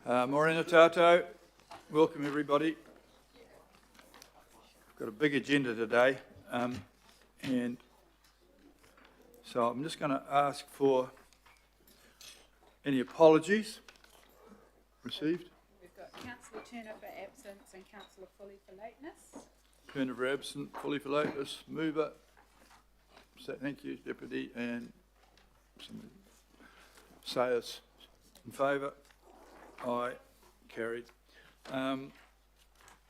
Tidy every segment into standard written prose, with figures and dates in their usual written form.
Morena tātou, welcome everybody. We've got a big agenda today, and so I'm just going to ask for any apologies received. We've got Councillor Turner for absence and Councillor Foley for lateness. Turner for absent, Foley for lateness, mover. So thank you, Deputy, and somebody say us in favour. Aye, carried.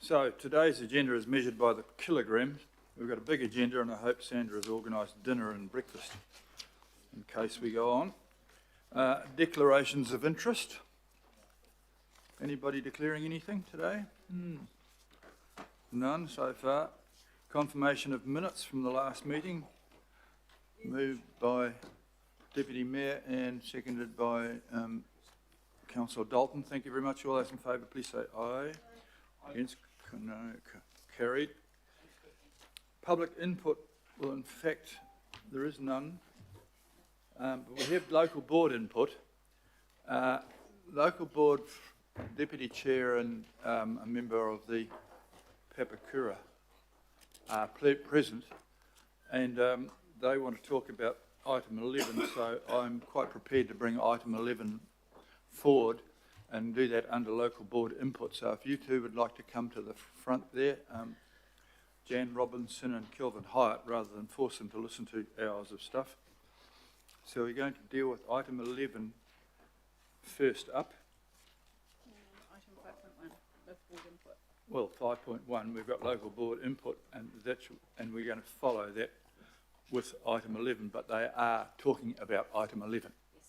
So today's agenda is measured by the kilograms. We've got a big agenda, and I hope Sandra has organised dinner and breakfast in case we go on. Declarations of interest. Anybody declaring anything today? None so far. Confirmation of minutes from the last meeting. Moved by Deputy Mayor and seconded by Councillor Dalton. Thank you very much. All those in favour, please say aye. Against? No, carried. Public input. Well, in fact, there is none. But we have local board input. Local board Deputy Chair and a member of the Papakura are present, and they want to talk about item 11, so I'm quite prepared to bring item 11 forward and do that under local board input. So if you two would like to come to the front there, Jan Robinson and Kelvin Hyatt, rather than force them to listen to hours of stuff. So we're going to deal with item 11 first up. Item 5.1, local board input. Well, 5.1, we've got local board input, and we're going to follow that with item 11, but they are talking about item 11, Yes.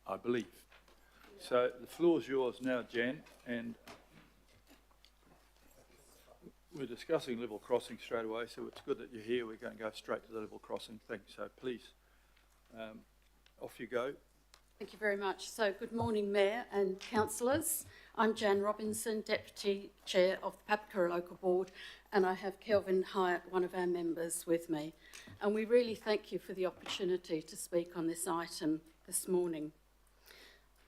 I believe. So the floor's yours now, Jan, and we're discussing level crossing straight away, so it's good that you're here. We're going to go straight to the level crossing thing, so please, off you go. Thank you very much. So good morning, Mayor and councillors. I'm Jan Robinson, Deputy Chair of the Papakura Local Board, and I have Kelvin Hyatt, one of our members, with me. And we really thank you for the opportunity to speak on this item this morning.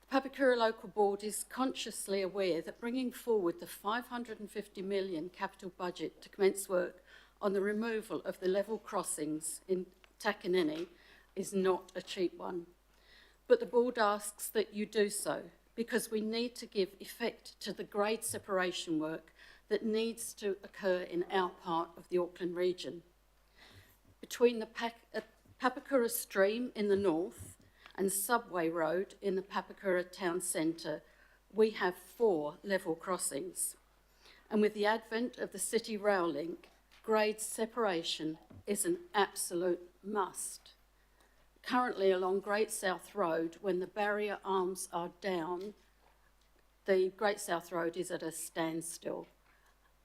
The Papakura Local Board is consciously aware that bringing forward the 550 million capital budget to commence work on the removal of the level crossings in Takaanini is not a cheap one. But the board asks that you do so because we need to give effect to the grade separation work that needs to occur in our part of the Auckland region. Between the Papakura Stream in the north and Subway Road in the Papakura town centre, we have 4 level crossings. And with the advent of the City Rail Link, grade separation is an absolute must. Currently along Great South Road, when the barrier arms are down, the Great South Road is at a standstill.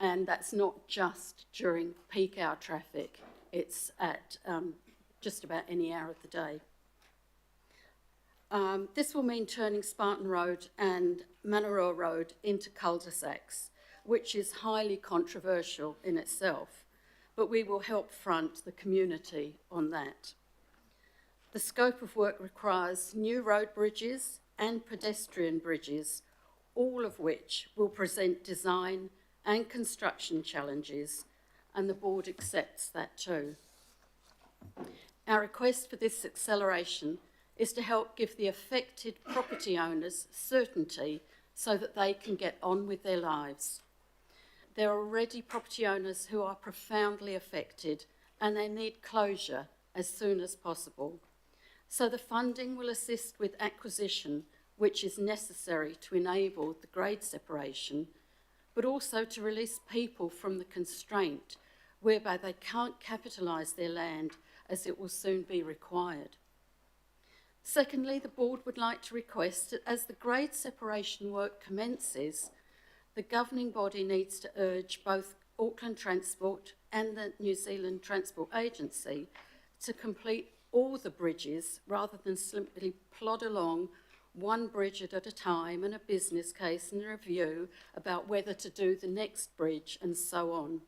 And that's not just during peak hour traffic, it's at just about any hour of the day. This will mean turning Spartan Road and Manarua Road into cul-de-sacs, which is highly controversial in itself, but we will help front the community on that. The scope of work requires new road bridges and pedestrian bridges, all of which will present design and construction challenges, and the board accepts that too. Our request for this acceleration is to help give the affected property owners certainty so that they can get on with their lives. There are already property owners who are profoundly affected and they need closure as soon as possible. So the funding will assist with acquisition, which is necessary to enable the grade separation, but also to release people from the constraint whereby they can't capitalise their land as it will soon be required. Secondly, the board would like to request that as the grade separation work commences, the governing body needs to urge both Auckland Transport and the New Zealand Transport Agency to complete all the bridges rather than simply plod along one bridge at a time and a business case and a review about whether to do the next bridge and so on.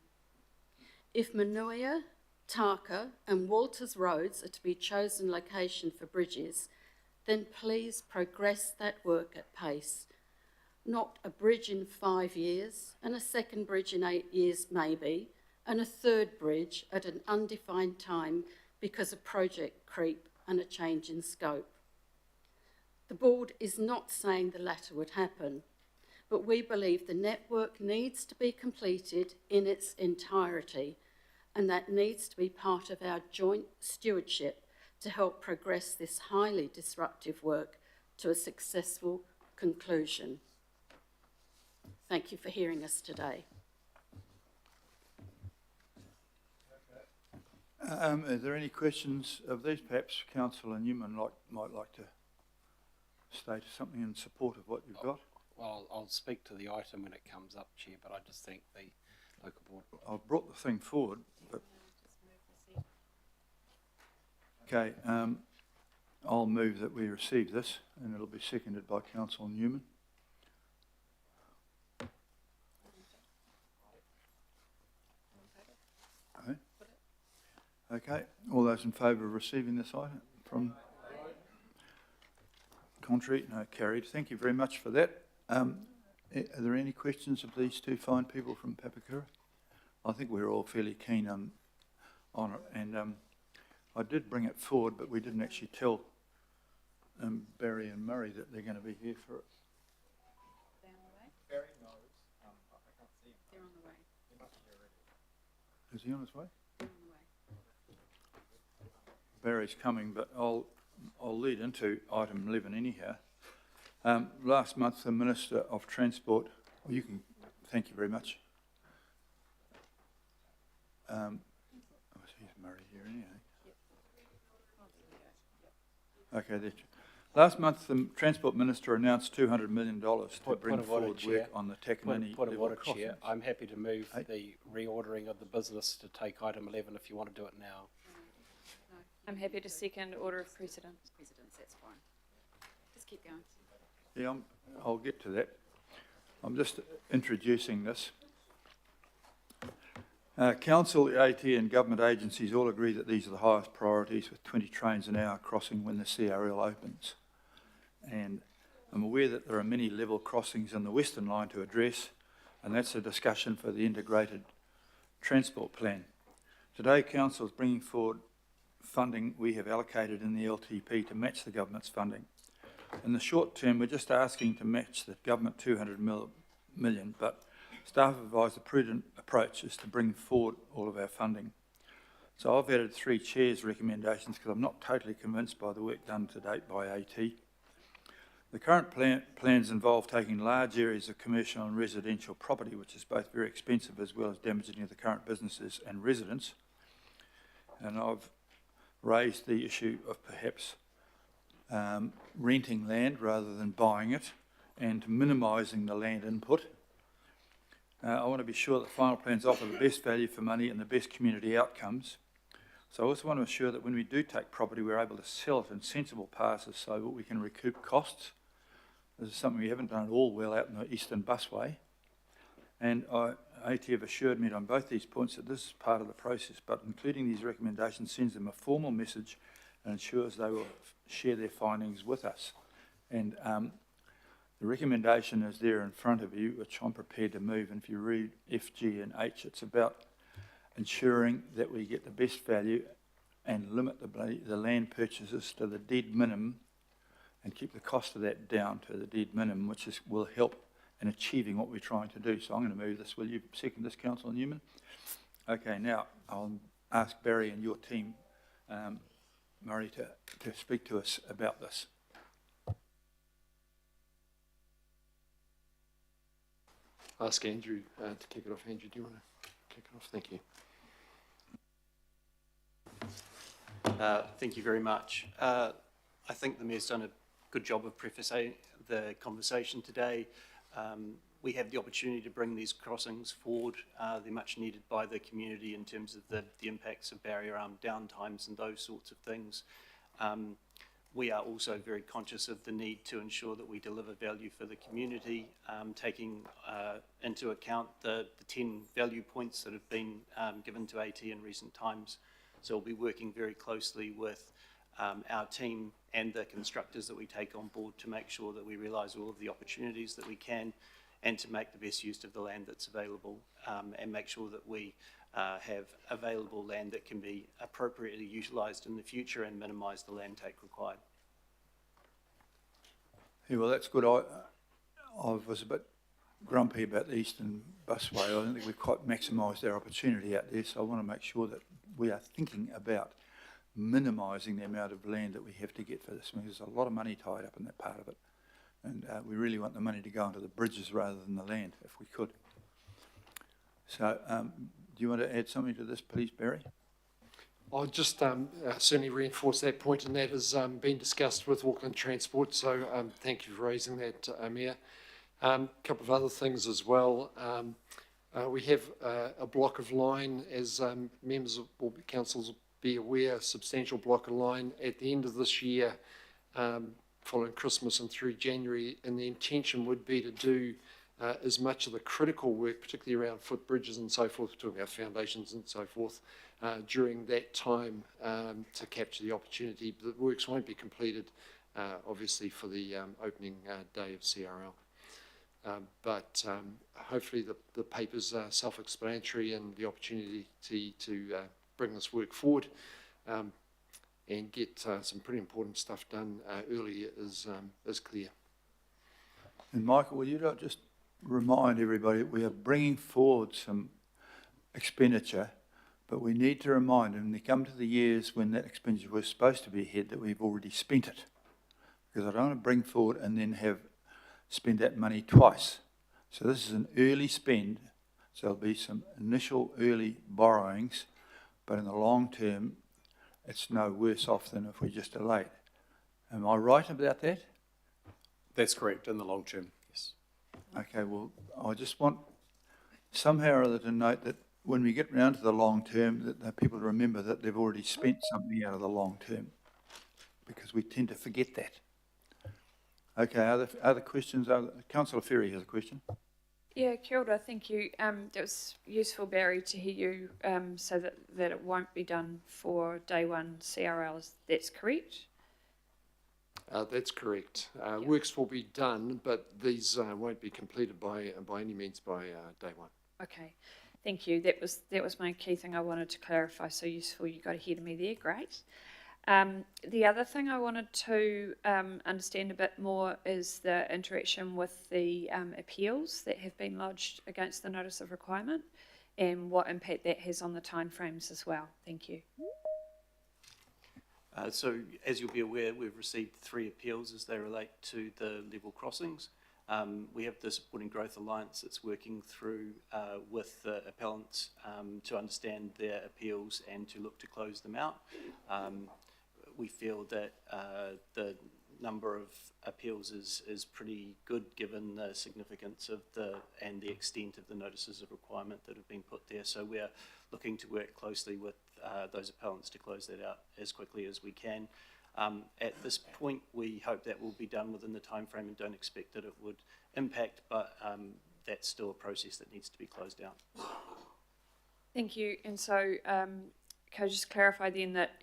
If Manuia, Taka and Walters Roads are to be chosen location for bridges, then please progress that work at pace. not a bridge in 5 years, and a second bridge in 8 years maybe, and a third bridge at an undefined time because of project creep and a change in scope. The board is not saying the latter would happen, but we believe the network needs to be completed in its entirety, and that needs to be part of our joint stewardship to help progress this highly disruptive work to a successful conclusion. Thank you for hearing us today. Are there any questions of these? Perhaps Councillor Newman might like to state something in support of what you've got. Well, I'll speak to the item when it comes up, Chair, but I just think the local board... I've brought the thing forward, but... Okay, I'll move that we receive this, and it'll be seconded by Councillor Newman. Okay, all those in favour of receiving this item from... Contrary? No, carried. Thank you very much for that. Are there any questions of these two fine people from Papakura? I think we're all fairly keen on it, and I did bring it forward, but we didn't actually tell Barry and Murray that they're going to be here for it. They're on the way? Barry knows. I can't see him. They're on the way. He must be already. Is he on his way? They're on the way. Barry's coming, but I'll lead into item 11 anyhow. Last month, the Minister of Transport, you can, thank you very much. Here's Murray here anyhow. Okay, there. Last month, the Transport Minister announced $200 million to bring forward work on the Takaanini Point of order, crossings. Chair. I'm happy to move the reordering of the business to take item 11 if you want to do it now. I'm happy to second order of precedence. Precedence, that's fine. Just keep going. Yeah, I'll get to that. I'm just introducing this. Council, the AT and government agencies all agree that these are the highest priorities, with 20 trains an hour crossing when the CRL opens. And I'm aware that there are many level crossings in the Western Line to address, and that's a discussion for the integrated transport plan. Today, Council is bringing forward funding we have allocated in the LTP to match the government's funding. In the short term, we're just asking to match the government $200 million, but staff advise the prudent approach is to bring forward all of our funding. So I've added 3 chairs' recommendations because I'm not totally convinced by the work done to date by AT. The current plans involve taking large areas of commercial and residential property, which is both very expensive as well as damaging to the current businesses and residents. And I've raised the issue of perhaps renting land rather than buying it and minimising the land input. I want to be sure that final plans offer the best value for money and the best community outcomes. So I also want to ensure that when we do take property, we're able to sell it in sensible passes so that we can recoup costs. This is something we haven't done at all well out in the Eastern Busway. And AT have assured me on both these points that this is part of the process, but including these recommendations sends them a formal message and ensures they will share their findings with us. And the recommendation is there in front of you, which I'm prepared to move. And if you read F, G and H, it's about ensuring that we get the best value and limit the land purchases to the dead minimum and keep the cost of that down to the dead minimum, which will help in achieving what we're trying to do. So I'm going to move this. Will you second this, Councillor Newman? Okay, now I'll ask Barry and your team, Murray, to speak to us about this. Ask Andrew to kick it off. Andrew, do you want to kick it off? Thank you. Thank you very much. I think the Mayor's done a good job of prefacing the conversation today. We have the opportunity to bring these crossings forward. They're much needed by the community in terms of the impacts of barrier arm downtimes and those sorts of things. We are also very conscious of the need to ensure that we deliver value for the community, taking into account the 10 value points that have been given to AT in recent times. So we'll be working very closely with our team and the constructors that we take on board to make sure that we realise all of the opportunities that we can, and to make the best use of the land that's available, and make sure that we have available land that can be appropriately utilised in the future and minimise the land take required. Yeah, well, that's good. I was a bit grumpy about the Eastern Busway. I don't think we've quite maximised our opportunity out there, so I want to make sure that we are thinking about minimising the amount of land that we have to get for this. I mean, there's a lot of money tied up in that part of it, and we really want the money to go into the bridges rather than the land, if we could. So, do you want to add something to this, please, Barry? I'll just certainly reinforce that point, and that has been discussed with Auckland Transport, so thank you for raising that, Mayor. A couple of other things as well. We have a block of line, as members of all councils will be aware, a substantial block of line at the end of this year, following Christmas and through January, and the intention would be to do as much of the critical work, particularly around footbridges and so forth, talking about foundations and so forth, during that time to capture the opportunity. The works won't be completed, obviously, for the opening day of CRL. But hopefully the paper's self-explanatory, and the opportunity to bring this work forward and get some pretty important stuff done early is clear. And Michael, will you just remind everybody that we are bringing forward some expenditure, but we need to remind them when they come to the years when that expenditure was supposed to be ahead that we've already spent it. Because I don't want to bring forward and then have spend that money twice. So this is an early spend, so there'll be some initial early borrowings, but in the long term, it's no worse off than if we just delayed. Am I right about that? That's correct, in the long term, yes. Okay, well, I just want somehow or other to note that when we get round to the long term, that the people remember that they've already spent something out of the long term, because we tend to forget that. Okay, other questions? Councillor Ferry has a question. Yeah, kia ora, thank you. That was useful, Barry, to hear you say that it won't be done for day one CRLs. That's correct? That's correct. Works will be done, but these won't be completed by any means by day one. Okay, thank you. That was my key thing I wanted to clarify. So useful, you got ahead of me there. Great. The other thing I wanted to understand a bit more is the interaction with the appeals that have been lodged against the notice of requirement, and what impact that has on the timeframes as well. Thank you. So, as you'll be aware, we've received 3 appeals as they relate to the level crossings. We have the Supporting Growth Alliance that's working through with the appellants to understand their appeals and to look to close them out. We feel that the number of appeals is pretty good given the significance of and the extent of the notices of requirement that have been put there. So we're looking to work closely with those appellants to close that out as quickly as we can. At this point, we hope that will be done within the time frame and don't expect that it would impact, but that's still a process that needs to be closed out. Thank you. And so, can I just clarify then that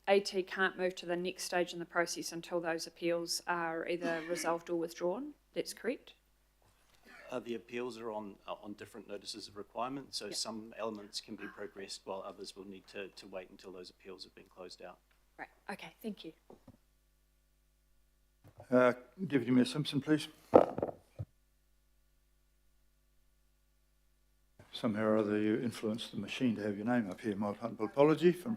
AT can't move to the next stage in the process until those appeals are either resolved or withdrawn? That's correct? The appeals are on different notices of requirement, so some elements can be progressed while others will need to wait until those appeals have been closed out. Right. Okay. Thank you. Deputy Mayor Simpson, please. Somehow or other you influenced the machine to have your name up here. My humble apology from...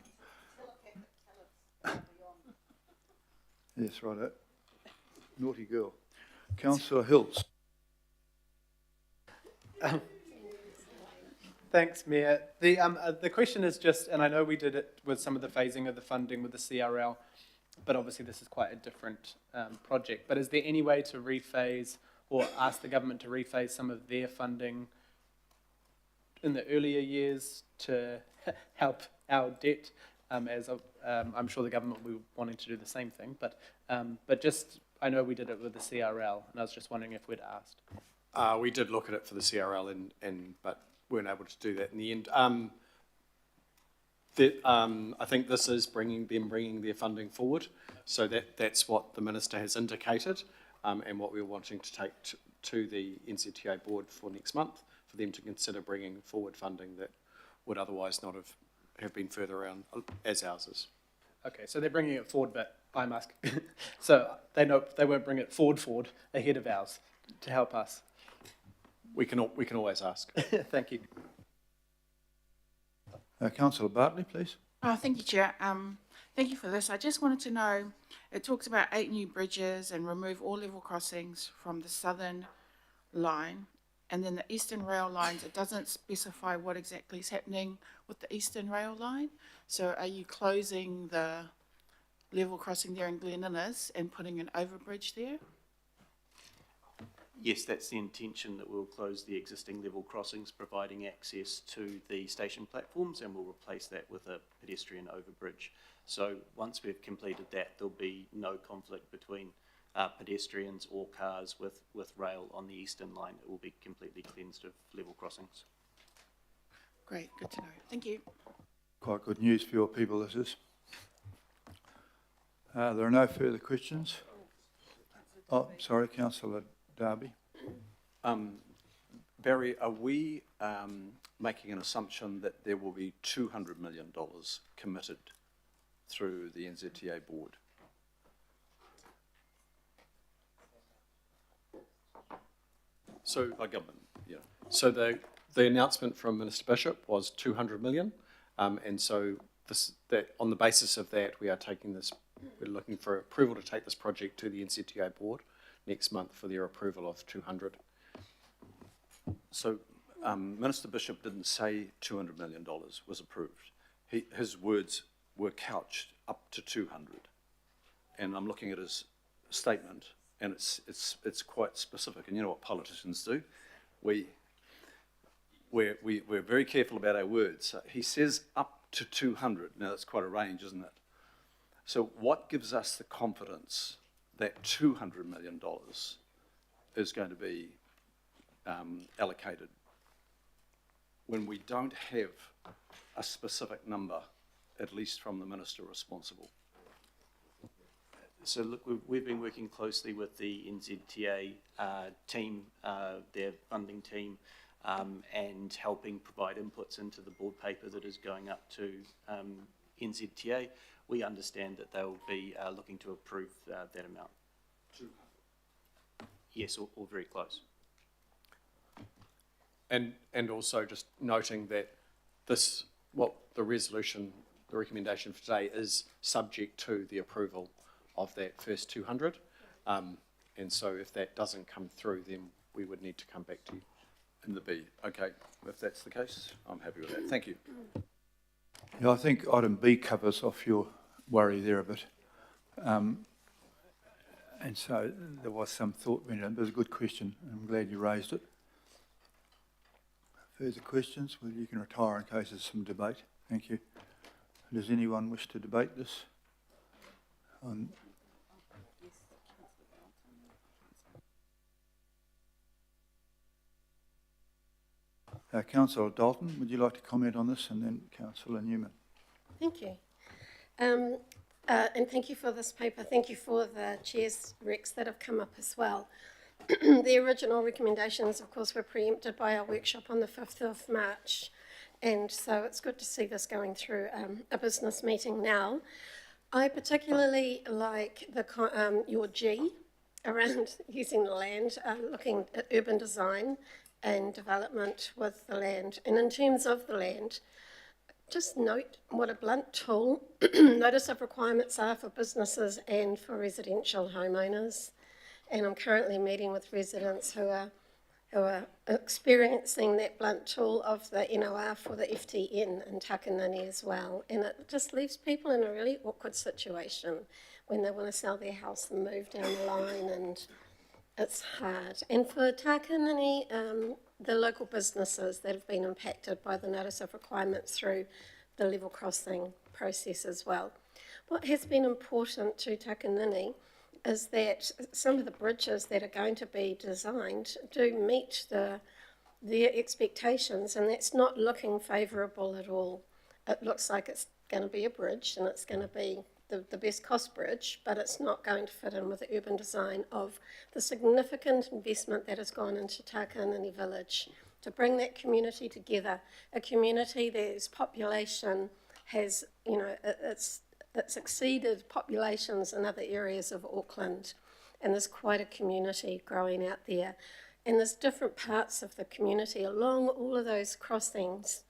Yes, right. Naughty girl. Councillor Hills. Thanks, Mayor. The question is just, and I know we did it with some of the phasing of the funding with the CRL, but obviously this is quite a different project. But is there any way to rephase or ask the government to rephase some of their funding in the earlier years to help our debt? I'm sure the government will be wanting to do the same thing, but just, I know we did it with the CRL, and I was just wondering if we'd asked. We did look at it for the CRL, but weren't able to do that in the end. I think this is bringing their funding forward. So that's what the Minister has indicated, and what we're wanting to take to the NZTA board for next month, for them to consider bringing forward funding that would otherwise not have been further around, as ours is. Okay, so they're bringing it forward, but I'm asking, so they won't bring it forward ahead of ours to help us. We can always ask. Thank you. Councillor Bartley, please. Thank you, Chair. Thank you for this. I just wanted to know, it talks about 8 new bridges and remove all level crossings from the southern line. And then the eastern rail lines, it doesn't specify what exactly is happening with the eastern rail line. So are you closing the level crossing there in Glen Innes and putting an overbridge there? Yes, that's the intention, that we'll close the existing level crossings, providing access to the station platforms, and we'll replace that with a pedestrian overbridge. So once we've completed that, there'll be no conflict between pedestrians or cars with rail on the eastern line. It will be completely cleansed of level crossings. Great, good to know. Thank you. Quite good news for your people, this is. There are no further questions. Oh, sorry, Councillor Darby. Barry, are we making an assumption that there will be $200 million committed through the NZTA board? So, by government, yeah. So the announcement from Minister Bishop was 200 million, and so that on the basis of that, we are taking this. We're looking for approval to take this project to the NZTA board next month for their approval of 200. So Minister Bishop didn't say $200 million was approved. His words were couched up to 200, and I'm looking at his statement, and it's quite specific. And you know what politicians do? We're very careful about our words. He says up to 200. Now that's quite a range, isn't it? So what gives us the confidence that $200 million is going to be allocated when we don't have a specific number, at least from the minister responsible? So look, we've been working closely with the NZTA team, their funding team, and helping provide inputs into the board paper that is going up to NZTA. We understand that they will be looking to approve that amount. Yes, or very close. And also just noting that this, the resolution, the recommendation for today is subject to the approval of that first 200. And so if that doesn't come through, then we would need to come back to you in the B. Okay, if that's the case, I'm happy with that. Thank you. Yeah, I think item B covers off your worry there a bit. And so there was some thought in it. It was a good question. I'm glad you raised it. Further questions? Well, you can retire in case there's some debate. Thank you. Does anyone wish to debate this? Councillor Dalton, would you like to comment on this, and then Councillor Newman? Thank you. And thank you for this paper. Thank you for the chair's recs that have come up as well. The original recommendations, of course, were preempted by our workshop on the 5th of March. And so it's good to see this going through a business meeting now. I particularly like your G around using the land, looking at urban design and development with the land. And in terms of the land, just note what a blunt tool notice of requirements are for businesses and for residential homeowners. And I'm currently meeting with residents who are experiencing that blunt tool of the NOR for the FTN in Takaanini as well. And it just leaves people in a really awkward situation when they want to sell their house and move down the line, and it's hard. And for Takaanini, the local businesses that have been impacted by the notice of requirements through the level crossing process as well. What has been important to Takaanini is that some of the bridges that are going to be designed do meet their expectations, and that's not looking favourable at all. It looks like it's going to be a bridge and it's going to be the best cost bridge, but it's not going to fit in with the urban design of the significant investment that has gone into Takaanini village to bring that community together, a community whose population has, you know, it's exceeded populations in other areas of Auckland, and there's quite a community growing out there. And there's different parts of the community along all of those crossings.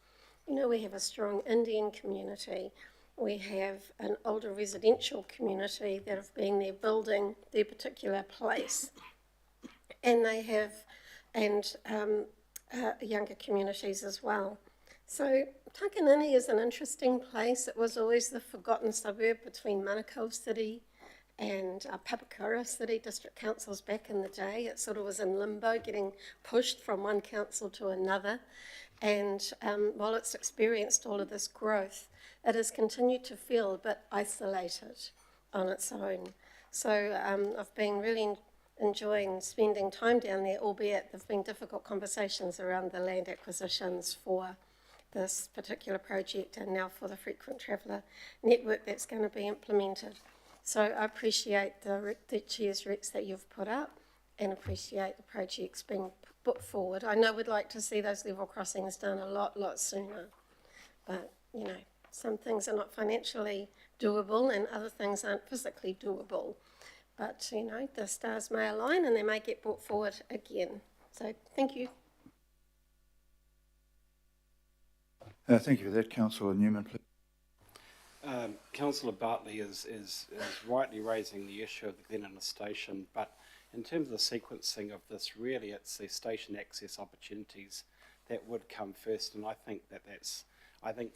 You know, we have a strong Indian community. We have an older residential community that have been there building their particular place. And they have, younger communities as well. So Takaanini is an interesting place. It was always the forgotten suburb between Manukau City and Papakura City District Councils back in the day. It sort of was in limbo, getting pushed from one council to another. And while it's experienced all of this growth, it has continued to feel a bit isolated on its own. So I've been really enjoying spending time down there, albeit there have been difficult conversations around the land acquisitions for this particular project and now for the frequent traveller network that's going to be implemented. So I appreciate the Chair's recs that you've put up and appreciate the projects being put forward. I know we'd like to see those level crossings done a lot sooner, but, you know, some things are not financially doable and other things aren't physically doable. But, you know, the stars may align and they may get brought forward again. So thank you. Thank you for that, Councillor Newman, please. Councillor Bartley is rightly raising the issue of the Glen Innes station, but in terms of the sequencing of this, really it's the station access opportunities that would come first, and I think I think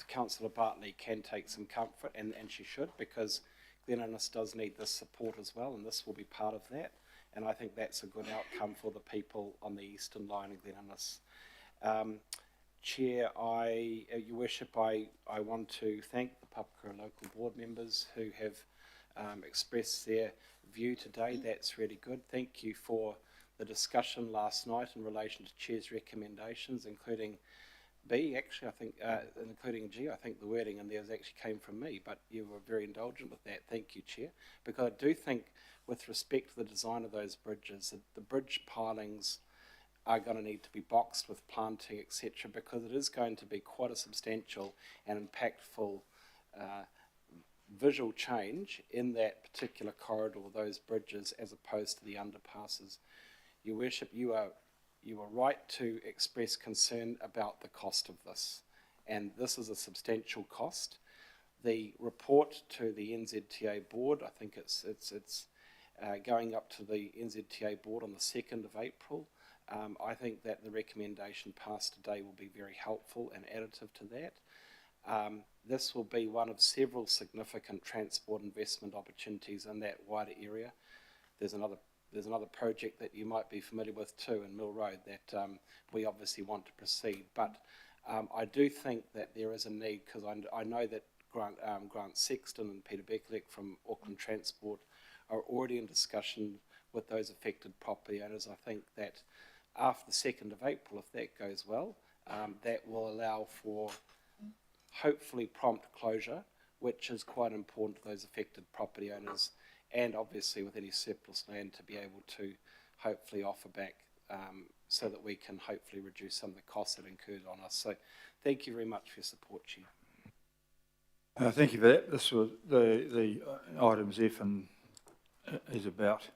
Councillor Bartley can take some comfort, and she should, because Glen Innes does need this support as well, and this will be part of that, and I think that's a good outcome for the people on the eastern line of Glen Innes. Chair, Your Worship, I want to thank the Papakura local board members who have expressed their view today. That's really good. Thank you for the discussion last night in relation to Chair's recommendations, including B, actually, I think, including G. I think the wording in there actually came from me, but you were very indulgent with that. Thank you, Chair. Because I do think, with respect to the design of those bridges, the bridge pilings are going to need to be boxed with planting, etc., because it is going to be quite a substantial and impactful visual change in that particular corridor, those bridges, as opposed to the underpasses. Your Worship, you are right to express concern about the cost of this, and this is a substantial cost. The report to the NZTA board, I think it's going up to the NZTA board on the 2nd of April. I think that the recommendation passed today will be very helpful and additive to that. This will be one of several significant transport investment opportunities in that wider area. There's another project that you might be familiar with too in Mill Road that we obviously want to proceed. But I do think that there is a need, because I know that Grant Sexton and Peter Beckley from Auckland Transport are already in discussion with those affected property owners. I think that after the 2nd of April, if that goes well, that will allow for hopefully prompt closure, which is quite important to those affected property owners, and obviously with any surplus land to be able to hopefully offer back so that we can hopefully reduce some of the costs that incurred on us. So thank you very much for your support, Chair. Thank you for that. This was the items F and is about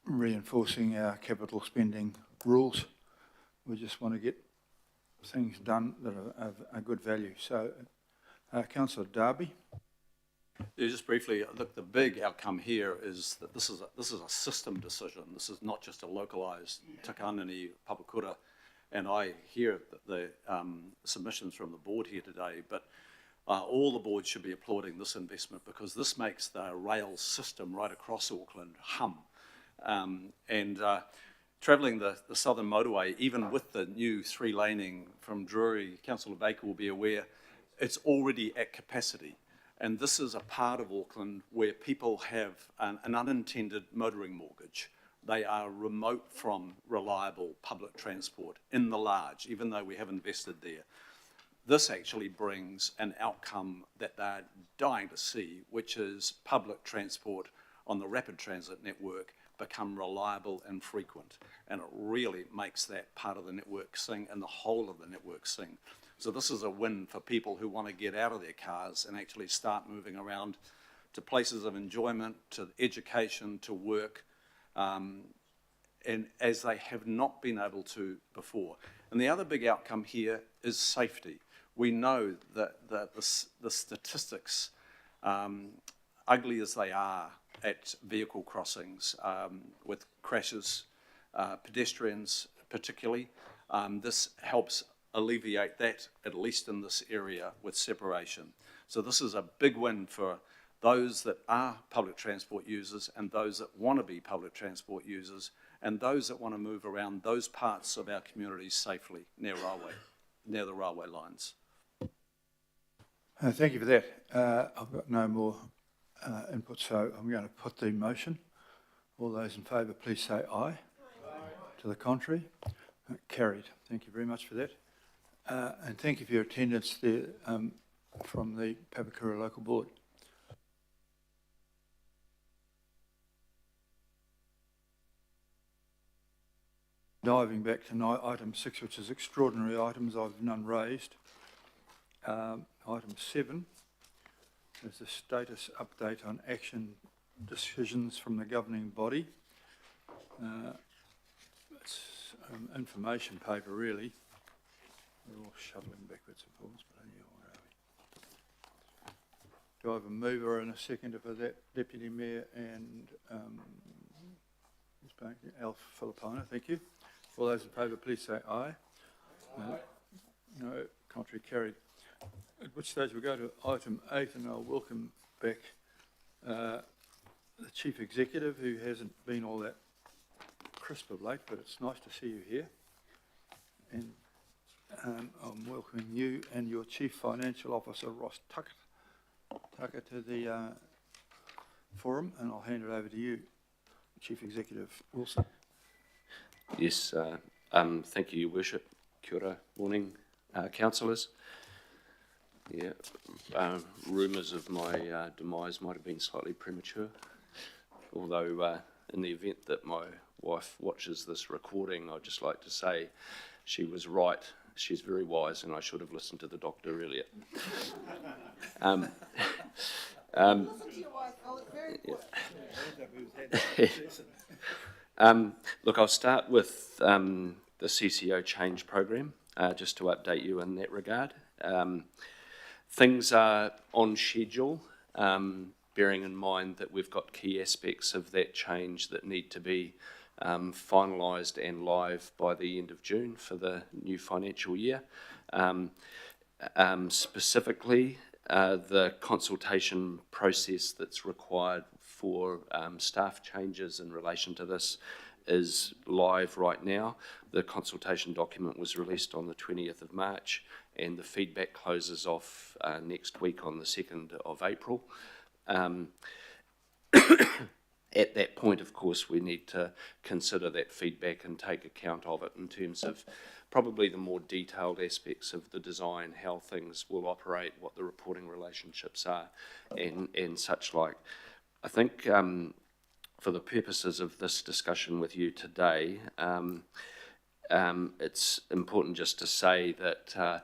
reinforcing our capital spending rules. We just want to get things done that are of good value. So, Councillor Darby. Yeah, just briefly, look, the big outcome here is that this is a system decision. This is not just a localised Takaanini Papakura, and I hear the submissions from the board here today, but all the boards should be applauding this investment, because this makes the rail system right across Auckland hum. Travelling the southern motorway, even with the new 3-laning from Drury, Councillor Baker will be aware, it's already at capacity. And this is a part of Auckland where people have an unintended motoring mortgage. They are remote from reliable public transport in the large, even though we have invested there. this actually brings an outcome that they're dying to see, which is public transport on the rapid transit network become reliable and frequent. And it really makes that part of the network sing and the whole of the network sing. So this is a win for people who want to get out of their cars and actually start moving around to places of enjoyment, to education, to work, and as they have not been able to before. And the other big outcome here is safety. We know that the statistics, ugly as they are at vehicle crossings, with crashes, pedestrians particularly, this helps alleviate that, at least in this area, with separation. So this is a big win for those that are public transport users and those that want to be public transport users and those that want to move around those parts of our communities safely near the railway lines. Thank you for that. I've got no more input, so I'm going to put the motion. All those in favour, please say aye. Aye. To the contrary? Carried. Thank you very much for that. And thank you for your attendance there from the Papakura Local Board. Diving back to item 6, which is extraordinary items, I've none raised. Item 7 is the status update on action decisions from the governing body. It's information paper, really. We're all shuttling backwards and forwards, but anyhow, where are we? Do I have a mover and a seconder for that, Deputy Mayor and Alf Filippino? Thank you. All those in favour, please say aye. No, contrary, carried. At which stage we go to item 8, and I'll welcome back the Chief Executive, who hasn't been all that crisp of late, but it's nice to see you here. And I'm welcoming you and your Chief Financial Officer, Ross Tucker, to the forum, and I'll hand it over to you, Chief Executive Wilson. Yes, thank you, Your Worship. Kia ora, morning, councillors. Yeah, rumours of my demise might have been slightly premature, although in the event that my wife watches this recording, I'd just like to say she was right. She's very wise, and I should have listened to the doctor earlier. Listen to your wife, very important. Look, I'll start with the CCO change program, just to update you in that regard. Things are on schedule, bearing in mind that we've got key aspects of that change that need to be finalised and live by the end of June for the new financial year. Specifically, the consultation process that's required for staff changes in relation to this is live right now. The consultation document was released on the 20th of March, and the feedback closes off next week on the 2nd of April. At that point, of course, we need to consider that feedback and take account of it in terms of probably the more detailed aspects of the design, how things will operate, what the reporting relationships are, and such like. I think for the purposes of this discussion with you today, it's important just to say that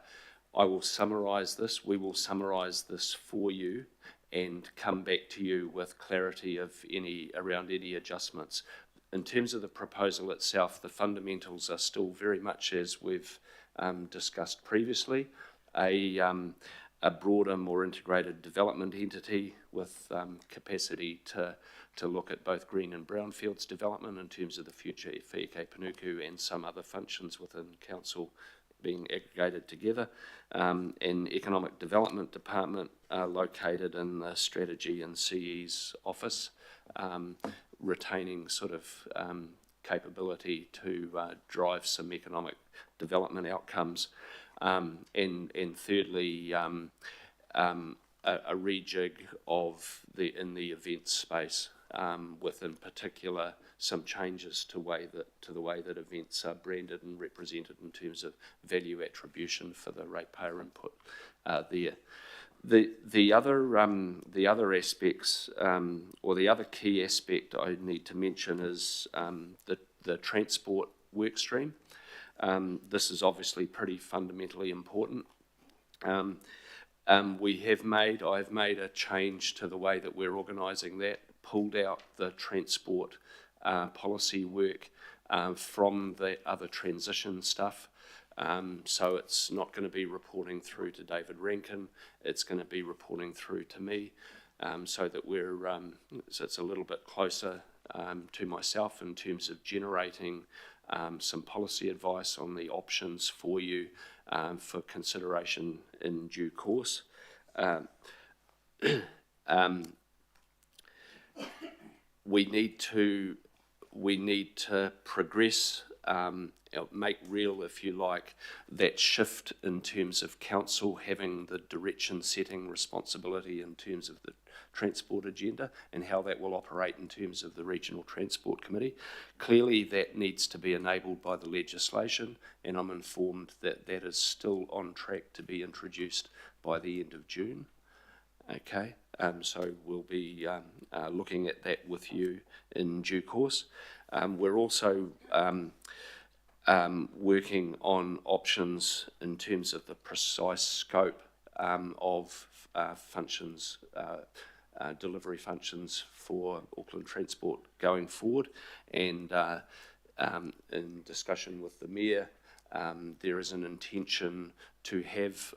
I will summarise this, we will summarise this for you and come back to you with clarity of around any adjustments. In terms of the proposal itself, the fundamentals are still very much as we've discussed previously, a broader, more integrated development entity with capacity to look at both green and brownfields development in terms of the future Whieke Panuku and some other functions within council being aggregated together. An economic development department located in the strategy and CE's office, retaining sort of capability to drive some economic development outcomes. And thirdly, a rejig in the events space. with in particular some changes to the way that events are branded and represented in terms of value attribution for the ratepayer input there. The other aspects, or the other key aspect I need to mention is the transport work stream. This is obviously pretty fundamentally important. I've made a change to the way that we're organising that, pulled out the transport policy work from the other transition stuff. So it's not going to be reporting through to David Rankin, it's going to be reporting through to me, so that so it's a little bit closer to myself in terms of generating some policy advice on the options for you for consideration in due course. We need to progress, make real, if you like, that shift in terms of council having the direction setting responsibility in terms of the transport agenda and how that will operate in terms of the Regional Transport Committee. Clearly that needs to be enabled by the legislation, and I'm informed that that is still on track to be introduced by the end of June. Okay, so we'll be looking at that with you in due course. We're also working on options in terms of the precise scope of functions, delivery functions for Auckland Transport going forward, and in discussion with the Mayor, there is an intention to have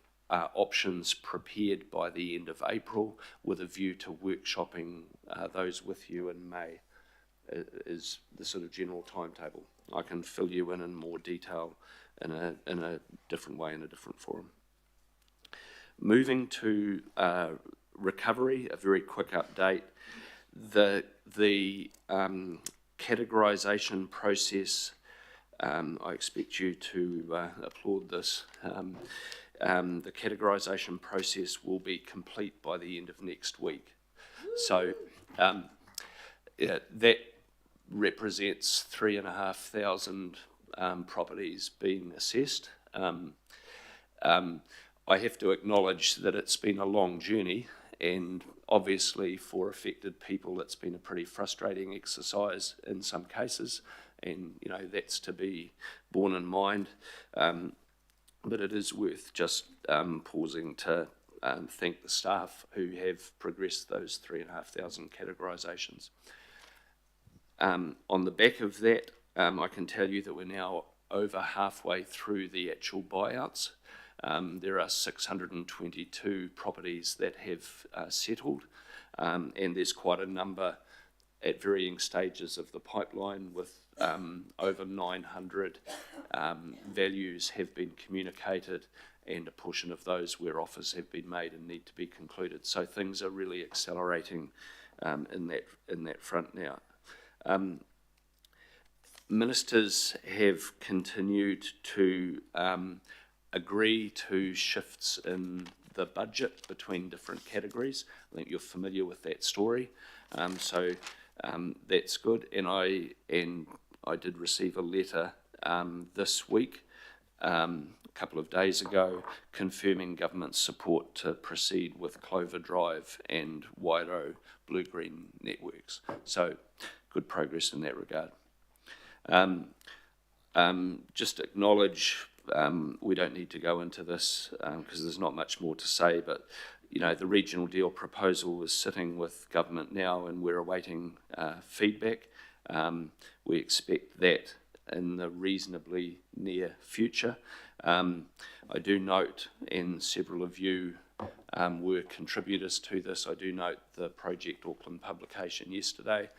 options prepared by the end of April with a view to workshopping those with you in May, is the sort of general timetable. I can fill you in more detail in a different way, in a different forum. Moving to recovery, a very quick update. The categorisation process, I expect you to applaud this. The categorisation process will be complete by the end of next week. So yeah, that represents 3,500 properties being assessed. I have to acknowledge that it's been a long journey, and obviously for affected people it's been a pretty frustrating exercise in some cases, and you know that's to be borne in mind. But it is worth just pausing to thank the staff who have progressed those 3,500 categorisations. On the back of that, I can tell you that we're now over halfway through the actual buyouts. There are 622 properties that have settled, and there's quite a number at varying stages of the pipeline, with over 900 values have been communicated, and a portion of those where offers have been made and need to be concluded. So things are really accelerating in that front now. Ministers have continued to agree to shifts in the budget between different categories. I think you're familiar with that story. So that's good, and I did receive a letter this week, a couple of days ago, confirming government support to proceed with Clover Drive and Wairau blue-green networks. So good progress in that regard. Just acknowledge, we don't need to go into this because there's not much more to say, but you know, the regional deal proposal is sitting with government now, and we're awaiting feedback. We expect that in the reasonably near future. I do note, and several of you were contributors to this, I do note the Project Auckland publication yesterday,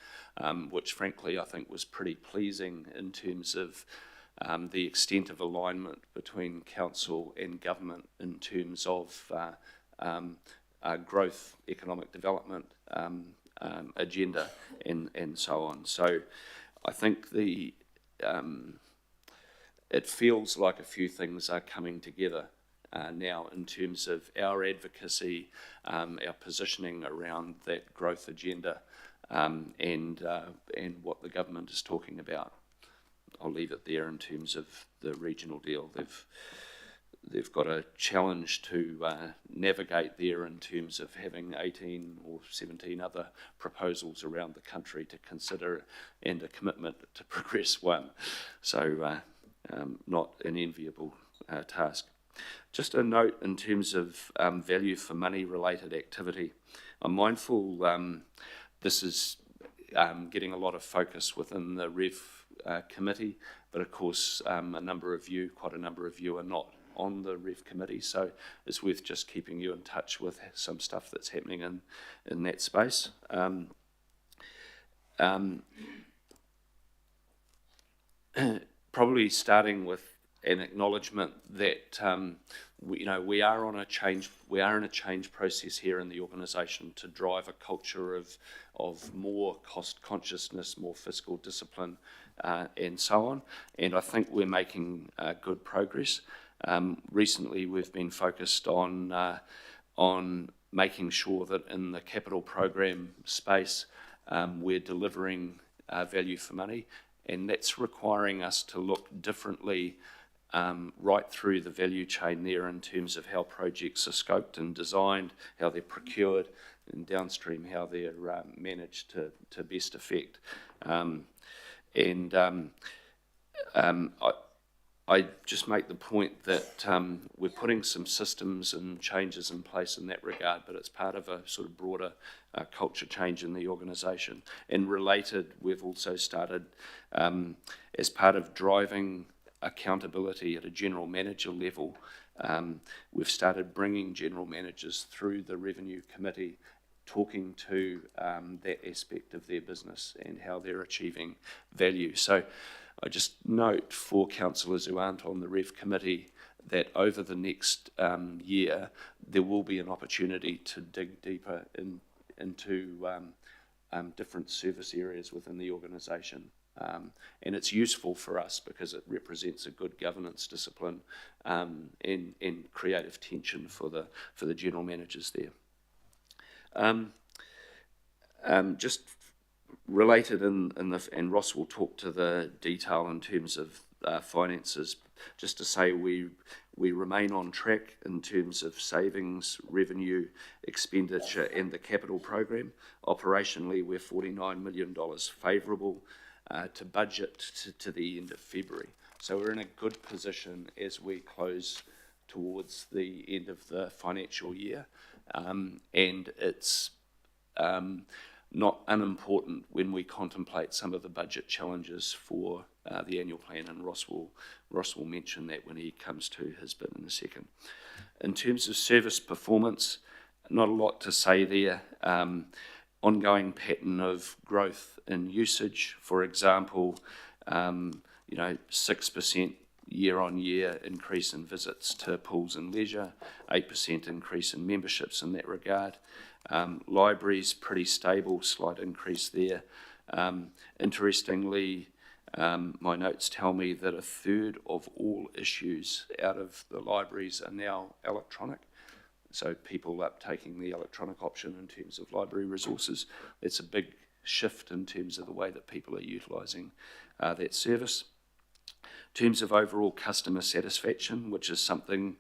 which frankly I think was pretty pleasing in terms of the extent of alignment between council and government in terms of growth, economic development agenda, and so on. So I think it feels like a few things are coming together now in terms of our advocacy, our positioning around that growth agenda, and what the government is talking about. I'll leave it there in terms of the regional deal. They've got a challenge to navigate there in terms of having 18 or 17 other proposals around the country to consider and a commitment to progress one. So not an enviable task. Just a note in terms of value for money related activity. I'm mindful this is getting a lot of focus within the Rev committee, but of course quite a number of you are not on the Rev committee, so it's worth just keeping you in touch with some stuff that's happening in that space. Probably starting with an acknowledgement that we are in a change process here in the organisation to drive a culture of more cost consciousness, more fiscal discipline, and so on. And I think we're making good progress. Recently, we've been focused on making sure that in the capital program space, we're delivering value for money, and that's requiring us to look differently right through the value chain there in terms of how projects are scoped and designed, how they're procured, and downstream how they're managed to best effect. I just make the point that we're putting some systems and changes in place in that regard, but it's part of a sort of broader culture change in the organisation. And related, we've also started, as part of driving accountability at a general manager level, we've started bringing general managers through the revenue committee, talking to that aspect of their business and how they're achieving value. So I just note for councillors who aren't on the Rev committee that over the next year, there will be an opportunity to dig deeper into different service areas within the organisation. And it's useful for us because it represents a good governance discipline and creative tension for the general managers there. Just related and Ross will talk to the detail in terms of finances, just to say we remain on track in terms of savings, revenue, expenditure and the capital program. Operationally, we're $49 million favourable to budget to the end of February. So we're in a good position as we close towards the end of the financial year. And it's not unimportant when we contemplate some of the budget challenges for the annual plan, and Ross will mention that when he comes to his bit in a second. In terms of service performance, not a lot to say there. Ongoing pattern of growth in usage, for example, 6% year-on-year increase in visits to pools and leisure, 8% increase in memberships in that regard. Libraries, pretty stable, slight increase there. Interestingly, my notes tell me that a third of all issues out of the libraries are now electronic. So people uptaking the electronic option in terms of library resources. It's a big shift in terms of the way that people are utilising that service. In terms of overall customer satisfaction, which is something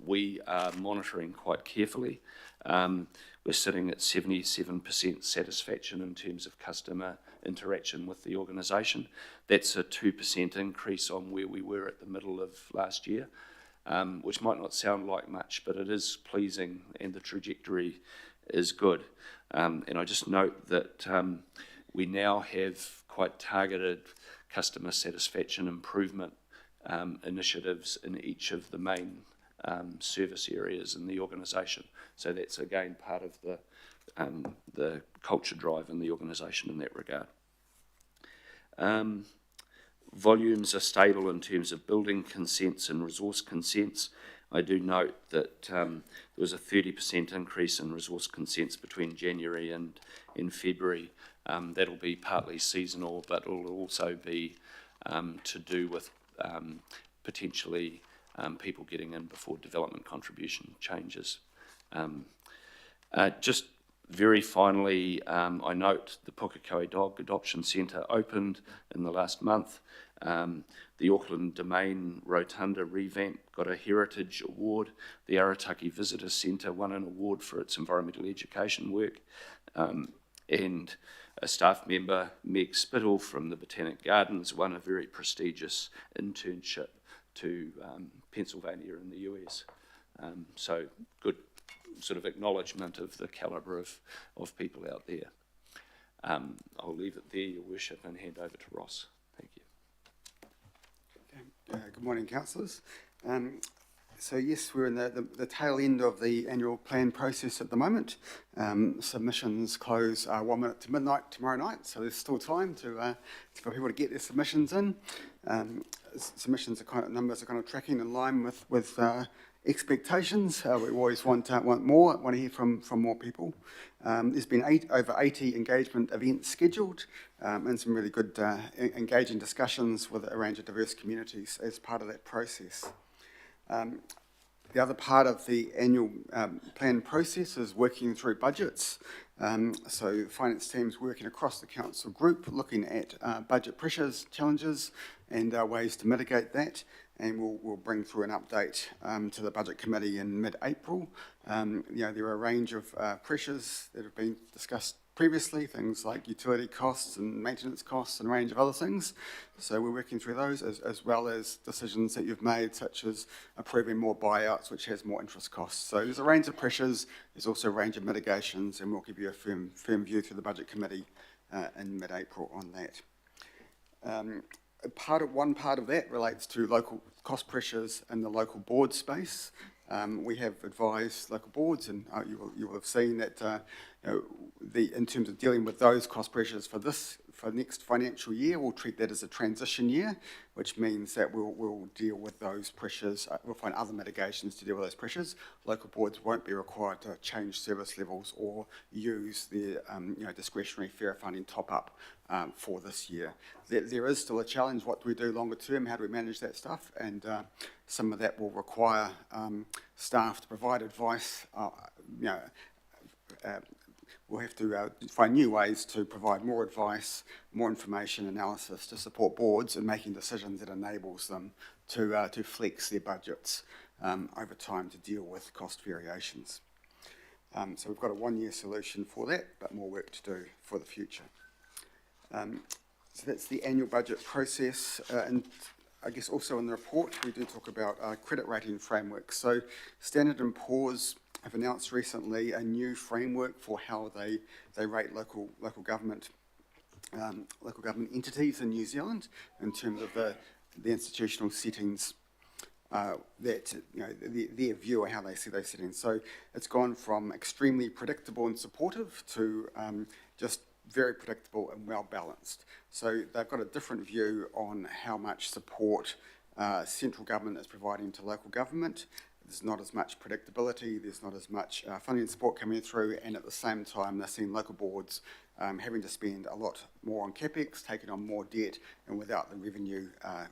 we are monitoring quite carefully, we're sitting at 77% satisfaction in terms of customer interaction with the organisation. That's a 2% increase on where we were at the middle of last year, which might not sound like much, but it is pleasing and the trajectory is good. And I just note that we now have quite targeted customer satisfaction improvement initiatives in each of the main service areas in the organisation. So that's again part of the culture drive in the organisation in that regard. Volumes are stable in terms of building consents and resource consents. I do note that there was a 30% increase in resource consents between January and February. That'll be partly seasonal, but it'll also be to do with potentially people getting in before development contribution changes. Just Very finally, I note the Pukekohe Dog Adoption Centre opened in the last month. The Auckland Domain Rotunda revamp got a Heritage Award. The Arataki Visitor Centre won an award for its environmental education work. And a staff member, Meg Spittle from the Botanic Gardens, won a very prestigious internship to Pennsylvania in the US. So good sort of acknowledgement of the calibre of people out there. I'll leave it there, Your Worship, and hand over to Ross. Thank you. Good morning, councillors. So yes, we're in the tail end of the annual plan process at the moment. Submissions close 1 minute to midnight tomorrow night, so there's still time for people to get their submissions in. Submissions numbers are kind of tracking in line with expectations. We always want more, want to hear from more people. There's been over 80 engagement events scheduled and some really good engaging discussions with a range of diverse communities as part of that process. The other part of the annual plan process is working through budgets. So the finance team's working across the council group, looking at budget pressures, challenges, and ways to mitigate that. And we'll bring through an update to the budget committee in mid-April. There are a range of pressures that have been discussed previously, things like utility costs and maintenance costs and a range of other things. So we're working through those as well as decisions that you've made, such as approving more buyouts, which has more interest costs. So there's a range of pressures, there's also a range of mitigations, and we'll give you a firm view through the budget committee in mid-April on that. One part of that relates to local cost pressures in the local board space. We have advised local boards, and you will have seen that in terms of dealing with those cost pressures for next financial year, we'll treat that as a transition year, which means that we'll deal with those pressures. We'll find other mitigations to deal with those pressures. Local boards won't be required to change service levels or use their discretionary fair funding top-up for this year. There is still a challenge. What do we do longer term? How do we manage that stuff? And some of that will require staff to provide advice. We'll have to find new ways to provide more advice, more information, analysis to support boards in making decisions that enables them to flex their budgets over time to deal with cost variations. So we've got a one-year solution for that, but more work to do for the future. So that's the annual budget process, and I guess also in the report we do talk about credit rating frameworks. So Standard & Poor's have announced recently a new framework for how they rate local government entities in New Zealand in terms of the institutional settings that their view of how they see those settings. So it's gone from extremely predictable and supportive to just very predictable and well balanced. So they've got a different view on how much support central government is providing to local government. There's not as much predictability, there's not as much funding support coming through, and at the same time they're seeing local boards having to spend a lot more on capex, taking on more debt, and without the revenue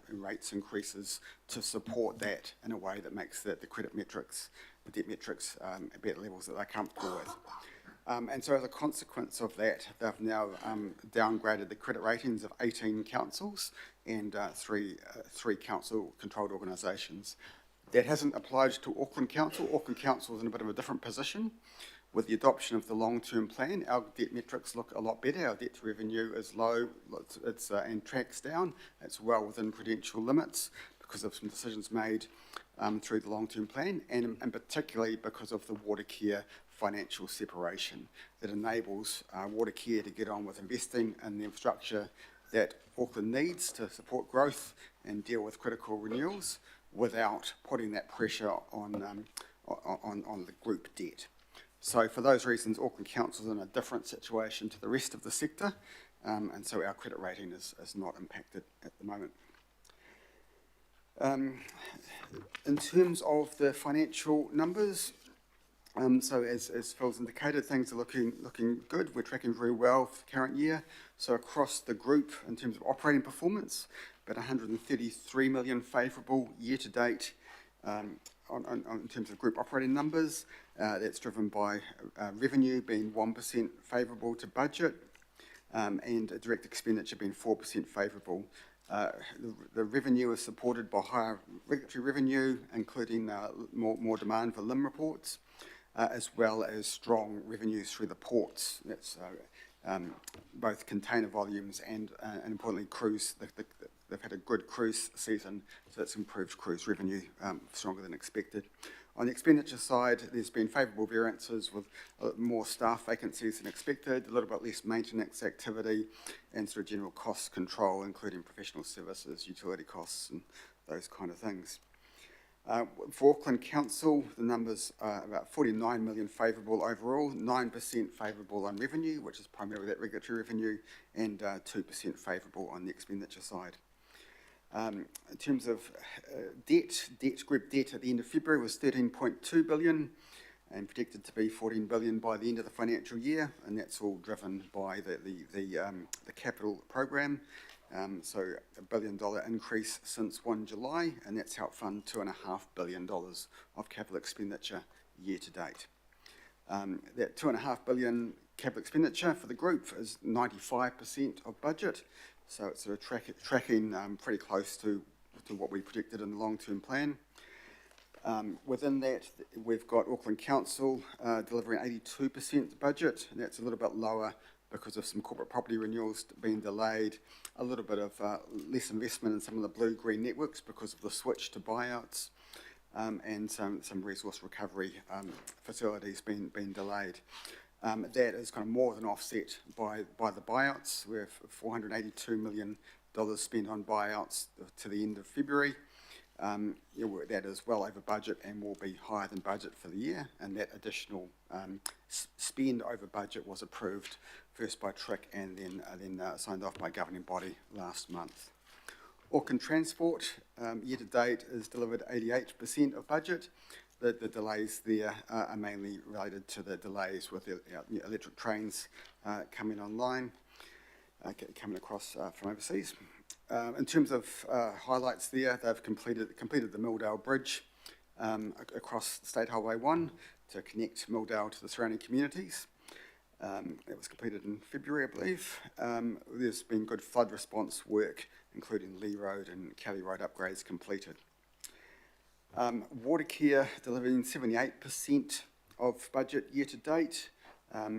rates increases to support that in a way that makes the credit metrics, the debt metrics be at levels that they're comfortable with. And so as a consequence of that, they've now downgraded the credit ratings of 18 councils and three council-controlled organisations. That hasn't applied to Auckland Council. Auckland Council is in a bit of a different position. With the adoption of the long-term plan, our debt metrics look a lot better. Our debt to revenue is low, and tracks down. It's well within prudential limits because of some decisions made through the long-term plan, and particularly because of the water care financial separation that enables water care to get on with investing in the infrastructure that Auckland needs to support growth and deal with critical renewals without putting that pressure on the group debt. So for those reasons, Auckland Council is in a different situation to the rest of the sector, and so our credit rating is not impacted at the moment. In terms of the financial numbers, so as Phil's indicated, things are looking good. We're tracking very well for the current year. So across the group, in terms of operating performance, about 133 million favourable year to date in terms of group operating numbers. That's driven by revenue being 1% favourable to budget, and direct expenditure being 4% favourable. The revenue is supported by higher regulatory revenue, including more demand for LIM reports, as well as strong revenues through the ports. That's both container volumes and importantly cruise. They've had a good cruise season, so that's improved cruise revenue stronger than expected. On the expenditure side, there's been favourable variances with more staff vacancies than expected, a little bit less maintenance activity, and sort of general cost control, including professional services, utility costs, and those kind of things. For Auckland Council, the numbers are about 49 million favourable overall, 9% favourable on revenue, which is primarily that regulatory revenue, and 2% favourable on the expenditure side. In terms of group debt at the end of February was 13.2 billion and predicted to be 14 billion by the end of the financial year, and that's all driven by the capital program. So $1 billion increase since 1 July, and that's helped fund $2.5 billion of capital expenditure year to date. That $2.5 billion capital expenditure for the group is 95% of budget, so it's sort of tracking pretty close to what we predicted in the long-term plan. Within that, we've got Auckland Council delivering 82% budget, and that's a little bit lower because of some corporate property renewals being delayed, a little bit of less investment in some of the blue-green networks because of the switch to buyouts, and some resource recovery facilities being delayed. That is kind of more than offset by the buyouts. We have $482 million spent on buyouts to the end of February. That is well over budget and will be higher than budget for the year, and that additional spend over budget was approved first by TRIC and then signed off by governing body last month. Auckland Transport, year to date, has delivered 88% of budget. The delays there are mainly related to the delays with the electric trains coming online, coming across from overseas. In terms of highlights there, they've completed the Milldale Bridge across State Highway 1 to connect Milldale to the surrounding communities. It was completed in February, I believe. There's been good flood response work, including Lee Road and Kelly Road upgrades completed. Watercare delivering 78% of budget year to date.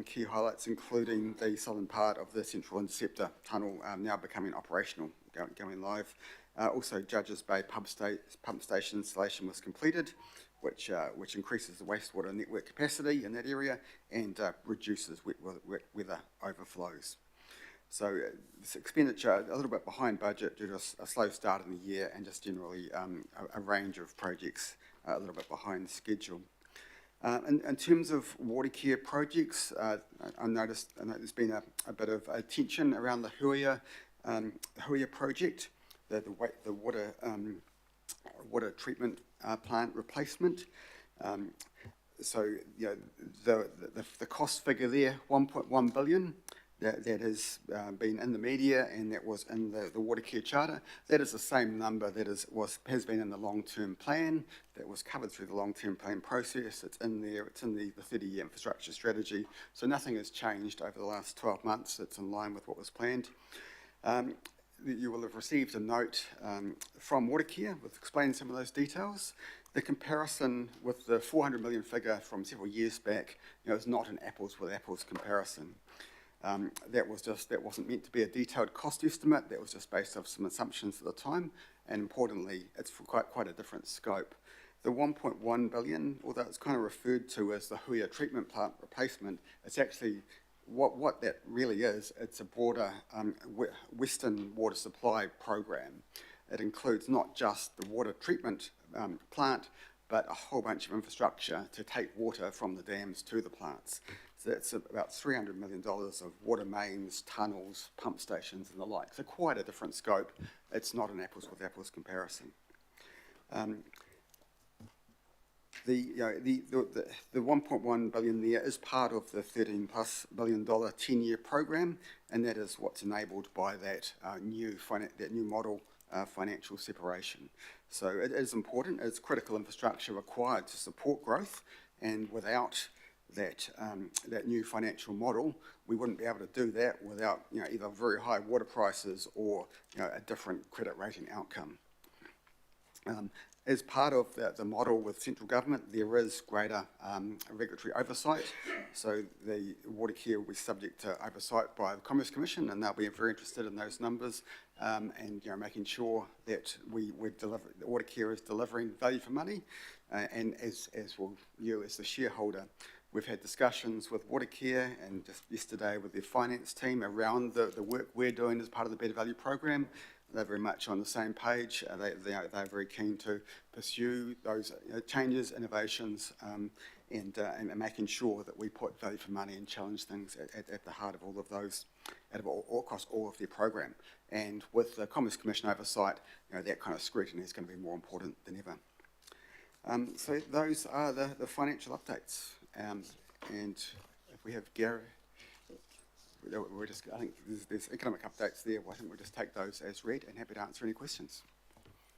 Key highlights including the southern part of the Central Interceptor Tunnel now becoming operational, going live. Also, Judges Bay pump station installation was completed, which increases the wastewater network capacity in that area and reduces weather overflows. So this expenditure a little bit behind budget due to a slow start in the year and just generally a range of projects a little bit behind schedule. In terms of Watercare projects, I noticed there's been a bit of attention around the Huia project, the water treatment plant replacement. So the cost figure there, 1.1 billion. That has been in the media and that was in the Watercare Charter. That is the same number that has been in the long-term plan, that was covered through the long-term plan process. It's in there, it's in the 30-year infrastructure strategy. So nothing has changed over the last 12 months. It's in line with what was planned. You will have received a note from Watercare with explaining some of those details. The comparison with the 400 million figure from several years back, is not an apples with apples comparison. That wasn't meant to be a detailed cost estimate. That was just based off some assumptions at the time, and importantly, it's for quite a different scope. The 1.1 billion, although it's kind of referred to as the Huia treatment plant replacement, it's actually what that really is. It's a broader Western water supply program. It includes not just the water treatment plant, but a whole bunch of infrastructure to take water from the dams to the plants. So that's about $300 million of water mains, tunnels, pump stations and the like. So quite a different scope. It's not an apples with apples comparison. The 1.1 billion there is part of the $13+ billion 10-year program, and that is what's enabled by that new model financial separation. So it is important. It's critical infrastructure required to support growth and without that that new financial model, we wouldn't be able to do that without either very high water prices or a different credit rating outcome. As part of the model with central government, there is greater regulatory oversight. So the water care will be subject to oversight by the Commerce Commission, and they'll be very interested in those numbers and making sure that the water care is delivering value for money. And as will you as the shareholder, we've had discussions with water care and just yesterday with their finance team around the work we're doing as part of the Better Value program. They're very much on the same page. They're very keen to pursue those changes, innovations, and making sure that we put value for money and challenge things at the heart of all of those, across all of their program. And with the Commerce Commission oversight, that kind of scrutiny is going to be more important than ever. So those are the financial updates. And if we have Gary. I think there's economic updates there. I think we'll just take those as read and happy to answer any questions.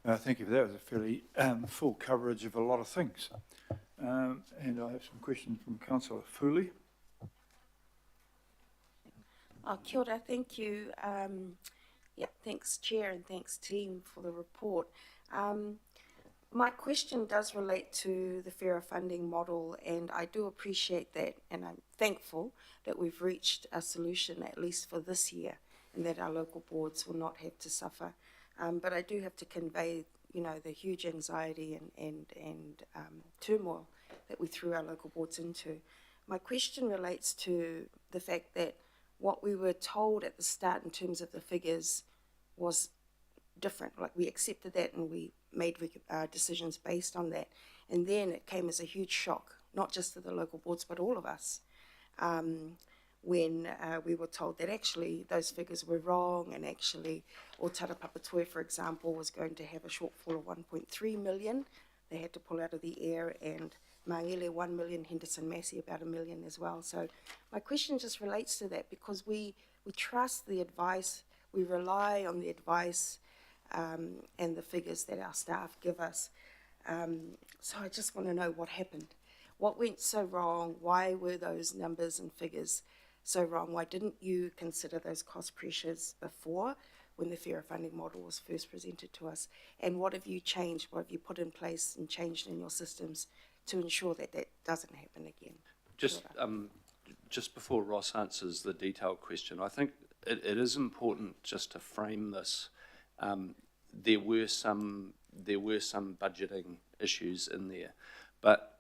Thank you for that. It was a fairly full coverage of a lot of things. And I have some questions from Councillor Foley. Kia ora, thank you. Thanks Chair and thanks team for the report. My question does relate to the fairer funding model, and I do appreciate that, and I'm thankful that we've reached a solution, at least for this year, and that our local boards will not have to suffer. But I do have to convey, the huge anxiety and turmoil that we threw our local boards into. My question relates to the fact that what we were told at the start in terms of the figures was different. Like, we accepted that and we made decisions based on that. And then it came as a huge shock, not just to the local boards, but all of us, when we were told that actually those figures were wrong, and actually Otara Papatoe, for example, was going to have a shortfall of 1.3 million. They had to pull out of the air, and Mangele 1 million, Henderson Massey about 1 million as well. So my question just relates to that, because we trust the advice, we rely on the advice and the figures that our staff give us. So I just want to know what happened. What went so wrong? Why were those numbers and figures so wrong? Why didn't you consider those cost pressures before, when the fairer funding model was first presented to us? And what have you changed? What have you put in place and changed in your systems to ensure that that doesn't happen again? Just before Ross answers the detailed question, I think it is important just to frame this. There were some budgeting issues in there, but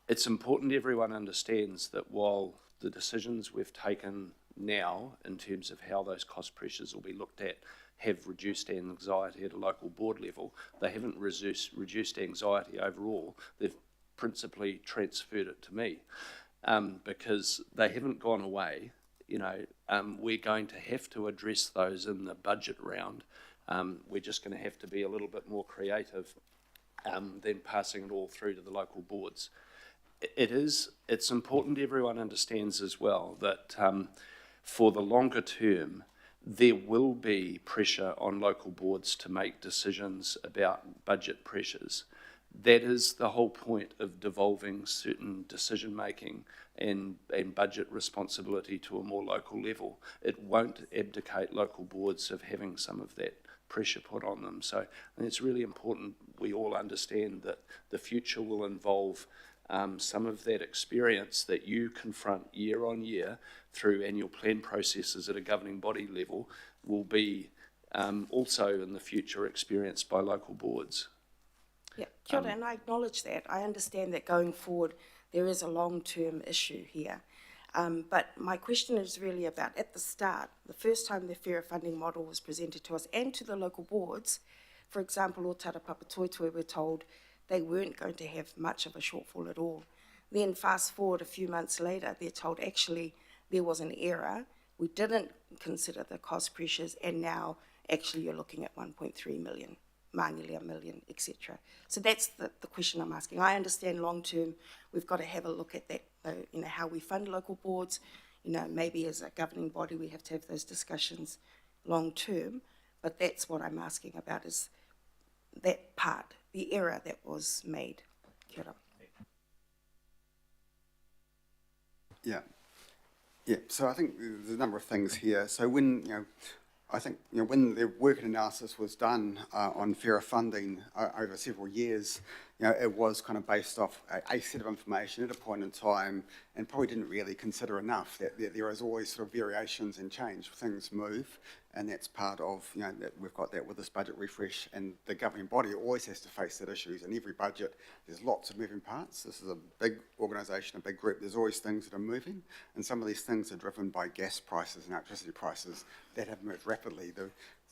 it's important everyone understands that while the decisions we've taken now in terms of how those cost pressures will be looked at have reduced anxiety at a local board level, they haven't reduced anxiety overall. They've principally transferred it to me, because they haven't gone away. We're going to have to address those in the budget round. We're just going to have to be a little bit more creative than passing it all through to the local boards. It's important everyone understands as well that for the longer term, there will be pressure on local boards to make decisions about budget pressures. That is the whole point of devolving certain decision making and budget responsibility to a more local level. It won't abdicate local boards of having some of that pressure put on them. So I think it's really important we all understand that the future will involve some of that experience that you confront year on year through annual plan processes at a governing body level will be also in the future experienced by local boards. Yeah, kia ora, and I acknowledge that. I understand that going forward there is a long-term issue here. But my question is really about, at the start, the first time the fairer funding model was presented to us and to the local boards, for example, Otara Papatoe were told they weren't going to have much of a shortfall at all. Then fast forward a few months later, they're told actually there was an error, we didn't consider the cost pressures, and now actually you're looking at 1.3 million. Mangele 1 million, etc. So that's the question I'm asking. I understand long term we've got to have a look at that, how we fund local boards. Maybe as a governing body we have to have those discussions long term, but that's what I'm asking about, is that part, the error that was made. Kia ora. Yeah. Yeah, so I think there's a number of things here. So when, I think, when the work and analysis was done on fairer funding over several years, it was kind of based off a set of information at a point in time, and probably didn't really consider enough that there is always sort of variations and change. Things move, and that's part of, that we've got that with this budget refresh, and the governing body always has to face that issues. In every budget, there's lots of moving parts. This is a big organisation, a big group. There's always things that are moving, and some of these things are driven by gas prices and electricity prices that have moved rapidly.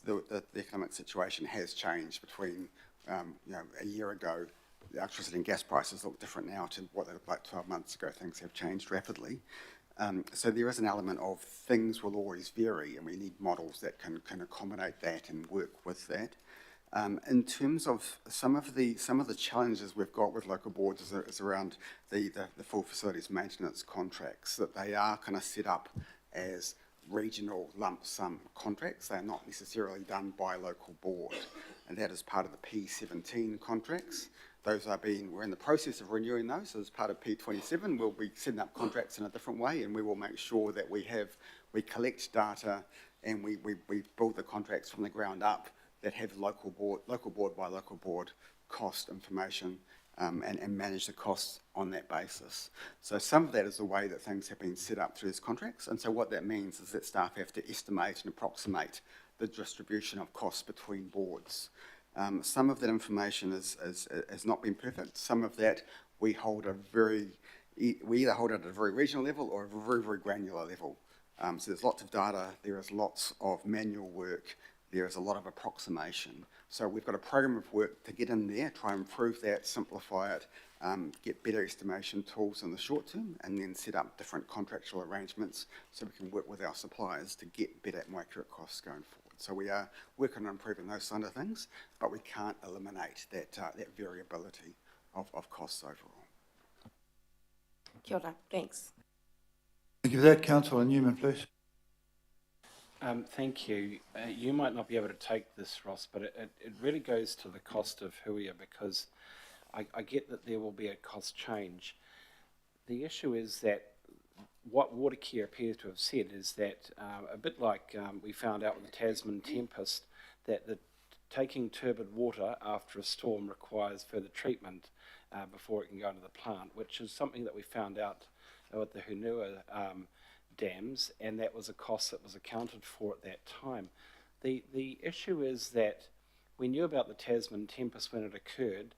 The economic situation has changed between, a year ago. The electricity and gas prices look different now to what they looked like 12 months ago. Things have changed rapidly. So there is an element of things will always vary, and we need models that can accommodate that and work with that. In terms of some of the challenges we've got with local boards is around the full facilities maintenance contracts, that they are kind of set up as regional lump sum contracts. They're not necessarily done by a local board, and that is part of the P17 contracts. We're in the process of renewing those. So as part of P27, we'll be setting up contracts in a different way, and we will make sure that we collect data and we build the contracts from the ground up that have local board by local board cost information and manage the costs on that basis. So some of that is the way that things have been set up through these contracts. And so what that means is that staff have to estimate and approximate the distribution of costs between boards. Some of that information has not been perfect. Some of that we either hold it at a very regional level or at a very, very granular level. So there's lots of data, there is lots of manual work, there is a lot of approximation. So we've got a program of work to get in there, try and improve that, simplify it, get better estimation tools in the short term, and then set up different contractual arrangements so we can work with our suppliers to get better, more accurate costs going forward. So we are working on improving those kind of things, but we can't eliminate that variability of costs overall. Kia ora, thanks. Thank you for that. Councillor Newman, please. Thank you. You might not be able to take this, Ross, but it really goes to the cost of Huia, because I get that there will be a cost change. The issue is that what Watercare appears to have said is that, a bit like we found out with the Tasman tempest, that taking turbid water after a storm requires further treatment before it can go into the plant, which is something that we found out with the Hunua dams, and that was a cost that was accounted for at that time. The issue is that we knew about the Tasman tempest when it occurred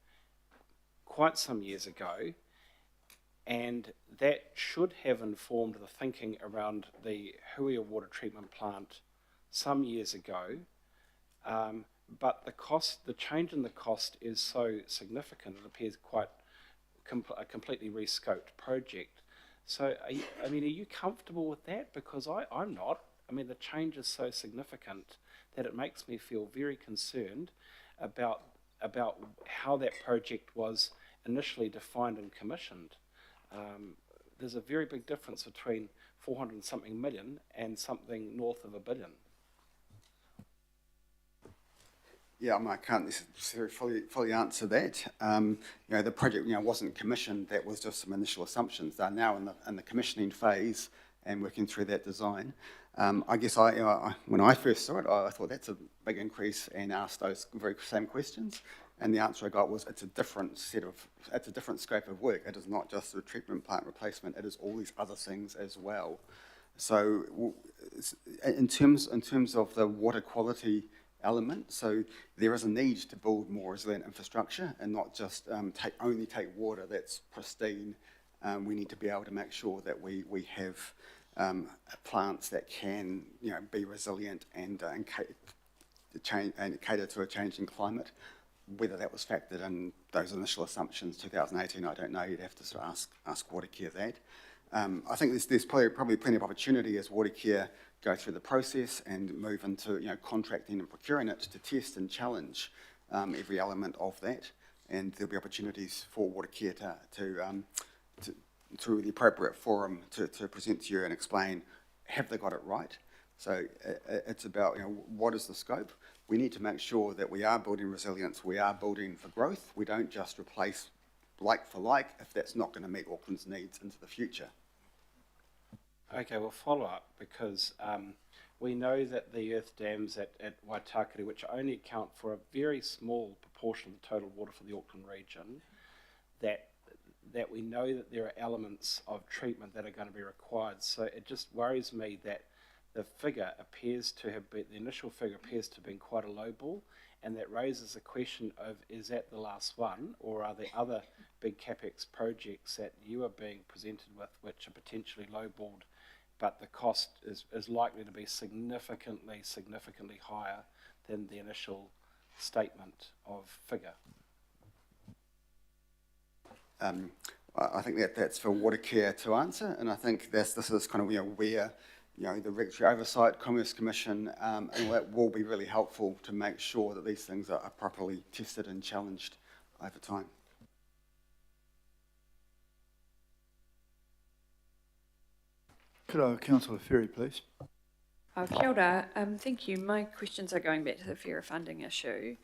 quite some years ago, and that should have informed the thinking around the Huia water treatment plant some years ago, but the change in the cost is so significant, it appears quite a completely rescoped project. So, are you comfortable with that? Because I'm not. The change is so significant that it makes me feel very concerned about how that project was initially defined and commissioned. There's a very big difference between 400 and something million and something north of $1 billion. Yeah, I can't necessarily fully answer that. The project wasn't commissioned. That was just some initial assumptions. They're now in the commissioning phase and working through that design. I guess when I first saw it, I thought that's a big increase, and asked those very same questions. And the answer I got was it's a different scope of work. It is not just the treatment plant replacement. It is all these other things as well. So in terms of the water quality element, so there is a need to build more resilient infrastructure and not just only take water that's pristine. We need to be able to make sure that we have plants that can be resilient and cater to a changing climate. Whether that was factored in those initial assumptions, 2018, I don't know. You'd have to sort of ask Watercare that. I think there's probably plenty of opportunity as Watercare go through the process and move into contracting and procuring it to test and challenge every element of that. And there'll be opportunities for Watercare to through the appropriate forum to present to you and explain, have they got it right? So it's about what is the scope. We need to make sure that we are building resilience, we are building for growth. We don't just replace like for like if that's not going to meet Auckland's needs into the future. Okay, well, follow up, because we know that the earth dams at Waitakere, which only account for a very small proportion of the total water for the Auckland region, that we know that there are elements of treatment that are going to be required. So it just worries me that the figure appears to have been, the initial figure appears to have been quite a low ball, and that raises the question of, is that the last one, or are there other big capex projects that you are being presented with which are potentially lowballed, but the cost is likely to be significantly higher than the initial statement of figure? I think that's for Watercare to answer, and I think this is kind of where the Regulatory Oversight, Commerce Commission, and that will be really helpful to make sure that these things are properly tested and challenged over time. Could I have Councillor Ferry, please? Kia ora. Thank you. My questions are going back to the fairer funding issue.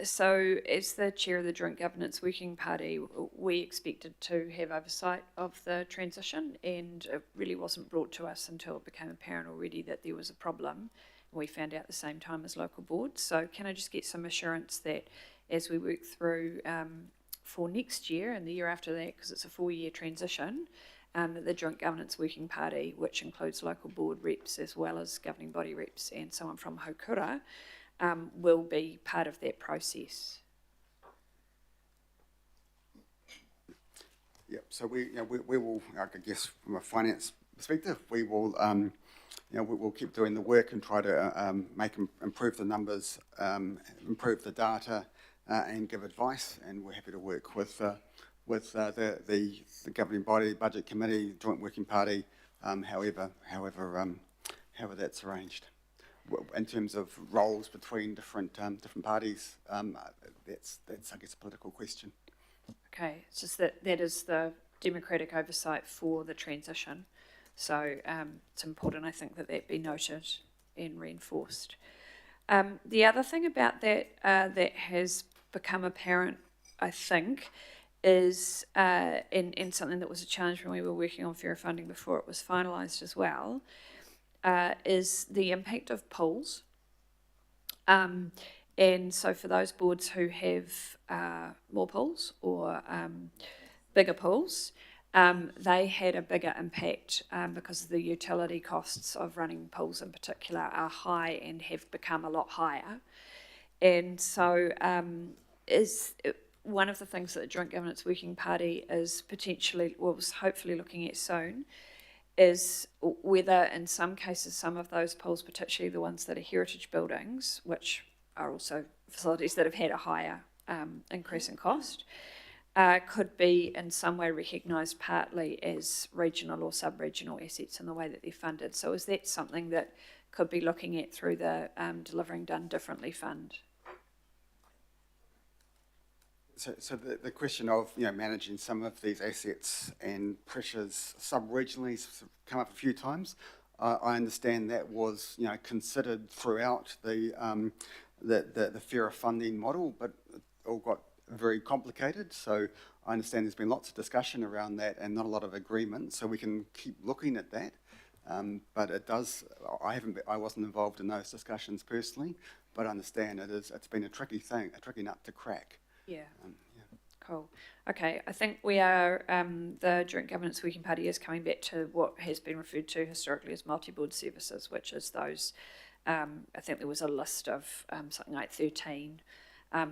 So as the chair of the Joint Governance Working Party, we expected to have oversight of the transition, and it really wasn't brought to us until it became apparent already that there was a problem. We found out at the same time as local boards. So can I just get some assurance that as we work through for next year and the year after that, because it's a 4-year transition, that the Joint Governance Working Party, which includes local board reps as well as governing body reps and someone from Haukura, will be part of that process? Yep. So we will, I guess, from a finance perspective, we will, we'll keep doing the work and try to improve the numbers, improve the data, and give advice. And we're happy to work with the governing body, budget committee, joint working party, however that's arranged. In terms of roles between different parties, that's I guess a political question. Okay, it's just that is the democratic oversight for the transition. So it's important, I think, that be noted and reinforced. The other thing about that that has become apparent, I think, is and something that was a challenge when we were working on fairer funding before it was finalised as well, is the impact of pools. And so for those boards who have more pools or bigger pools, they had a bigger impact because the utility costs of running pools in particular are high and have become a lot higher. And so one of the things that the Joint Governance Working Party is potentially, or was hopefully looking at soon, is whether in some cases some of those pools, particularly the ones that are heritage buildings, which are also facilities that have had a higher increase in cost, could be in some way recognised partly as regional or sub-regional assets in the way that they're funded. So is that something that could be looking at through the Delivering Done Differently Fund? So the question of managing some of these assets and pressures sub-regionally has come up a few times. I understand that was considered throughout the fairer funding model, but it all got very complicated. So I understand there's been lots of discussion around that and not a lot of agreement. So we can keep looking at that. But it does. I wasn't involved in those discussions personally, but I understand it's been a tricky thing, a tricky nut to crack. Yeah. Cool. Okay, I think we are, the Joint Governance Working Party is coming back to what has been referred to historically as multi-board services, which is those, I think there was a list of something like 13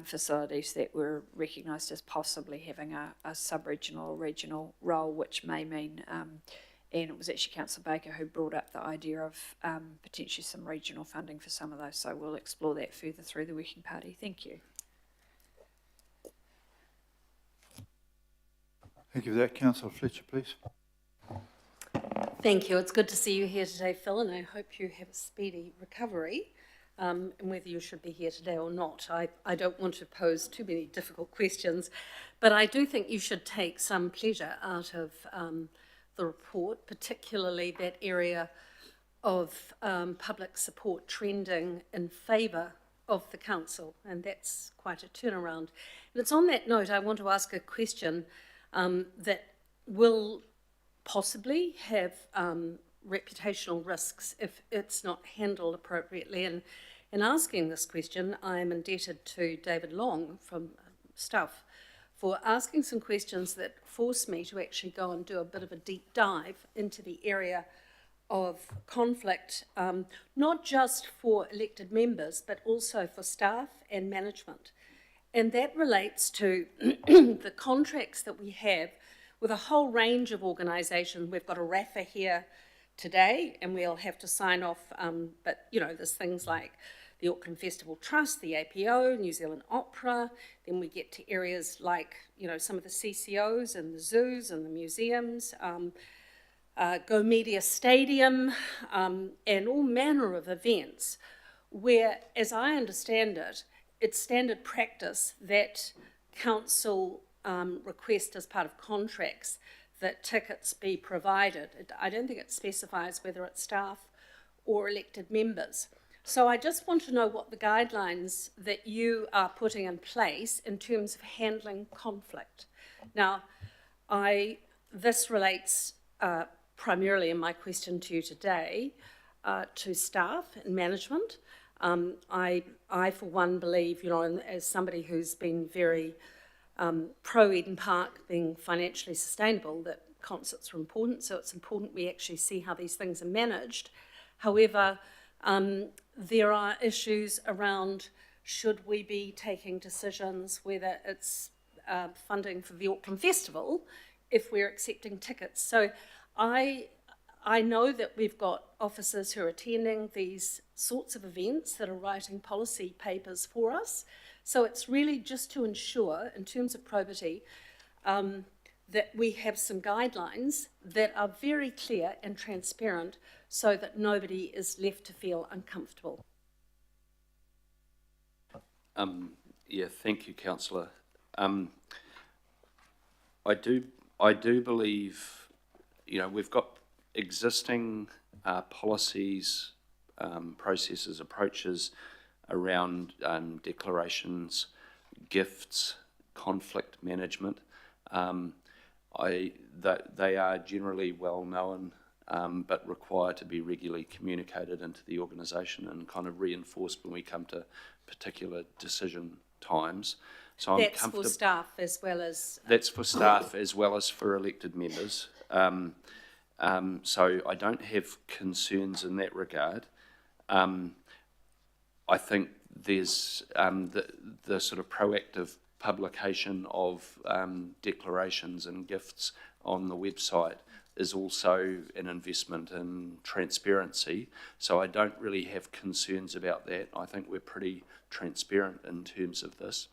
facilities that were recognised as possibly having a sub-regional or regional role, which may mean, and it was actually Councillor Baker who brought up the idea of potentially some regional funding for some of those, so we'll explore that further through the Working Party. Thank you. Thank you for that. Councillor Fletcher, please. Thank you. It's good to see you here today, Phil, and I hope you have a speedy recovery. And whether you should be here today or not, I don't want to pose too many difficult questions, but I do think you should take some pleasure out of the report, particularly that area of public support trending in favour of the council, and that's quite a turnaround. And it's on that note I want to ask a question that will possibly have reputational risks if it's not handled appropriately. And in asking this question, I am indebted to David Long from Stuff for asking some questions that forced me to actually go and do a bit of a deep dive into the area of conflict, not just for elected members, but also for staff and management. And that relates to the contracts that we have with a whole range of organisations. We've got a RAFA here today, and we'll have to sign off, but, you know, there's things like the Auckland Festival Trust, the APO, New Zealand Opera, then we get to areas like, you know, some of the CCOs and the zoos and the museums, Go Media Stadium, and all manner of events where, as I understand it, it's standard practice that council request as part of contracts that tickets be provided. I don't think it specifies whether it's staff or elected members. So I just want to know what the guidelines that you are putting in place in terms of handling conflict. Now, this relates primarily in my question to you today to staff and management. I for one believe, you know, as somebody who's been very pro Eden Park being financially sustainable, that concerts are important, so it's important we actually see how these things are managed. However, there are issues around should we be taking decisions whether it's funding for the Auckland Festival if we're accepting tickets. So I know that we've got officers who are attending these sorts of events that are writing policy papers for us. So it's really just to ensure, in terms of probity, that we have some guidelines that are very clear and transparent so that nobody is left to feel uncomfortable. Yeah, thank you, Councillor. I do believe, you know, we've got existing policies, processes, approaches around declarations, gifts, conflict management. They are generally well known, but require to be regularly communicated into the organisation and kind of reinforced when we come to particular decision times. So I'm That's for staff as well as... That's for staff as well as for elected members. So I don't have concerns in that regard. I think there's the sort of proactive publication of declarations and gifts on the website is also an investment in transparency. So I don't really have concerns about that. I think we're pretty transparent in terms of this.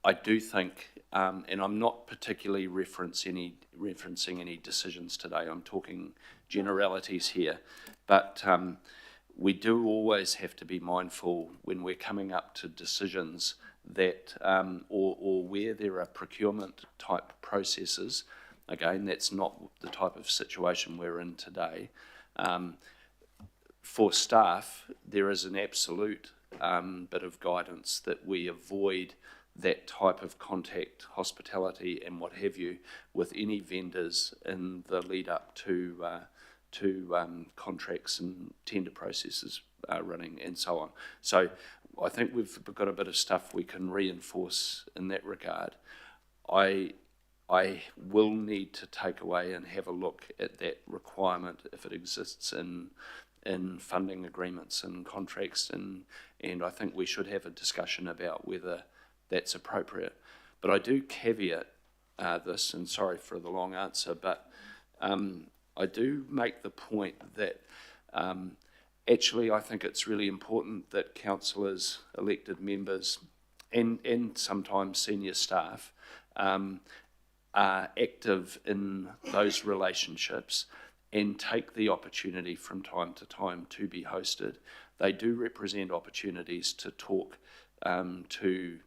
I do think, and I'm not particularly referencing any decisions today, I'm talking generalities here, but we do always have to be mindful when we're coming up to decisions that, or where there are procurement type processes. Again, that's not the type of situation we're in today. For staff, there is an absolute bit of guidance that we avoid that type of contact, hospitality and what have you with any vendors in the lead up to contracts and tender processes running and so on. So I think we've got a bit of stuff we can reinforce in that regard. I will need to take away and have a look at that requirement if it exists in funding agreements and contracts, and I think we should have a discussion about whether that's appropriate. But I do caveat this, and sorry for the long answer, but I do make the point that actually I think it's really important that councillors, elected members, and sometimes senior staff are active in those relationships and take the opportunity from time to time to be hosted. They do represent opportunities to talk to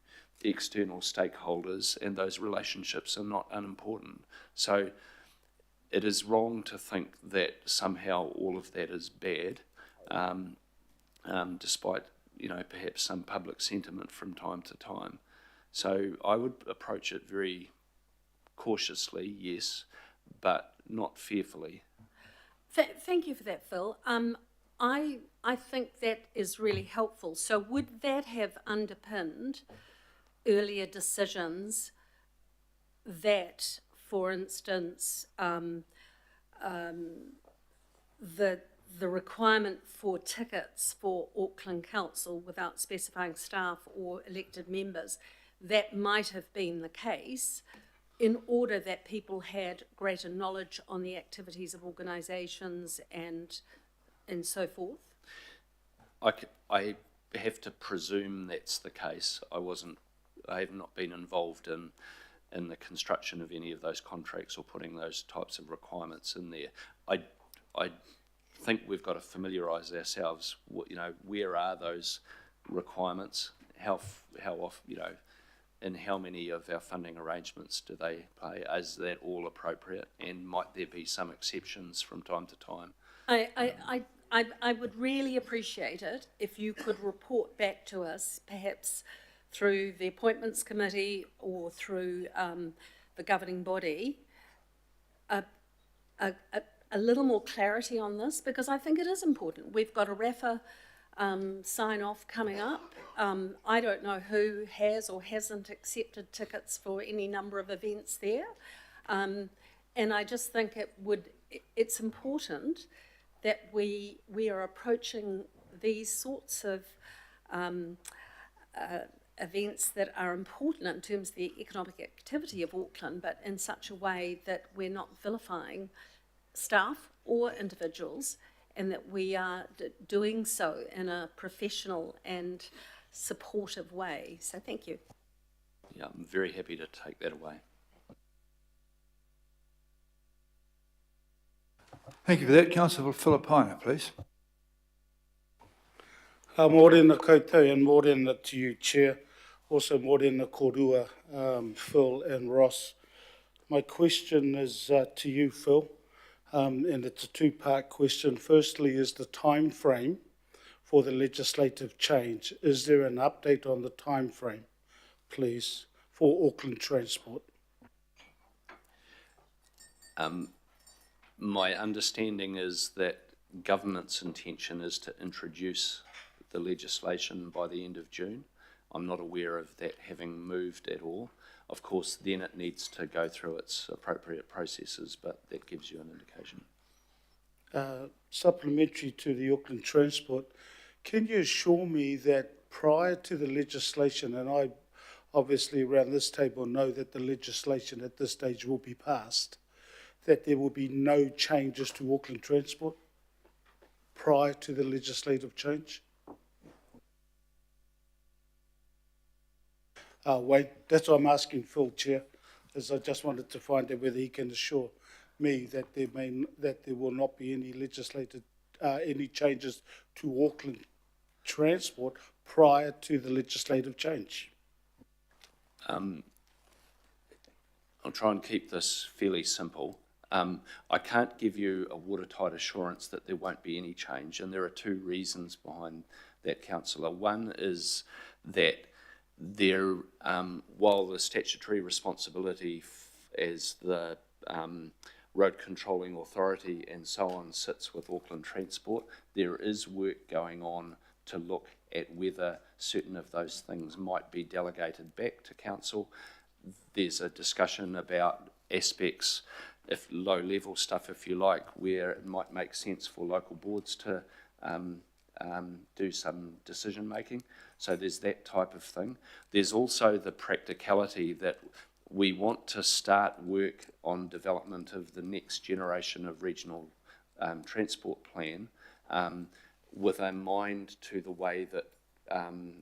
external stakeholders, and those relationships are not unimportant. So it is wrong to think that somehow all of that is bad, despite, you know, perhaps some public sentiment from time to time. So I would approach it very cautiously, yes, but not fearfully. Thank you for that, Phil. I think that is really helpful. So would that have underpinned earlier decisions that, for instance, the requirement for tickets for Auckland Council without specifying staff or elected members, that might have been the case in order that people had greater knowledge on the activities of organisations and so forth? I have to presume that's the case. I have not been involved in the construction of any of those contracts or putting those types of requirements in there. I think we've got to familiarise ourselves. Where are those requirements? How often, in how many of our funding arrangements do they play? Is that all appropriate? And might there be some exceptions from time to time? I would really appreciate it if you could report back to us, perhaps through the appointments committee or through the governing body, a little more clarity on this, because I think it is important. We've got a RAFA sign-off coming up. I don't know who has or hasn't accepted tickets for any number of events there. And I just think it's important that we are approaching these sorts of events that are important in terms of the economic activity of Auckland, but in such a way that we're not vilifying staff or individuals, and that we are doing so in a professional and supportive way. So thank you. Yeah, I'm very happy to take that away. Thank you for that. Councillor Philippina, please. Morena koutou and morena to you, Chair. Also morena korua, Phil and Ross. My question is to you, Phil, and it's a two-part question. Firstly, is the time frame for the legislative change? Is there an update on the time frame, please, for Auckland Transport? My understanding is that government's intention is to introduce the legislation by the end of June. I'm not aware of that having moved at all. Of course, then it needs to go through its appropriate processes, but that gives you an indication. Supplementary to the Auckland Transport, can you assure me that prior to the legislation, and I obviously around this table know that the legislation at this stage will be passed, that there will be no changes to Auckland Transport prior to the legislative change? Wayne, that's what I'm asking Phil, Chair, is I just wanted to find out whether he can assure me that there will not be any any changes to Auckland Transport prior to the legislative change. I'll try and keep this fairly simple. I can't give you a watertight assurance that there won't be any change, and there are two reasons behind that, Councillor. One is that there, while the statutory responsibility as the road controlling authority and so on sits with Auckland Transport, there is work going on to look at whether certain of those things might be delegated back to council. There's a discussion about aspects, if low-level stuff, if you like, where it might make sense for local boards to do some decision-making. So there's that type of thing. There's also the practicality that we want to start work on development of the next generation of regional transport plan with a mind to the way that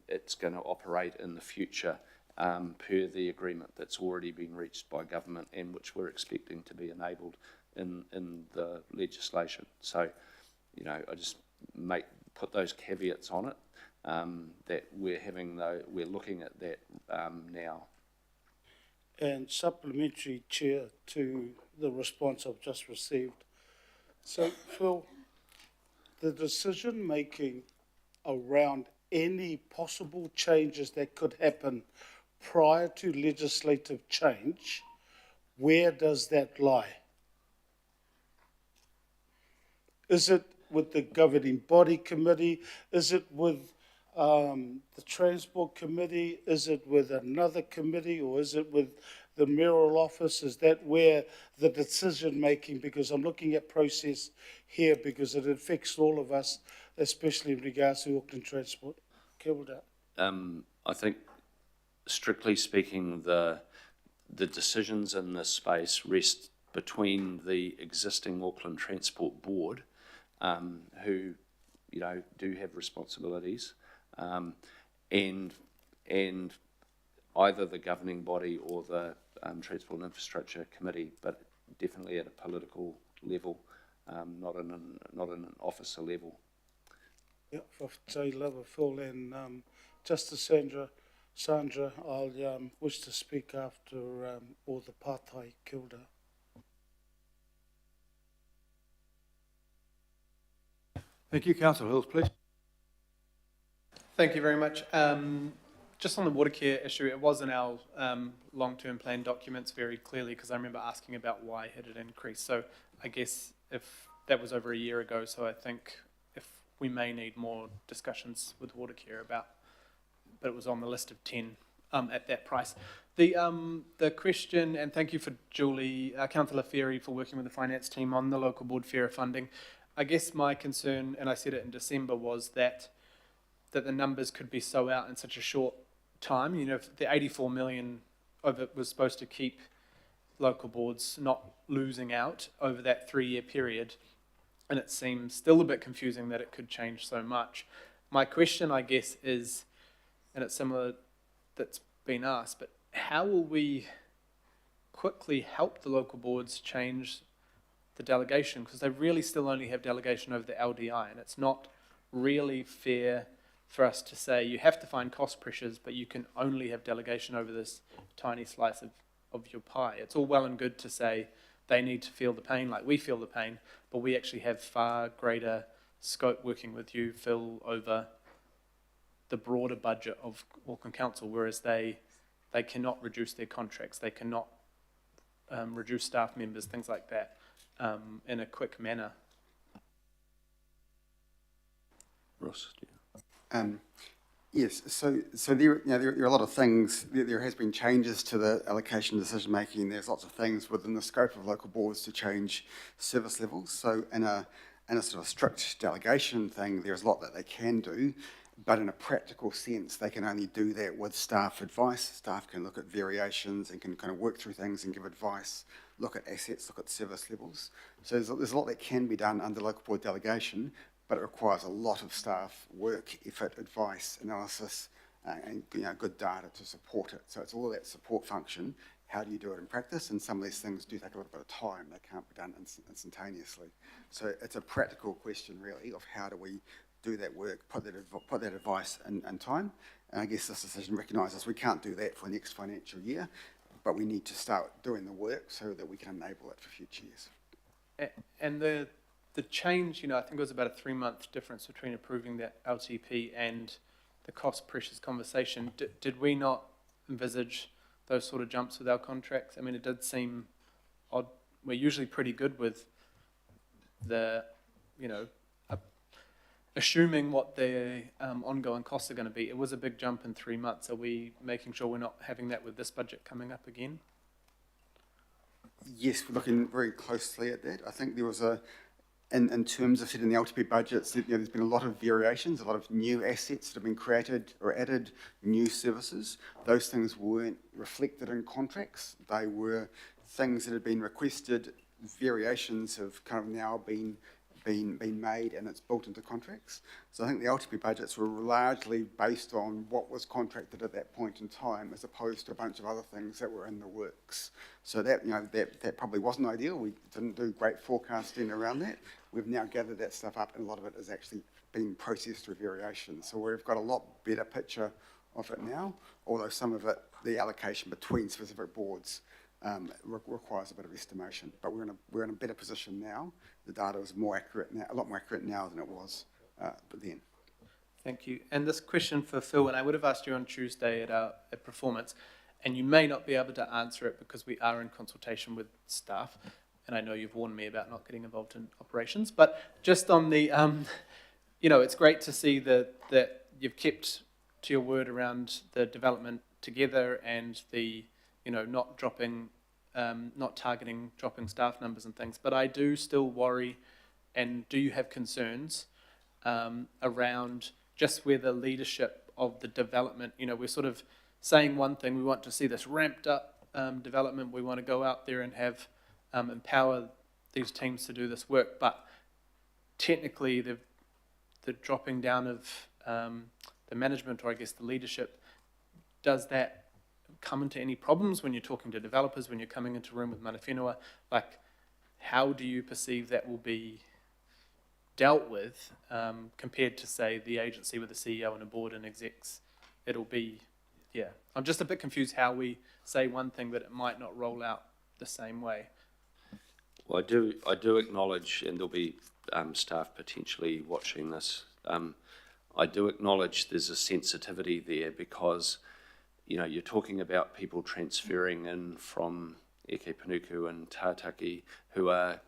it's going to operate in the future per the agreement that's already been reached by government and which we're expecting to be enabled in the legislation. So, you know, I just put those caveats on it, that we're looking at that now. And supplementary, Chair, to the response I've just received. So, Phil, the decision-making around any possible changes that could happen prior to legislative change, where does that lie? Is it with the governing body committee? Is it with the transport committee? Is it with another committee, or is it with the mayoral office? Is that where the decision making, because I'm looking at process here because it affects all of us, especially in regards to Auckland Transport. Kia ora. I think, strictly speaking, the decisions in this space rest between the existing Auckland Transport Board, who, you know, do have responsibilities, and either the governing body or the Transport and Infrastructure Committee, but definitely at a political level, not in an officer level. Yeah, whawhitai lava Phil, and Justice Sandra, I'll wish to speak after all the pātai. Kia ora. Thank you. Councillor Hills, please. Thank you very much. Just on the water care issue, it was in our long-term plan documents very clearly, because I remember asking about why it had increased. So I guess if that was over a year ago, so I think if we may need more discussions with water care about, but it was on the list of 10 at that price. The question, and thank you for Julie, Councillor Ferry, for working with the finance team on the local board fairer funding. I guess my concern, and I said it in December, was that the numbers could be so out in such a short time. You know, if the 84 million of it was supposed to keep local boards not losing out over that 3-year period, and it seems still a bit confusing that it could change so much. My question, I guess, is, and it's similar that's been asked, but how will we quickly help the local boards change the delegation? Because they really still only have delegation over the LDI, and it's not really fair for us to say you have to find cost pressures, but you can only have delegation over this tiny slice of your pie. It's all well and good to say they need to feel the pain like we feel the pain, but we actually have far greater scope working with you, Phil, over the broader budget of Auckland Council, whereas they cannot reduce their contracts, they cannot reduce staff members, things like that, in a quick manner. Ross, Yes, so there are a lot of things. There has been changes to the allocation decision making. There's lots of things within the scope of local boards to change service levels. So in a sort of strict delegation thing, there's a lot that they can do, but in a practical sense, they can only do that with staff advice. Staff can look at variations and can kind of work through things and give advice, look at assets, look at service levels. So there's a lot that can be done under local board delegation, but it requires a lot of staff work, effort, advice, analysis, and good data to support it. So it's all that support function. How do you do it in practice? And some of these things do take a little bit of time. They can't be done instantaneously. So it's a practical question, really, of how do we do that work, put that advice in time. And I guess this decision recognises we can't do that for next financial year, but we need to start doing the work so that we can enable it for future years. And the change, I think it was about a 3-month difference between approving that LTP and the cost pressures conversation. Did we not envisage those sort of jumps with our contracts? I mean, it did seem odd. We're usually pretty good with the, assuming what the ongoing costs are going to be. It was a big jump in 3 months. Are we making sure we're not having that with this budget coming up again? Yes, we're looking very closely at that. I think there was in terms of setting the LTP budgets, there's been a lot of variations, a lot of new assets that have been created or added, new services. Those things weren't reflected in contracts. They were things that had been requested. Variations have kind of now been made, and it's built into contracts. So I think the LTP budgets were largely based on what was contracted at that point in time, as opposed to a bunch of other things that were in the works. So that that probably wasn't ideal. We didn't do great forecasting around that. We've now gathered that stuff up, and a lot of it is actually being processed through variation. So we've got a lot better picture of it now, although some of it, the allocation between specific boards, requires a bit of estimation. But we're in a better position now. The data is more accurate now, a lot more accurate now than it was then. Thank you. And this question for Phil, and I would have asked you on Tuesday at performance, and you may not be able to answer it because we are in consultation with staff. and I know you've warned me about not getting involved in operations, but just on the, it's great to see that you've kept to your word around the development together and the, not targeting dropping staff numbers and things. But I do still worry, and do you have concerns around just where the leadership of the development, we're sort of saying one thing, we want to see this ramped up development, we want to go out there and have empower these teams to do this work, but technically the dropping down of the management, or I guess the leadership, does that come into any problems when you're talking to developers, when you're coming into a room with mana whenua? Like, how do you perceive that will be dealt with compared to, say, the agency with a CEO and a board and execs? It'll be, I'm just a bit confused how we say one thing but it might not roll out the same way. Well, I do acknowledge, and there'll be staff potentially watching this, I do acknowledge there's a sensitivity there because, you're talking about people transferring in from Eke Panuku and Tātaki who are,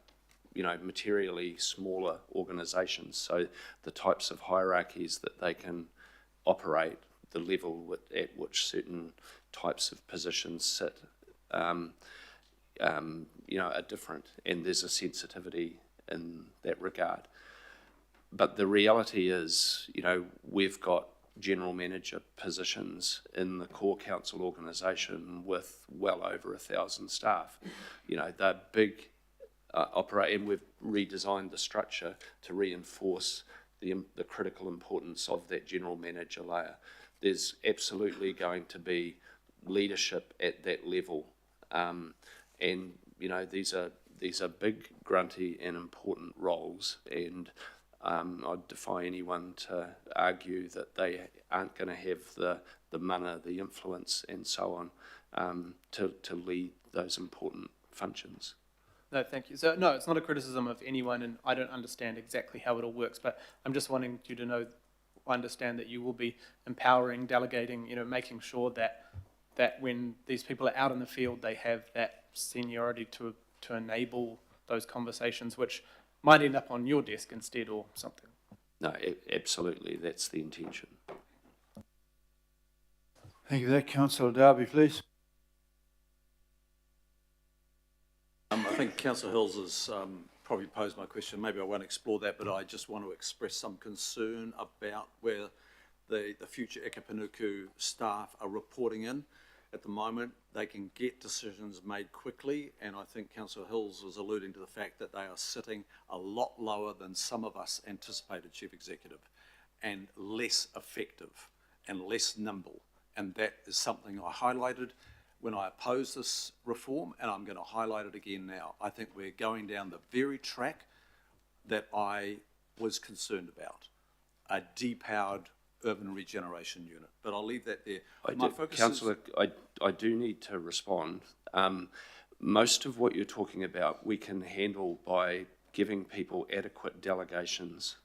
materially smaller organisations. So the types of hierarchies that they can operate, the level at which certain types of positions sit, are different, and there's a sensitivity in that regard. But the reality is, we've got general manager positions in the core council organisation with well over 1,000 staff. They're big and we've redesigned the structure to reinforce the critical importance of that general manager layer. There's absolutely going to be leadership at that level, and these are big, grunty, and important roles. And I'd defy anyone to argue that they aren't going to have the mana, the influence, and so on to lead those important functions. No, thank you. So, no, it's not a criticism of anyone, and I don't understand exactly how it all works, but I'm just wanting you to understand that you will be empowering, delegating, making sure that when these people are out in the field, they have that seniority to enable those conversations, which might end up on your desk instead or something. No, absolutely, that's the intention. Thank you for that. Councillor Darby, please. I think Councillor Hills has probably posed my question. Maybe I won't explore that, but I just want to express some concern about where the future Eke Panuku staff are reporting in. At the moment, they can get decisions made quickly, and I think Councillor Hills was alluding to the fact that they are sitting a lot lower than some of us anticipated, Chief Executive, and less effective and less nimble. And that is something I highlighted when I opposed this reform, and I'm going to highlight it again now. I think we're going down the very track that I was concerned about, a depowered urban regeneration unit. But I'll leave that there. Councillor, I do need to respond. Most of what you're talking about we can handle by giving people adequate delegations.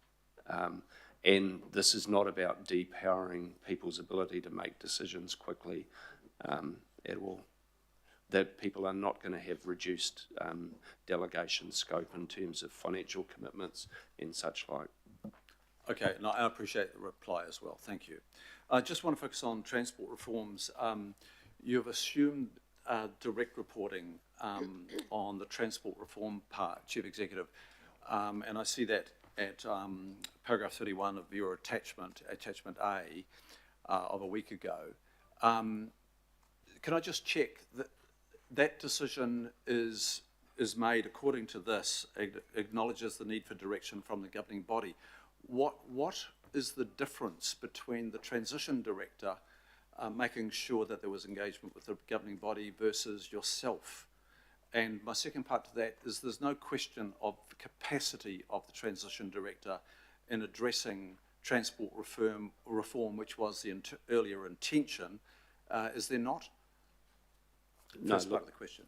And this is not about depowering people's ability to make decisions quickly at all. That people are not going to have reduced delegation scope in terms of financial commitments and such like. Okay, and I appreciate the reply as well. Thank you. I just want to focus on transport reforms. You've assumed direct reporting on the transport reform part, Chief Executive, and I see that at paragraph 31 of your attachment A of a week ago. Can I just check that that decision is made according to this, acknowledges the need for direction from the governing body? What is the difference between the transition director making sure that there was engagement with the governing body versus yourself? And my second part to that is there's no question of the capacity of the transition director in addressing transport reform, which was the earlier intention. Is there not? First part of the question.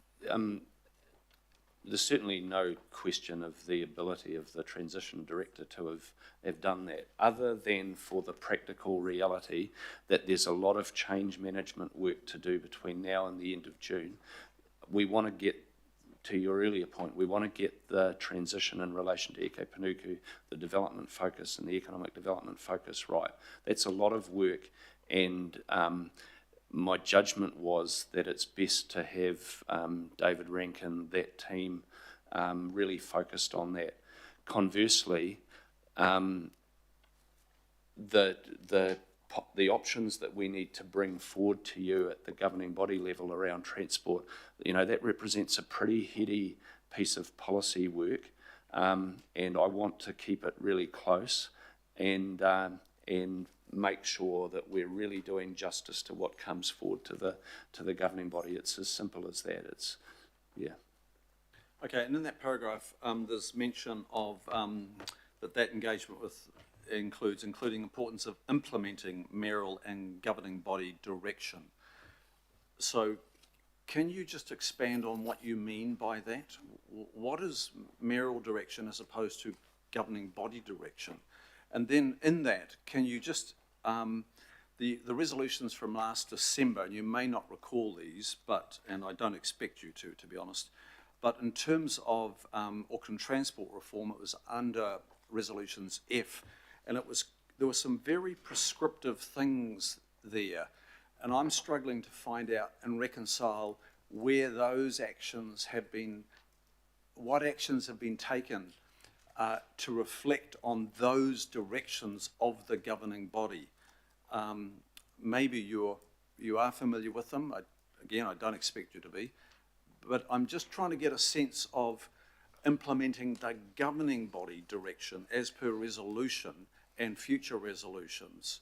There's certainly no question of the ability of the transition director to have done that, other than for the practical reality that there's a lot of change management work to do between now and the end of June. We want to get to your earlier point, we want to get the transition in relation to Eko Panuku, the development focus and the economic development focus right. That's a lot of work, and my judgment was that it's best to have David Rankin, that team, really focused on that. Conversely, the options that we need to bring forward to you at the governing body level around transport, that represents a pretty heady piece of policy work, and I want to keep it really close and make sure that we're really doing justice to what comes forward to the governing body. It's as simple as that. Okay, and in that paragraph, there's mention of that engagement including importance of implementing mayoral and governing body direction. So, can you just expand on what you mean by that? What is mayoral direction as opposed to governing body direction? And then in that, can you just, the resolutions from last December, and you may not recall these, and I don't expect you to be honest, but in terms of Auckland transport reform, it was under resolutions F, and there were some very prescriptive things there, and I'm struggling to find out and reconcile where those actions have been, what actions have been taken to reflect on those directions of the governing body. Maybe you are familiar with them. Again, I don't expect you to be, but I'm just trying to get a sense of implementing the governing body direction as per resolution and future resolutions.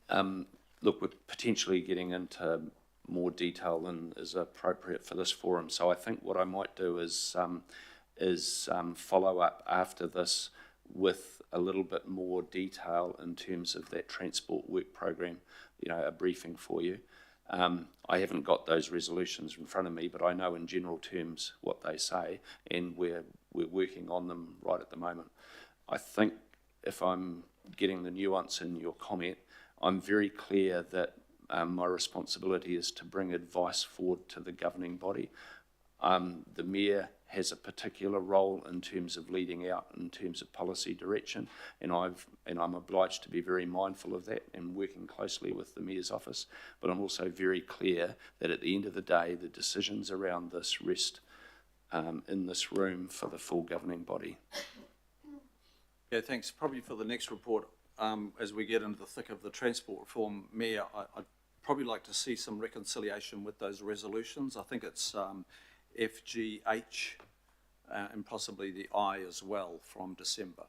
Look, we're potentially getting into more detail than is appropriate for this forum, so I think what I might do is follow up after this with a little bit more detail in terms of that transport work program, a briefing for you. I haven't got those resolutions in front of me, but I know in general terms what they say, and we're working on them right at the moment. I think if I'm getting the nuance in your comment, I'm very clear that my responsibility is to bring advice forward to the governing body. The Mayor has a particular role in terms of leading out in terms of policy direction, and I'm obliged to be very mindful of that and working closely with the Mayor's office, but I'm also very clear that at the end of the day the decisions around this rest in this room for the full governing body. Yeah, thanks. Probably for the next report, as we get into the thick of the transport reform, Mayor, I'd probably like to see some reconciliation with those resolutions. I think it's F, G, H, and possibly the I as well from December.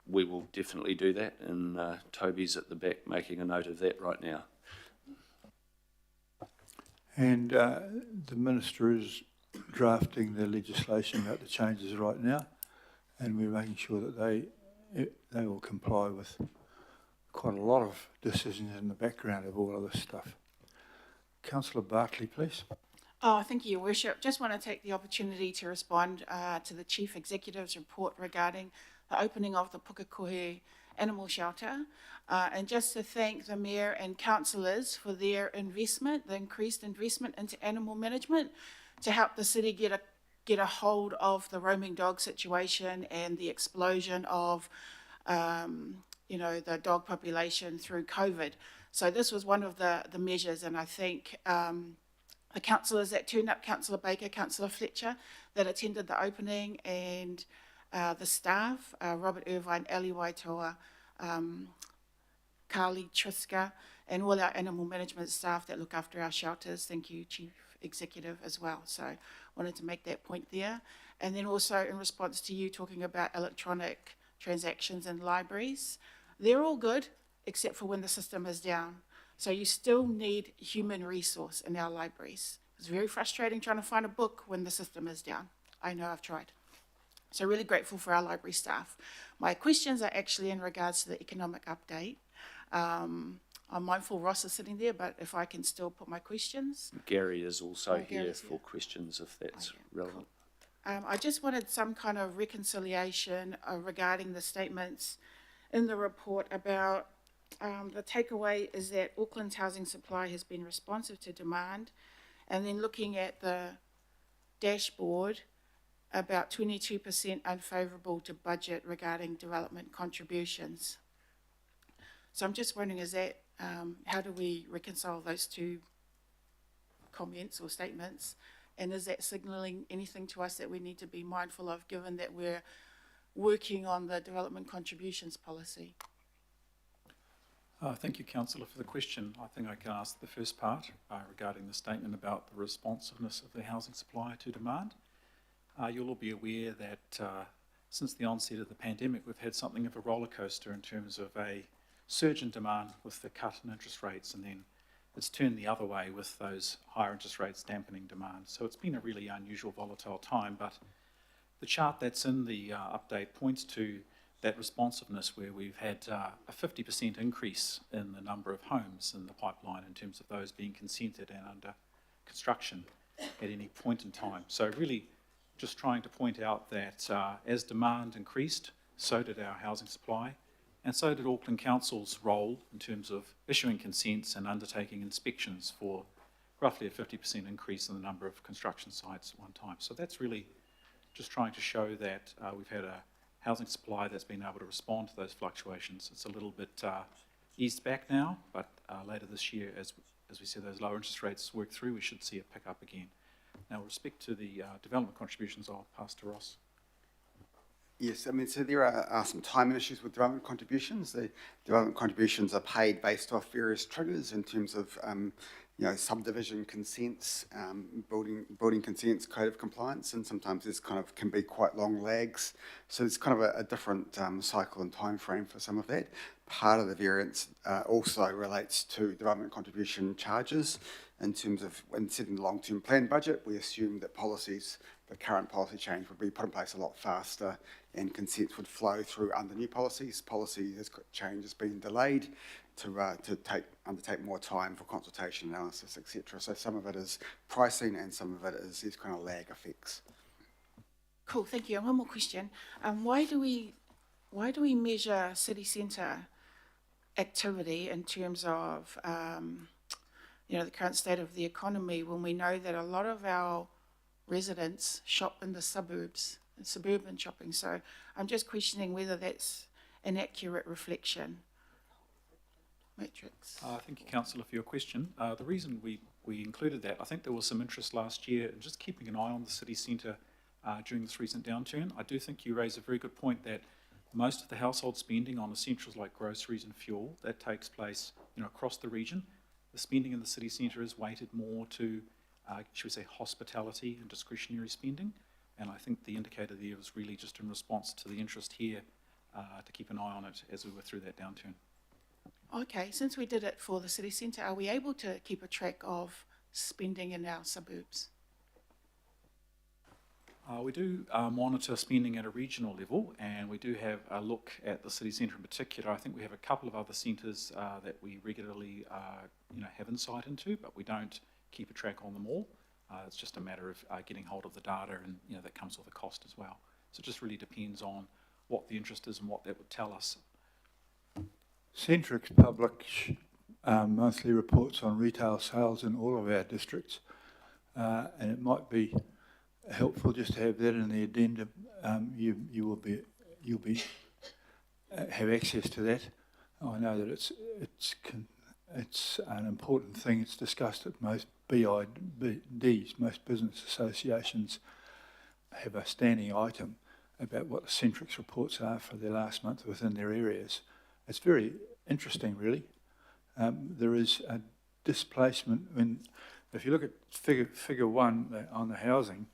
We will definitely do that, and Toby's at the back making a note of that right now. And the Minister is drafting the legislation about the changes right now, and we're making sure that they will comply with quite a lot of decisions in the background of all of this stuff. Councillor Bartley, please. Oh, thank you, Your Worship. Just want to take the opportunity to respond to the Chief Executive's report regarding the opening of the Pukekohe Animal Shelter, and just to thank the Mayor and councillors for their investment, the increased investment into animal management to help the city get a hold of the roaming dog situation and the explosion of the dog population through COVID. So this was one of the measures, and I think the councillors that turned up, Councillor Baker, Councillor Fletcher, that attended the opening, and the staff, Robert Irvine, Ali Waitoa, Carly Triska, and all our animal management staff that look after our shelters. Thank you, Chief Executive, as well. So wanted to make that point there. And then also in response to you talking about electronic transactions in libraries, they're all good, except for when the system is down. So you still need human resource in our libraries. It's very frustrating trying to find a book when the system is down. I know, I've tried. So really grateful for our library staff. My questions are actually in regards to the economic update. I'm mindful Ross is sitting there, but if I can still put my questions. Gary is also here for questions if that's relevant. Cool. I just wanted some kind of reconciliation regarding the statements in the report about the takeaway is that Auckland's housing supply has been responsive to demand, And then looking at the dashboard, about 22% unfavourable to budget regarding development contributions. So I'm just wondering, is that, how do we reconcile those two comments or statements? And is that signalling anything to us that we need to be mindful of, given that we're working on the development contributions policy? Thank you, Councillor, for the question. I think I can ask the first part regarding the statement about the responsiveness of the housing supply to demand. You'll all be aware that since the onset of the pandemic, we've had something of a roller coaster in terms of a surge in demand with the cut in interest rates, and then it's turned the other way with those higher interest rates dampening demand. So it's been a really unusual, volatile time, but the chart that's in the update points to that responsiveness where we've had a 50% increase in the number of homes in the pipeline in terms of those being consented and under construction at any point in time. So really just trying to point out that as demand increased, so did our housing supply, and so did Auckland Council's role in terms of issuing consents and undertaking inspections for roughly a 50% increase in the number of construction sites at one time. So that's really just trying to show that we've had a housing supply that's been able to respond to those fluctuations. It's a little bit eased back now, but later this year, as we see those lower interest rates work through, we should see it pick up again. Now, with respect to the development contributions, I'll pass to Ross. Yes, I mean, so there are some timing issues with development contributions. The development contributions are paid based off various triggers in terms of, you know, subdivision consents, building consents, code of compliance, and sometimes there's kind of can be quite long lags. So it's kind of a different cycle and time frame for some of that. Part of the variance also relates to development contribution charges in terms of when setting the long-term plan budget, we assume that policies, the current policy change would be put in place a lot faster and consents would flow through under new policies. Policy change has been delayed to undertake more time for consultation, analysis, etc. So some of it is pricing and some of it is these kind of lag effects. Cool, thank you. And one more question. Why do we measure city centre activity in terms of you know, the current state of the economy when we know that a lot of our residents shop in the suburbs, suburban shopping? So I'm just questioning whether that's an accurate reflection. Matrix. Thank you, Councillor, for your question. The reason we included that, I think there was some interest last year in just keeping an eye on the city centre during this recent downturn. I do think you raise a very good point that most of the household spending on essentials like groceries and fuel, that takes place, you know, across the region. The spending in the city centre is weighted more to, should we say, hospitality and discretionary spending. And I think the indicator there was really just in response to the interest here to keep an eye on it as we were through that downturn. Okay, since we did it for the city centre, are we able to keep a track of spending in our suburbs? We do monitor spending at a regional level, and we do have a look at the city centre in particular. I think we have a couple of other centres that we regularly have insight into, but we don't keep a track on them all. It's just a matter of getting hold of the data, and that comes with a cost as well. So it just really depends on what the interest is and what that would tell us. Centrix publish monthly reports on retail sales in all of our districts, and it might be helpful just to have that in the addendum. You'll be have access to that. I know that it's an important thing. It's discussed at most BIDs, most business associations have a standing item about what the Centrix reports are for their last month within their areas. It's very interesting, really. There is a displacement if you look at figure 1 on the housing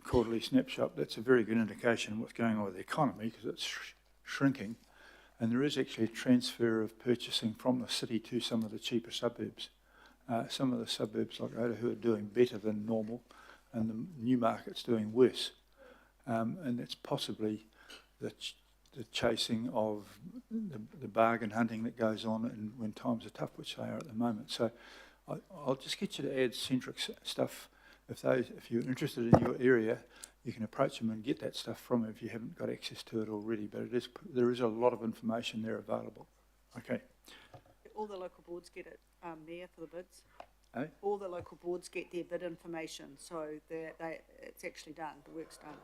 quarterly snapshot. That's a very good indication of what's going on with the economy because it's shrinking, and there is actually a transfer of purchasing from the city to some of the cheaper suburbs. Some of the suburbs like Otahu are doing better than normal, and the new market's doing worse, and that's possibly the chasing of the bargain hunting that goes on when times are tough, which they are at the moment. So I'll just get you to add Centrix stuff. If you're interested in your area, you can approach them and get that stuff from them if you haven't got access to it already. But there is a lot of information there available. Okay. All the local boards get it, Mayor, for the bids? Eh? All the local boards get their bid information, so it's actually done, the work's done.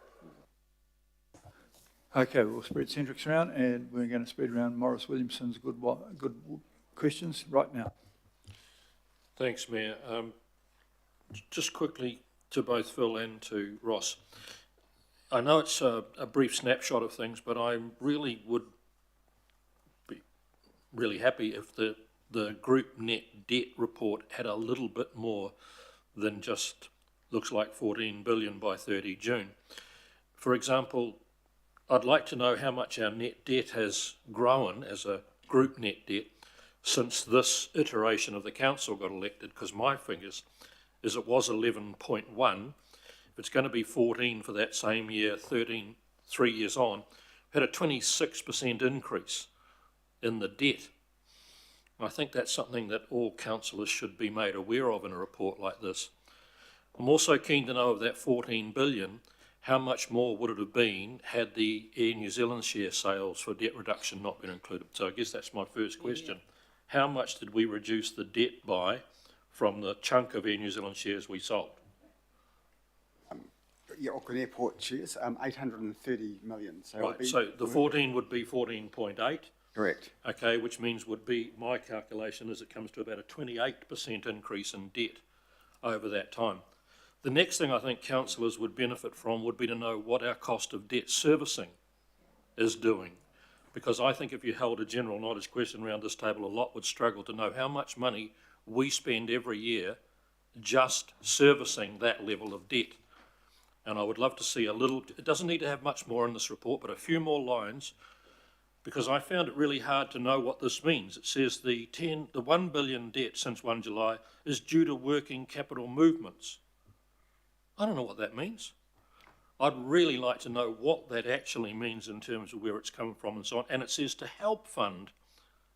Okay, we'll spread Centric's around, and we're going to spread around Morris Williamson's good questions right now. Thanks, Mayor. Just quickly to both Phil and to Ross. I know it's a brief snapshot of things, but I really would be really happy if the group net debt report had a little bit more than just looks like 14 billion by 30 June. For example, I'd like to know how much our net debt has grown as a group net debt since this iteration of the council got elected, because my figures is it was 11.1. If it's going to be 14 for that same year, 13, 3 years on, had a 26% increase in the debt. I think that's something that all councillors should be made aware of in a report like this. I'm also keen to know of that 14 billion, how much more would it have been had the Air New Zealand share sales for debt reduction not been included? So I guess that's my first question. Yeah. How much did we reduce the debt by from the chunk of Air New Zealand shares we sold? Auckland Airport shares, 830 million. So right, so the 14 would be 14.8. Correct. Okay, which means would be, my calculation is it comes to about a 28% increase in debt over that time. The next thing I think councillors would benefit from would be to know what our cost of debt servicing is doing. Because I think if you held a general knowledge question around this table, a lot would struggle to know how much money we spend every year just servicing that level of debt. And I would love to see a little, it doesn't need to have much more in this report, but a few more lines, because I found it really hard to know what this means. It says the 1 billion debt since 1 July is due to working capital movements. I don't know what that means. I'd really like to know what that actually means in terms of where it's coming from and so on. And it says to help fund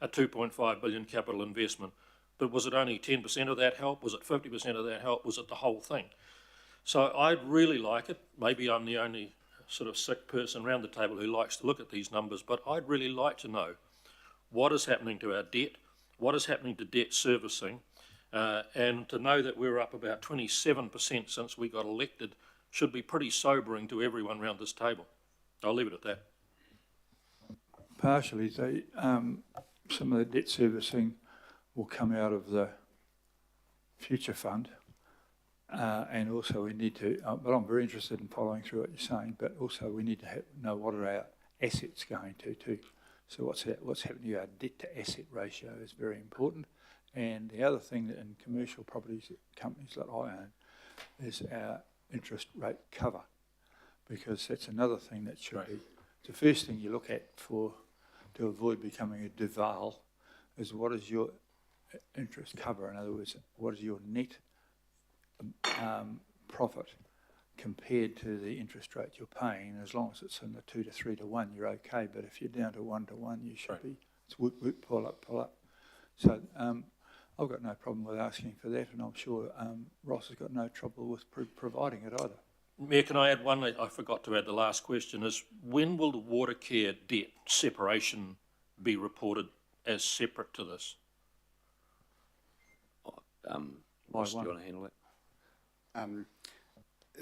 a 2.5 billion capital investment. But was it only 10% of that help? Was it 50% of that help? Was it the whole thing? So I'd really like it. Maybe I'm the only sort of sick person around the table who likes to look at these numbers, but I'd really like to know what is happening to our debt, what is happening to debt servicing, and to know that we're up about 27% since we got elected should be pretty sobering to everyone around this table. I'll leave it at that. Partially, some of the debt servicing will come out of the future fund, and also we need to, but I'm very interested in following through what you're saying, but also we need to know what are our assets going to too. So what's happening to our debt to asset ratio is very important. And the other thing that in commercial properties companies that I own is our interest rate cover, because that's another thing that should be the first thing you look at to avoid becoming a Duval is what is your interest cover. In other words, what is your net profit compared to the interest rate you're paying. As long as it's in the 2 to 3 to 1, you're okay. But if you're down to 1 to 1, you should be. It's whoop, whoop, pull up. So I've got no problem with asking for that, and I'm sure Ross has got no trouble with providing it either. Mayor, can I add one? I forgot to add the last question is, when will the water care debt separation be reported as separate to this? Ross, do you want to handle it?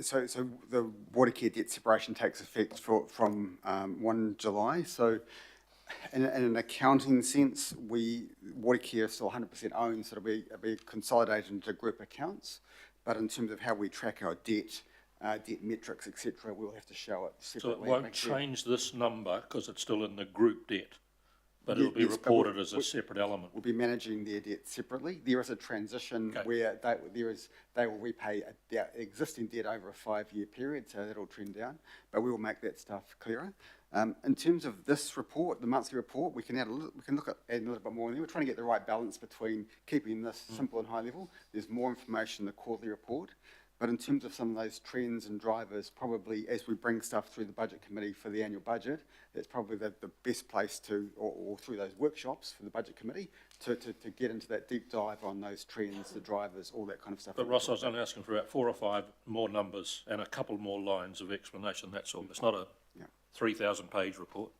So the water care debt separation takes effect from 1 July. So in an accounting sense, water care is still 100% owned, so it'll be consolidated into group accounts. But in terms of how we track our debt metrics, etc., we'll have to show it separately. So it won't change this number because it's still in the group debt, but it'll be reported as a separate element. We'll be managing their debt separately. There is a transition where they will repay their existing debt over a 5-year period, so that'll trend down. But we will make that stuff clearer. In terms of this report, the monthly report, we can look at adding a little bit more in there. We're trying to get the right balance between keeping this simple and high level. There's more information in the quarterly report. But in terms of some of those trends and drivers, probably as we bring stuff through the budget committee for the annual budget, that's probably the best place to, or through those workshops for the budget committee, to get into that deep dive on those trends, the drivers, all that kind of stuff. But Ross, I was only asking for about 4 or 5 more numbers and a couple more lines of explanation, that's all. It's not a 3,000-page report.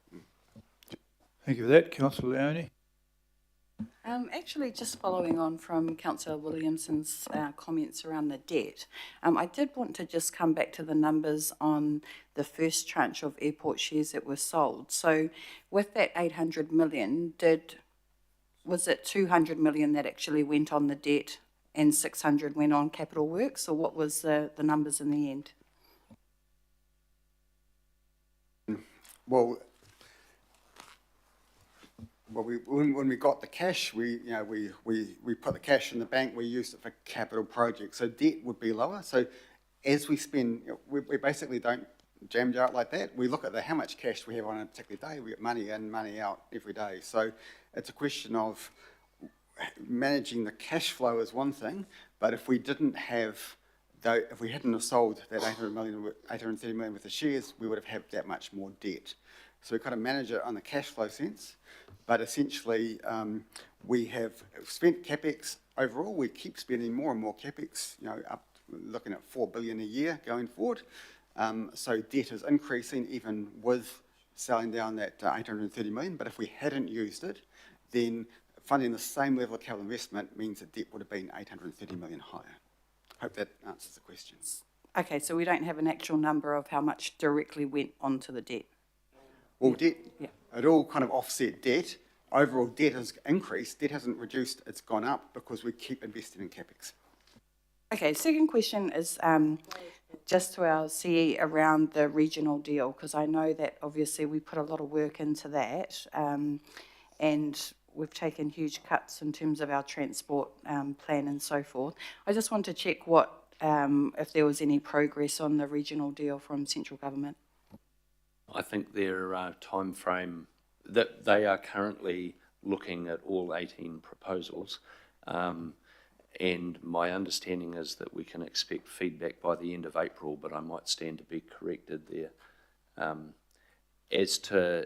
Thank you for that, Councillor Leone. Actually, just following on from Councillor Williamson's comments around the debt, I did want to just come back to the numbers on the first tranche of airport shares that were sold. So with that 800 million, was it 200 million that actually went on the debt and 600 went on capital works, or what was the numbers in the end? Well, when we got the cash, we put the cash in the bank. We used it for capital projects. So debt would be lower. So as we spend, we basically don't jam jar it like that. We look at how much cash we have on a particular day. We get money in, money out every day. So it's a question of managing the cash flow is one thing, but if we didn't have, if we hadn't have sold that 830 million worth of shares, we would have had that much more debt. So we kind of manage it on the cash flow sense, but essentially we have spent capex overall. We keep spending more and more capex, up looking at 4 billion a year going forward. So debt is increasing even with selling down that 830 million. But if we hadn't used it, then funding the same level of capital investment means that debt would have been 830 million higher. Hope that answers the questions. Okay, so we don't have an actual number of how much directly went onto the debt. Well, debt, it all kind of offset debt. Overall debt has increased. Debt hasn't reduced, it's gone up because we keep investing in capex. Okay, second question is just to our CE around the regional deal, because I know that obviously we put a lot of work into that and we've taken huge cuts in terms of our transport plan and so forth. I just want to check if there was any progress on the regional deal from central government. I think their time frame, that they are currently looking at all 18 proposals, and my understanding is that we can expect feedback by the end of April, but I might stand to be corrected there. As to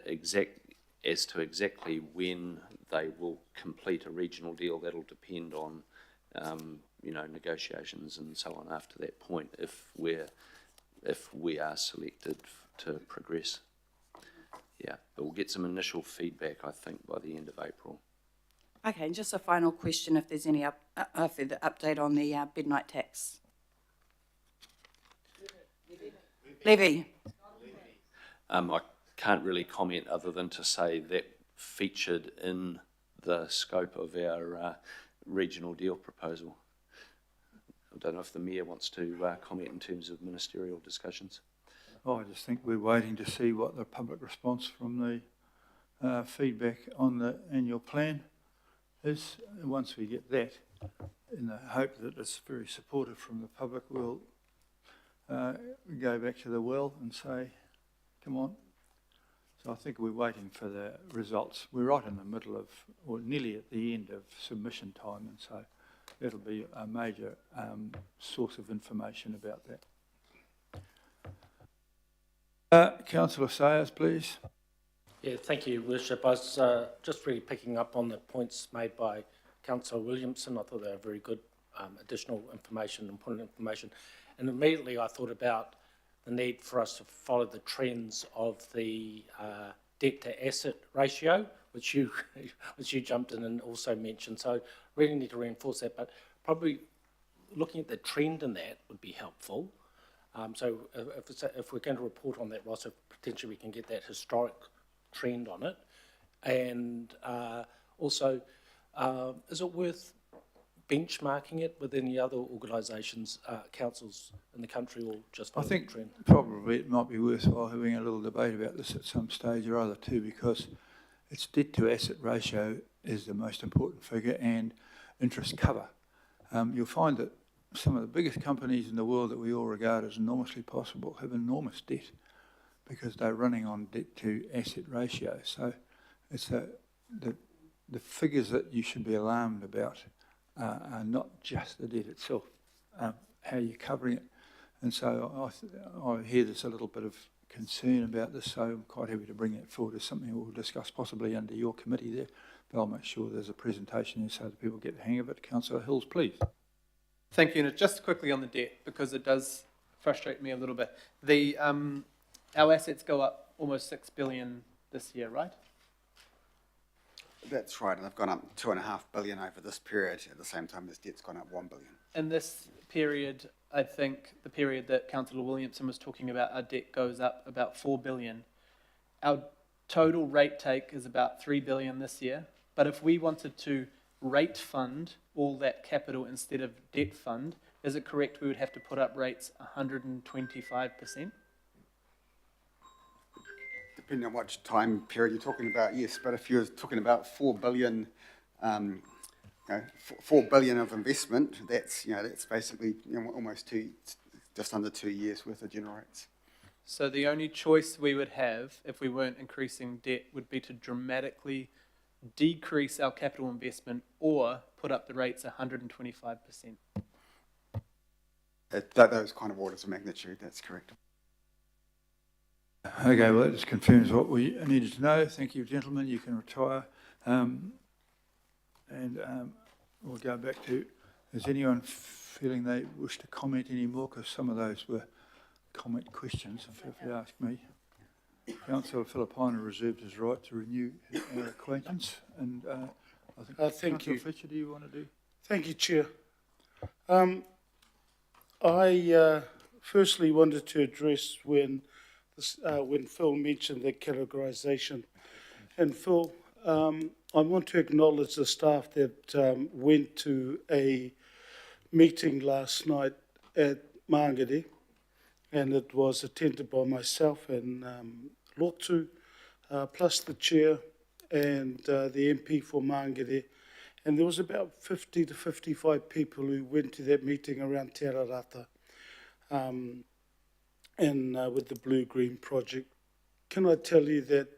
exactly when they will complete a regional deal, that'll depend on negotiations and so on after that point, if we are selected to progress. Yeah, but we'll get some initial feedback, I think, by the end of April. Okay, and just a final question, if there's any further update on the midnight tax. Levy. I can't really comment other than to say that featured in the scope of our regional deal proposal. I don't know if the Mayor wants to comment in terms of ministerial discussions. I just think we're waiting to see what the public response from the feedback on the annual plan is. And once we get that, in the hope that it's very supportive from the public, we'll go back to the well and say, come on. So I think we're waiting for the results. We're right in the middle of, or nearly at the end of submission time, and so that'll be a major source of information about that. Councillor Sayers, please. Yeah, thank you, Worship. I was just really picking up on the points made by Councillor Williamson. I thought they were very good additional information, important information. And immediately I thought about the need for us to follow the trends of the debt to asset ratio, which you jumped in and also mentioned. So really need to reinforce that, but probably looking at the trend in that would be helpful. So if we're going to report on that, Ross, potentially we can get that historic trend on it. And also, is it worth benchmarking it with any other organisations, councils in the country, or just I think trend? Probably it might be worthwhile having a little debate about this at some stage or other too, because its debt to asset ratio is the most important figure, and interest cover. You'll find that some of the biggest companies in the world that we all regard as enormously possible have enormous debt because they're running on debt to asset ratio. So it's the figures that you should be alarmed about are not just the debt itself, how you're covering it. And so I hear there's a little bit of concern about this, so I'm quite happy to bring that forward as something we'll discuss possibly under your committee there. But I'll make sure there's a presentation there so that people get the hang of it. Councillor Hills, please. Thank you. And just quickly on the debt, because it does frustrate me a little bit. Our assets go up almost 6 billion this year, right? That's right, and they've gone up 2.5 billion over this period, at the same time as debt's gone up 1 billion. In this period, I think the period that Councillor Williamson was talking about, our debt goes up about 4 billion. Our total rate take is about 3 billion this year, but if we wanted to rate fund all that capital instead of debt fund, is it correct we would have to put up rates 125%? Depending on what time period you're talking about, yes, but if you're talking about 4 billion, 4 billion of investment, that's basically almost just under 2 years worth of general rates. So the only choice we would have if we weren't increasing debt would be to dramatically decrease our capital investment or put up the rates 125%. Those kind of orders of magnitude, that's correct. Okay, well, that just confirms what we needed to know. Thank you, gentlemen. You can retire. We'll go back to, is anyone feeling they wish to comment any more? Because some of those were comment questions, if you ask me. Councillor Filipina reserved his right to renew our acquaintance. And I think, thank you. Fletcher, do you want to do? Thank you, Chair. I firstly wanted to address when Phil mentioned the categorisation. And Phil, I want to acknowledge the staff that went to a meeting last night at Māngere, and it was attended by myself and Lotu, plus the chair and the MP for Māngere. And there was about 50 to 55 people who went to that meeting around Te Ararata with the Blue-Green project. Can I tell you that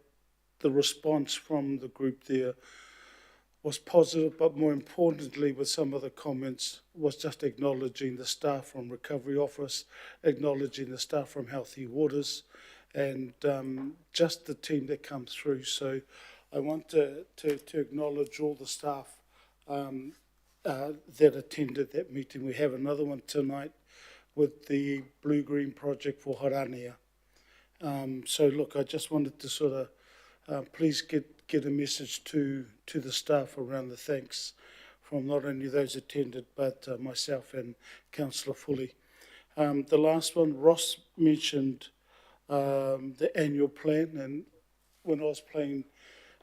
the response from the group there was positive, but more importantly, with some of the comments, was just acknowledging the staff from Recovery Office, acknowledging the staff from Healthy Waters, and just the team that comes through. So I want to acknowledge all the staff that attended that meeting. We have another one tonight with the Blue-Green project for Haranea. So look, I just wanted to sort of please get a message to the staff around the thanks from not only those attended, but myself and Councillor Fully. The last one, Ross mentioned the annual plan, and when I was playing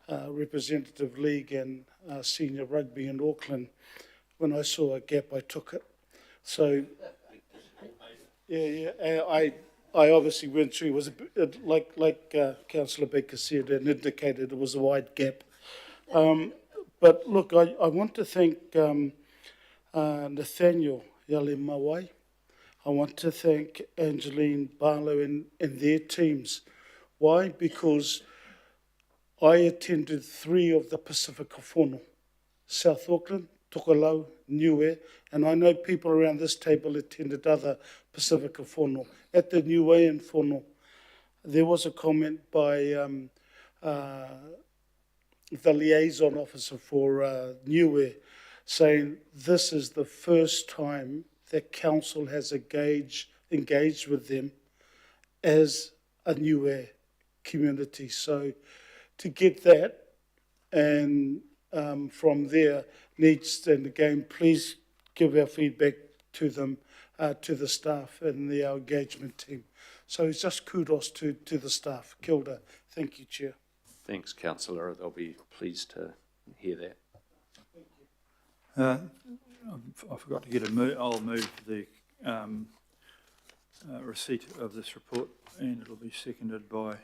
representative league and senior rugby in Auckland, when I saw a gap, I took it. So, I obviously went through. It was like Councillor Baker said, and indicated it was a wide gap. But look, I want to thank Nathaniel Yalemawai. I want to thank Angeline Barlow and their teams. Why? Because I attended 3 of the Pacifica whono, South Auckland, Tokelau, Niue, and I know people around this table attended other Pacifica whono. At the Niuean whono, there was a comment by the liaison officer for Niue saying this is the first time that council has engaged with them as a Niue community. So to get that, and from there needs, and again, please give our feedback to them, to the staff and our engagement team. So it's just kudos to the staff. Kia ora. Thank you, Chair. Thanks, Councillor. They'll be pleased to hear that. I forgot to get I'll move the receipt of this report, and it'll be seconded by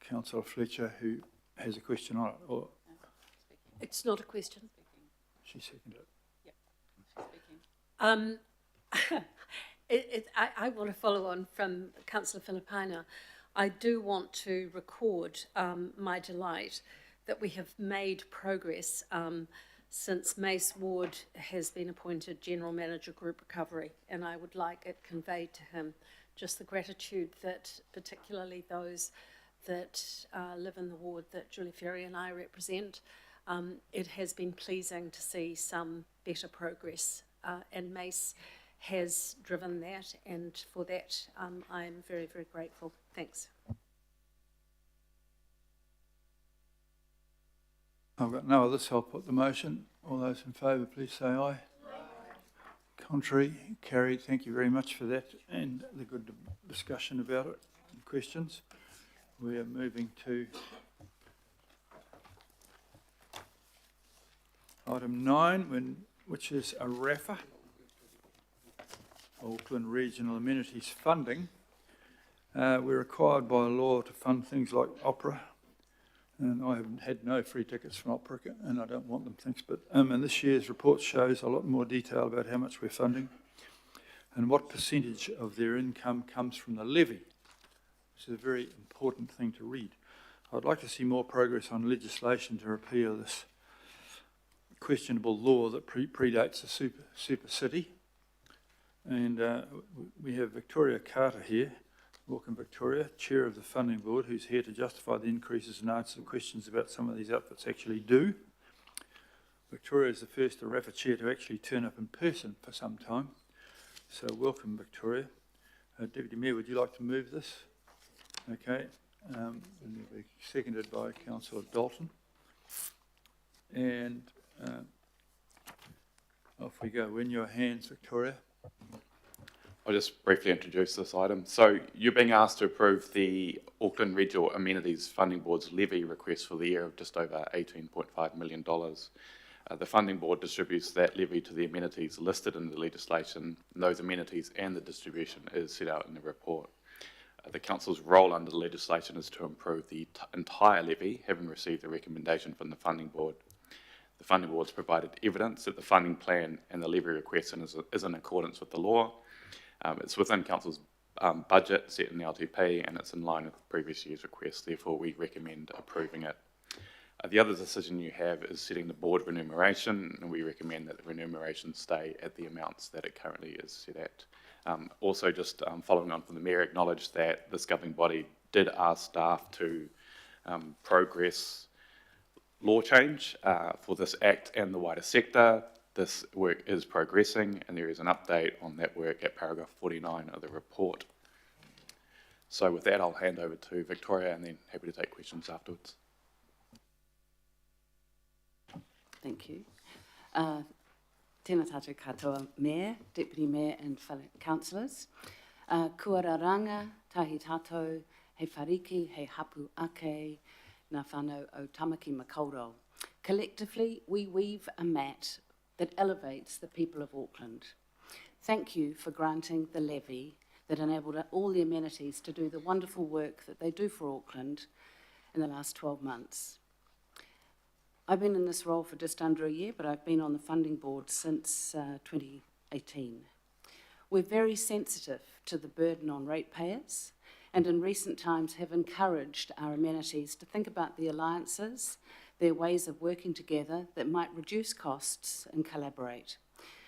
Councillor Fletcher, who has a question on it. Or It's not a question. she seconded it. I want to follow on from Councillor Filipina. I do want to record my delight that we have made progress since Mace Ward has been appointed General Manager Group Recovery, and I would like it conveyed to him just the gratitude that particularly those that live in the ward that Julie Ferry and I represent. It has been pleasing to see some better progress, and Mace has driven that, and for that I'm very, very grateful. Thanks. I've got no others, so I'll put the motion. All those in favour, please say aye. Contrary, carried. Thank you very much for that and the good discussion about it and questions. We are moving to item 9, which is a RAFA, Auckland Regional Amenities Funding. We're required by law to fund things like opera, and I have had no free tickets from opera, and I don't want them, thanks. But and this year's report shows a lot more detail about how much we're funding and what percentage of their income comes from the levy. This is a very important thing to read. I'd like to see more progress on legislation to repeal this questionable law that predates the super city. And we have Victoria Carter here. Welcome, Victoria, Chair of the Funding Board, who's here to justify the increases and answer the questions about some of these outfits actually do. Victoria is the first RAFA Chair to actually turn up in person for some time. So welcome, Victoria. Deputy Mayor, would you like to move this? Okay. And it'll be seconded by Councillor Dalton. And off we go. In your hands, Victoria. I'll just briefly introduce this item. So you're being asked to approve the Auckland Regional Amenities Funding Board's levy request for the year of just over $18.5 million. The Funding Board distributes that levy to the amenities listed in the legislation, and those amenities and the distribution is set out in the report. The Council's role under the legislation is to approve the entire levy, having received a recommendation from the Funding Board. The Funding Board has provided evidence that the funding plan and the levy request is in accordance with the law. It's within Council's budget set in the LTP, and it's in line with the previous year's request. Therefore, we recommend approving it. The other decision you have is setting the board remuneration, and we recommend that the remuneration stay at the amounts that it currently is set at. Also, just following on from the Mayor, acknowledged that this governing body did ask staff to progress law change for this Act and the wider sector. This work is progressing, and there is an update on that work at paragraph 49 of the report. So with that, I'll hand over to Victoria, and then happy to take questions afterwards. Thank you. Tēnā tātou katoa Mayor, Deputy Mayor and fellow councillors. Kua raranga, tahi tātou, he whariki, he hapu ake, ngā whānau o Tamaki Makaurau. Collectively, we weave a mat that elevates the people of Auckland. Thank you for granting the levy that enabled all the amenities to do the wonderful work that they do for Auckland in the last 12 months. I've been in this role for just under a year, but I've been on the Funding Board since 2018. We're very sensitive to the burden on ratepayers, and in recent times have encouraged our amenities to think about the alliances, their ways of working together that might reduce costs and collaborate.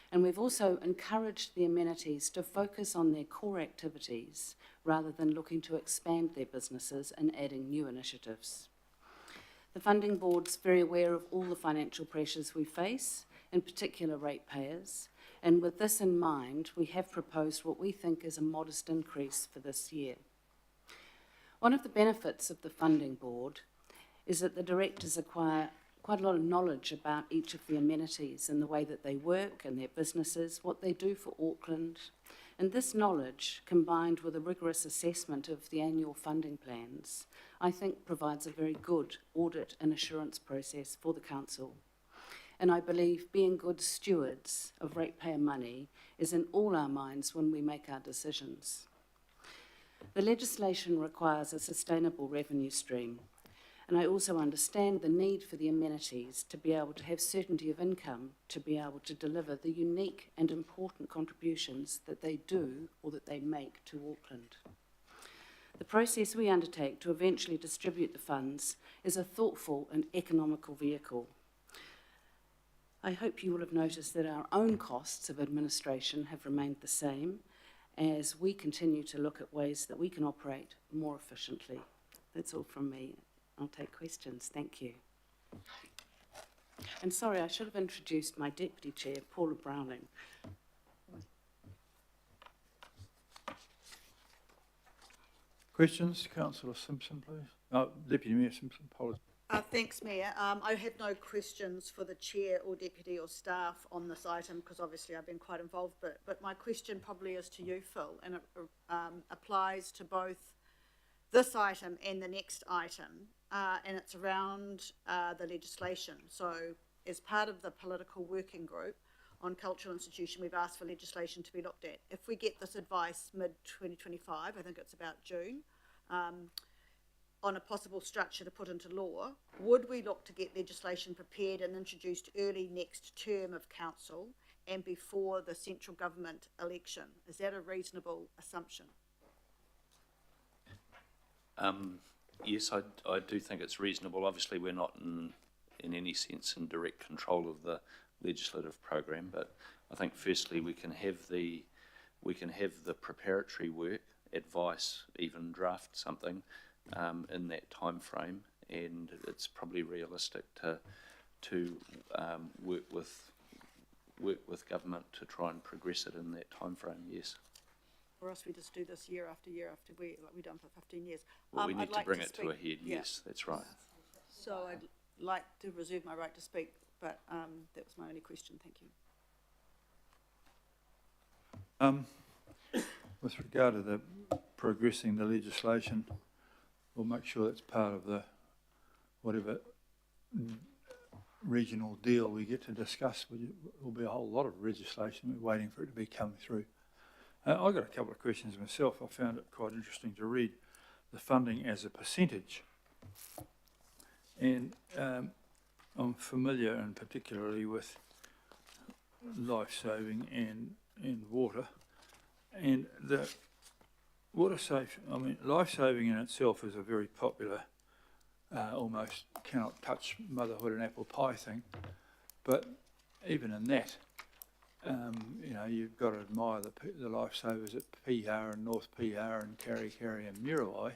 And we've also encouraged the amenities to focus on their core activities rather than looking to expand their businesses and adding new initiatives. The Funding Board's very aware of all the financial pressures we face, in particular ratepayers, and with this in mind, we have proposed what we think is a modest increase for this year. One of the benefits of the Funding Board is that the directors acquire quite a lot of knowledge about each of the amenities and the way that they work and their businesses, what they do for Auckland. And this knowledge, combined with a rigorous assessment of the annual funding plans, I think provides a very good audit and assurance process for the Council. And I believe being good stewards of ratepayer money is in all our minds when we make our decisions. The legislation requires a sustainable revenue stream, and I also understand the need for the amenities to be able to have certainty of income, to be able to deliver the unique and important contributions that they do or that they make to Auckland. The process we undertake to eventually distribute the funds is a thoughtful and economical vehicle. I hope you will have noticed that our own costs of administration have remained the same as we continue to look at ways that we can operate more efficiently. That's all from me. I'll take questions. Thank you. And sorry, I should have introduced my Deputy Chair, Paula Browning. Questions? Councillor Simpson, please. Oh, Deputy Mayor Simpson, apologies. Thanks, Mayor. I have no questions for the chair or deputy or staff on this item because obviously I've been quite involved, but my question probably is to you, Phil, and it applies to both this item and the next item, and it's around the legislation. So as part of the political working group on cultural institution, we've asked for legislation to be looked at. If we get this advice mid-2025, I think it's about June, on a possible structure to put into law, would we look to get legislation prepared and introduced early next term of council and before the central government election? Is that a reasonable assumption? Yes, I do think it's reasonable. Obviously, we're not in any sense in direct control of the legislative program, but I think firstly we can have the preparatory work, advice, even draft something in that time frame, and it's probably realistic to work with government to try and progress it in that time frame. Yes. Or else we just do this year after we've done for 15 years. Well, we need I'd like to bring to it to speak. a head. Yeah. Yes, that's right. So I'd like to reserve my right to speak, but that was my only question. Thank you. With regard to the progressing the legislation, we'll make sure that's part of the whatever regional deal we get to discuss. There'll be a whole lot of legislation. We're waiting for it to be coming through. I've got a couple of questions myself. I found it quite interesting to read the funding as a percentage. And I'm familiar and particularly with life-saving and water. And the water safe, I mean, life-saving in itself is a very popular, almost cannot touch motherhood and apple pie thing. But even in that, you know, you've got to admire the lifesavers at PR and North PR and Karikari and Muriwai,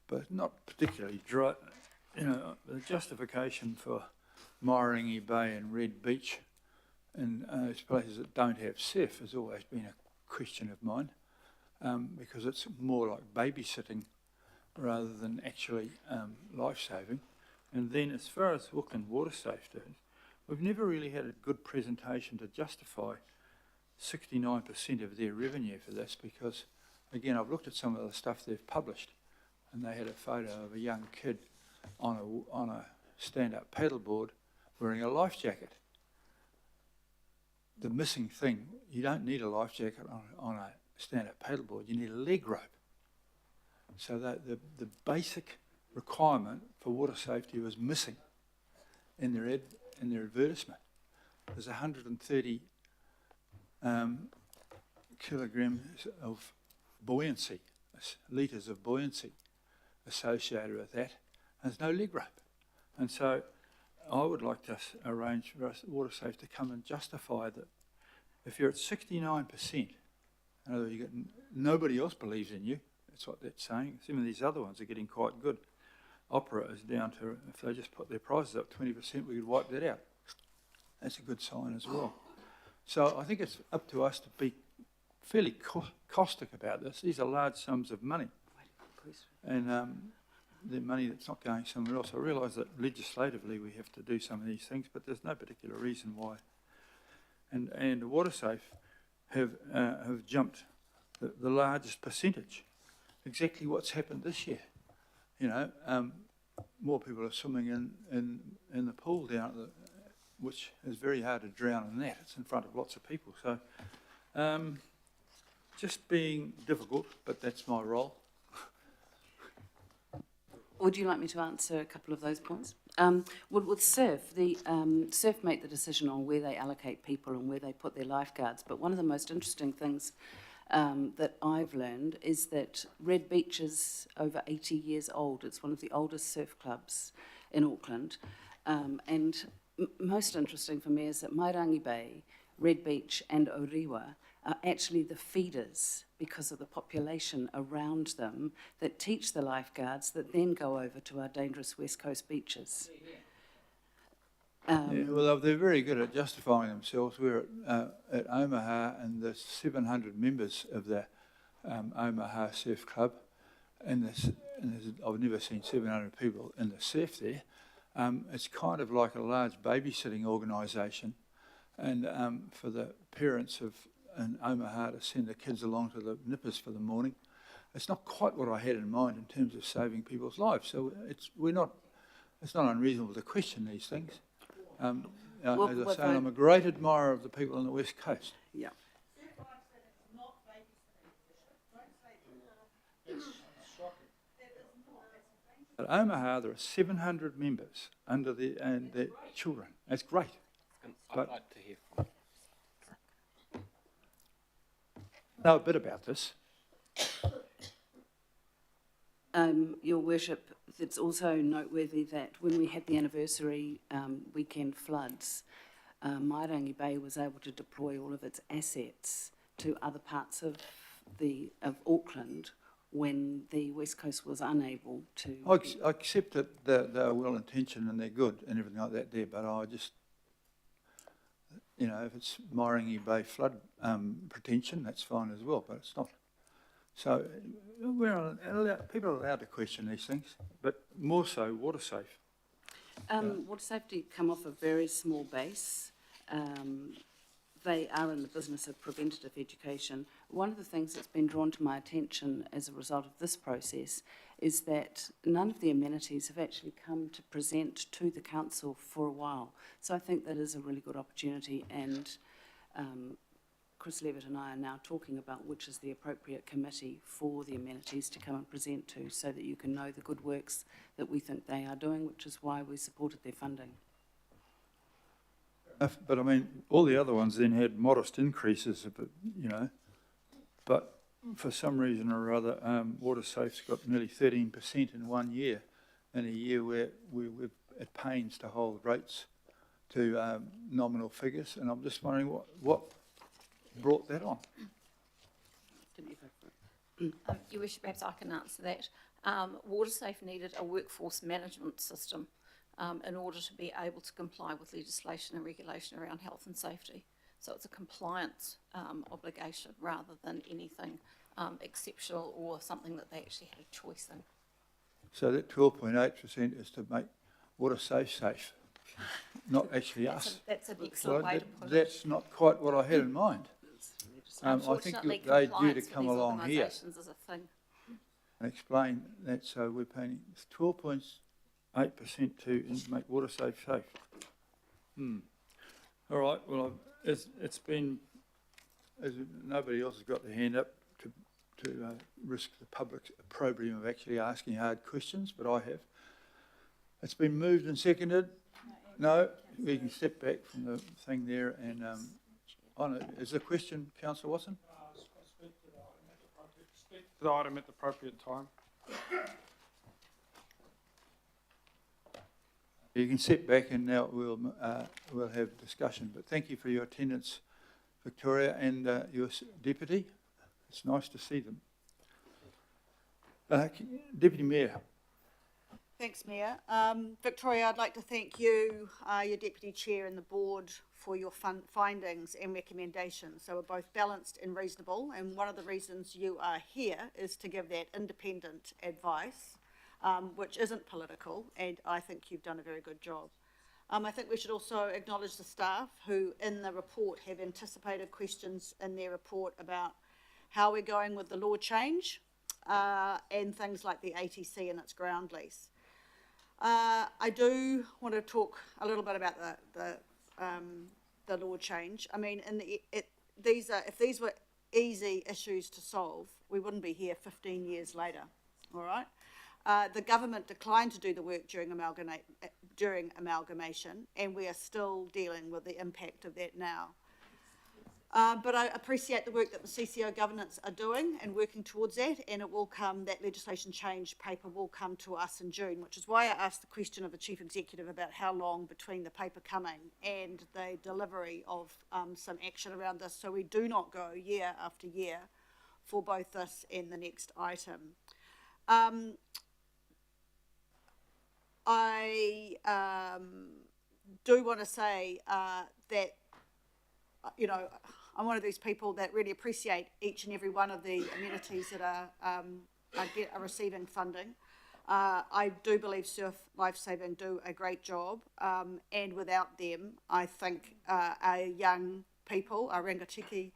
but not particularly dry. You know, the justification for Mairangi Bay and Red Beach and those places that don't have SEF has always been a question of mine, because it's more like babysitting rather than actually life-saving. And then as far as Auckland water safety, we've never really had a good presentation to justify 69% of their revenue for this, because, again, I've looked at some of the stuff they've published, and they had a photo of a young kid on a stand-up paddleboard wearing a life jacket. The missing thing, you don't need a life jacket on a stand-up paddleboard, you need a leg rope. So that the basic requirement for water safety was missing in their advertisement. There's 130 kilograms of buoyancy, litres of buoyancy associated with that. There's no leg rope. And so I would like to arrange for us, Water Safe, to come and justify that if you're at 69%, in other words, nobody else believes in you, that's what that's saying. Some of these other ones are getting quite good. Opera is down to, if they just put their prices up 20%, we could wipe that out. That's a good sign as well. So I think it's up to us to be fairly caustic about this. These are large sums of money. And the money that's not going somewhere else. I realise that legislatively we have to do some of these things, but there's no particular reason why. And WaterSafe have jumped the largest percentage. Exactly what's happened this year. You know, more people are swimming in the pool down at which is very hard to drown in that. It's in front of lots of people. So just being difficult, but that's my role. Would you like me to answer a couple of those points? With SURF, SURF make the decision on where they allocate people and where they put their lifeguards. But one of the most interesting things that I've learned is that Red Beach is over 80 years old. It's one of the oldest surf clubs in Auckland. And most interesting for me is that Mairangi Bay, Red Beach and Orewa are actually the feeders because of the population around them that teach the lifeguards that then go over to our dangerous West Coast beaches. Yeah, well, they're very good at justifying themselves. We're at Omaha, and there's 700 members of the Omaha Surf Club, and and I've never seen 700 people in the surf there. It's kind of like a large babysitting organisation, and for the parents in Omaha to send the kids along to the nippers for the morning, it's not quite what I had in mind in terms of saving people's lives. So it's not unreasonable to question these things. As I say, I'm a great admirer of the people on the West Coast. Yeah. At Omaha, there are 700 members and their children. That's great. I'd But like to hear from know a bit about this. Your Worship, it's also noteworthy that when we had the anniversary weekend floods, Mairangi Bay was able to deploy all of its assets to other parts of Auckland when the West Coast was unable to. I accept that they're well-intentioned and they're good and everything like that there, but I just, if it's Mairangi Bay flood pretension, that's fine as well, but it's not. So people are allowed to question these things, but more so water safe. Water safety come off a very small base. They are in the business of preventative education. One of the things that's been drawn to my attention as a result of this process is that none of the amenities have actually come to present to the council for a while. So I think that is a really good opportunity, and Chris Levitt and I are now talking about which is the appropriate committee for the amenities to come and present to, so that you can know the good works that we think they are doing, which is why we supported their funding. But I mean, all the other ones then had modest increases, but for some reason or other, WaterSafe's got nearly 13% in 1 year, in a year where we're at pains to hold rates to nominal figures, and I'm just wondering what brought that on. Your Worship, perhaps I can answer that. WaterSafe needed a workforce management system in order to be able to comply with legislation and regulation around health and safety. So it's a compliance obligation rather than anything exceptional or something that they actually had a choice in. So that 12.8% is to make WaterSafe safe, not actually us. That's an excellent way to put it. That's not quite what I had in mind. I think Unfortunately, they're due to compliance come for these along here organisations is a thing. and explain that. So we're paying 12.8% to make WaterSafe safe. All right. Well, it's been, as nobody else has got their hand up to risk the public's opprobrium of actually asking hard questions, but I have. It's been moved and seconded. No, we can step back from the thing there and. Is the question, Councillor Watson? Speak to the item at the appropriate time. You can sit back and now we'll have discussion. But thank you for your attendance, Victoria, and your deputy. It's nice to see them. Deputy Mayor. Thanks, Mayor. Victoria, I'd like to thank you, your Deputy Chair and the Board for your findings and recommendations. So we're both balanced and reasonable, and one of the reasons you are here is to give that independent advice, which isn't political, and I think you've done a very good job. I think we should also acknowledge the staff who in the report have anticipated questions in their report about how we're going with the law change and things like the ATC and its ground lease. I do want to talk a little bit about the law change. I mean, if these were easy issues to solve, we wouldn't be here 15 years later. All right. The government declined to do the work during amalgamation, and we are still dealing with the impact of that now. But I appreciate the work that the CCO governance are doing and working towards that, and it will come, that legislation change paper will come to us in June, which is why I asked the question of the Chief Executive about how long between the paper coming and the delivery of some action around this, so we do not go year after year for both this and the next item. I do want to say that, I'm one of these people that really appreciate each and every one of the amenities that are receiving funding. I do believe Surf Lifesaving do a great job, and without them, I think our young people, our rangatiki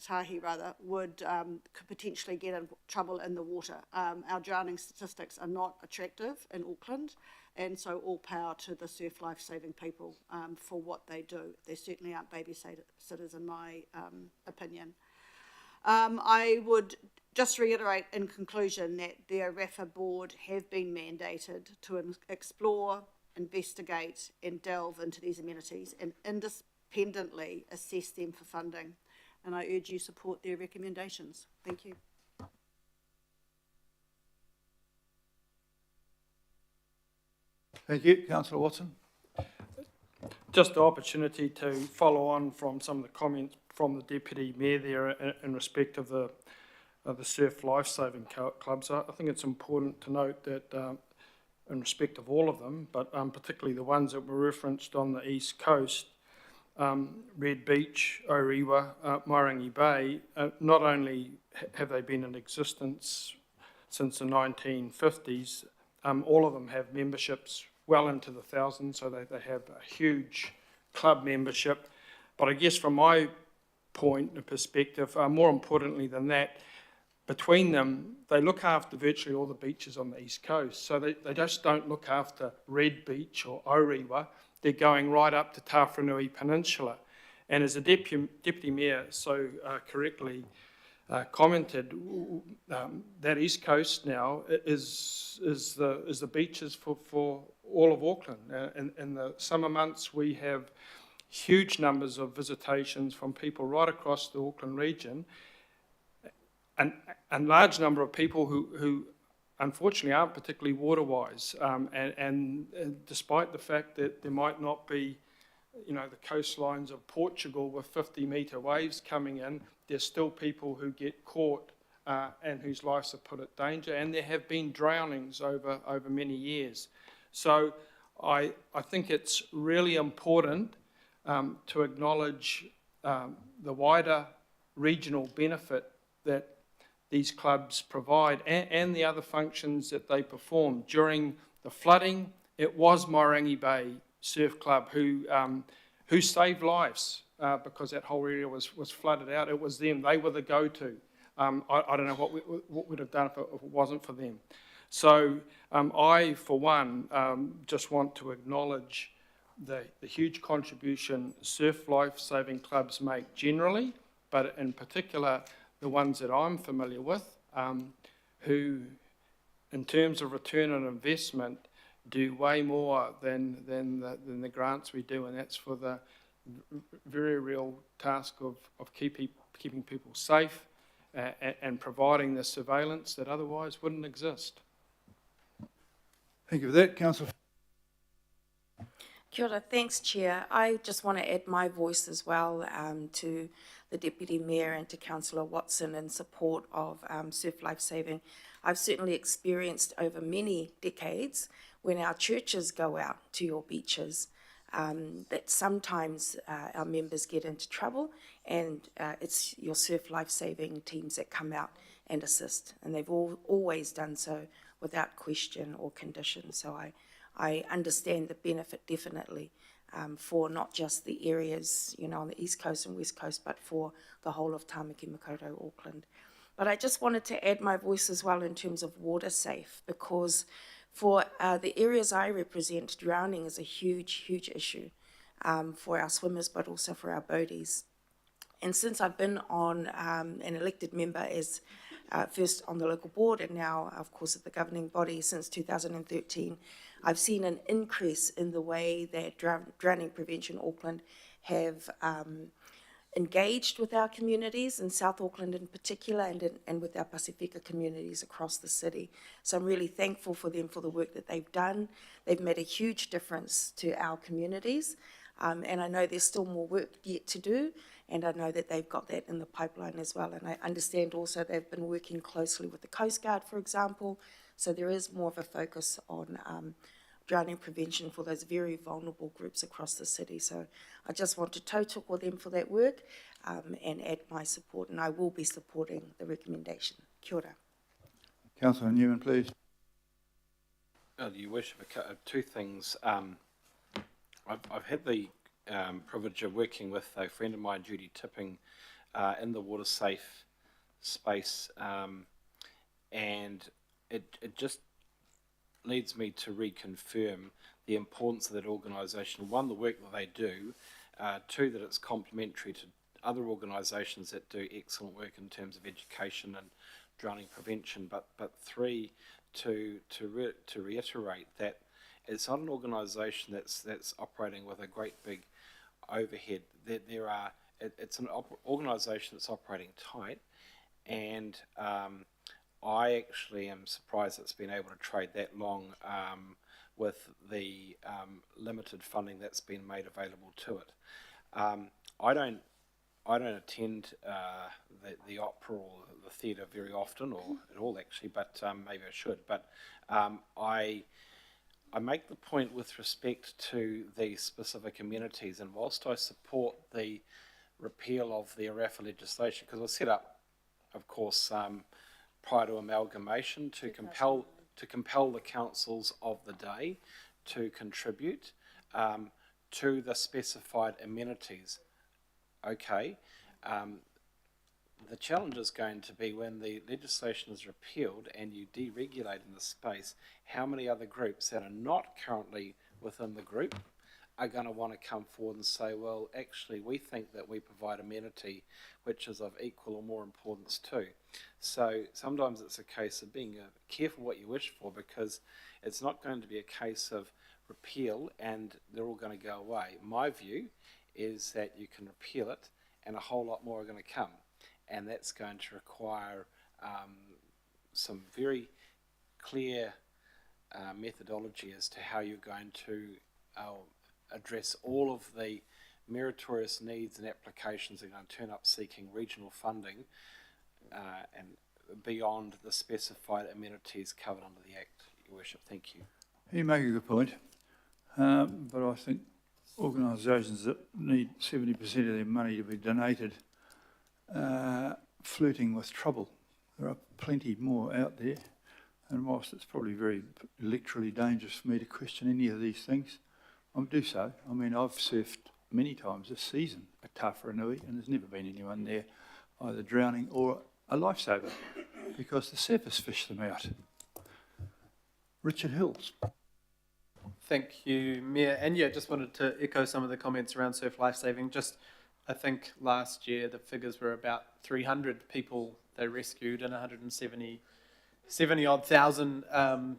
tahi rather, could potentially get in trouble in the water. Our drowning statistics are not attractive in Auckland, and so all power to the Surf Lifesaving people for what they do. They certainly aren't babysitters in my opinion. I would just reiterate in conclusion that the RAFA board have been mandated to explore, investigate and delve into these amenities and independently assess them for funding. And I urge you support their recommendations. Thank you. Thank you. Councillor Watson. Just the opportunity to follow on from some of the comments from the Deputy Mayor there in respect of the surf lifesaving clubs. I think it's important to note that in respect of all of them, but particularly the ones that were referenced on the East Coast, Red Beach, Orewa, Mairangi Bay, not only have they been in existence since the 1950s, all of them have memberships well into the thousands, so they have a huge club membership. But I guess from my point and perspective, more importantly than that, between them, they look after virtually all the beaches on the East Coast. So they just don't look after Red Beach or Orewa. They're going right up to Tawharanui Peninsula. And as the Deputy Mayor so correctly commented, that East Coast now is the beaches for all of Auckland. In the summer months, we have huge numbers of visitations from people right across the Auckland region, and a large number of people who unfortunately aren't particularly water-wise, and despite the fact that there might not be, the coastlines of Portugal with 50-metre waves coming in, there's still people who get caught and whose lives are put at danger, and there have been drownings over many years. So I think it's really important to acknowledge the wider regional benefit that these clubs provide and the other functions that they perform. During the flooding, it was Mairangi Bay Surf Club who saved lives because that whole area was flooded out. It was them. They were the go-to. I don't know what we'd have done if it wasn't for them. So I, for one, just want to acknowledge the huge contribution surf life-saving clubs make generally, but in particular the ones that I'm familiar with, who, in terms of return on investment, do way more than the grants we do, and that's for the very real task of keeping people safe and providing the surveillance that otherwise wouldn't exist. Thank you for that, Councillor. Kia ora, thanks, Chair. I just want to add my voice as well to the Deputy Mayor and to Councillor Watson in support of surf lifesaving. I've certainly experienced over many decades when our churches go out to your beaches that sometimes our members get into trouble, and it's your surf lifesaving teams that come out and assist, and they've always done so without question or condition. So I understand the benefit definitely for not just the areas, on the East Coast and West Coast, but for the whole of Tāmaki Makaurau, Auckland. But I just wanted to add my voice as well in terms of water safe, because for the areas I represent, drowning is a huge, huge issue for our swimmers, but also for our boaties. And since I've been on an elected member as first on the local board and now, of course, at the governing body since 2013, I've seen an increase in the way that Drowning Prevention Auckland have engaged with our communities in South Auckland in particular, and with our Pasifika communities across the city. So I'm really thankful for them for the work that they've done. They've made a huge difference to our communities, and I know there's still more work yet to do, and I know that they've got that in the pipeline as well. And I understand also they've been working closely with the Coast Guard, for example, so there is more of a focus on drowning prevention for those very vulnerable groups across the city. So I just want to tautoko them for that work and add my support, and I will be supporting the recommendation. Kia ora. Councillor Newman, please. Your Worship, two things. I've had the privilege of working with a friend of mine, Judy Tipping, in the water safe space, and it just leads me to reconfirm the importance of that organisation. One, the work that they do. Two, that it's complementary to other organisations that do excellent work in terms of education and drowning prevention. But three, to reiterate that it's not an organisation that's operating with a great big overhead. It's an organisation that's operating tight, and I actually am surprised it's been able to trade that long with the limited funding that's been made available to it. I don't attend the opera or the theatre very often, or at all actually, but maybe I should. But I make the point with respect to the specific amenities, and whilst I support the repeal of the ARAFA legislation, because it was set up, of course, prior to amalgamation to compel the councils of the day to contribute to the specified amenities. Okay, the challenge is going to be when the legislation is repealed and you deregulate in the space, how many other groups that are not currently within the group are going to want to come forward and say, well, actually, we think that we provide amenity which is of equal or more importance too. So sometimes it's a case of being careful what you wish for, because it's not going to be a case of repeal and they're all going to go away. My view is that you can repeal it and a whole lot more are going to come, and that's going to require some very clear methodology as to how you're going to address all of the meritorious needs and applications that are going to turn up seeking regional funding and beyond the specified amenities covered under the Act, Your Worship. Thank you. You make a good point, but I think organisations that need 70% of their money to be donated flirting with trouble. There are plenty more out there, and whilst it's probably very electorally dangerous for me to question any of these things, I'll do so. I mean, I've surfed many times this season at Tawharanui, and there's never been anyone there either drowning or a lifesaver, because the surface fish them out. Richard Hills. Thank you, Mayor. And yeah, just wanted to echo some of the comments around surf lifesaving. Just, I think last year the figures were about 300 people they rescued and 70,000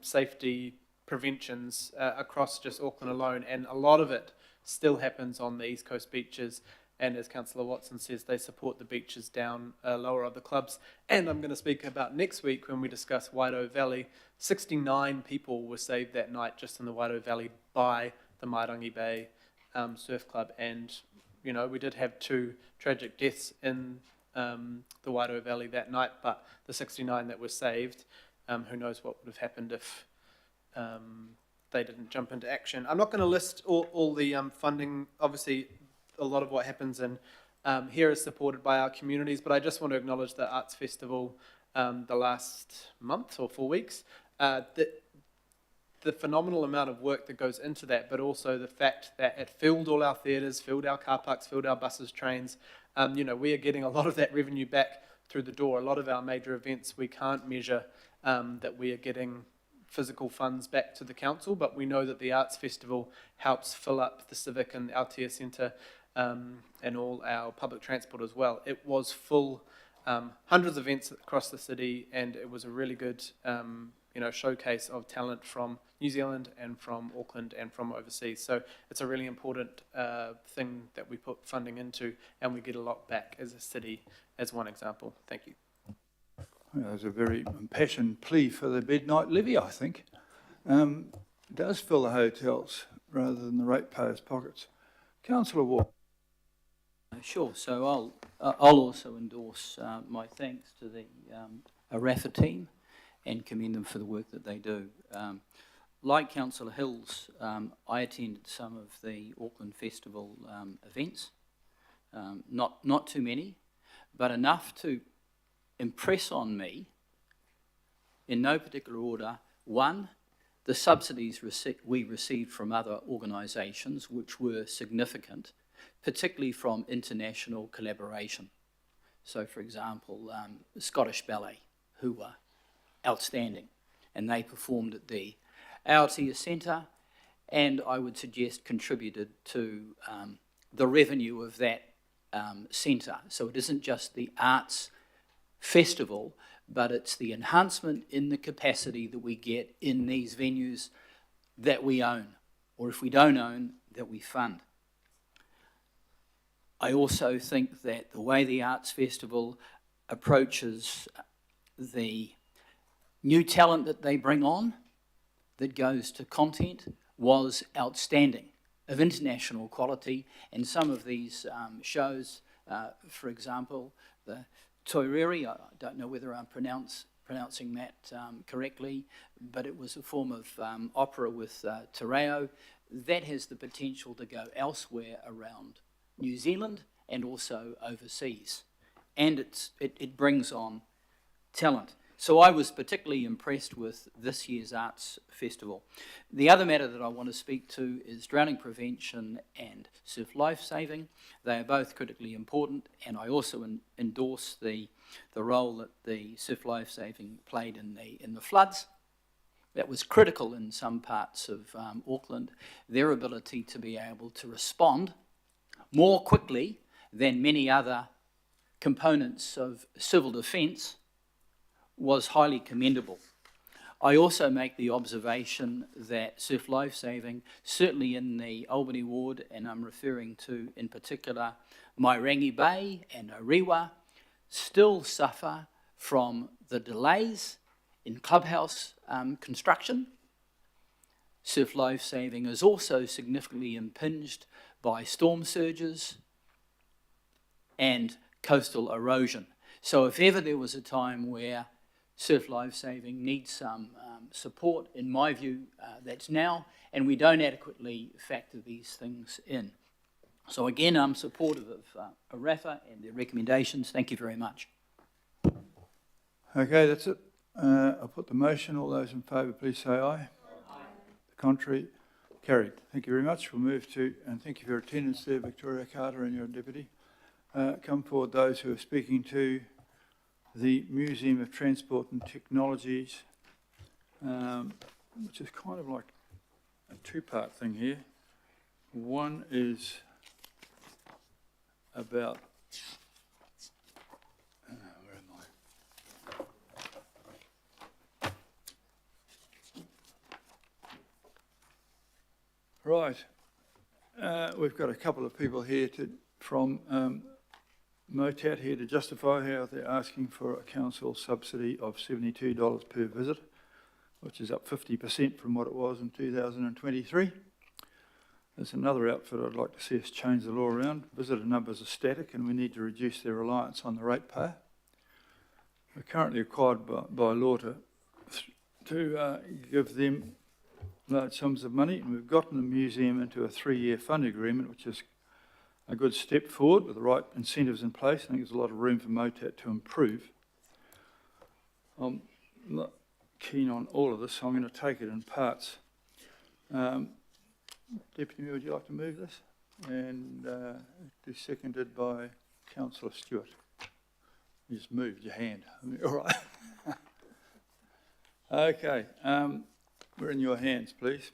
safety preventions across just Auckland alone, and a lot of it still happens on the East Coast beaches. And as Councillor Watson says, they support the beaches down lower of the clubs. And I'm going to speak about next week when we discuss Waido Valley. 69 people were saved that night just in the Waido Valley by the Mairangi Bay Surf Club. And, you know, we did have 2 tragic deaths in the Waido Valley that night, but the 69 that were saved, who knows what would have happened if they didn't jump into action. I'm not going to list all the funding. Obviously, a lot of what happens in here is supported by our communities, but I just want to acknowledge the Arts Festival the last month or 4 weeks, the phenomenal amount of work that goes into that, but also the fact that it filled all our theatres, filled our car parks, filled our buses, trains. You know, we are getting a lot of that revenue back through the door. A lot of our major events, we can't measure that we are getting physical funds back to the council, but we know that the Arts Festival helps fill up the Civic and Aotea Centre and all our public transport as well. It was full, hundreds of events across the city, and it was a really good you know, showcase of talent from New Zealand and from Auckland and from overseas. So it's a really important thing that we put funding into, and we get a lot back as a city, as one example. Thank you. Well, there's a very impassioned plea for the midnight levy, I think. It does fill the hotels rather than the ratepayers' pockets. Councillor Ward. Sure. So I'll also endorse my thanks to the ARAFA team and commend them for the work that they do. Like Councillor Hills, I attended some of the Auckland Festival events. Not too many, but enough to impress on me, in no particular order. 1, the subsidies we received from other organisations, which were significant, particularly from international collaboration. So, for example, the Scottish Ballet, who were outstanding, and they performed at the Aotea Centre, and I would suggest contributed to the revenue of that centre. So it isn't just the arts festival, but it's the enhancement in the capacity that we get in these venues that we own, or if we don't own, that we fund. I also think that the way the Arts Festival approaches the new talent that they bring on, that goes to content, was outstanding, of international quality, and some of these shows, for example, the Toireri, I don't know whether I'm pronouncing that correctly, but it was a form of opera with te reo. That has the potential to go elsewhere around New Zealand and also overseas, and it brings on talent. So I was particularly impressed with this year's Arts Festival. The other matter that I want to speak to is drowning prevention and surf life saving. They are both critically important, and I also endorse the role that the surf life saving played in the floods. That was critical in some parts of Auckland, their ability to be able to respond more quickly than many other components of civil defence was highly commendable. I also make the observation that surf life saving, certainly in the Albany ward, and I'm referring to in particular Mairangi Bay and Orewa, still suffer from the delays in clubhouse construction. Surf life saving is also significantly impinged by storm surges and coastal erosion. So if ever there was a time where surf life saving needs some support, in my view, that's now, and we don't adequately factor these things in. So again, I'm supportive of ARAFA and their recommendations. Thank you very much. Okay, that's it. I'll put the motion. All those in favour, please say aye. Aye. The contrary, carried. Thank you very much. We'll move to, and thank you for your attendance there, Victoria Carter and your deputy. Come forward those who are speaking to the Museum of Transport and Technologies, which is kind of like a two-part thing here. One is about, where am I? Right, we've got a couple of people here from MOTAT here to justify how they're asking for a council subsidy of $72 per visit, which is up 50% from what it was in 2023. There's another outfit I'd like to see us change the law around. Visitor numbers are static and we need to reduce their reliance on the ratepayer. We're currently required by law to give them large sums of money, and we've gotten the museum into a 3-year fund agreement, which is a good step forward with the right incentives in place. I think there's a lot of room for MOTAT to improve. I'm not keen on all of this, so I'm going to take it in parts. Deputy Mayor, would you like to move this? And it is seconded by Councillor Stewart. You just moved your hand. All right. Okay. We're in your hands, please.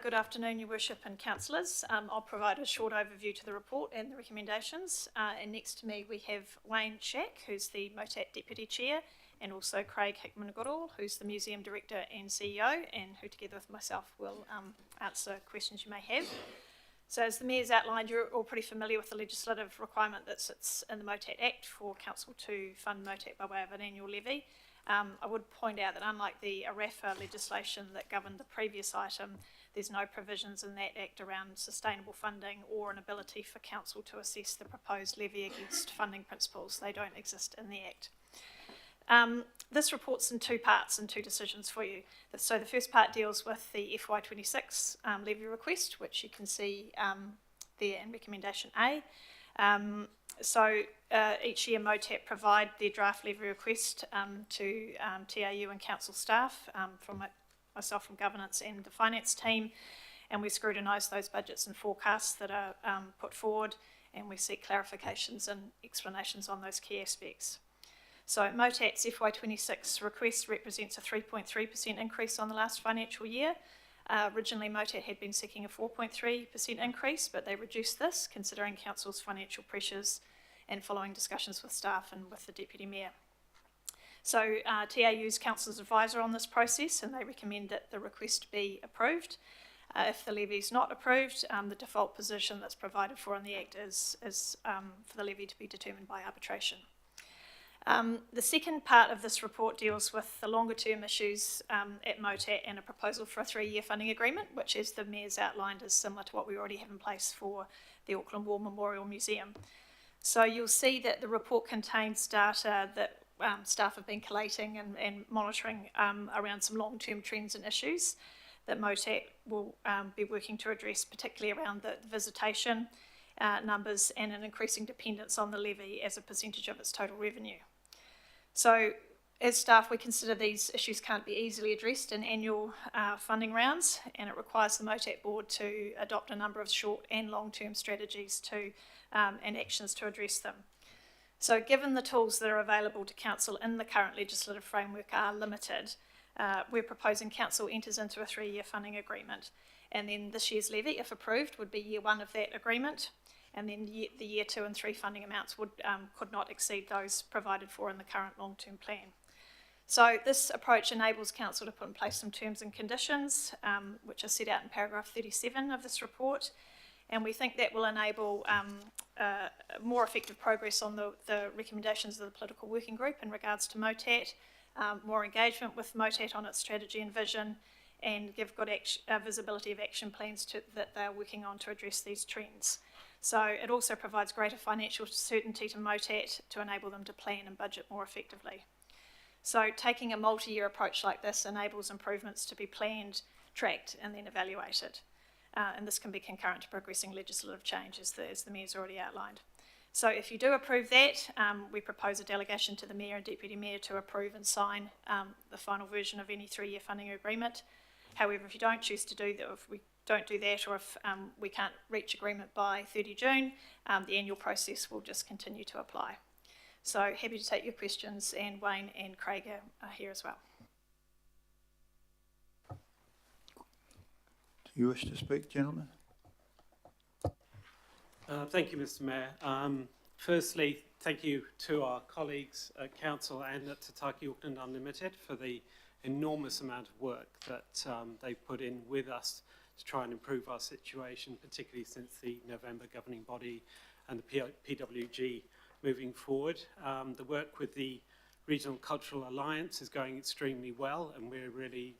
Good afternoon, Your Worship and councillors. I'll provide a short overview to the report and the recommendations. And next to me we have Wayne Shack, who's the MOTAT Deputy Chair, and also Craig Hickman-Goodall, who's the Museum Director and CEO, and who together with myself will answer questions you may have. So as the Mayor's outlined, you're all pretty familiar with the legislative requirement that sits in the MOTAT Act for Council to fund MOTAT by way of an annual levy. I would point out that unlike the ARAFA legislation that governed the previous item, there's no provisions in that Act around sustainable funding or an ability for Council to assess the proposed levy against funding principles. They don't exist in the Act. This report's in two parts and two decisions for you. So the first part deals with the FY26 levy request, which you can see there in recommendation A. Each year MOTAT provide their draft levy request to TAU and council staff from myself from governance and the finance team, and we scrutinise those budgets and forecasts that are put forward, and we seek clarifications and explanations on those key aspects. So MOTAT's FY26 request represents a 3.3% increase on the last financial year. Originally MOTAT had been seeking a 4.3% increase, but they reduced this considering council's financial pressures and following discussions with staff and with the Deputy Mayor. So TAU's council's advisor on this process, and they recommend that the request be approved. If the levy is not approved, the default position that's provided for in the Act is for the levy to be determined by arbitration. The second part of this report deals with the longer term issues at MOTAT and a proposal for a 3-year funding agreement, which, as the Mayor's outlined, is similar to what we already have in place for the Auckland War Memorial Museum. So you'll see that the report contains data that staff have been collating and monitoring around some long-term trends and issues that MOTAT will be working to address, particularly around the visitation numbers and an increasing dependence on the levy as a percentage of its total revenue. So as staff, we consider these issues can't be easily addressed in annual funding rounds, and it requires the MOTAT board to adopt a number of short and long-term strategies and actions to address them. So given the tools that are available to council in the current legislative framework are limited, we're proposing council enters into a 3-year funding agreement, and then this year's levy, if approved, would be year 1 of that agreement, and then the year 2 and 3 funding amounts could not exceed those provided for in the current long-term plan. So this approach enables council to put in place some terms and conditions, which are set out in paragraph 37 of this report, and we think that will enable more effective progress on the recommendations of the political working group in regards to MOTAT, more engagement with MOTAT on its strategy and vision, and give good visibility of action plans that they are working on to address these trends. So it also provides greater financial certainty to MOTAT to enable them to plan and budget more effectively. So taking a multi-year approach like this enables improvements to be planned, tracked, and then evaluated. And this can be concurrent to progressing legislative change, as the Mayor's already outlined. So if you do approve that, we propose a delegation to the Mayor and Deputy Mayor to approve and sign the final version of any 3-year funding agreement. However, if you don't choose to do that, if we don't do that, or if we can't reach agreement by 30 June, the annual process will just continue to apply. So happy to take your questions, and Wayne and Craig are here as well. Do you wish to speak, gentlemen? Thank you, Mr. Mayor. Firstly, thank you to our colleagues at Council and at Tataki Auckland Unlimited for the enormous amount of work that they've put in with us to try and improve our situation, particularly since the November governing body and the PWG moving forward. The work with the Regional Cultural Alliance is going extremely well, and we're really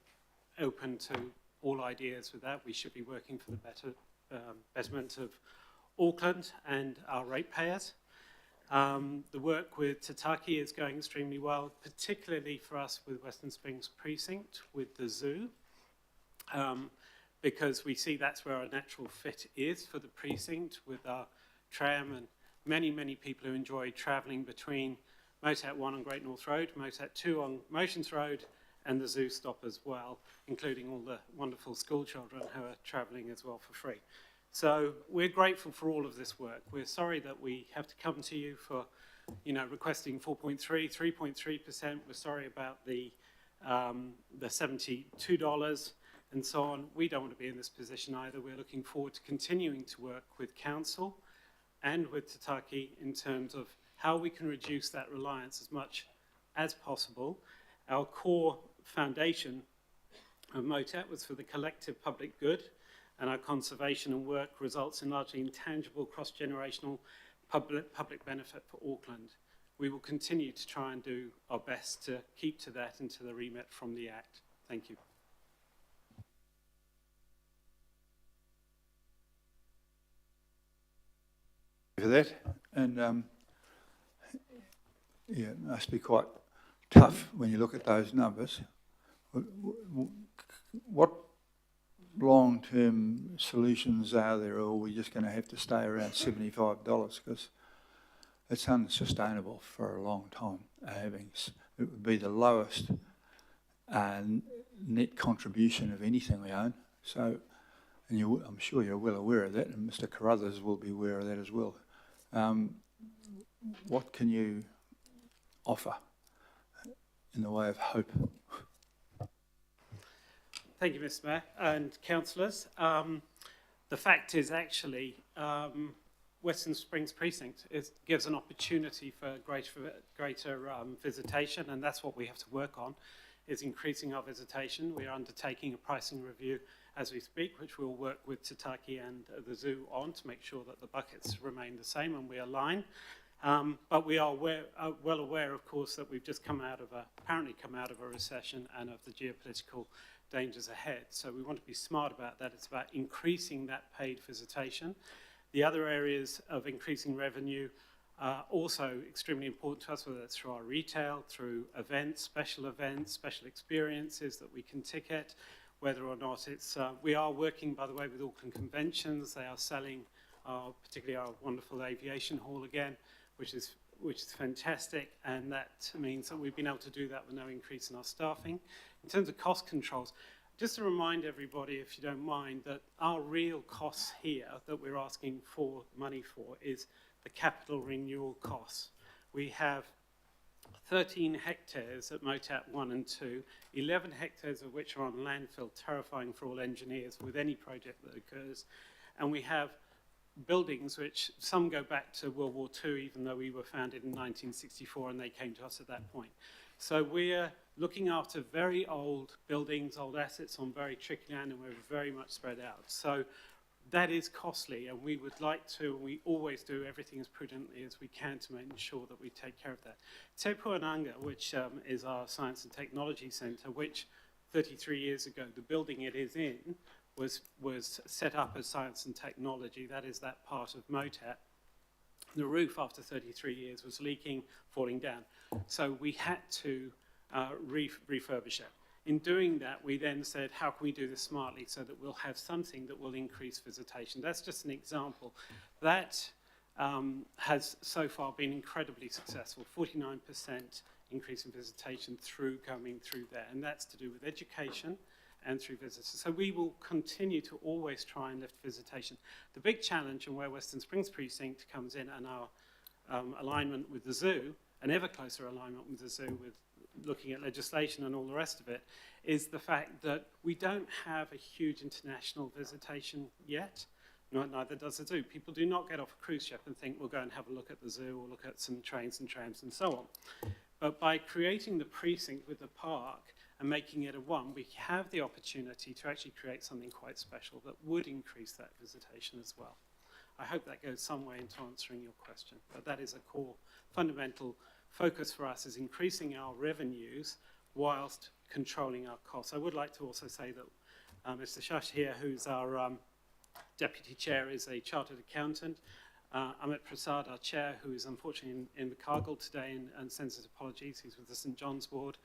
open to all ideas with that. We should be working for the betterment of Auckland and our ratepayers. The work with Tataki is going extremely well, particularly for us with Western Springs Precinct, with the zoo, because we see that's where our natural fit is for the precinct, with our tram and many, many people who enjoy travelling between MOTAT 1 on Great North Road, MOTAT 2 on Motions Road, and the zoo stop as well, including all the wonderful school children who are travelling as well for free. So we're grateful for all of this work. We're sorry that we have to come to you for, requesting 3.3%. We're sorry about the $72 and so on. We don't want to be in this position either. We're looking forward to continuing to work with Council and with Tataki in terms of how we can reduce that reliance as much as possible. Our core foundation of MOTAT was for the collective public good, and our conservation and work results in largely intangible cross-generational public benefit for Auckland. We will continue to try and do our best to keep to that and to the remit from the Act. Thank you. For that, and yeah, it must be quite tough when you look at those numbers. What long-term solutions are there, or are we just going to have to stay around $75? Because it's unsustainable for a long time. It would be the lowest net contribution of anything we own. So, and I'm sure you're well aware of that, and Mr. Carruthers will be aware of that as well. What can you offer in the way of hope? Thank you, Mr. Mayor and councillors. The fact is actually Western Springs Precinct gives an opportunity for greater visitation, and that's what we have to work on, is increasing our visitation. We are undertaking a pricing review as we speak, which we'll work with Tataki and the zoo on to make sure that the buckets remain the same and we align. But we are well aware, of course, that we've just apparently come out of a recession and of the geopolitical dangers ahead. So we want to be smart about that. It's about increasing that paid visitation. The other areas of increasing revenue are also extremely important to us, whether it's through our retail, through events, special experiences that we can ticket, whether or not it's... we are working, by the way, with Auckland Conventions. They are selling particularly our wonderful aviation hall again, which is fantastic, and that means that we've been able to do that with no increase in our staffing. In terms of cost controls, just to remind everybody, if you don't mind, that our real costs here that we're asking for money for is the capital renewal costs. We have 13 hectares at MOTAT 1 and 2, 11 hectares of which are on landfill, terrifying for all engineers with any project that occurs, and we have buildings which some go back to World War II, even though we were founded in 1964 and they came to us at that point. So we're looking after very old buildings, old assets on very tricky land, and we're very much spread out. So that is costly, and we would like to, we always do everything as prudently as we can to make sure that we take care of that. Te Puananga, which is our science and technology centre, which 33 years ago, the building it is in was set up as science and technology. That is that part of MOTAT. The roof, after 33 years, was leaking, falling down. So we had to refurbish it. In doing that, we then said, how can we do this smartly so that we'll have something that will increase visitation? That's just an example. That has so far been incredibly successful, 49% increase in visitation coming through there. And that's to do with education and through visitors. So we will continue to always try and lift visitation. The big challenge, and where Western Springs Precinct comes in, and our alignment with the zoo, an ever closer alignment with the zoo, with looking at legislation and all the rest of it, is the fact that we don't have a huge international visitation yet. Neither does the zoo. People do not get off a cruise ship and think we'll go and have a look at the zoo or look at some trains and trams and so on. But by creating the precinct with the park and making it a one, we have the opportunity to actually create something quite special that would increase that visitation as well. I hope that goes some way into answering your question, but that is a core fundamental focus for us, is increasing our revenues whilst controlling our costs. I would like to also say that Mr. Shash here, who's our deputy chair, is a chartered accountant. Amit Prasad, our chair, who is unfortunately in Cargill today and sends his apologies, he's with the St John's Board,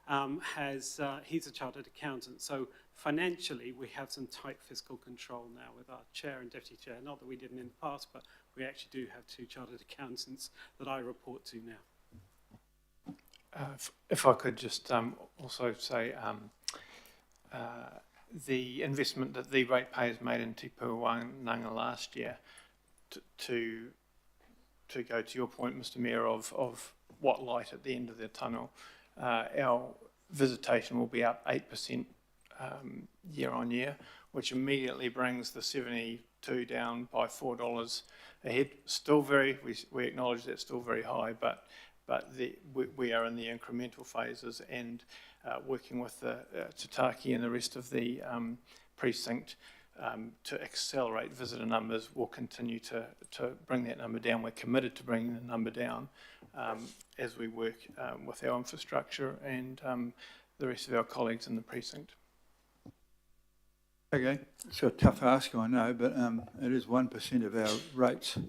he's a chartered accountant. So financially, we have some tight fiscal control now with our chair and deputy chair. Not that we didn't in the past, but we actually do have two chartered accountants that I report to now. If I could just also say the investment that the ratepayers made in Te Puananga last year to go to your point, Mr Mayor, of what light at the end of the tunnel, our visitation will be up 8% year on year, which immediately brings the 72 down by $4 a head. Still we acknowledge that's still very high, but we are in the incremental phases, and working with the Tataki and the rest of the precinct to accelerate visitor numbers, will continue to bring that number down. We're committed to bringing the number down as we work with our infrastructure and the rest of our colleagues in the precinct. Okay, it's a tough ask, I know, but it is 1% of our rates,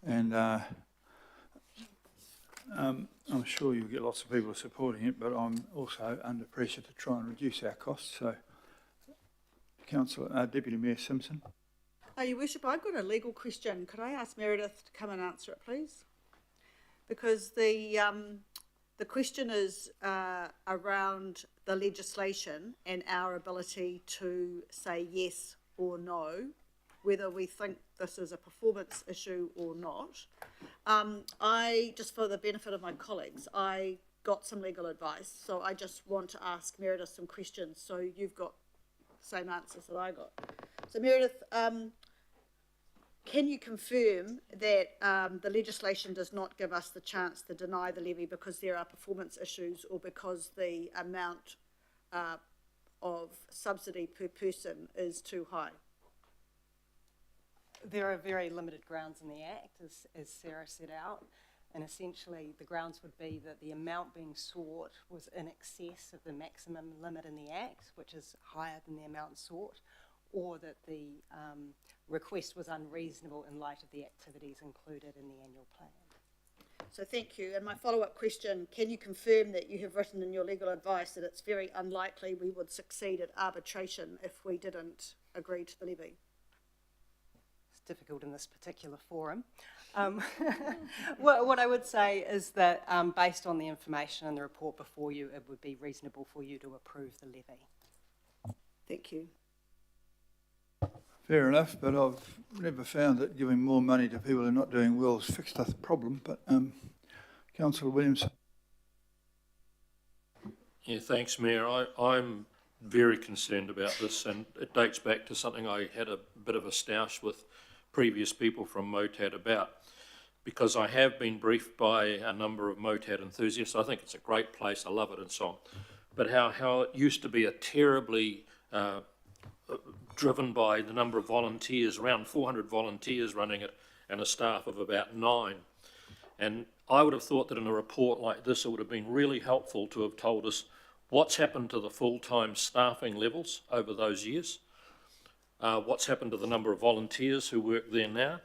and I'm sure you'll get lots of people supporting it, but I'm also under pressure to try and reduce our costs. So Deputy Mayor Simpson. Your Worship, I've got a legal question. Could I ask Meredith to come and answer it, please? Because the question is around the legislation and our ability to say yes or no, whether we think this is a performance issue or not. Just for the benefit of my colleagues, I got some legal advice, so I just want to ask Meredith some questions, so you've got the same answers that I got. So Meredith, can you confirm that the legislation does not give us the chance to deny the levy because there are performance issues or because the amount of subsidy per person is too high? There are very limited grounds in the Act, as Sarah set out, and essentially the grounds would be that the amount being sought was in excess of the maximum limit in the Act, which is higher than the amount sought, or that the request was unreasonable in light of the activities included in the annual plan. So thank you. And my follow-up question, can you confirm that you have written in your legal advice that it's very unlikely we would succeed at arbitration if we didn't agree to the levy? It's difficult in this particular forum. What I would say is that based on the information in the report before you, it would be reasonable for you to approve the levy. Thank you. Fair enough, but I've never found that giving more money to people who are not doing well has fixed the problem. But Councillor Williams. Yeah, thanks, Mayor. I'm very concerned about this, and it dates back to something I had a bit of a stoush with previous people from MOTAT about, because I have been briefed by a number of MOTAT enthusiasts. I think it's a great place, I love it and so on, but how it used to be a terribly driven by the number of volunteers, around 400 volunteers running it, and a staff of about 9. And I would have thought that in a report like this, it would have been really helpful to have told us what's happened to the full-time staffing levels over those years, what's happened to the number of volunteers who work there now,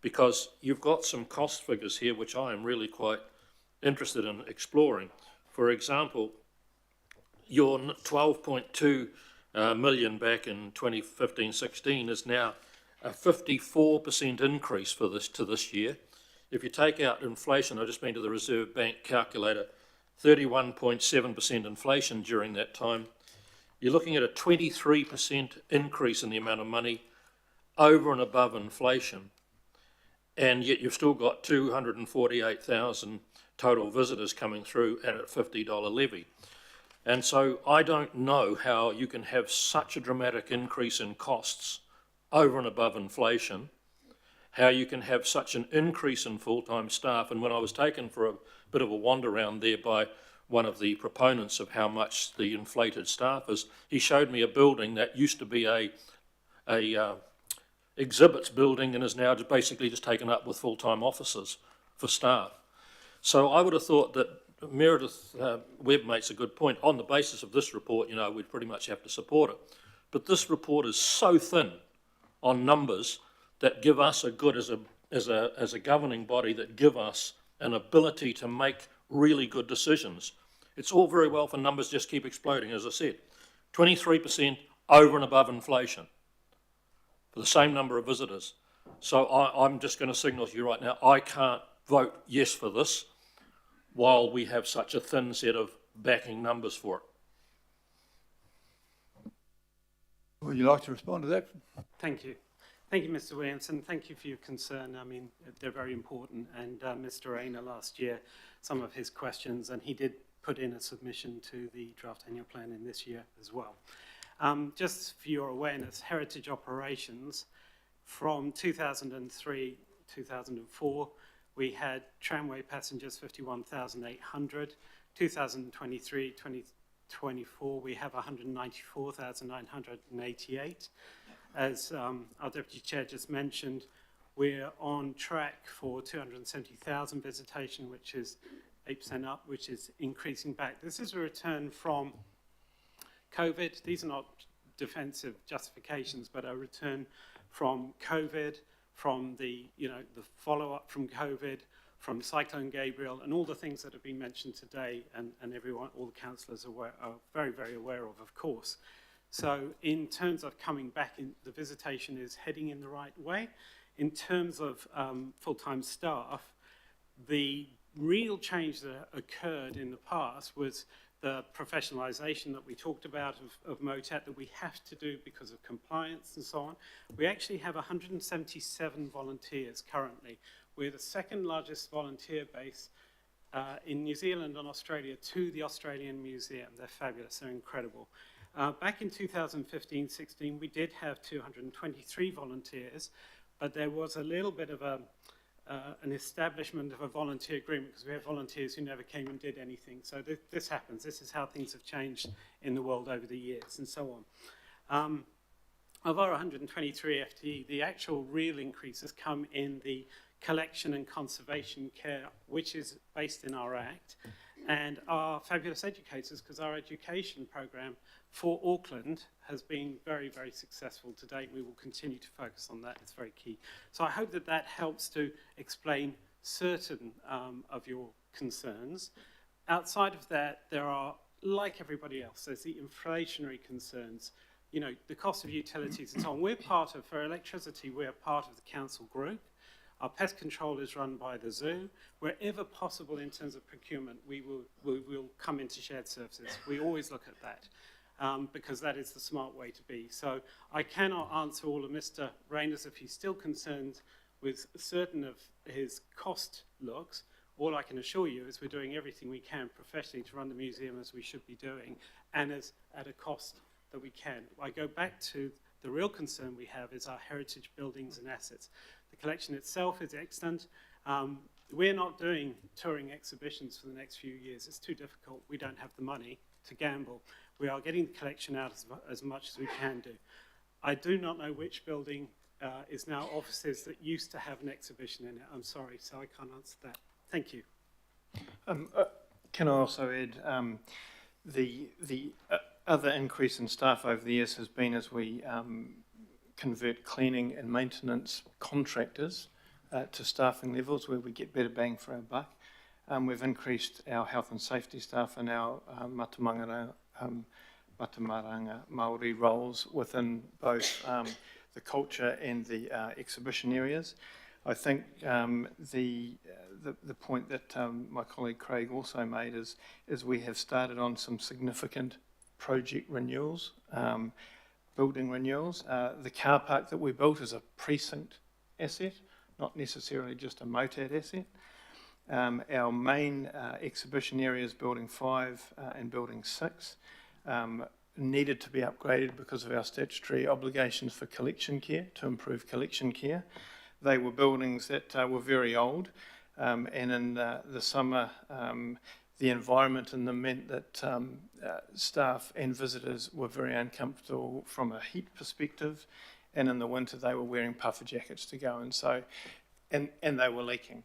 because you've got some cost figures here which I am really quite interested in exploring. For example, your 12.2 million back in 2015-16 is now a 54% increase for this year. If you take out inflation, I've just been to the Reserve Bank calculator, 31.7% inflation during that time. You're looking at a 23% increase in the amount of money over and above inflation, and yet you've still got 248,000 total visitors coming through at a $50 levy. And so I don't know how you can have such a dramatic increase in costs over and above inflation, how you can have such an increase in full-time staff. And when I was taken for a bit of a wander around there by one of the proponents of how much the inflated staff is, he showed me a building that used to be a exhibits building and is now basically just taken up with full-time officers for staff. So I would have thought that Meredith Webb makes a good point. On the basis of this report, we'd pretty much have to support it. But this report is so thin on numbers that give us a good, as a governing body, that give us an ability to make really good decisions. It's all very well for numbers just keep exploding, as I said. 23% over and above inflation for the same number of visitors. So I'm just going to signal to you right now, I can't vote yes for this while we have such a thin set of backing numbers for it. Would you like to respond to that? Thank you. Thank you, Mr. Williamson. Thank you for your concern. I mean, they're very important. And Mr. Rayner last year, some of his questions, and he did put in a submission to the draft annual plan in this year as well. Just for your awareness, heritage operations from 2003, 2004, we had tramway passengers 51,800. 2023, 2024, we have 194,988. As our Deputy Chair just mentioned, we're on track for 270,000 visitation, which is 8% up, which is increasing back. This is a return from COVID. These are not defensive justifications, but a return from COVID, from the follow-up from COVID, from Cyclone Gabriel, and all the things that have been mentioned today, and everyone, all the councillors are very, very aware of course. So in terms of coming back, the visitation is heading in the right way. In terms of full-time staff, the real change that occurred in the past was the professionalisation that we talked about of MOTAT that we have to do because of compliance and so on. We actually have 177 volunteers currently. We're the second largest volunteer base in New Zealand and Australia to the Australian Museum. They're fabulous, they're incredible. Back in 2015-16, we did have 223 volunteers, but there was a little bit of an establishment of a volunteer agreement because we have volunteers who never came and did anything. So this happens. This is how things have changed in the world over the years and so on. Of our 123 FTE, the actual real increases come in the collection and conservation care, which is based in our Act, and our fabulous educators, because our education program for Auckland has been very, very successful to date. We will continue to focus on that. It's very key. So I hope that that helps to explain certain of your concerns. Outside of that, there are, like everybody else, there's the inflationary concerns, you know, the cost of utilities and so on. We're part of, for electricity, we're part of the council group. Our pest control is run by the zoo. Wherever possible in terms of procurement, we will come into shared services. We always look at that. Because that is the smart way to be. So I cannot answer all of Mr. Rayner's if he's still concerned with certain of his cost looks. All I can assure you is we're doing everything we can professionally to run the museum as we should be doing, and as at a cost that we can. I go back to the real concern we have is our heritage buildings and assets. The collection itself is excellent. We're not doing touring exhibitions for the next few years. It's too difficult. We don't have the money to gamble. We are getting the collection out as much as we can do. I do not know which building is now offices that used to have an exhibition in it. I'm sorry, so I can't answer that. Thank you. Can I also add, the other increase in staff over the years has been as we convert cleaning and maintenance contractors to staffing levels where we get better bang for our buck. We've increased our health and safety staff and our matamaranga Māori roles within both the culture and the exhibition areas. I think the point that my colleague Craig also made is we have started on some significant project renewals, building renewals. The car park that we built is a precinct asset, not necessarily just a MOTAT asset. Our main exhibition areas, Building 5 and Building 6, needed to be upgraded because of our statutory obligations for collection care, to improve collection care. They were buildings that were very old, and in the summer, the environment in them meant that staff and visitors were very uncomfortable from a heat perspective, and in the winter they were wearing puffer jackets to go, and they were leaking.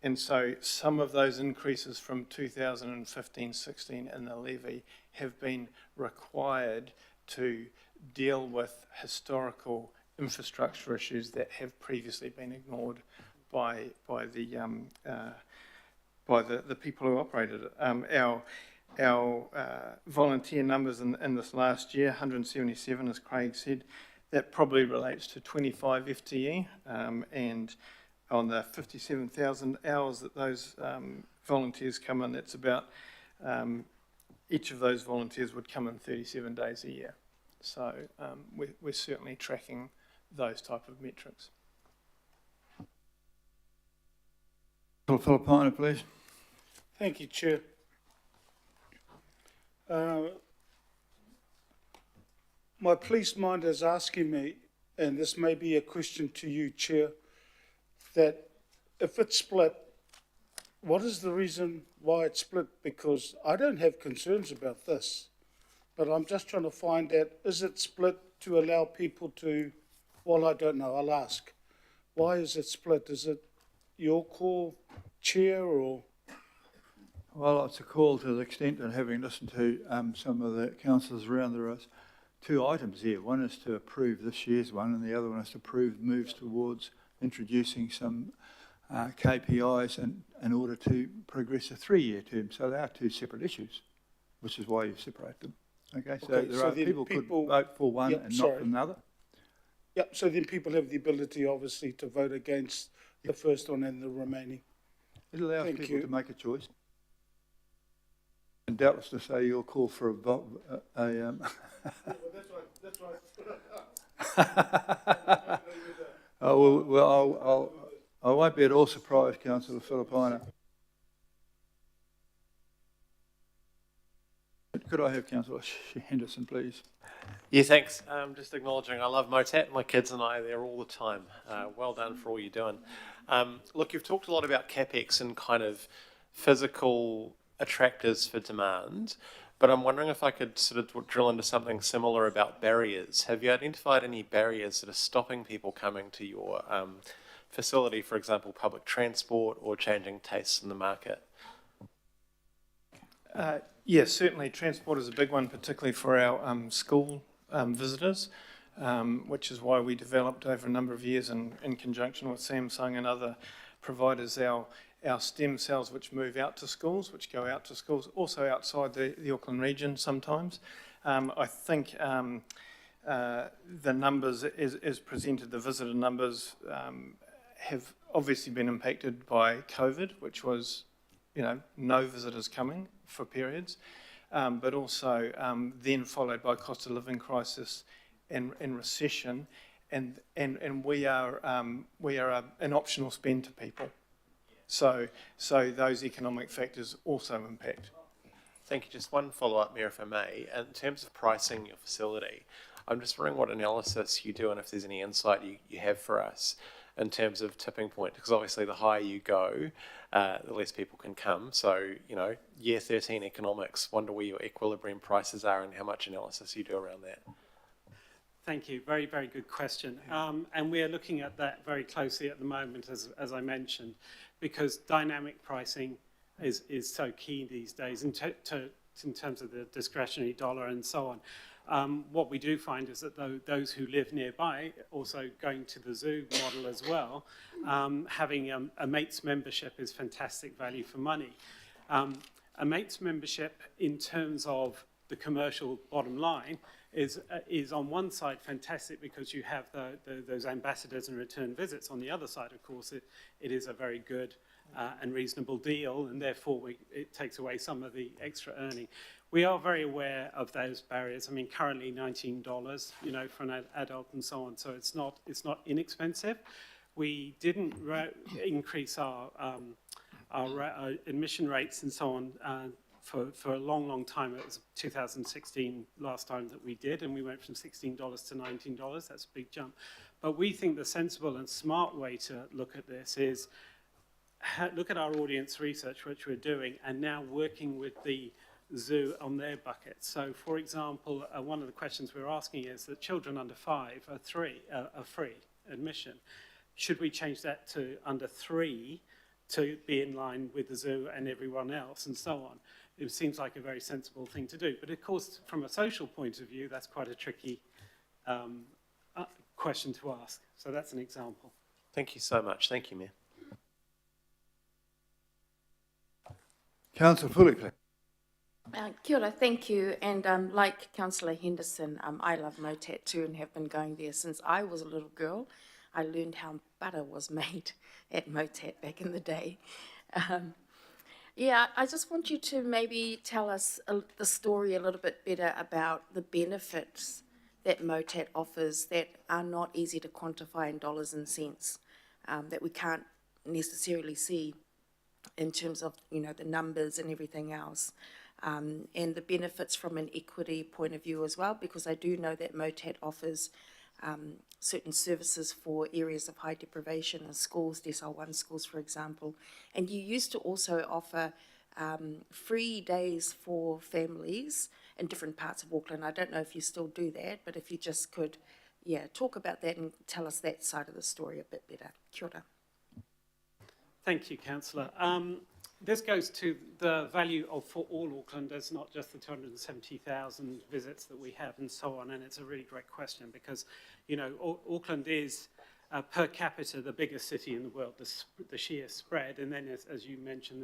And so some of those increases from 2015-16 in the levy have been required to deal with historical infrastructure issues that have previously been ignored by the people who operated it. Our volunteer numbers in this last year, 177, as Craig said, that probably relates to 25 FTE, and on the 57,000 hours that those volunteers come in, that's about, each of those volunteers would come in 37 days a year. So we're certainly tracking those type of metrics. Filipino, please. Thank you, Chair. My police mind is asking me, and this may be a question to you, Chair, that if it's split, what is the reason why it's split? Because I don't have concerns about this, but I'm just trying to find out, is it split to allow people to, well, I don't know, I'll ask. Why is it split? Is it your call, Chair, or? Well, it's a call to the extent, and having listened to some of the councillors around, there are two items here. One is to approve this year's one, and the other one is to approve moves towards introducing some KPIs in order to progress a 3-year term. So they are two separate issues, which is why you separate them. Okay, so Okay, there so are then people could people- vote for one Yep, and not for sorry. another. Yep, so then people have the ability, obviously, to vote against the first one and the remaining. It allows Thank people you. to make a choice. And doubtless to say you'll call for a vote. That's right. Oh, well, I won't be at all surprised, Councillor Filipaina. Could I have Councillor Henderson, please? Yeah, thanks. Just acknowledging I love MOTAT. My kids and I are there all the time. Well done for all you're doing. Look, you've talked a lot about CapEx and kind of physical attractors for demand, but I'm wondering if I could sort of drill into something similar about barriers. Have you identified any barriers that are stopping people coming to your facility, for example, public transport or changing tastes in the market? Yes, certainly transport is a big one, particularly for our school visitors, which is why we developed over a number of years in conjunction with Samsung and other providers our stem cells which move out to schools, which go out to schools, also outside the Auckland region sometimes. I think the numbers as presented, the visitor numbers have obviously been impacted by COVID, which was, no visitors coming for periods, but also then followed by cost of living crisis and recession, and we are an optional spend to people. So those economic factors also impact. Thank you. Just one follow-up, Mayor, if I may. In terms of pricing your facility, I'm just wondering what analysis you do and if there's any insight you have for us in terms of tipping point, because obviously the higher you go, the less people can come. So, year 13 economics, wonder where your equilibrium prices are and how much analysis you do around that. Thank you. Very, very good question. And we are looking at that very closely at the moment, as I mentioned, because dynamic pricing is so key these days in terms of the discretionary dollar and so on. What we do find is that those who live nearby, also going to the zoo model as well, having a mates membership is fantastic value for money. A mates membership in terms of the commercial bottom line is on one side fantastic because you have those ambassadors and return visits. On the other side, of course, it is a very good and reasonable deal, and therefore it takes away some of the extra earning. We are very aware of those barriers. I mean, currently $19, for an adult and so on. So it's not inexpensive. We didn't increase our admission rates and so on for a long, long time. It was 2016 last time that we did, and we went from $16 to $19. That's a big jump. But we think the sensible and smart way to look at this is look at our audience research, which we're doing, and now working with the zoo on their bucket. So, for example, one of the questions we're asking is that children under 5 are free admission. Should we change that to under 3 to be in line with the zoo and everyone else and so on? It seems like a very sensible thing to do. But of course, from a social point of view, that's quite a tricky question to ask. So that's an example. Thank you so much. Thank you, Mayor. Councillor Fully, please. Kia ora, thank you. And like Councillor Henderson, I love MOTAT too and have been going there since I was a little girl. I learned how butter was made at MOTAT back in the day. Yeah, I just want you to maybe tell us the story a little bit better about the benefits that MOTAT offers that are not easy to quantify in dollars and cents, that we can't necessarily see in terms of, the numbers and everything else. And the benefits from an equity point of view as well, because I do know that MOTAT offers certain services for areas of high deprivation in schools, Decile 1 schools, for example. And you used to also offer free days for families in different parts of Auckland. I don't know if you still do that, but if you just could, talk about that and tell us that side of the story a bit better. Kia ora. Thank you, Councillor. This goes to the value for all Aucklanders, not just the 270,000 visits that we have and so on. And it's a really great question because, Auckland is per capita the biggest city in the world, the sheer spread. And then, as you mentioned,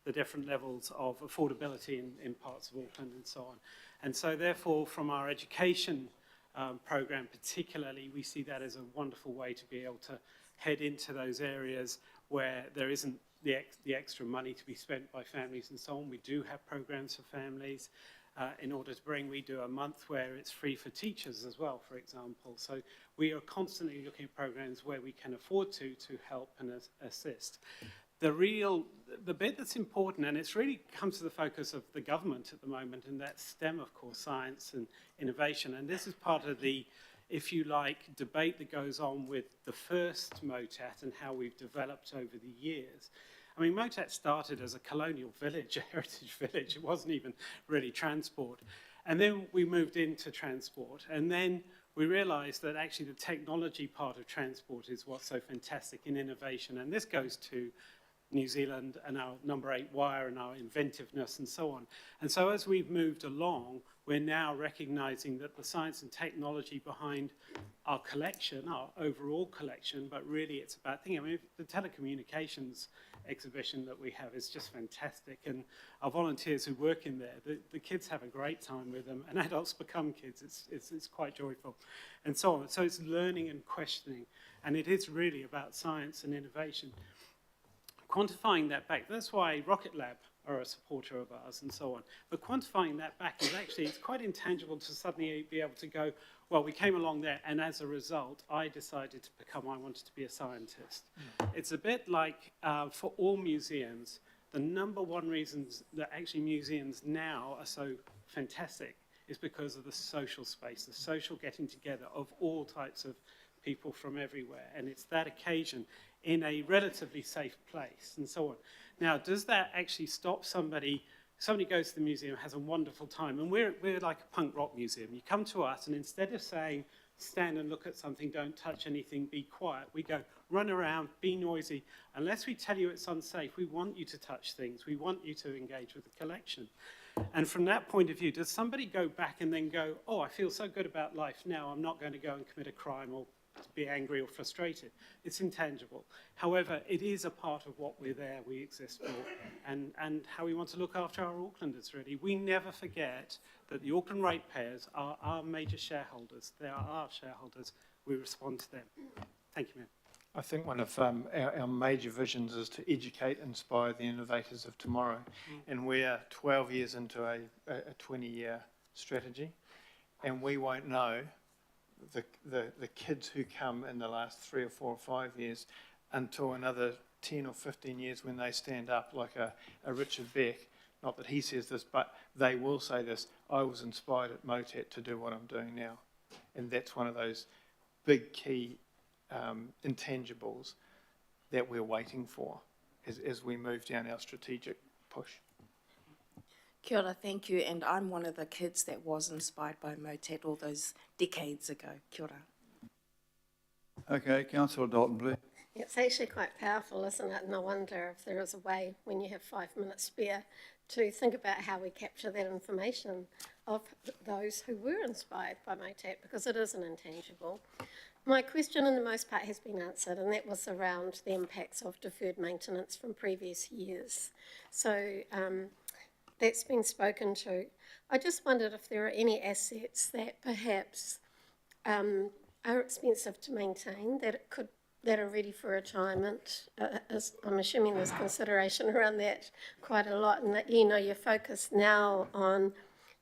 the different levels of affordability in parts of Auckland and so on. And so therefore, from our education program particularly, we see that as a wonderful way to be able to head into those areas where there isn't the extra money to be spent by families and so on. We do have programs for families. In order to bring, we do a month where it's free for teachers as well, for example. So we are constantly looking at programs where we can afford to help and assist. The bit that's important, and it's really comes to the focus of the government at the moment, and that's STEM, of course, science and innovation. And this is part of the, if you like, debate that goes on with the first MOTAT and how we've developed over the years. I mean, MOTAT started as a colonial village, a heritage village. It wasn't even really transport. And then we moved into transport. And then we realized that actually the technology part of transport is what's so fantastic in innovation. And this goes to New Zealand and our number 8 wire and our inventiveness and so on. And so as we've moved along, we're now recognizing that the science and technology behind our collection, our overall collection, but really it's about thinking, I mean, the telecommunications exhibition that we have is just fantastic, and our volunteers who work in there, the kids have a great time with them, and adults become kids. It's quite joyful, and so on. So it's learning and questioning, and it is really about science and innovation. Quantifying that back, that's why Rocket Lab are a supporter of ours and so on. But quantifying that back is actually, it's quite intangible to suddenly be able to go, well, we came along there and as a result, I decided to become, I wanted to be a scientist. It's a bit like for all museums, the number one reasons that actually museums now are so fantastic is because of the social space, the social getting together of all types of people from everywhere. And it's that occasion in a relatively safe place and so on. Now, does that actually stop somebody goes to the museum, has a wonderful time, and we're like a punk rock museum. You come to us, and instead of saying, stand and look at something, don't touch anything, be quiet, we go, run around, be noisy. Unless we tell you it's unsafe, we want you to touch things. We want you to engage with the collection. And from that point of view, does somebody go back and then go, oh, I feel so good about life now, I'm not going to go and commit a crime or be angry or frustrated? It's intangible. However, it is a part of what we're there, we exist for, and how we want to look after our Aucklanders, really. We never forget that the Auckland ratepayers are our major shareholders. They are our shareholders. We respond to them. Thank you, Mayor. I think one of our major visions is to educate, inspire the innovators of tomorrow. And we're 12 years into a 20-year strategy, and we won't know the kids who come in the last 3 or 4 or 5 years until another 10 or 15 years when they stand up like a Richard Beck. Not that he says this, but they will say this, I was inspired at MOTAT to do what I'm doing now. And that's one of those big key intangibles that we're waiting for as we move down our strategic push. Kia ora, thank you. And I'm one of the kids that was inspired by MOTAT all those decades ago. Kia ora. Okay, Councillor Dalton, please. It's actually quite powerful, isn't it? And I wonder if there is a way, when you have 5 minutes spare, to think about how we capture that information of those who were inspired by MOTAT, because it is an intangible. My question, in the most part, has been answered, and that was around the impacts of deferred maintenance from previous years. So that's been spoken to. I just wondered if there are any assets that perhaps are expensive to maintain, that are ready for retirement. I'm assuming there's consideration around that quite a lot, and that you're focused now on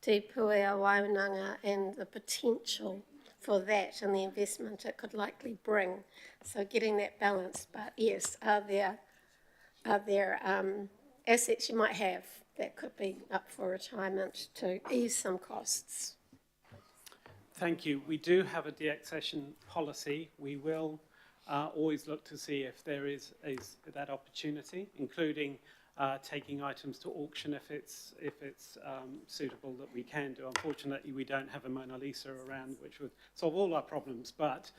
Te Puea Wainanga and the potential for that and the investment it could likely bring. So getting that balance. But yes, are there assets you might have that could be up for retirement to ease some costs? Thank you. We do have a de-accession policy. We will always look to see if there is that opportunity, including taking items to auction if it's suitable that we can do. Unfortunately, we don't have a Mona Lisa around which would solve all our problems, but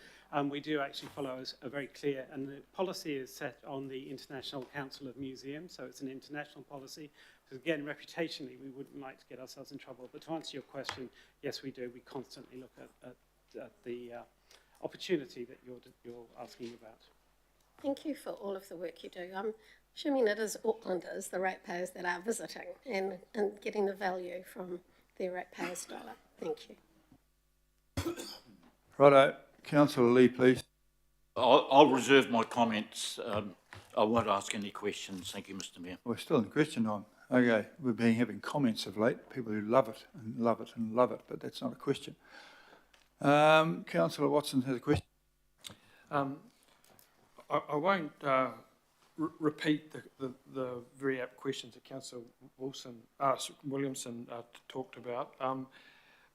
we do actually follow a very clear, and the policy is set on the International Council of Museums, so it's an international policy. Because again, reputationally, we wouldn't like to get ourselves in trouble. But to answer your question, yes, we do. We constantly look at the opportunity that you're asking about. Thank you for all of the work you do. I'm assuming it is Aucklanders, the ratepayers, that are visiting and getting the value from their ratepayers' dollar. Thank you. Righto, councillor Lee, please. I'll reserve my comments. I won't ask any questions. Thank you, Mr. Mayor. We're still in question time. Okay, we've been having comments of late, people who love it and love it and love it, but that's not a question. Councillor Watson has a question. I won't repeat the very apt questions that Councillor Williamson talked about,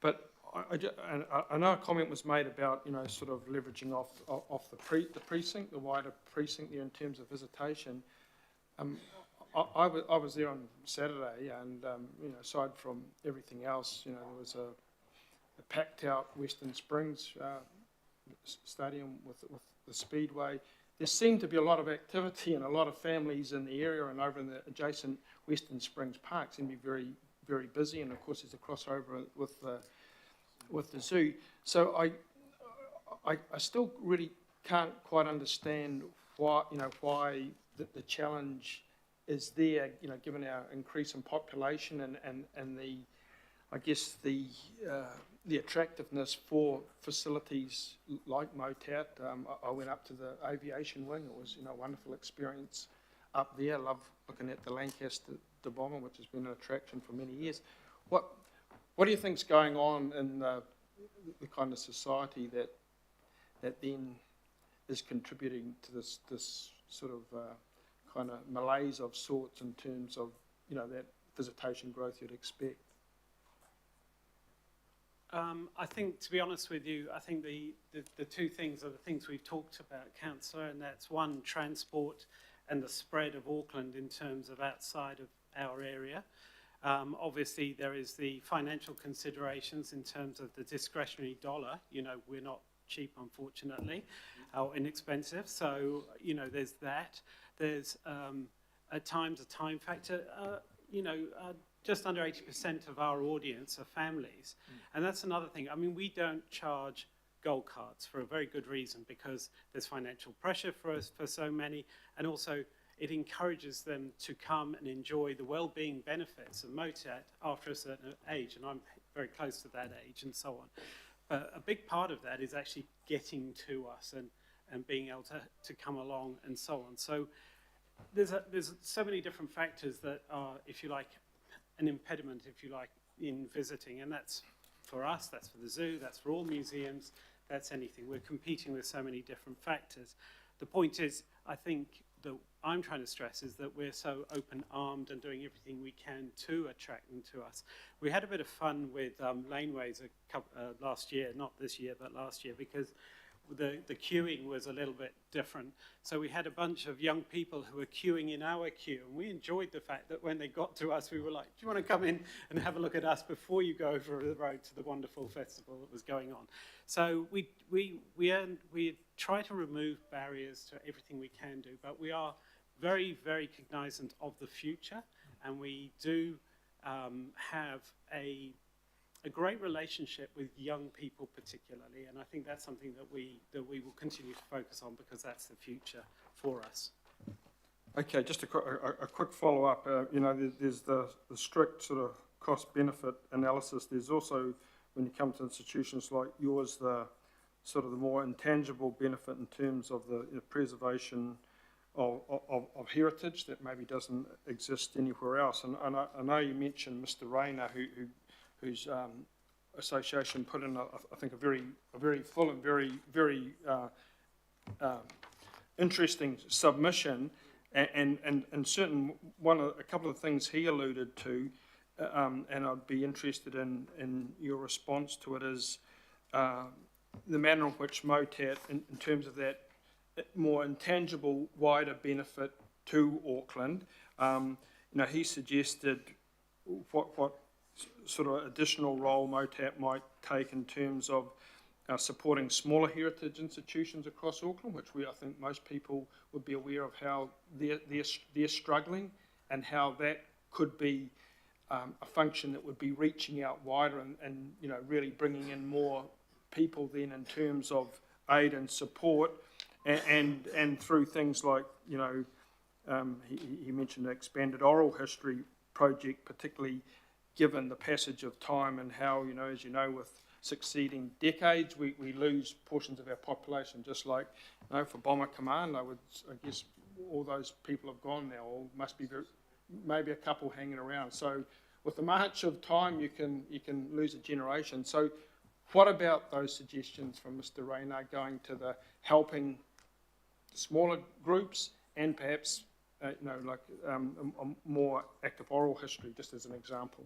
but I know a comment was made about, you know, sort of leveraging off the precinct, the wider precinct there in terms of visitation. I was there on Saturday, and you know, aside from everything else, you know, there was a packed out Western Springs stadium with the Speedway. There seemed to be a lot of activity and a lot of families in the area and over in the adjacent Western Springs Park seemed to be very, very busy. And of course, there's a crossover with the zoo. So I still really can't quite understand why, you know, why the challenge is there, you know, given our increase in population and the, I guess, the attractiveness for facilities like MOTAT. I went up to the aviation wing. It was, you know, a wonderful experience up there. I love looking at the Lancaster bomber, which has been an attraction for many years. What do you think's going on in the kind of society that then is contributing to this sort of kind of malaise of sorts in terms of, you know, that visitation growth you'd expect? I think, to be honest with you, I think the two things are the things we've talked about, Councillor, and that's one, transport and the spread of Auckland in terms of outside of our area. Obviously, there is the financial considerations in terms of the discretionary dollar. You know, we're not cheap, unfortunately, or inexpensive. So, you know, there's that. There's, at times, a time factor. You know, just under 80% of our audience are families. And that's another thing. I mean, we don't charge gold cards for a very good reason, because there's financial pressure for us, for so many, and also it encourages them to come and enjoy the well-being benefits of MOTAT after a certain age, and I'm very close to that age and so on. But a big part of that is actually getting to us and being able to come along and so on. So there's so many different factors that are, if you like, an impediment, if you like, in visiting, and that's for us, that's for the zoo, that's for all museums, that's anything. We're competing with so many different factors. The point is, I think that I'm trying to stress is that we're so open-armed and doing everything we can to attract them to us. We had a bit of fun with laneways last year, not this year, but last year, because the queuing was a little bit different. So we had a bunch of young people who were queuing in our queue, and we enjoyed the fact that when they got to us, we were like, do you want to come in and have a look at us before you go over the road to the wonderful festival that was going on? So we try to remove barriers to everything we can do, but we are very, very cognizant of the future, and we do have a great relationship with young people particularly, and I think that's something that we will continue to focus on, because that's the future for us. Okay, just a quick follow-up. You know, there's the strict sort of cost-benefit analysis. There's also, when you come to institutions like yours, the sort of the more intangible benefit in terms of the preservation of heritage that maybe doesn't exist anywhere else. And I know you mentioned Mr. Rayner, whose association put in, I think, a very full and very interesting submission, and certain a couple of things he alluded to, and I'd be interested in your response to it, is the manner in which MOTAT, in terms of that more intangible, wider benefit to Auckland, you know, he suggested what sort of additional role MOTAT might take in terms of supporting smaller heritage institutions across Auckland, which I think most people would be aware of how they're struggling, and how that could be a function that would be reaching out wider and you know, really bringing in more people then in terms of aid and support, and through things like, you know, he mentioned the expanded oral history project, particularly given the passage of time and how, as you know, with succeeding decades, we lose portions of our population, just like, for Bomber Command, I guess all those people have gone now, or must be maybe a couple hanging around. So with the march of time, you can lose a generation. So what about those suggestions from Mr. Rayner going to the helping smaller groups and perhaps, a more active oral history, just as an example?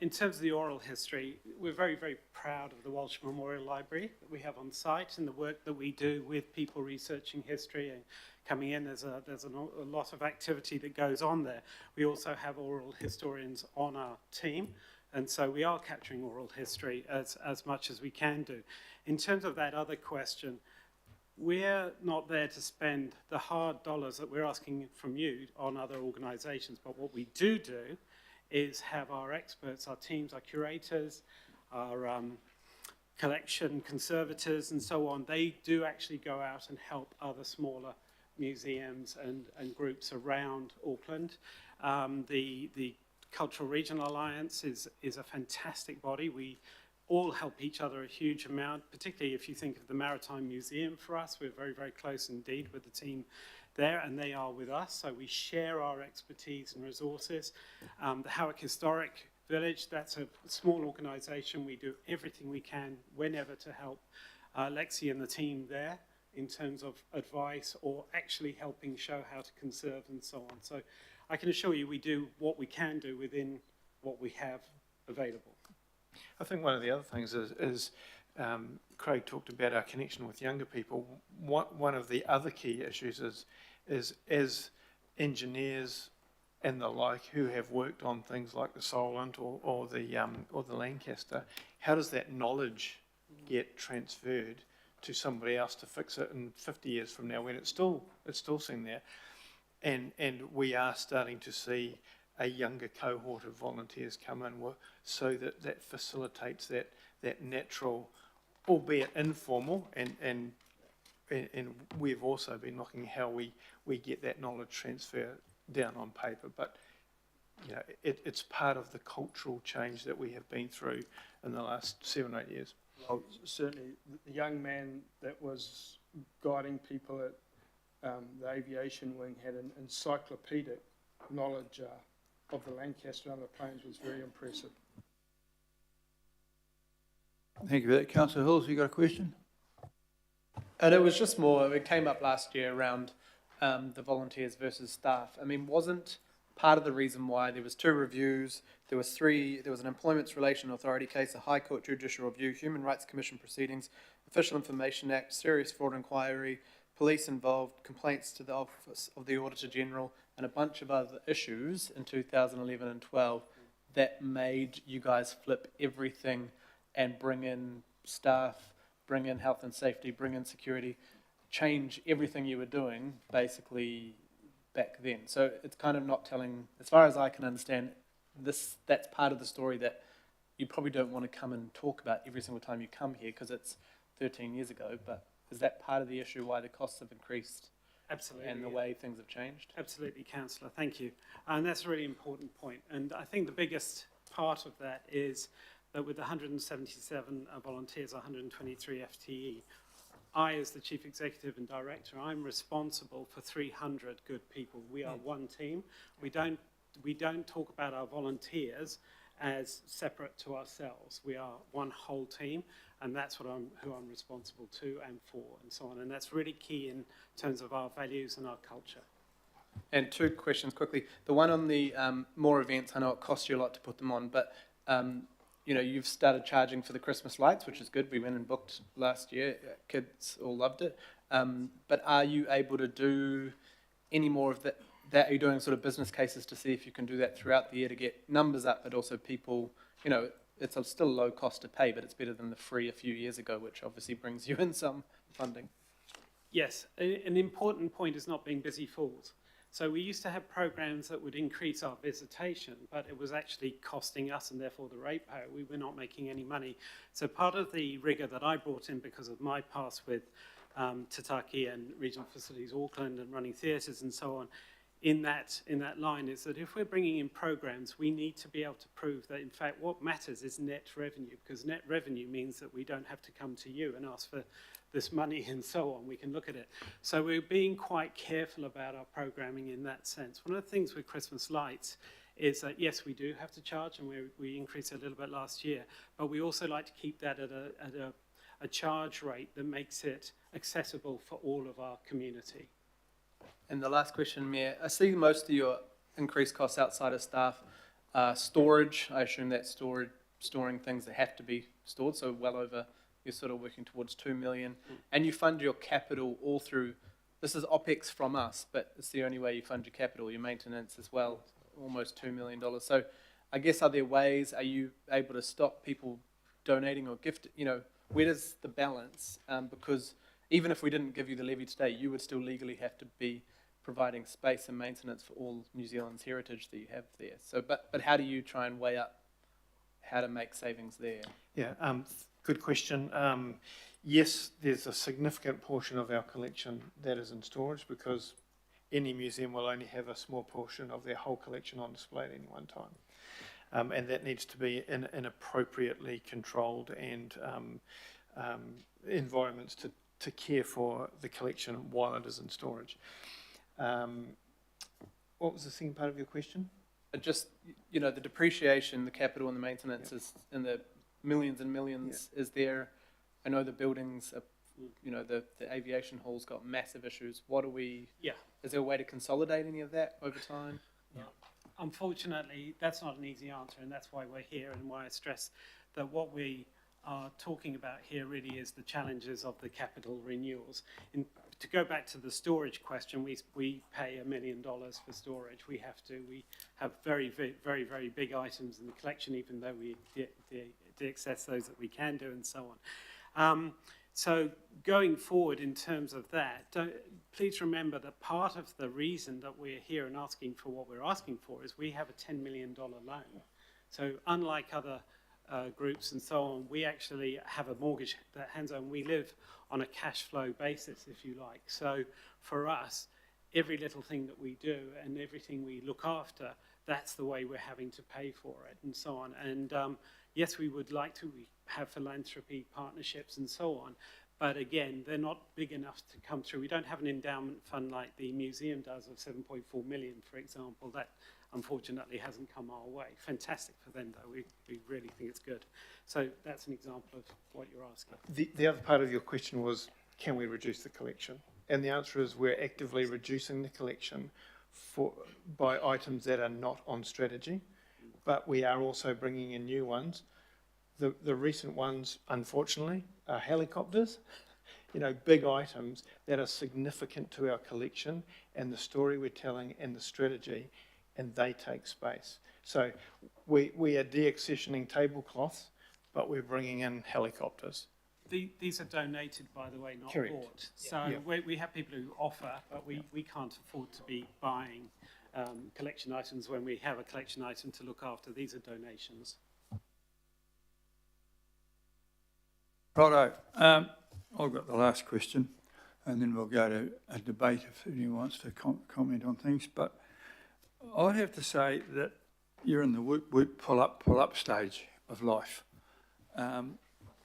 In terms of the oral history, we're very, very proud of the Walsh Memorial Library that we have on site and the work that we do with people researching history and coming in. There's a lot of activity that goes on there. We also have oral historians on our team, and so we are capturing oral history as much as we can do. In terms of that other question, we're not there to spend the hard dollars that we're asking from you on other organisations, but what we do is have our experts, our teams, our curators, our collection conservators and so on. They do actually go out and help other smaller museums and groups around Auckland. The Cultural Regional Alliance is a fantastic body. We all help each other a huge amount, particularly if you think of the Maritime Museum for us. We're very, very close indeed with the team there, and they are with us, so we share our expertise and resources. The Howick Historic Village, that's a small organisation. We do everything we can whenever to help Lexi and the team there in terms of advice or actually helping show how to conserve and so on. So I can assure you we do what we can do within what we have available. I think one of the other things is Craig talked about our connection with younger people. One of the other key issues is as engineers and the like who have worked on things like the Solent or the Lancaster, how does that knowledge get transferred to somebody else to fix it in 50 years from now when it's still sitting there? And we are starting to see a younger cohort of volunteers come in, so that facilitates that natural, albeit informal, and we've also been looking how we get that knowledge transfer down on paper. But it's part of the cultural change that we have been through in the last 7 or 8 years. Well, certainly the young man that was guiding people at the aviation wing had an encyclopedic knowledge of the Lancaster and the planes. Was very impressive. Thank you for that. Councillor Hills, you got a question? And it was just more, it came up last year around the volunteers versus staff. I mean, wasn't part of the reason why there was 2 reviews, there was an Employment Relations Authority case, a High Court Judicial Review, Human Rights Commission proceedings, Official Information Act, Serious Fraud Inquiry, police involved, complaints to the Office of the Auditor General, and a bunch of other issues in 2011 and 12 that made you guys flip everything and bring in staff, bring in health and safety, bring in security, change everything you were doing basically back then. So it's kind of not telling, as far as I can understand, that's part of the story that you probably don't want to come and talk about every single time you come here because it's 13 years ago, but is that part of the issue why the costs have increased? Absolutely. And the way things have changed? Absolutely, Councillor, thank you. And that's a really important point. And I think the biggest part of that is that with 177 volunteers, 123 FTE, I, as the Chief Executive and Director, I'm responsible for 300 good people. We are one team. We don't talk about our volunteers as separate to ourselves. We are one whole team, and that's who I'm responsible to and for, and so on. And that's really key in terms of our values and our culture. And 2 questions quickly. The one on the more events, I know it costs you a lot to put them on, but you've started charging for the Christmas lights, which is good. We went and booked last year. Kids all loved it. But are you able to do any more of that? Are you doing sort of business cases to see if you can do that throughout the year to get numbers up, but also people, it's still low cost to pay, but it's better than the free a few years ago, which obviously brings you in some funding. Yes, an important point is not being busy fools. So we used to have programs that would increase our visitation, but it was actually costing us and therefore the ratepayer. We were not making any money. So part of the rigour that I brought in because of my past with Tataki and Regional Facilities Auckland and running theatres and so on in that line is that if we're bringing in programs, we need to be able to prove that, in fact, what matters is net revenue, because net revenue means that we don't have to come to you and ask for this money and so on. We can look at it. So we're being quite careful about our programming in that sense. One of the things with Christmas lights is that, yes, we do have to charge, and we increased it a little bit last year, but we also like to keep that at a charge rate that makes it accessible for all of our community. And the last question, Mayor, I see most of your increased costs outside of staff, storage. I assume that's storing things that have to be stored, so well over, you're sort of working towards 2 million. And you fund your capital all through, this is OPEX from us, but it's the only way you fund your capital, your maintenance as well, almost $2 million. So I guess, are there ways, are you able to stop people donating or gifting, where does the balance, because even if we didn't give you the levy today, you would still legally have to be providing space and maintenance for all New Zealand's heritage that you have there. So, but how do you try and weigh up how to make savings there? Yeah, good question. Yes, there's a significant portion of our collection that is in storage, because any museum will only have a small portion of their whole collection on display at any one time. And that needs to be in appropriately controlled and environments to care for the collection while it is in storage. What was the second part of your question? Just, the depreciation, the capital and the maintenance is in the millions and millions is there. I know the buildings, are, the aviation hall's got massive issues. Is there a way to consolidate any of that over time? Yeah. Unfortunately, that's not an easy answer, and that's why we're here and why I stress that what we are talking about here really is the challenges of the capital renewals. To go back to the storage question, we pay $1 million for storage. We have very, very, very, very big items in the collection, even though we de-access those that we can do and so on. So going forward in terms of that, please remember that part of the reason that we're here and asking for what we're asking for is we have a $10 million loan. So unlike other groups and so on, we actually have a mortgage that hands on. We live on a cash flow basis, if you like. So for us, every little thing that we do and everything we look after, that's the way we're having to pay for it and so on. And yes, we would like to have philanthropy partnerships and so on, but again, they're not big enough to come through. We don't have an endowment fund like the museum does of 7.4 million, for example. That unfortunately hasn't come our way. Fantastic for them, though. We really think it's good. So that's an example of what you're asking. The other part of your question was, can we reduce the collection? And the answer is we're actively reducing the collection by items that are not on strategy, but we are also bringing in new ones. The recent ones, unfortunately, are helicopters, big items that are significant to our collection and the story we're telling and the strategy, and they take space. So we are de-accessioning tablecloths, but we're bringing in helicopters. These are donated, by the way, not Correct. bought. So we have people who offer, but we can't afford to be buying collection items when we have a collection item to look after. These are donations. Righto. I've got the last question, and then we'll go to a debate if anyone wants to comment on things. But I'd have to say that you're in the whoop, pull up stage of life.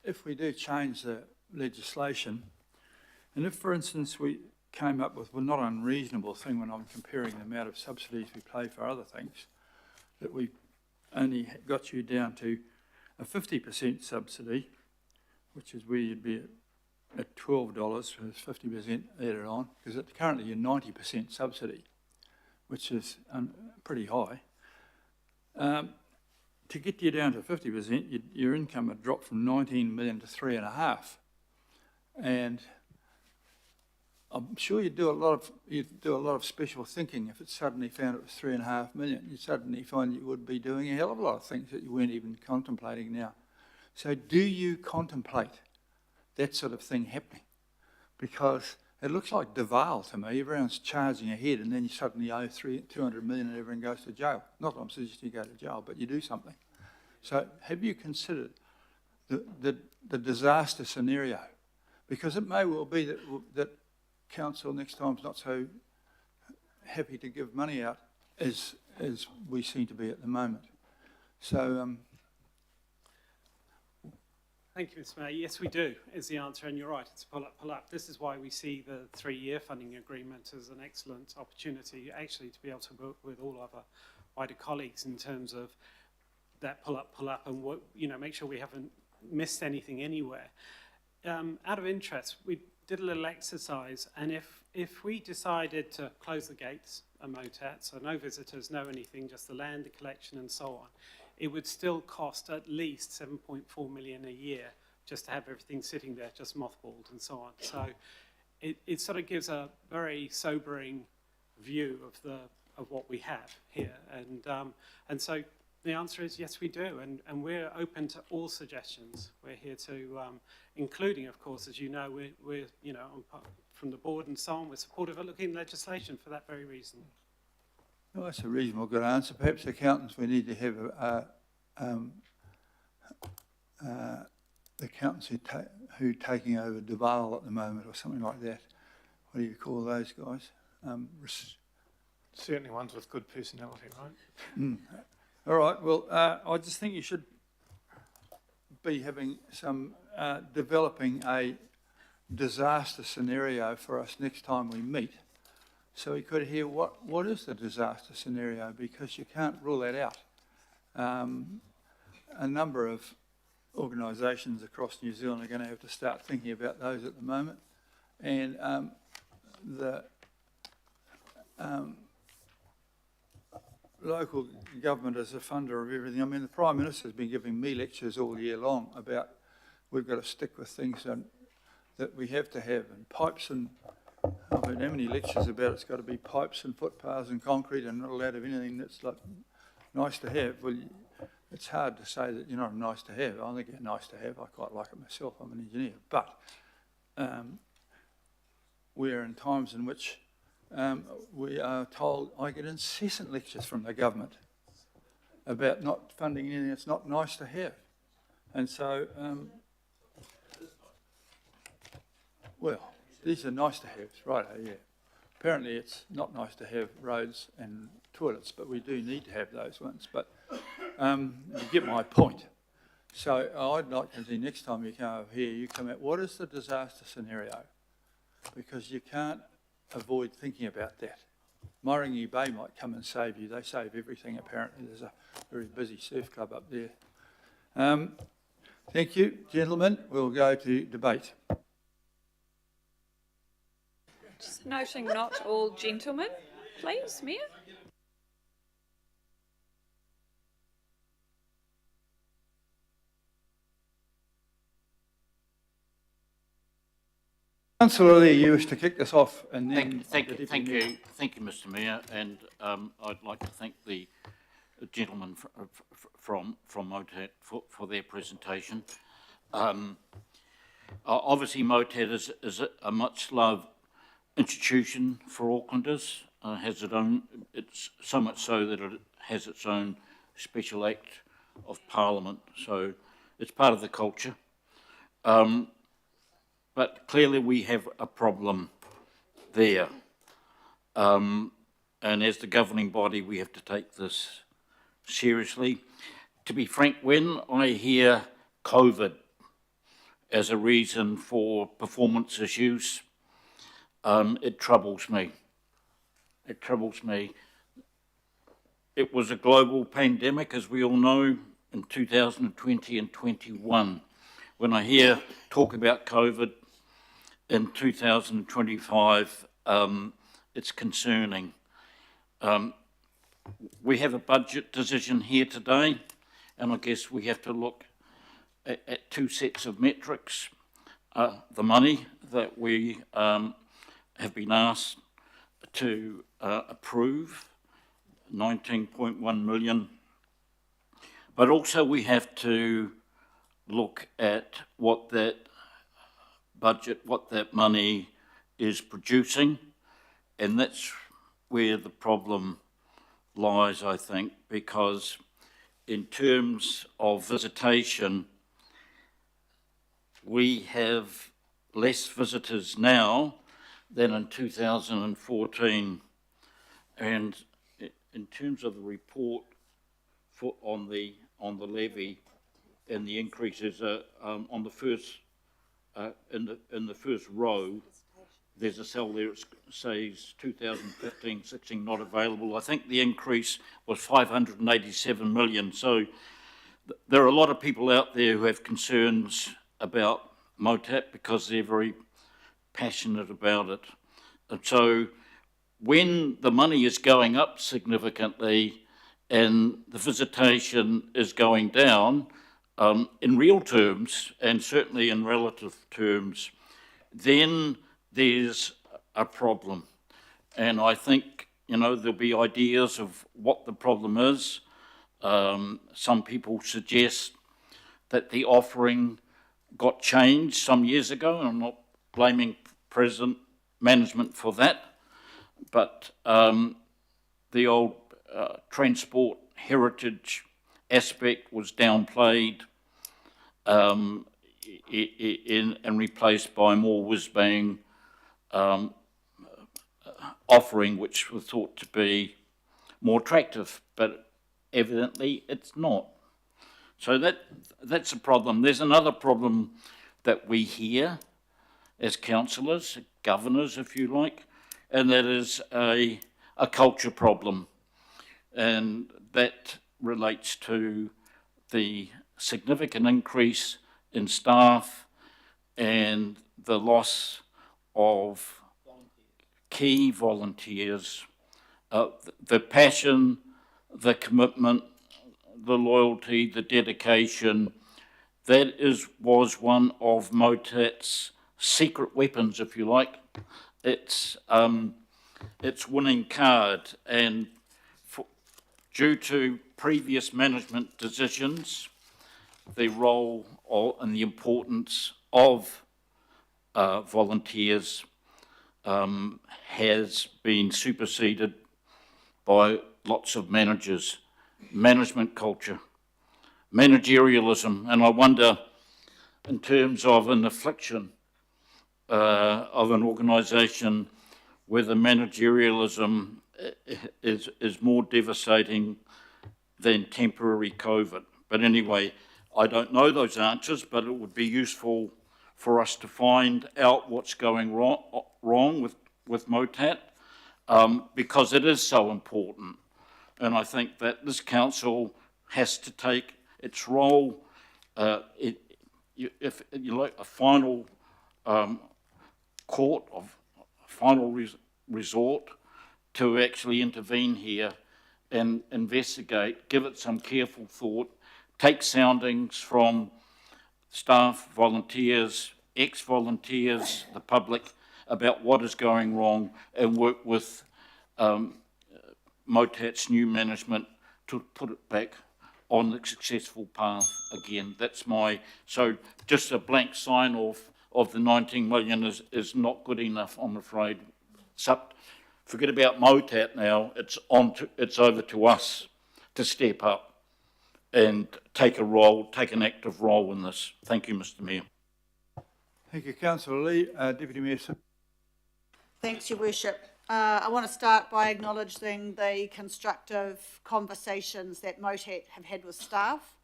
If we do change the legislation, and if, for instance, we came up with, well, not an unreasonable thing when I'm comparing the amount of subsidies we pay for other things, that we only got you down to a 50% subsidy, which is where you'd be at $12 for 50% added on, because currently you're 90% subsidy, which is pretty high. To get you down to 50%, your income would drop from 19 million to 3.5. And I'm sure you'd do a lot of special thinking if it suddenly found it was 3.5 million. You'd suddenly find you would be doing a hell of a lot of things that you weren't even contemplating now. So do you contemplate that sort of thing happening? Because it looks like Deval to me. Everyone's charging ahead, and then you suddenly owe 200 million and everyone goes to jail. Not that I'm suggesting you go to jail, but you do something. So have you considered the disaster scenario? Because it may well be that council next time's not so happy to give money out as we seem to be at the moment. So, Thank you, Mr. Mayor. Yes, we do, is the answer, and you're right, it's pull up, pull up. This is why we see the 3-year funding agreement as an excellent opportunity, actually, to be able to work with all of our wider colleagues in terms of that pull up, and what, you know, make sure we haven't missed anything anywhere. Out of interest, we did a little exercise, and if we decided to close the gates, a MOTAT, so no visitors, no anything, just the land, the collection, and so on, it would still cost at least 7.4 million a year just to have everything sitting there, just mothballed and so on. So it sort of gives a very sobering view of what we have here, and so the answer is yes, we do, and we're open to all suggestions. We're here to, including, of course, as you know, we're you know, from the board and so on, we're supportive of looking at legislation for that very reason. well, that's a reasonable good answer. Perhaps accountants, we need to have the accountants who taking over Duval at the moment or something like that. What do you call those guys? Certainly ones with good personality, right? All right, well, I just think you should be having some, developing a disaster scenario for us next time we meet. So we could hear what is the disaster scenario, because you can't rule that out. A number of organisations across New Zealand are going to have to start thinking about those at the moment. And the local government is a funder of everything. I mean, the Prime Minister's been giving me lectures all year long about we've got to stick with things that we have to have, and pipes, and I've heard how many lectures about it's got to be pipes and footpaths and concrete and not allowed to have anything that's like nice to have. Well, it's hard to say that you're not nice to have. I think you're nice to have. I quite like it myself. I'm an engineer. But we're in times in which we are told, I get incessant lectures from the government about not funding anything that's not nice to have. And so, well, these are nice to have, right? Yeah. Apparently it's not nice to have roads and toilets, but we do need to have those ones. But you get my point. So I'd like to see next time you come over here, you come out, what is the disaster scenario? Because you can't avoid thinking about that. Moringi Bay might come and save you. They save everything, apparently. There's a very busy surf club up there. Thank you, gentlemen. We'll go to debate. Just noting not all gentlemen, please, Mayor. Councillor Lee, you wish to kick this off, and then Thank you, Mr. Mayor, and I'd like to thank the gentleman from MOTAT for their presentation. Obviously, MOTAT is a much loved institution for Aucklanders. Has its own. It's so much so that it has its own special act of Parliament. So it's part of the culture. But clearly we have a problem there. And as the governing body, we have to take this seriously. To be frank, when I hear COVID as a reason for performance issues, it troubles me. It troubles me. It was a global pandemic, as we all know, in 2020 and 21. When I hear talk about COVID in 2025, it's concerning. We have a budget decision here today, and I guess we have to look at two sets of metrics. The money that we have been asked to approve, 19.1 million, but also we have to look at what that budget, what that money is producing, and that's where the problem lies, I think, because in terms of visitation, we have less visitors now than in 2014. And in terms of the report on the levy and the increases, on the first in the first row, there's a cell there that says 2015-16 not available. I think the increase was 587 million. So there are a lot of people out there who have concerns about MOTAT because they're very passionate about it. And so when the money is going up significantly and the visitation is going down, in real terms, and certainly in relative terms, then there's a problem. And I think, you know, there'll be ideas of what the problem is. Some people suggest that the offering got changed some years ago, and I'm not blaming present management for that, but the old transport heritage aspect was downplayed and replaced by more whiz-bang offering, which was thought to be more attractive, but evidently it's not. So that's a problem. There's another problem that we hear as councillors, governors, if you like, and that is a culture problem. And that relates to the significant increase in staff and the loss of key volunteers, the passion, the commitment, the loyalty, the dedication. That was one of MOTAT's secret weapons, if you like. It's winning card, and due to previous management decisions, the role and the importance of volunteers has been superseded by lots of managers. Management culture, managerialism, and I wonder, in terms of an affliction of an organisation, whether managerialism is more devastating than temporary COVID. But anyway, I don't know those answers, but it would be useful for us to find out what's going wrong with MOTAT, because it is so important. And I think that this council has to take its role, if you like, a final court of final resort to actually intervene here and investigate, give it some careful thought, take soundings from staff, volunteers, ex-volunteers, the public, about what is going wrong, and work with MOTAT's new management to put it back on the successful path again. That's so just a blank sign off of the 19 million is not good enough, I'm afraid. Forget about MOTAT now, it's over to us to step up and take an active role in this. Thank you, Mr. Mayor. Thank you, Councillor Lee. Deputy Mayor. Thanks, Your Worship. I want to start by acknowledging the constructive conversations that MOTAT have had with staff,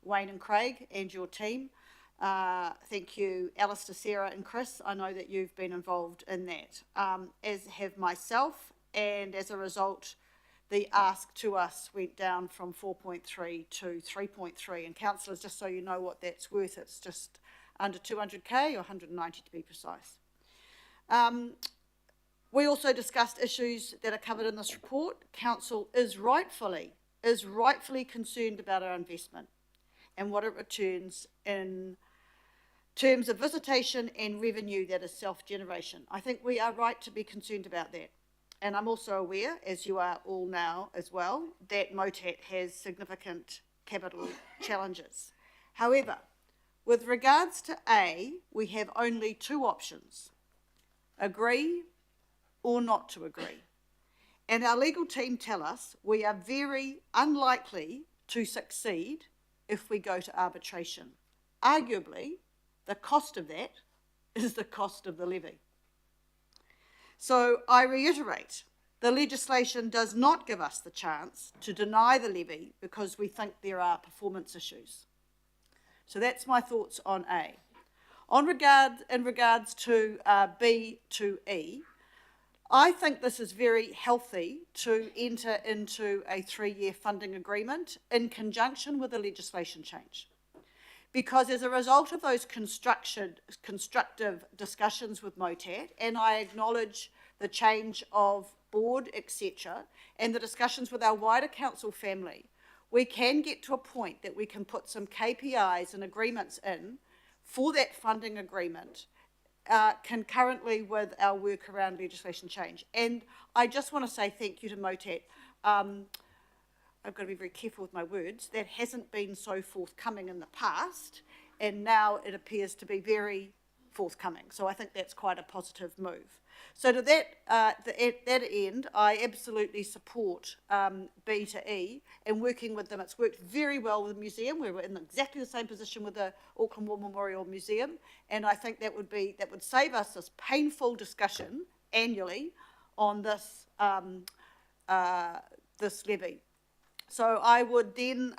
Wayne and Craig and your team. Thank you, Alistair, Sarah and Chris. I know that you've been involved in that, as have myself, and as a result, the ask to us went down from 4.3 to 3.3. And councillors, just so you know what that's worth, it's just under 200k, or 190 to be precise. We also discussed issues that are covered in this report. Council is rightfully concerned about our investment and what it returns in terms of visitation and revenue that is self-generation. I think we are right to be concerned about that. And I'm also aware, as you are all now as well, that MOTAT has significant capital challenges. However, with regards to A, we have only two options: agree or not to agree. And our legal team tell us we are very unlikely to succeed if we go to arbitration. Arguably, the cost of that is the cost of the levy. So I reiterate, The legislation does not give us the chance to deny the levy because we think there are performance issues. So that's my thoughts on A. In regards to B to E, I think this is very healthy to enter into a 3-year funding agreement in conjunction with a legislation change. Because as a result of those constructive discussions with MOTAT, and I acknowledge the change of board, etc., and the discussions with our wider council family, we can get to a point that we can put some KPIs and agreements in for that funding agreement concurrently with our work around legislation change. And I just want to say thank you to MOTAT. I've got to be very careful with my words. That hasn't been so forthcoming in the past, and now it appears to be very forthcoming. So I think that's quite a positive move. So to that end, I absolutely support B to E and working with them. It's worked very well with the museum. We were in exactly the same position with the Auckland War Memorial Museum, and I think that would save us this painful discussion annually on this this levy. So I would then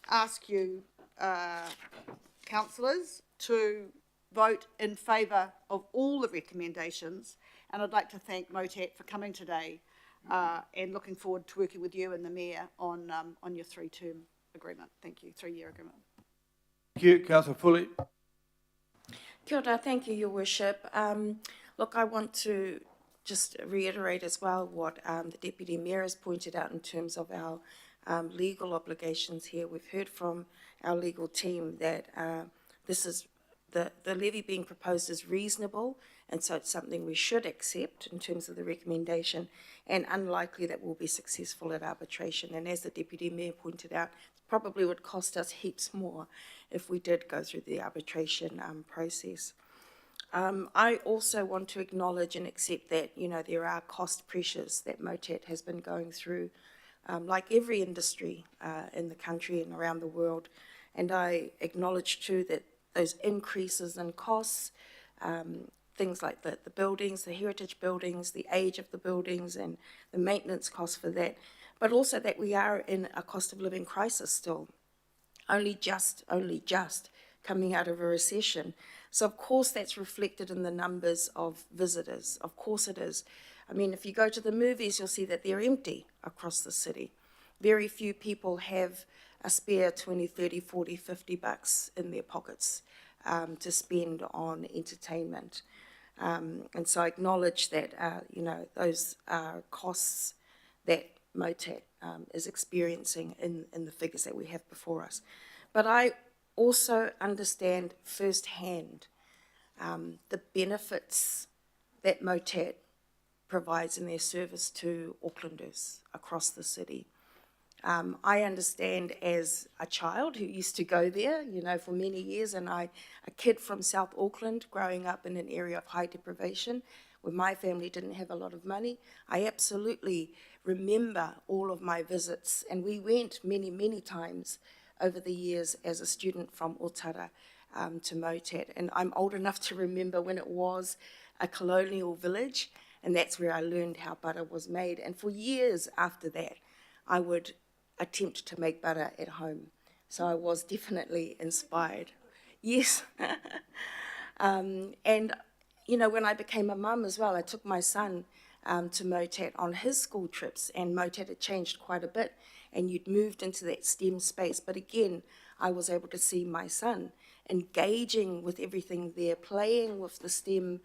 ask you, councillors, to vote in favour of all the recommendations, and I'd like to thank MOTAT for coming today and looking forward to working with you and the Mayor on your 3-term agreement. Thank you, 3-year agreement. Thank you, Councillor Foley. Kia ora, thank you, Your Worship. Look, I want to just reiterate as well what the Deputy Mayor has pointed out in terms of our legal obligations here. We've heard from our legal team that this is the levy being proposed is reasonable, and so it's something we should accept in terms of the recommendation, and unlikely that we'll be successful at arbitration. And as the Deputy Mayor pointed out, it probably would cost us heaps more if we did go through the arbitration process. I also want to acknowledge and accept that, you know, there are cost pressures that MOTAT has been going through, like every industry in the country and around the world. And I acknowledge too that those increases in costs, things like the buildings, the heritage buildings, the age of the buildings and the maintenance costs for that, but also that we are in a cost of living crisis still, only just coming out of a recession. So of course that's reflected in the numbers of visitors. Of course it is. I mean, if you go to the movies, you'll see that they're empty across the city. Very few people have a spare 20, 30, 40, 50 bucks in their pockets to spend on entertainment. And so I acknowledge that, you know, those are costs that MOTAT is experiencing in the figures that we have before us. But I also understand firsthand the benefits that MOTAT provides in their service to Aucklanders across the city. I understand as a child who used to go there, you know, for many years, and a kid from South Auckland growing up in an area of high deprivation where my family didn't have a lot of money, I absolutely remember all of my visits, and we went many, many times over the years as a student from Otara to MOTAT. And I'm old enough to remember when it was a colonial village, and that's where I learned how butter was made. And for years after that, I would attempt to make butter at home. So I was definitely inspired. Yes. And, you know, when I became a mum as well, I took my son to MOTAT on his school trips, and MOTAT had changed quite a bit, and you'd moved into that STEM space. But again, I was able to see my son engaging with everything there, playing with the STEM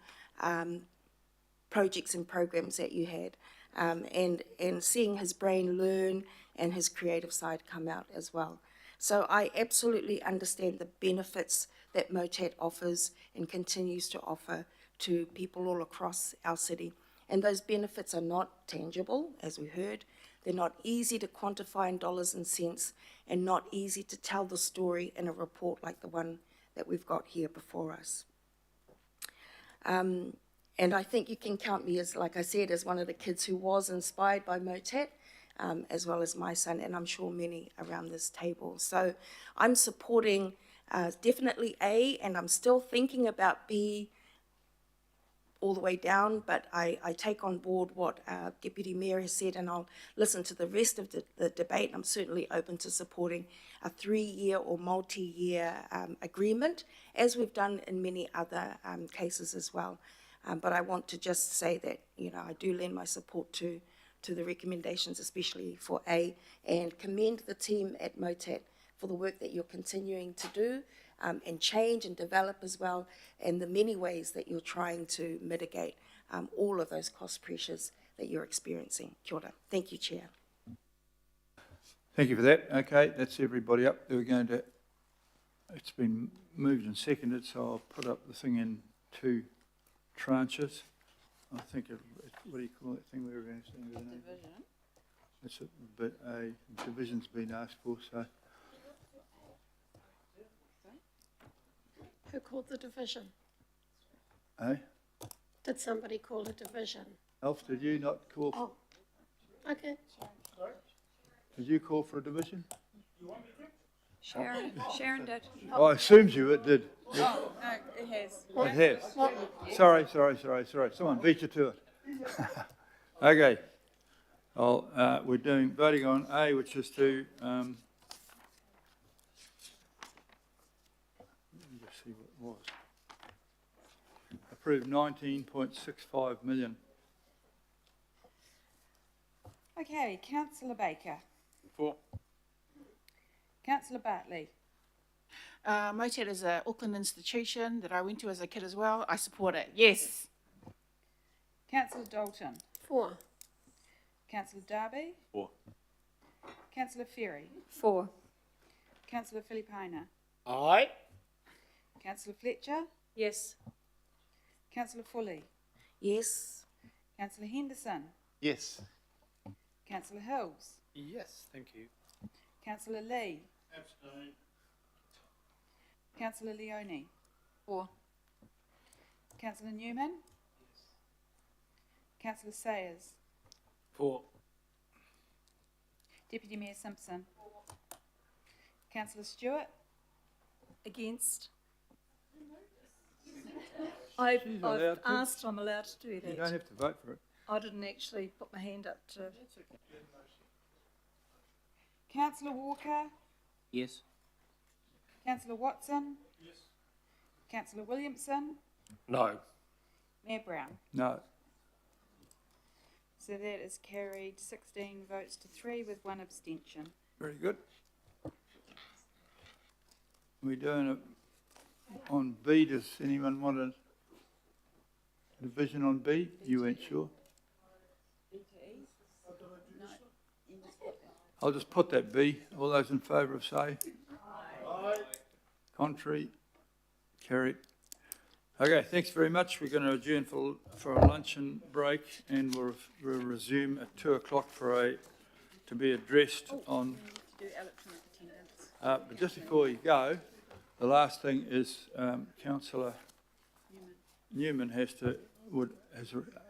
projects and programs that you had, and seeing his brain learn and his creative side come out as well. So I absolutely understand the benefits that MOTAT offers and continues to offer to people all across our city. And those benefits are not tangible, as we heard. They're not easy to quantify in dollars and cents, and not easy to tell the story in a report like the one that we've got here before us. And I think you can count me as, like I said, as one of the kids who was inspired by MOTAT, as well as my son, and I'm sure many around this table. So I'm supporting definitely A, and I'm still thinking about B all the way down, but I take on board what Deputy Mayor has said, and I'll listen to the rest of the debate. I'm certainly open to supporting a 3-year or multi-year agreement, as we've done in many other cases as well. But I want to just say that, you know, I do lend my support to the recommendations, especially for A, and commend the team at MOTAT for the work that you're continuing to do and change and develop as well, and the many ways that you're trying to mitigate all of those cost pressures that you're experiencing. Kia ora. Thank you, Chair. Thank you for that. Okay, that's everybody up. We're going to, it's been moved and seconded, so I'll put up the thing in 2 tranches. I think, what do you call that thing we were going to say? Division. That's it, but a division's been asked for, so. Who called the division? Eh? Did somebody call a division? Alf, did you not call? Oh, okay. Did you call for a division? Sharon did. Oh, I assumed you did. Oh, no, it has. It has. Sorry. Someone beat you to it. Okay. We're voting on A, which is to let me just see what it was. Approve 19.65 million. Okay, Councillor Baker. For. Councillor Bartley. MOTAT is an Auckland institution that I went to as a kid as well. I support it. Yes. Councillor Dalton. For. Councillor Darby. For. Councillor Ferry. For. Councillor Filipina. Aye. Councillor Fletcher. Yes. Councillor Foley. Yes. Councillor Henderson. Yes. Councillor Hills. Yes, thank you. Councillor Lee. Abstain. Councillor Leone. For. Councillor Newman. Councillor Sayers. For. Deputy Mayor Simpson. Councillor Stewart. Against. I've asked I'm allowed to do that. You don't have to vote for it. I didn't actually put my hand up to. Councillor Walker. Yes. Councillor Watson. Yes. Councillor Williamson. No. Mayor Brown. No. So that is carried 16 votes to 3 with 1 abstention. Very good. We're doing it on B. Does anyone want a division on B? You ain't sure? I'll just put that B. All those in favour of say? Aye. Contrary? Carried. Okay, thanks very much. We're going to adjourn for a luncheon break, and we'll resume at 2 o'clock to be addressed on. Do electronic attendance. But just before you go, the last thing is Councillor Newman has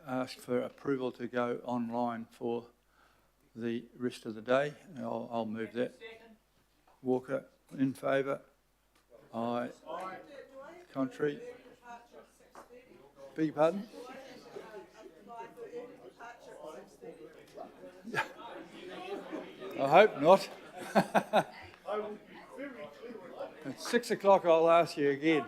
asked for approval to go online for the rest of the day. I'll move that. Walker, in favour? Aye. Contrary? Beg your pardon? I hope not. At 6 o'clock I'll ask you again.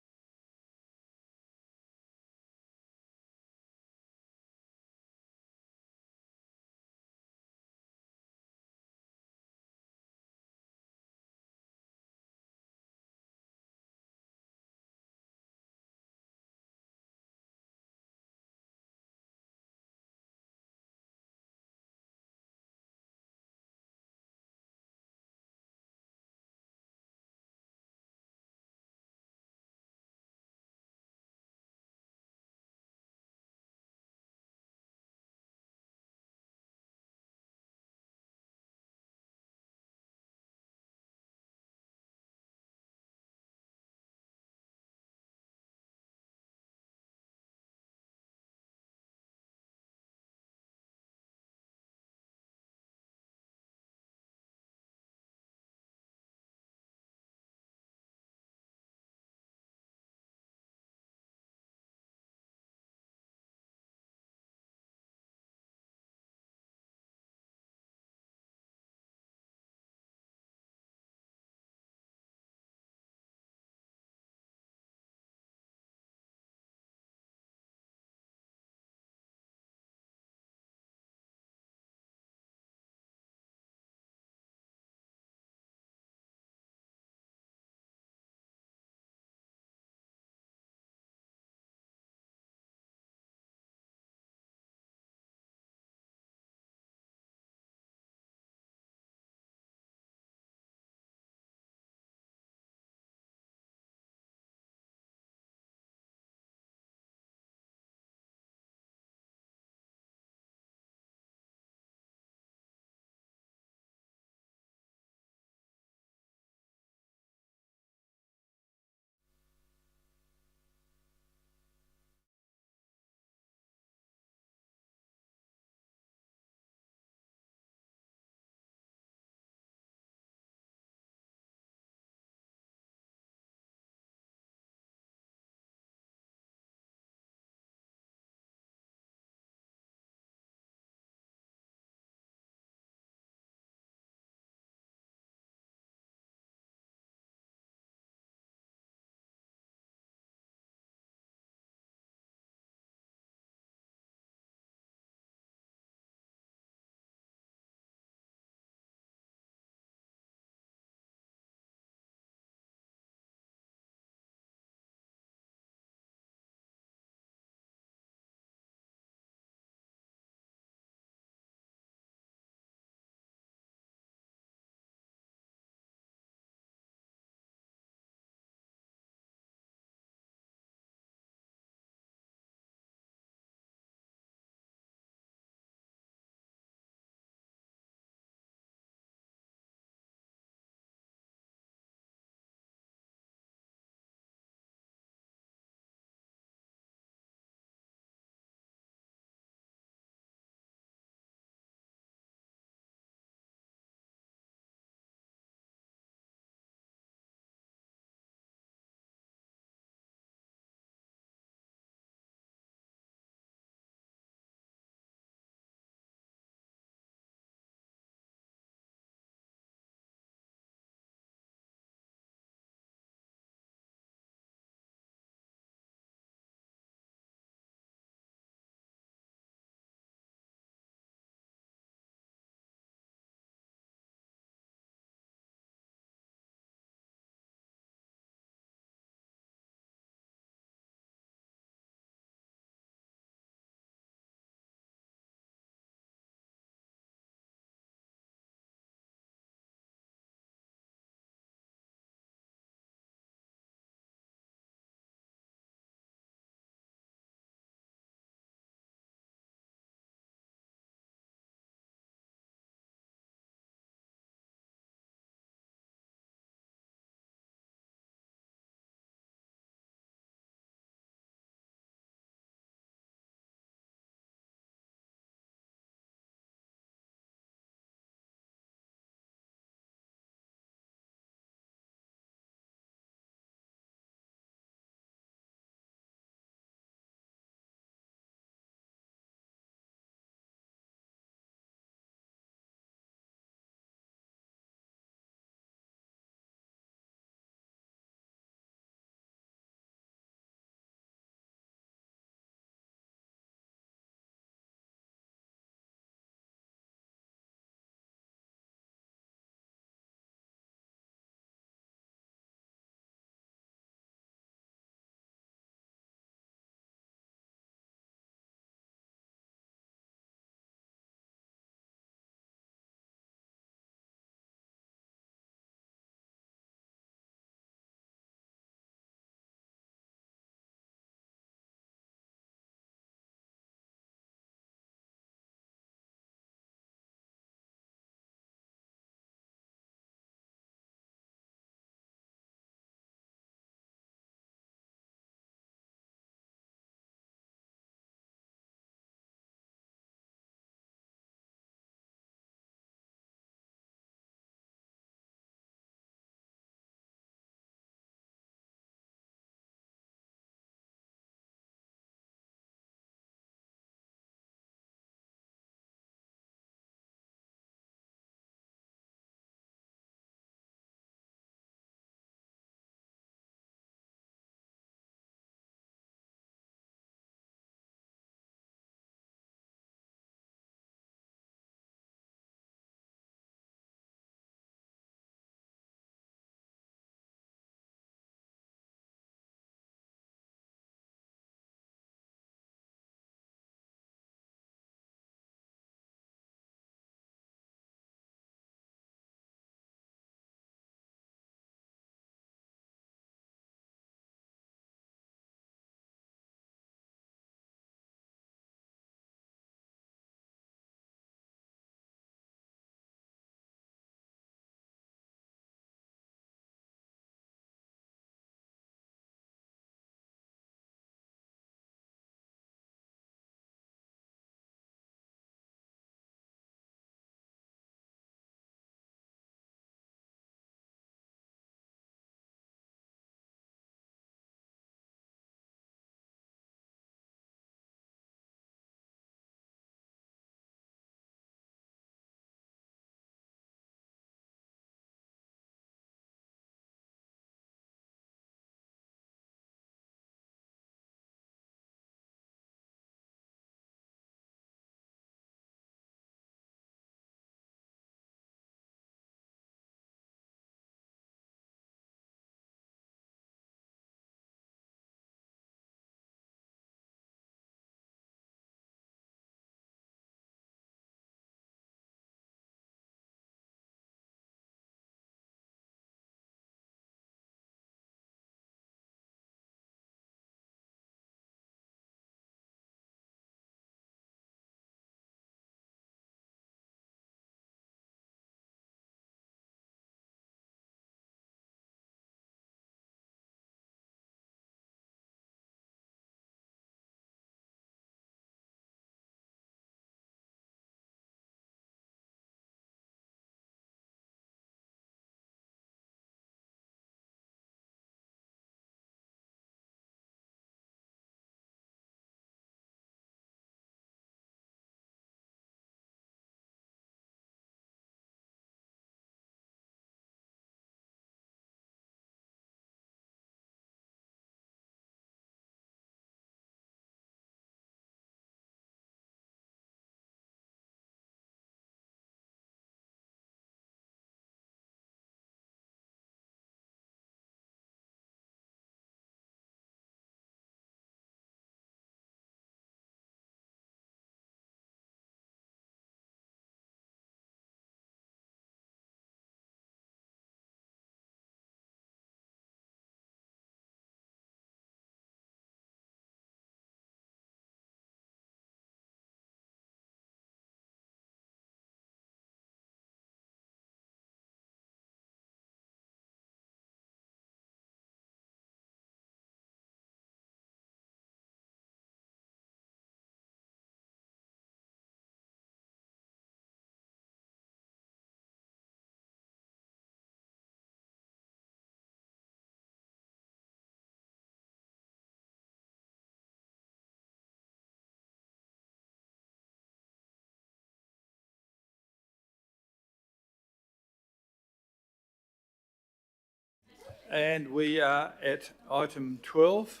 And we are at item 12,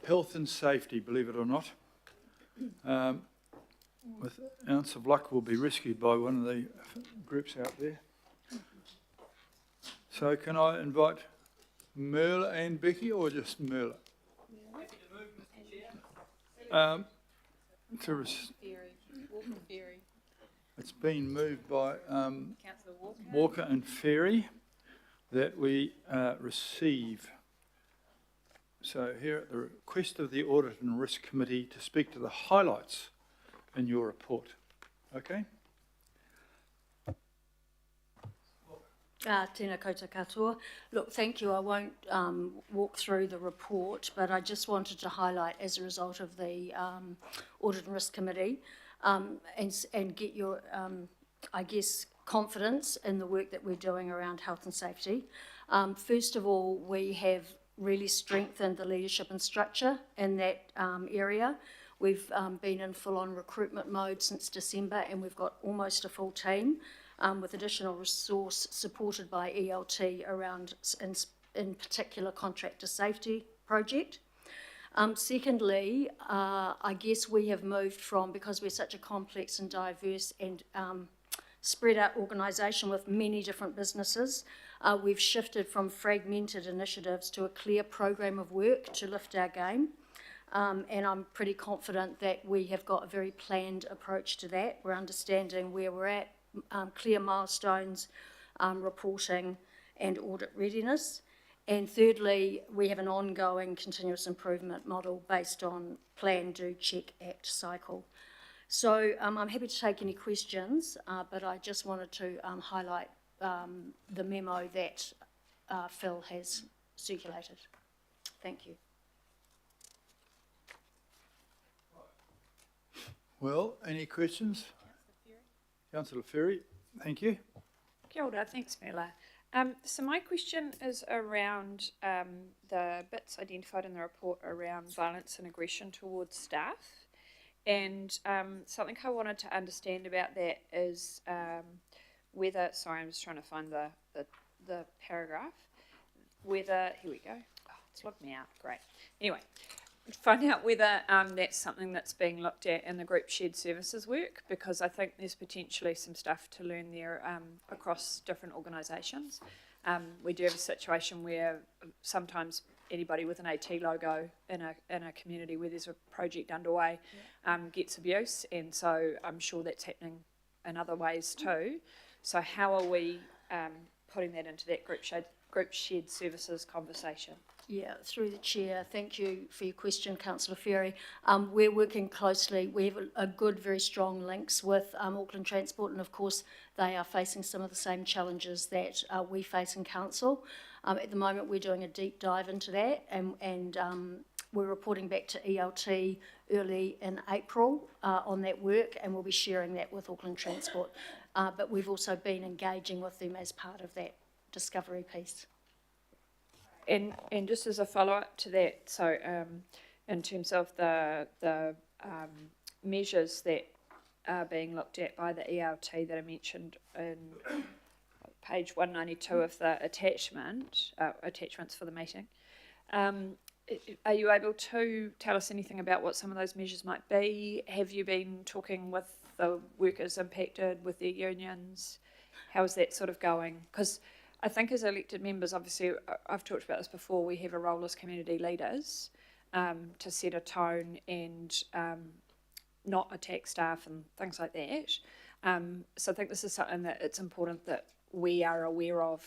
health and safety, believe it or not. With an ounce of luck, we'll be rescued by one of the groups out there. So can I invite Merla and Becky, or just Merla? It's been moved by Walker and Ferry that we receive. So here at the request of the Audit and Risk Committee to speak to the highlights in your report. Okay? Tēnā koutou katoa. Look, thank you. I won't walk through the report, but I just wanted to highlight as a result of the Audit and Risk Committee and get your, I guess, confidence in the work that we're doing around health and safety. First of all, we have really strengthened the leadership and structure in that area. We've been in full-on recruitment mode since December, and we've got almost a full team with additional resource supported by ELT around, in particular, contractor safety project. Secondly, I guess we have moved from, because we're such a complex and diverse and spread out organisation with many different businesses, we've shifted from fragmented initiatives to a clear program of work to lift our game. And I'm pretty confident that we have got a very planned approach to that. We're understanding where we're at, clear milestones, reporting and audit readiness. And thirdly, we have an ongoing continuous improvement model based on plan, do, check, act cycle. So I'm happy to take any questions, but I just wanted to highlight the memo that Phil has circulated. Thank you. Well, any questions? Councillor Ferry, thank you. Kia ora, thanks Mela. So my question is around the bits identified in the report around violence and aggression towards staff. And something I wanted to understand about that is whether, sorry, I'm just trying to find the paragraph, whether, here we go, oh, it's logged me out, great. Anyway, find out whether that's something that's being looked at in the group shared services work, because I think there's potentially some stuff to learn there across different organisations. We do have a situation where sometimes anybody with an AT logo in a community where there's a project underway gets abuse, and so I'm sure that's happening in other ways too. So how are we putting that into that group shared services conversation? Yeah, through the chair, thank you for your question, Councillor Ferry. We're working closely. We have a good, very strong links with Auckland Transport, and of course they are facing some of the same challenges that we face in council. At the moment we're doing a deep dive into that, and we're reporting back to ELT early in April on that work, and we'll be sharing that with Auckland Transport. But we've also been engaging with them as part of that discovery piece. And just as a follow-up to that, so in terms of the measures that are being looked at by the ELT that I mentioned in page 192 of the attachments for the meeting, are you able to tell us anything about what some of those measures might be? Have you been talking with the workers impacted, with their unions? How is that sort of going? Because I think as elected members, obviously, I've talked about this before, we have a role as community leaders to set a tone and not attack staff and things like that. So I think this is something that it's important that we are aware of,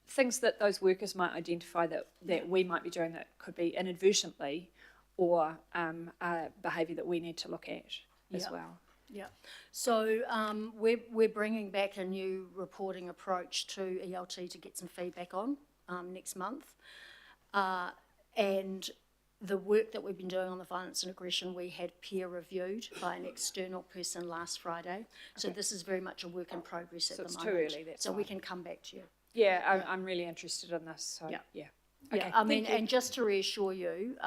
things that those workers might identify that we might be doing that could be inadvertently or behaviour that we need to look at as well. Yeah, so we're bringing back a new reporting approach to ELT to get some feedback on next month. And the work that we've been doing on the violence and aggression, we had peer reviewed by an external person last Friday. So Okay. this is very much a work in progress at the moment. So it's too early, that's so fine. we can come back to you. Yeah, I'm really interested in this, so yeah. Okay, Yeah, I mean, thank you. and just to reassure you,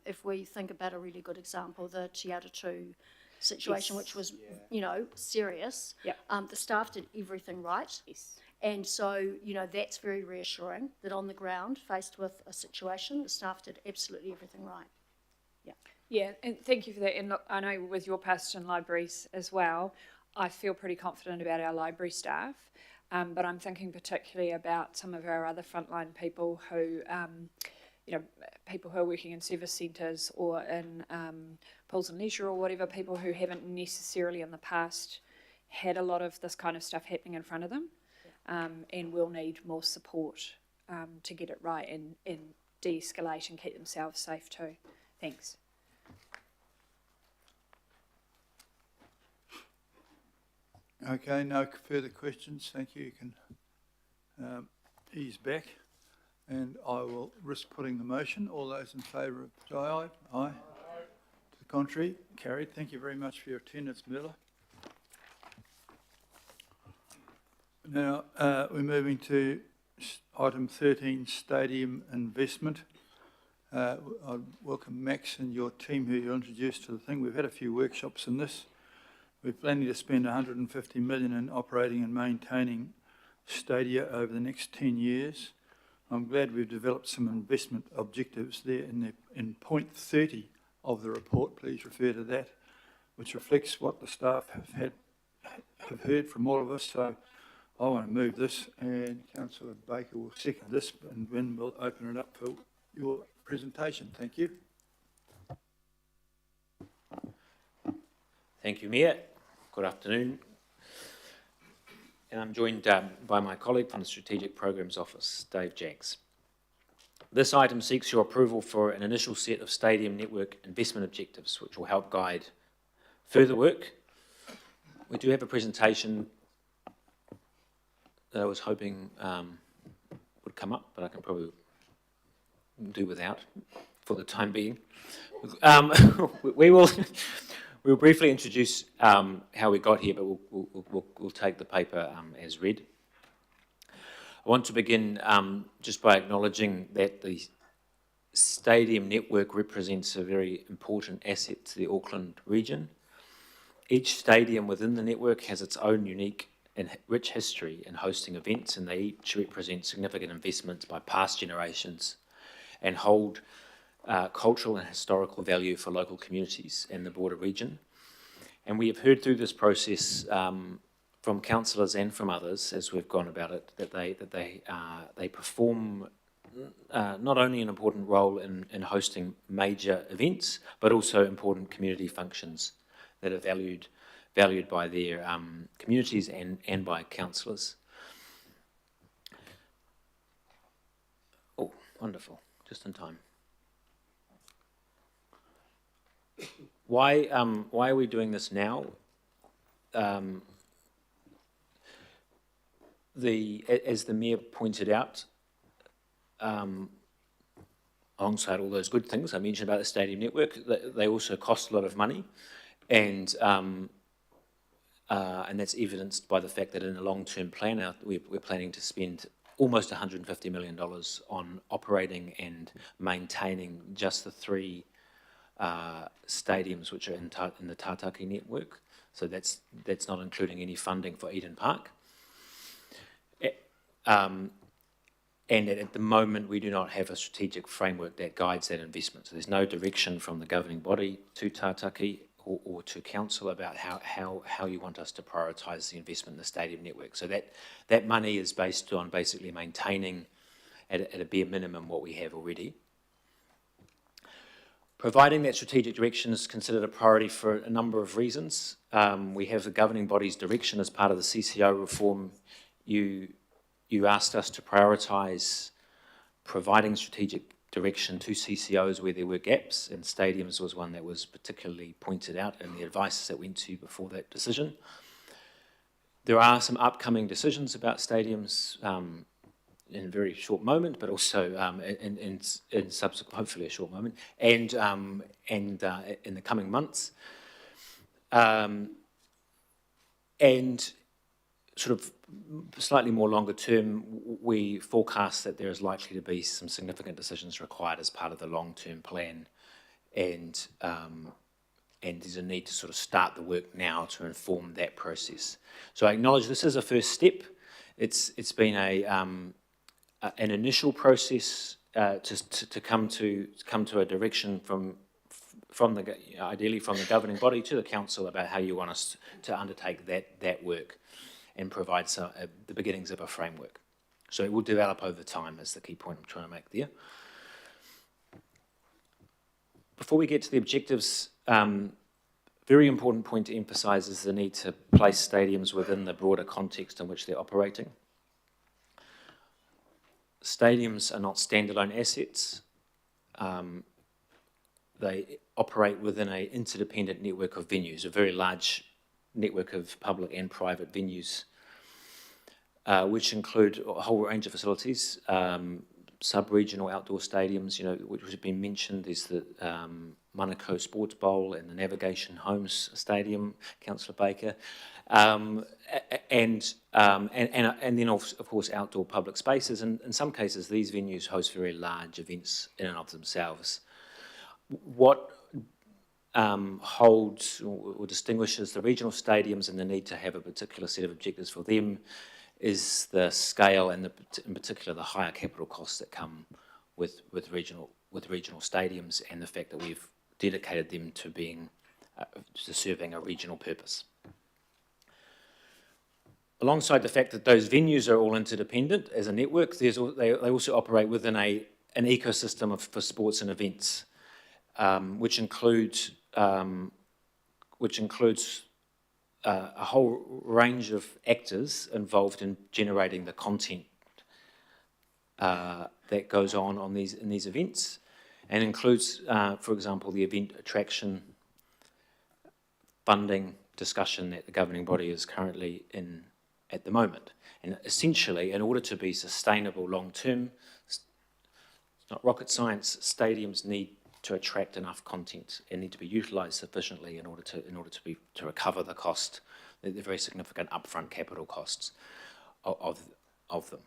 if we think about a really good example, the Te Atatu situation, Yes. which was, you know, serious. Yep. The staff did everything right. Yes. And so, you know, that's very reassuring that on the ground, faced with a situation, the staff did absolutely everything right. Yeah. Yeah, and thank you for that. And look, I know with your post in libraries as well, I feel pretty confident about our library staff, but I'm thinking particularly about some of our other frontline people who, you know, people who are working in service centres or in pools and leisure or whatever, people who haven't necessarily in the past had a lot of this kind of stuff happening in front of them, and will need more support to get it right and de-escalate and keep themselves safe too. Thanks. Okay, no further questions. Thank you. You can ease back. And I will risk putting the motion. All those in favour of say aye. Aye. To the contrary, carried. Thank you very much for your attendance, Miller. Now, we're moving to item 13, stadium investment. I welcome Max and your team who you introduced to the thing. We've had a few workshops in this. We're planning to spend 150 million in operating and maintaining stadia over the next 10 years. I'm glad we've developed some investment objectives there in point 30 of the report. Please refer to that, which reflects what the staff have heard from all of us. So I want to move this, and Councillor Baker will second this, and then we'll open it up for your presentation. Thank you. Thank you, Mayor. Good afternoon. And I'm joined by my colleague from the Strategic Programs Office, Dave Jacks. This item seeks your approval for an initial set of stadium network investment objectives, which will help guide further work. We do have a presentation that I was hoping would come up, but I can probably do without for the time being. We'll briefly introduce how we got here, but we'll take the paper as read. I want to begin just by acknowledging that the stadium network represents a very important asset to the Auckland region. Each stadium within the network has its own unique and rich history in hosting events, and they each represent significant investments by past generations and hold cultural and historical value for local communities and the broader region. And we have heard through this process from councillors and from others as we've gone about it that they perform not only an important role in hosting major events, but also important community functions that are valued by their communities and by councillors. Oh, wonderful! Just in time. Why are we doing this now? As the Mayor pointed out, alongside all those good things I mentioned about the stadium network, they also cost a lot of money, and that's evidenced by the fact that in a long-term plan, we're planning to spend almost $150 million on operating and maintaining just the three stadiums which are in the Tātaki network. So that's not including any funding for Eden Park. And at the moment, we do not have a strategic framework that guides that investment. So there's no direction from the governing body to Tātaki or to council about how you want us to prioritise the investment in the stadium network. So that money is based on basically maintaining at a bare minimum what we have already. Providing that strategic direction is considered a priority for a number of reasons. We have the governing body's direction as part of the CCO reform. You asked us to prioritise providing strategic direction to CCOs where there were gaps, and stadiums was one that was particularly pointed out in the advice that went to you before that decision. There are some upcoming decisions about stadiums in a very short moment, but also in subsequent, hopefully a short moment, and in the coming months. And sort of slightly more longer term, we forecast that there is likely to be some significant decisions required as part of the long-term plan, and there's a need to sort of start the work now to inform that process. So I acknowledge this is a first step. It's been an initial process to come to a direction ideally from the governing body to the council about how you want us to undertake that work and provide the beginnings of a framework. So it will develop over time is the key point I'm trying to make there. Before we get to the objectives, very important point to emphasise is the need to place stadiums within the broader context in which they're operating. Stadiums are not standalone assets. They operate within an interdependent network of venues, a very large network of public and private venues, which include a whole range of facilities, sub-regional outdoor stadiums, which have been mentioned. There's the Manukau Sports Bowl and the Navigation Homes Stadium, Councillor Baker, and then of course outdoor public spaces. And in some cases, these venues host very large events in and of themselves. What holds or distinguishes the regional stadiums and the need to have a particular set of objectives for them is the scale and in particular the higher capital costs that come with regional stadiums, and the fact that we've dedicated them to serving a regional purpose. Alongside the fact that those venues are all interdependent as a network, they also operate within an ecosystem for sports and events, which includes a whole range of actors involved in generating the content that goes on in these events, and includes, for example, the event attraction funding discussion that the governing body is currently in at the moment. And essentially, in order to be sustainable long-term, it's not rocket science, stadiums need to attract enough content and need to be utilised sufficiently in order to recover the cost, the very significant upfront capital costs of them.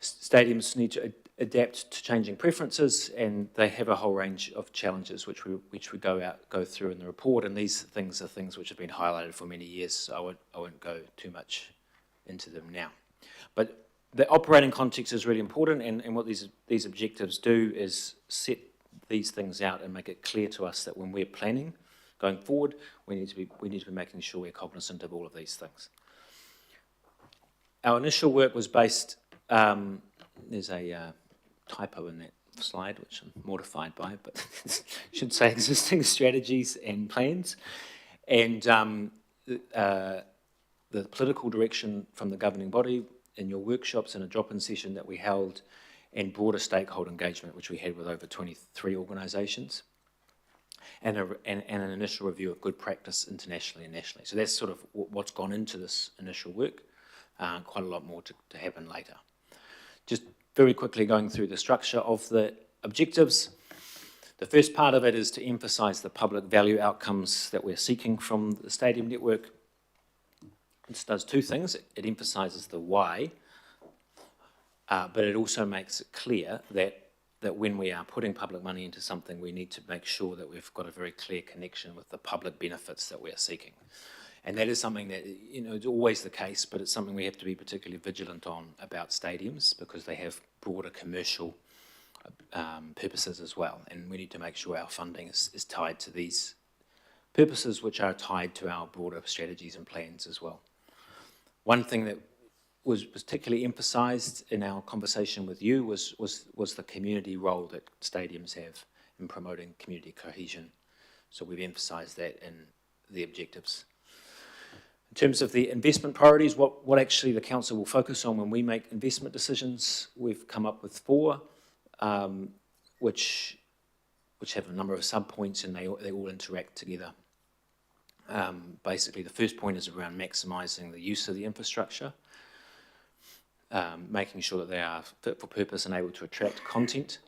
Stadiums need to adapt to changing preferences, and they have a whole range of challenges which we go through in the report. And these things are things which have been highlighted for many years, so I won't go too much into them now. But the operating context is really important, and what these objectives do is set these things out and make it clear to us that when we're planning going forward, we need to be making sure we're cognizant of all of these things. Our initial work was based. There's a typo in that slide, which I'm mortified by, but should say existing strategies and plans, and the political direction from the governing body in your workshops and a drop-in session that we held, and broader stakeholder engagement, which we had with over 23 organisations, and an initial review of good practice internationally and nationally. So that's sort of what's gone into this initial work. Quite a lot more to happen later. Just very quickly going through the structure of the objectives. The first part of it is to emphasise the public value outcomes that we're seeking from the stadium network. This does two things. It emphasises the why, but it also makes it clear that when we are putting public money into something, we need to make sure that we've got a very clear connection with the public benefits that we are seeking. And that is something that, it's always the case, but it's something we have to be particularly vigilant on about stadiums, because they have broader commercial purposes as well. And we need to make sure our funding is tied to these purposes, which are tied to our broader strategies and plans as well. One thing that was particularly emphasised in our conversation with you was the community role that stadiums have in promoting community cohesion. So we've emphasised that in the objectives. In terms of the investment priorities, what actually the council will focus on when we make investment decisions, we've come up with 4, which have a number of sub-points, and they all interact together. Basically, the first point is around maximising the use of the infrastructure, making sure that they are fit for purpose and able to attract content.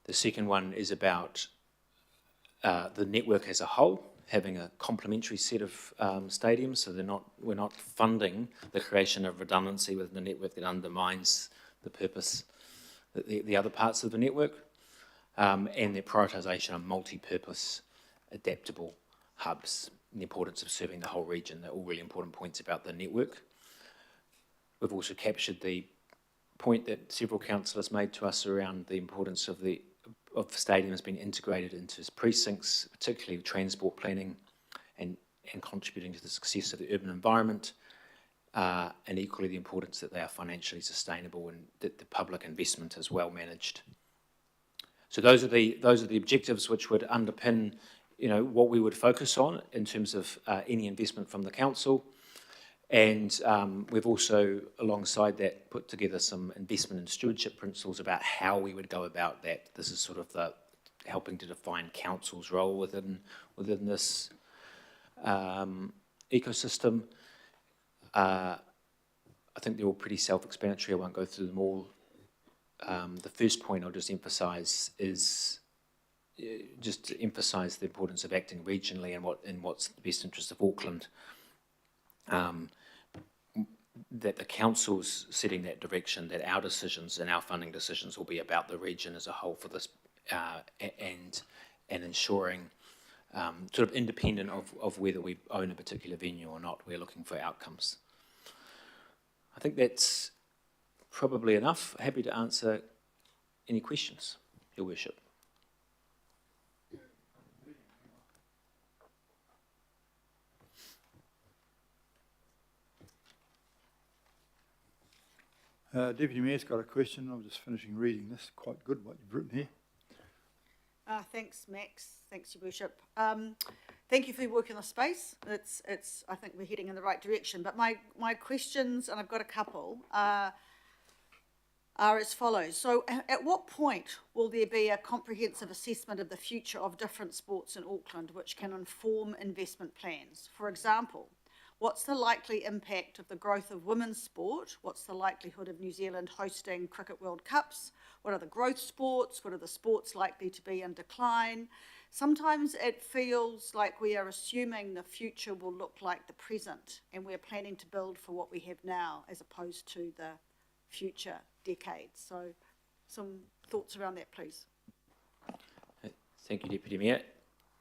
The second one is about the network as a whole, having a complementary set of stadiums, so we're not funding the creation of redundancy within the network that undermines the purpose, the other parts of the network, and the prioritisation of multi-purpose, adaptable hubs, and the importance of serving the whole region. They're all really important points about the network. We've also captured the point that several councillors made to us around the importance of stadiums being integrated into precincts, particularly transport planning and contributing to the success of the urban environment, and equally the importance that they are financially sustainable and that the public investment is well managed. So those are the objectives which would underpin, what we would focus on in terms of any investment from the council. And we've also, alongside that, put together some investment and stewardship principles about how we would go about that. This is sort of the helping to define council's role within this ecosystem. I think they're all pretty self-explanatory. I won't go through them all. The first point I'll just emphasise is just to emphasise the importance of acting regionally and what's the best interest of Auckland. That the council's setting that direction, that our decisions and our funding decisions will be about the region as a whole for this, and ensuring sort of independent of whether we own a particular venue or not, we're looking for outcomes. I think that's probably enough. Happy to answer any questions, Your Worship. Deputy Mayor's got a question. I'm just finishing reading this. Quite good what you've written here. Thanks, Max. Thanks, Your Worship. Thank you for your work in the space. I think we're heading in the right direction. But my questions, and I've got a couple, are as follows. So at what point will there be a comprehensive assessment of the future of different sports in Auckland which can inform investment plans? For example, what's the likely impact of the growth of women's sport? What's the likelihood of New Zealand hosting Cricket World Cups? What are the growth sports? What are the sports likely to be in decline? Sometimes it feels like we are assuming the future will look like the present and we're planning to build for what we have now as opposed to the future decades. So some thoughts around that, please. Thank you, Deputy Mayor.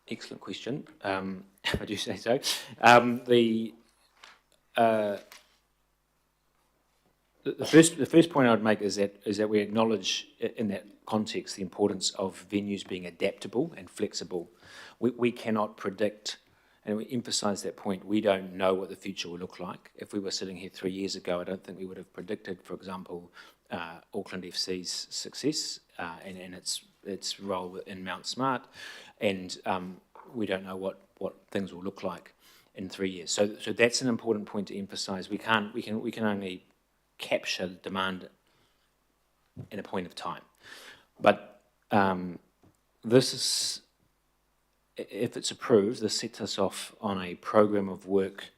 Excellent question, if I do say so. The first point I would make is that we acknowledge in that context the importance of venues being adaptable and flexible. We cannot predict, and we emphasise that point, we don't know what the future will look like. If we were sitting here 3 years ago, I don't think we would have predicted, for example, Auckland FC's success and its role in Mount Smart, and we don't know what things will look like in 3 years. So that's an important point to emphasise. We can only capture demand in a point of time. But this is, if it's approved, this sets us off on a program of work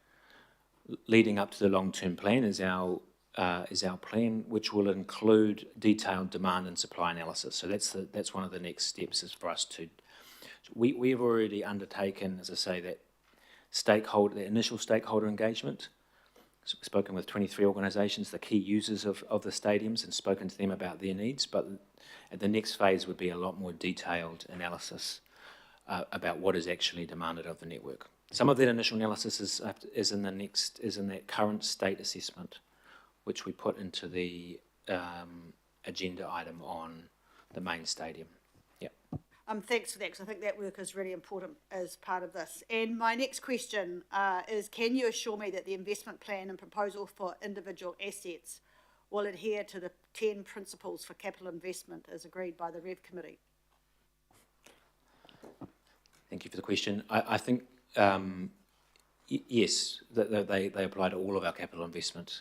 leading up to the long-term plan is our plan, which will include detailed demand and supply analysis. So that's one of the next steps is for us to. We have already undertaken, as I say, that the initial stakeholder engagement. So we've spoken with 23 organisations, the key users of the stadiums, and spoken to them about their needs. But at the next phase would be a lot more detailed analysis about what is actually demanded of the network. Some of that initial analysis is in that current state assessment, which we put into the agenda item on the main stadium. Yeah. Thanks for that, because I think that work is really important as part of this. And my next question is, can you assure me that the investment plan and proposal for individual assets will adhere to the 10 principles for capital investment as agreed by the Rev Committee? Thank you for the question. I think, yes, that they apply to all of our capital investment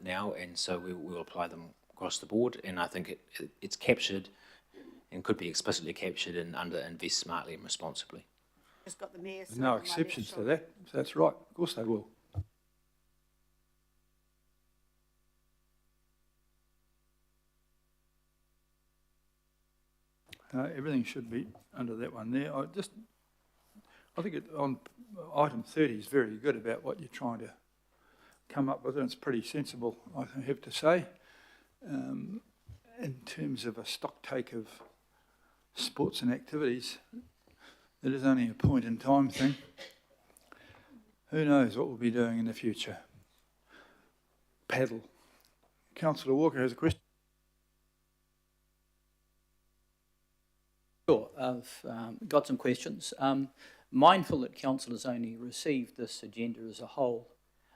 now, and so we will apply them across the board, and I think it's captured and could be explicitly captured under invest smartly and responsibly. Just got the mayor. There's no exceptions to that. So that's right. Of course they will. Everything should be under that one there. I think on item 30 is very good about what you're trying to come up with, and it's pretty sensible, I have to say, in terms of a stock take of sports and activities. It is only a point in time thing. Who knows what we'll be doing in the future? Paddle, Councillor Walker has a question. Sure, I've got some questions. Mindful that council has only received this agenda as a whole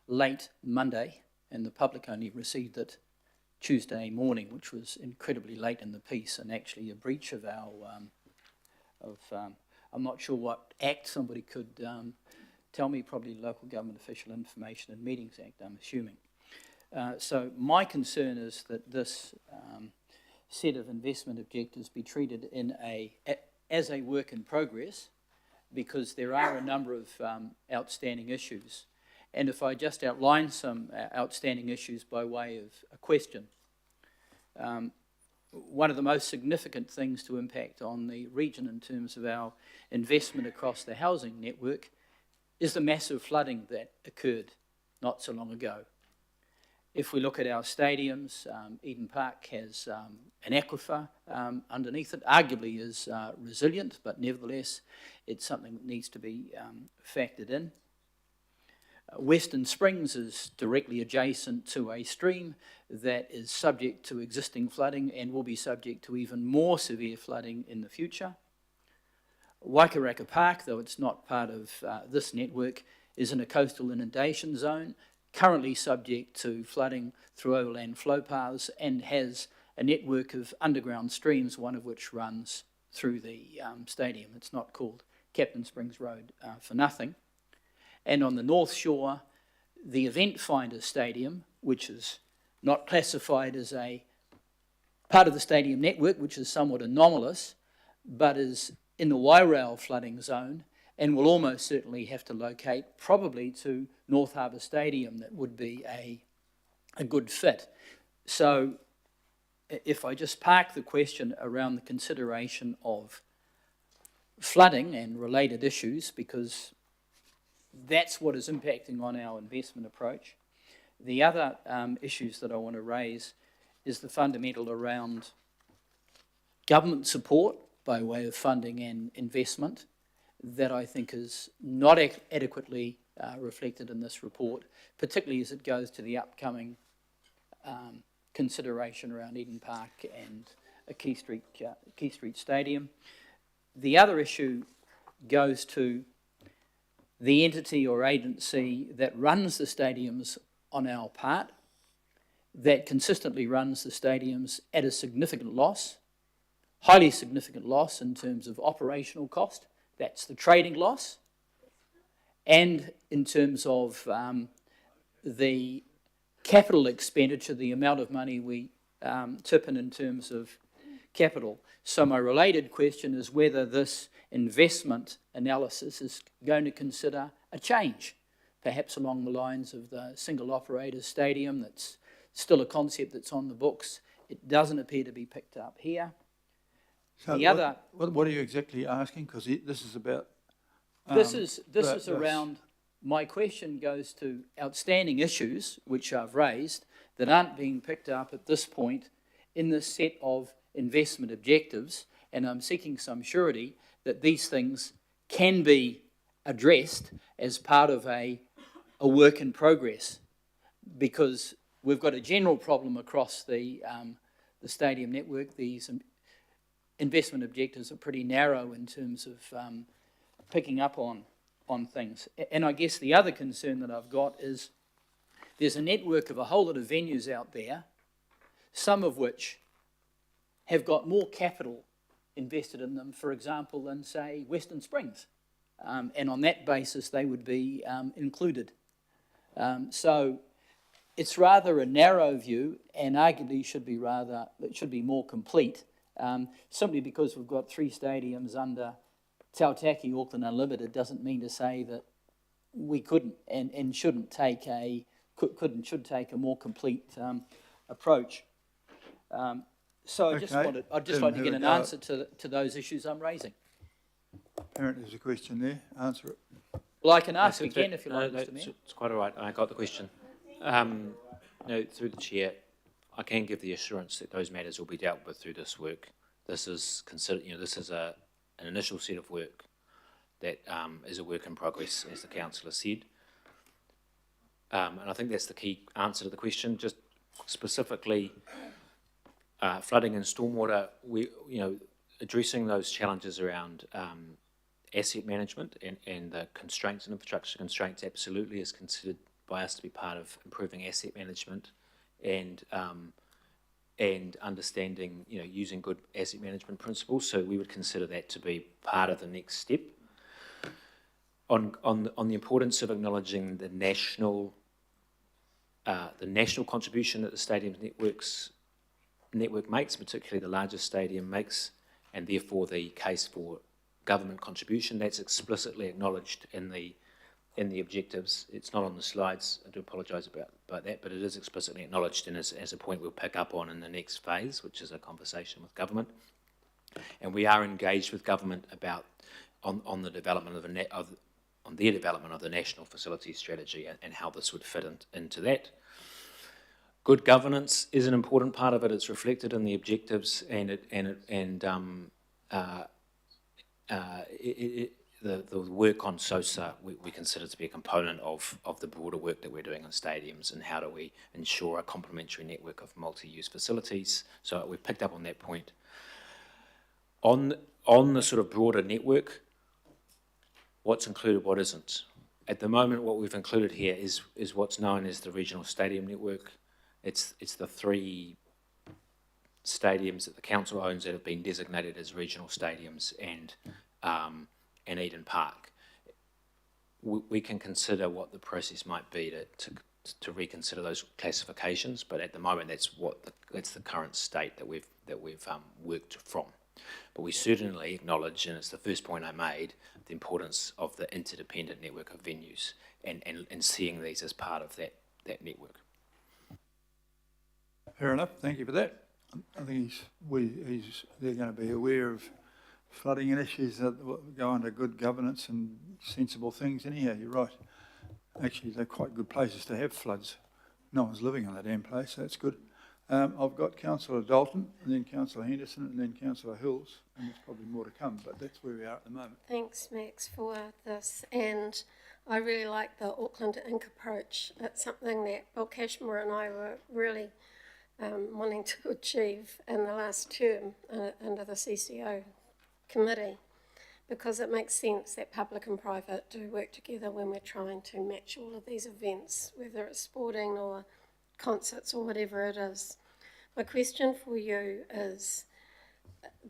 late Monday, and the public only received it Tuesday morning, which was incredibly late in the piece and actually a breach of our, I'm not sure what act somebody could tell me, probably Local Government Official Information and Meetings Act, I'm assuming. So my concern is that this set of investment objectives be treated as a work in progress, because there are a number of outstanding issues. And if I just outline some outstanding issues by way of a question, one of the most significant things to impact on the region in terms of our investment across the housing network is the massive flooding that occurred not so long ago. If we look at our stadiums, Eden Park has an aquifer underneath it, arguably is resilient, but nevertheless it's something that needs to be factored in. Western Springs is directly adjacent to a stream that is subject to existing flooding and will be subject to even more severe flooding in the future. Waikaraka Park, though it's not part of this network, is in a coastal inundation zone, currently subject to flooding through overland flow paths, and has a network of underground streams, one of which runs through the stadium. It's not called Captain Springs Road for nothing. And on the North Shore, the Event Finder Stadium, which is not classified as a part of the stadium network, which is somewhat anomalous, but is in the Wairau flooding zone, and will almost certainly have to locate probably to North Harbour Stadium. That would be a good fit. So if I just park the question around the consideration of flooding and related issues, because that's what is impacting on our investment approach. The other issues that I want to raise is the fundamental around government support by way of funding and investment that I think is not adequately reflected in this report, particularly as it goes to the upcoming consideration around Eden Park and a Key Street Stadium. The other issue goes to the entity or agency that runs the stadiums on our part, that consistently runs the stadiums at a significant loss, highly significant loss in terms of operational cost, that's the trading loss, and in terms of the capital expenditure, the amount of money we tip in terms of capital. So my related question is whether this investment analysis is going to consider a change, perhaps along the lines of the single operator stadium. That's still a concept that's on the books. It doesn't appear to be picked up here. So what are you exactly asking? Because this is about... This is around, my question goes to outstanding issues which I've raised that aren't being picked up at this point in this set of investment objectives, and I'm seeking some surety that these things can be addressed as part of a work in progress, because we've got a general problem across the stadium network. These investment objectives are pretty narrow in terms of picking up on things. And I guess the other concern that I've got is there's a network of a whole lot of venues out there, some of which have got more capital invested in them, for example, than, say, Western Springs. And on that basis, they would be included. So it's rather a narrow view, and arguably it should be more complete, simply because we've got 3 stadiums under Tautaki Auckland Unlimited doesn't mean to say that we couldn't and shouldn't take should take a more complete approach. So I'd just like to get an answer to those issues I'm raising. Apparently there's a question there. Answer it. Well, I can ask again if you like, Mr. Mayor. It's quite all right. I got the question. Through the chair, I can give the assurance that those matters will be dealt with through this work. This is considered, this is an initial set of work that is a work in progress, as the councillor said. And I think that's the key answer to the question. Just specifically flooding and stormwater, addressing those challenges around asset management and the constraints and infrastructure constraints absolutely is considered by us to be part of improving asset management and understanding, using good asset management principles. So we would consider that to be part of the next step. On the importance of acknowledging the national contribution that the stadium network makes, particularly the largest stadium makes, and therefore the case for government contribution, that's explicitly acknowledged in the objectives. It's not on the slides. I do apologise about that, but it is explicitly acknowledged, and as a point we'll pick up on in the next phase, which is a conversation with government. And we are engaged with government about on the development on their development of the national facilities strategy and how this would fit into that. Good governance is an important part of it. It's reflected in the objectives, and the work on SOSA we consider to be a component of the broader work that we're doing on stadiums and how do we ensure a complementary network of multi-use facilities. So we've picked up on that point. On the sort of broader network, what's included, what isn't. At the moment, what we've included here is what's known as the regional stadium network. It's the 3 stadiums that the council owns that have been designated as regional stadiums and Eden Park. We can consider what the process might be to reconsider those classifications, but at the moment that's the current state that we've worked from. But we certainly acknowledge, and it's the first point I made, the importance of the interdependent network of venues and seeing these as part of that network. Fair enough, thank you for that. I think they're going to be aware of flooding and issues that go under good governance and sensible things. Anyhow, you're right. Actually, they're quite good places to have floods. No one's living on that damn place, so that's good. I've got Councillor Dalton, and then Councillor Henderson, and then Councillor Hills, and there's probably more to come, but that's where we are at the moment. Thanks, Max, for this. And I really like the Auckland Inc. approach. It's something that Bill Cashmore and I were really wanting to achieve in the last term under the CCO committee, because it makes sense that public and private do work together when we're trying to match all of these events, whether it's sporting or concerts or whatever it is. My question for you is,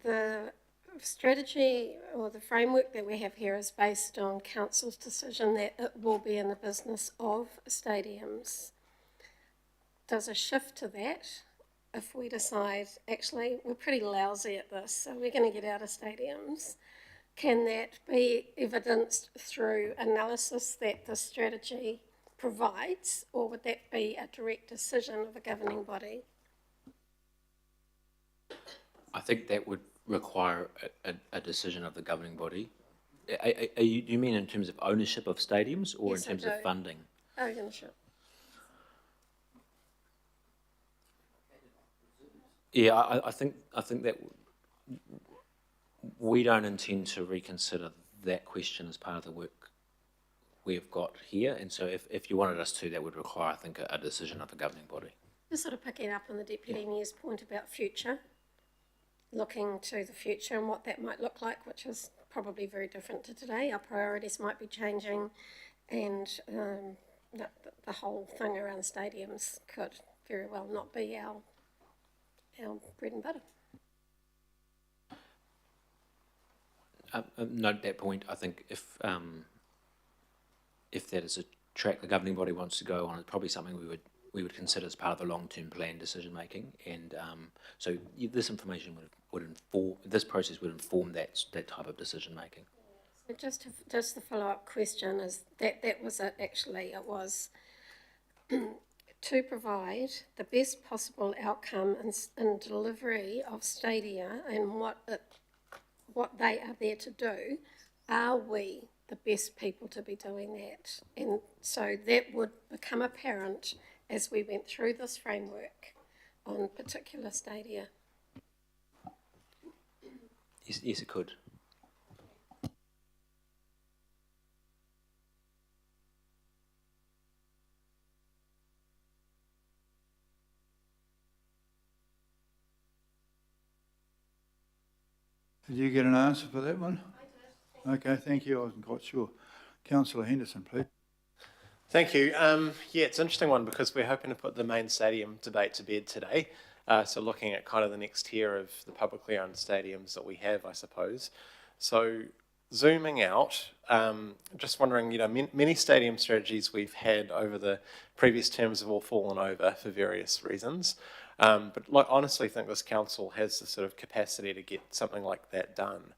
the strategy or the framework that we have here is based on council's decision that it will be in the business of stadiums. Does a shift to that, if we decide, actually, we're pretty lousy at this, so we're going to get out of stadiums, can that be evidenced through analysis that the strategy provides, or would that be a direct decision of a governing body? I think that would require a decision of the governing body. Do you mean in terms of ownership of stadiums or Yes, in terms of funding? Ownership. Yeah, I think that we don't intend to reconsider that question as part of the work we've got here, and so if you wanted us to, that would require, I think, a decision of the governing body. Just sort of picking up on the Deputy Mayor's point about future, looking to the future and what that might look like, which is probably very different to today. Our priorities might be changing, and the whole thing around stadiums could very well not be our bread and butter. Note that point. I think if that is a track the governing body wants to go on, it's probably something we would consider as part of a long-term plan decision making, and so this information would inform, this process would inform that type of decision making. So just the follow-up question is that was it. Actually, it was to provide the best possible outcome in delivery of stadia and what they are there to do. Are we the best people to be doing that? And so that would become apparent as we went through this framework on particular stadia. Yes, it could. Did you get an answer for that one? I did. Okay, thank you. I wasn't quite sure. Councillor Henderson, please. Thank you. Yeah, it's an interesting one because we're hoping to put the main stadium debate to bed today. So looking at kind of the next tier of the publicly owned stadiums that we have, I suppose. So zooming out, just wondering, you know, many stadium strategies we've had over the previous terms have all fallen over for various reasons. But I honestly think this council has the sort of capacity to get something like that done.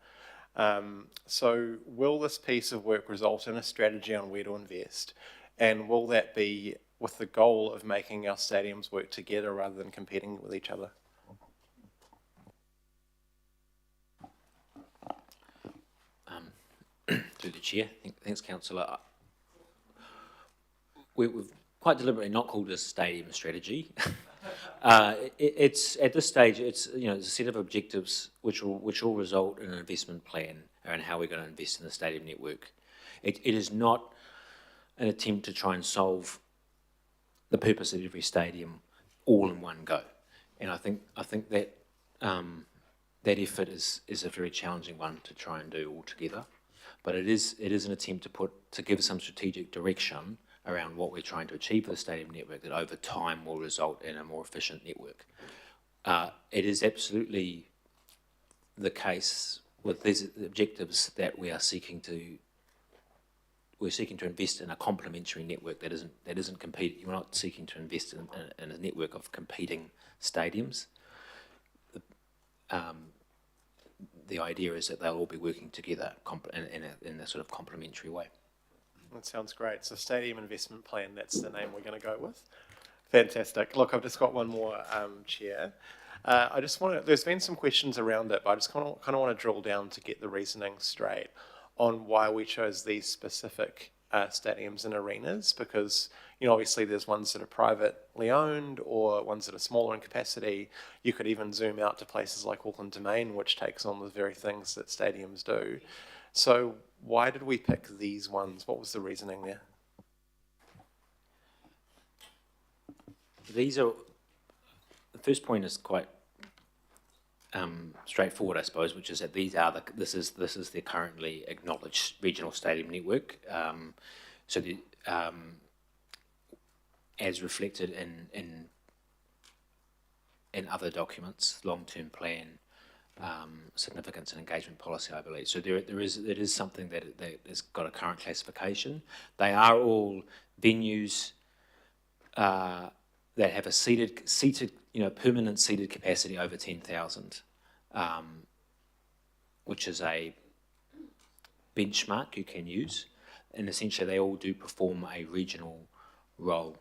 So will this piece of work result in a strategy on where to invest? And will that be with the goal of making our stadiums work together rather than competing with each other? Through the chair, thanks, councillor. We've quite deliberately not called this stadium strategy. It's at this stage, it's a set of objectives which will result in an investment plan around how we're going to invest in the stadium network. It is not an attempt to try and solve the purpose of every stadium all in one go, and I think that that effort is a very challenging one to try and do altogether. But it is an attempt to give some strategic direction around what we're trying to achieve with the stadium network that over time will result in a more efficient network. It is absolutely the case with these objectives that we're seeking to invest in a complementary network that isn't competing. We're not seeking to invest in a network of competing stadiums. The idea is that they'll all be working together in a sort of complementary way. That sounds great. So stadium investment plan, that's the name we're going to go with. Fantastic. Look, I've just got one more, Chair. There's been some questions around it, but I just kind of want to drill down to get the reasoning straight on why we chose these specific stadiums and arenas, because, you know, obviously there's ones that are privately owned or ones that are smaller in capacity. You could even zoom out to places like Auckland Domain, which takes on the very things that stadiums do. So why did we pick these ones? What was the reasoning there? The first point is quite straightforward, I suppose, which is that this is the currently acknowledged regional stadium network. As reflected in other documents, long-term plan, significance and engagement policy, I believe. So it is something that has got a current classification. They are all venues that have a seated, permanent seated capacity over 10,000, which is a benchmark you can use, and essentially they all do perform a regional role.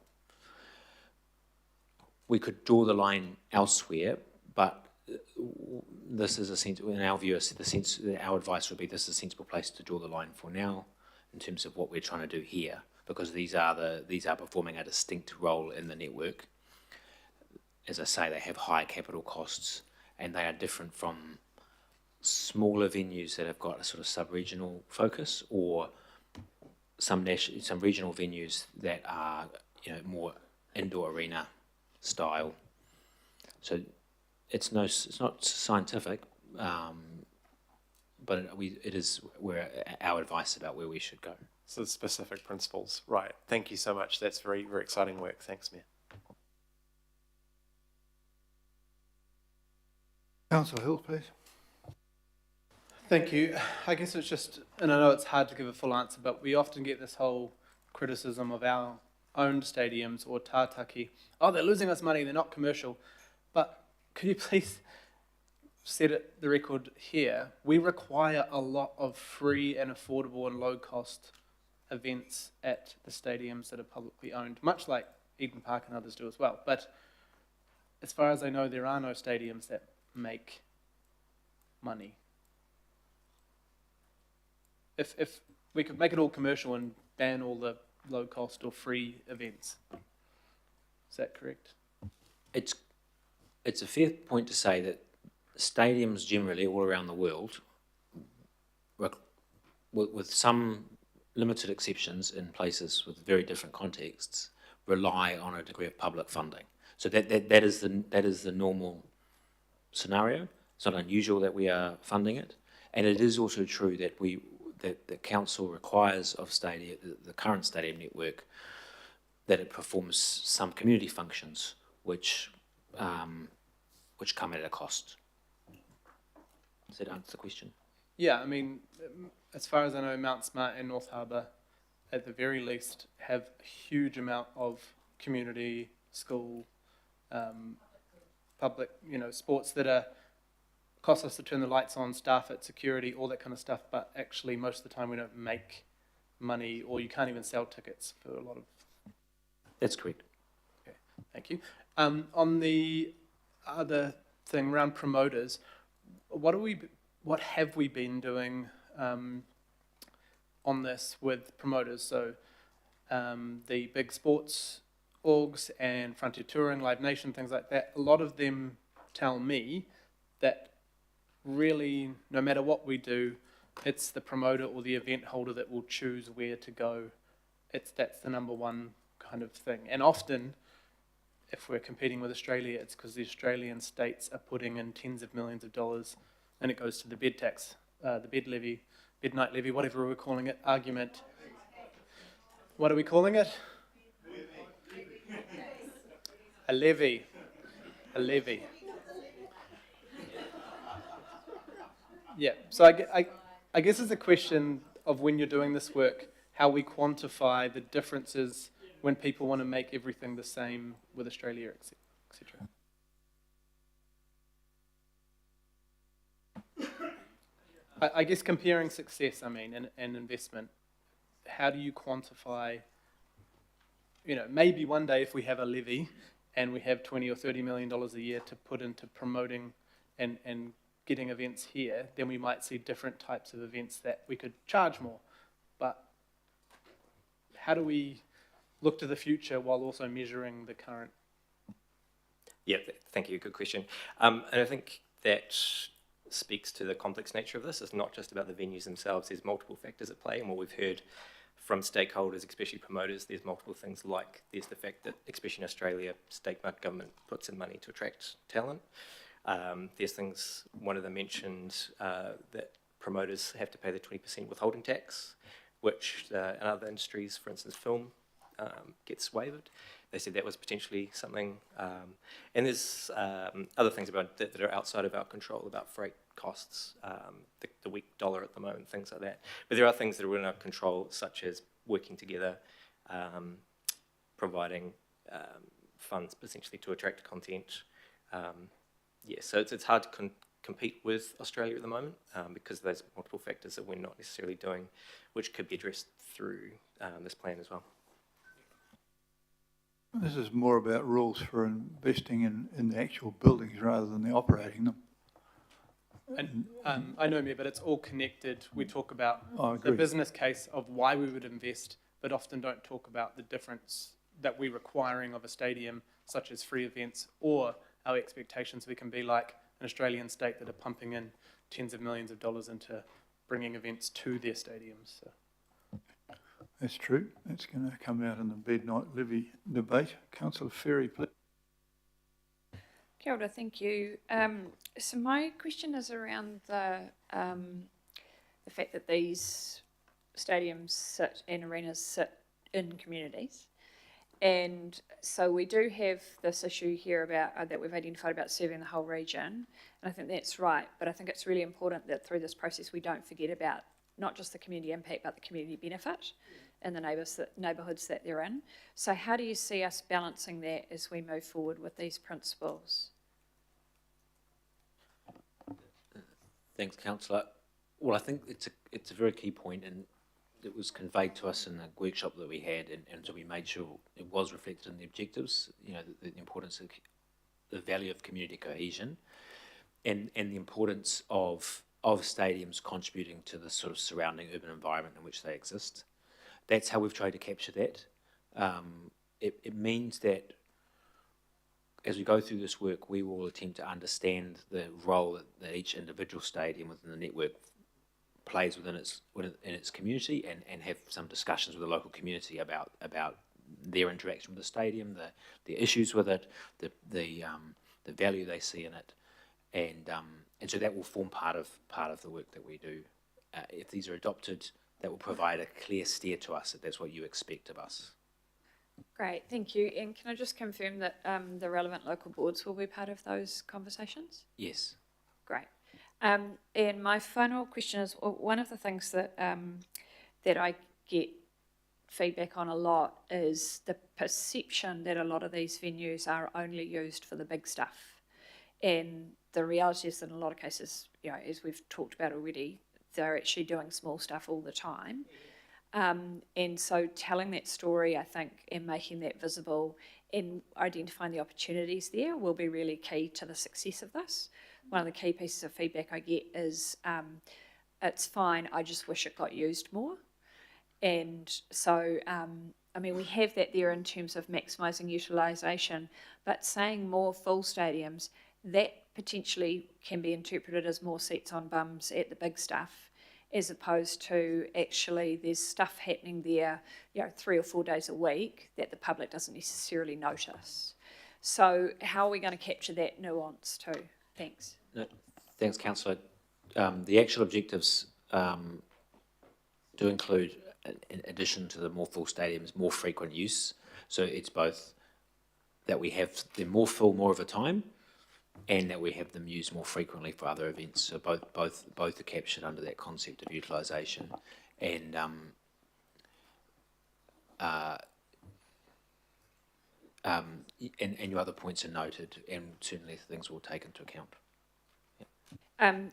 We could draw the line elsewhere, but this is in our view, our advice would be this is a sensible place to draw the line for now, in terms of what we're trying to do here, because these are performing a distinct role in the network. As I say, they have high capital costs, and they are different from smaller venues that have got a sort of sub-regional focus, or some regional venues that are more indoor arena style. So it's not scientific, but it is our advice about where we should go. So specific principles, right? Thank you so much. That's very, very exciting work. Thanks, Mayor. Councillor Hill, please. Thank you. I guess it's just, and I know it's hard to give a full answer, but we often get this whole criticism of our owned stadiums or tātaki. Oh, they're losing us money, they're not commercial. But could you please set the record here? We require a lot of free and affordable and low-cost events at the stadiums that are publicly owned, much like Eden Park and others do as well. But as far as I know, there are no stadiums that make money. If we could make it all commercial and ban all the low-cost or free events, is that correct? It's a fair point to say that stadiums generally all around the world, with some limited exceptions in places with very different contexts, rely on a degree of public funding. So that is the normal scenario. It's not unusual that we are funding it. And it is also true that that the council requires of stadium, the current stadium network, that it performs some community functions which come at a cost. Does that answer the question? Yeah, I mean, as far as I know, Mount Smart and North Harbour, at the very least, have a huge amount of community, school, public, sports that cost us to turn the lights on, staff it, security, all that kind of stuff, but actually most of the time we don't make money, or you can't even sell tickets for a lot of... That's correct. Okay, thank you. On the other thing around promoters, what have we been doing on this with promoters? So the big sports orgs and Frontier Touring, Live Nation, things like that, a lot of them tell me that really, no matter what we do, it's the promoter or the event holder that will choose where to go. That's the number one kind of thing. And often, if we're competing with Australia, it's because the Australian states are putting in tens of millions of dollars, and it goes to the bed tax, the bed levy, bed night levy, whatever we're calling it, argument. What are we calling it? A levy. A levy. Yeah, so I guess it's a question of when you're doing this work, how we quantify the differences when people want to make everything the same with Australia, etc. I guess comparing success, and investment, how do you quantify, maybe one day if we have a levy and we have $20 or $30 million a year to put into promoting and getting events here, then we might see different types of events that we could charge more. But how do we look to the future while also measuring the current? Yeah, thank you. Good question. And I think that speaks to the complex nature of this. It's not just about the venues themselves. There's multiple factors at play, and what we've heard from stakeholders, especially promoters, there's multiple things like there's the fact that, especially in Australia, state government puts in money to attract talent. There's things, one of them mentioned that promoters have to pay the 20% withholding tax, which in other industries, for instance film, gets waived. They said that was potentially something, and there's other things about that are outside of our control, about freight costs, the weak dollar at the moment, things like that. But there are things that are in our control, such as working together, providing funds potentially to attract content. So it's hard to compete with Australia at the moment because of those multiple factors that we're not necessarily doing, which could be addressed through this plan as well. This is more about rules for investing in the actual buildings rather than the operating them. And I know, but it's all connected. We talk about I agree. The business case of why we would invest, but often don't talk about the difference that we're requiring of a stadium, such as free events, or our expectations. We can be like an Australian state that are pumping in tens of millions of dollars into bringing events to their stadiums. So. That's true. That's going to come out in the bed night levy debate. Councillor Ferry, please. Kia ora, thank you. So my question is around the fact that these stadiums sit and arenas sit in communities. And so we do have this issue here about that we've identified about serving the whole region, and I think that's right, but I think it's really important that through this process we don't forget about not just the community impact but the community benefit in the neighbourhoods that they're in. So how do you see us balancing that as we move forward with these principles? Thanks, Councillor. Well, I think it's a very key point, and it was conveyed to us in the workshop that we had, and so we made sure it was reflected in the objectives, the importance of the value of community cohesion and the importance of stadiums contributing to the sort of surrounding urban environment in which they exist. That's how we've tried to capture that. It means that as we go through this work, we will attempt to understand the role that each individual stadium within the network plays within its community, and have some discussions with the local community about their interaction with the stadium, the issues with it, the value they see in it, and so that will form part of the work that we do. If these are adopted, that will provide a clear steer to us that that's what you expect of us. Great, thank you. And can I just confirm that the relevant local boards will be part of those conversations? Yes. Great. And my final question is, one of the things that that I get feedback on a lot is the perception that a lot of these venues are only used for the big stuff. And the reality is that in a lot of cases, you know, as we've talked about already, they're actually doing small stuff all the time. And so telling that story, I think, and making that visible and identifying the opportunities there will be really key to the success of this. One of the key pieces of feedback I get is, it's fine, I just wish it got used more. And so, I mean, we have that there in terms of maximising utilisation, but saying more full stadiums, that potentially can be interpreted as more seats on bums at the big stuff, as opposed to actually there's stuff happening there, you know, 3 or 4 days a week that the public doesn't necessarily notice. So how are we going to capture that nuance too? Thanks. No, thanks, Councillor. The actual objectives do include, in addition to the more full stadiums, more frequent use. So it's both that we have them more full more of a time, and that we have them used more frequently for other events. So both are captured under that concept of utilisation, and your other points are noted, and certainly things we'll take into account.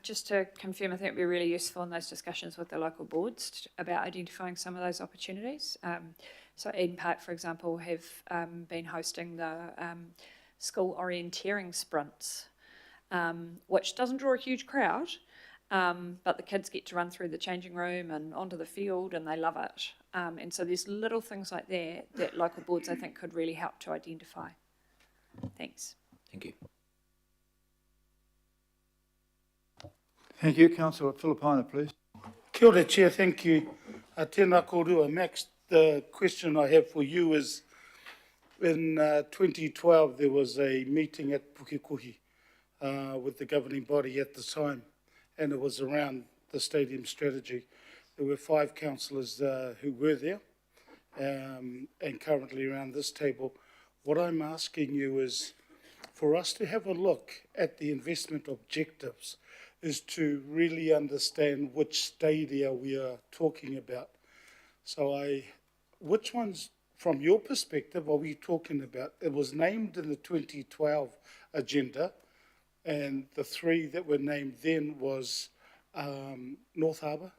Just to confirm, I think it'd be really useful in those discussions with the local boards about identifying some of those opportunities. So Eden Park, for example, have been hosting the school orienteering sprints, which doesn't draw a huge crowd, but the kids get to run through the changing room and onto the field, and they love it. And so there's little things like that local boards, I think, could really help to identify. Thanks. Thank you. Thank you. Councillor Filipina, please. Kia ora, Chair, thank you. Tēnā kōrua. Max, the question I have for you is, in 2012 there was a meeting at Pukekohe with the governing body at the time, and it was around the stadium strategy. There were 5 councillors who were there, and currently around this table. What I'm asking you is for us to have a look at the investment objectives, is to really understand which stadia we are talking about. So which ones, from your perspective, are we talking about? It was named in the 2012 agenda, and the 3 that were named then was North Harbour,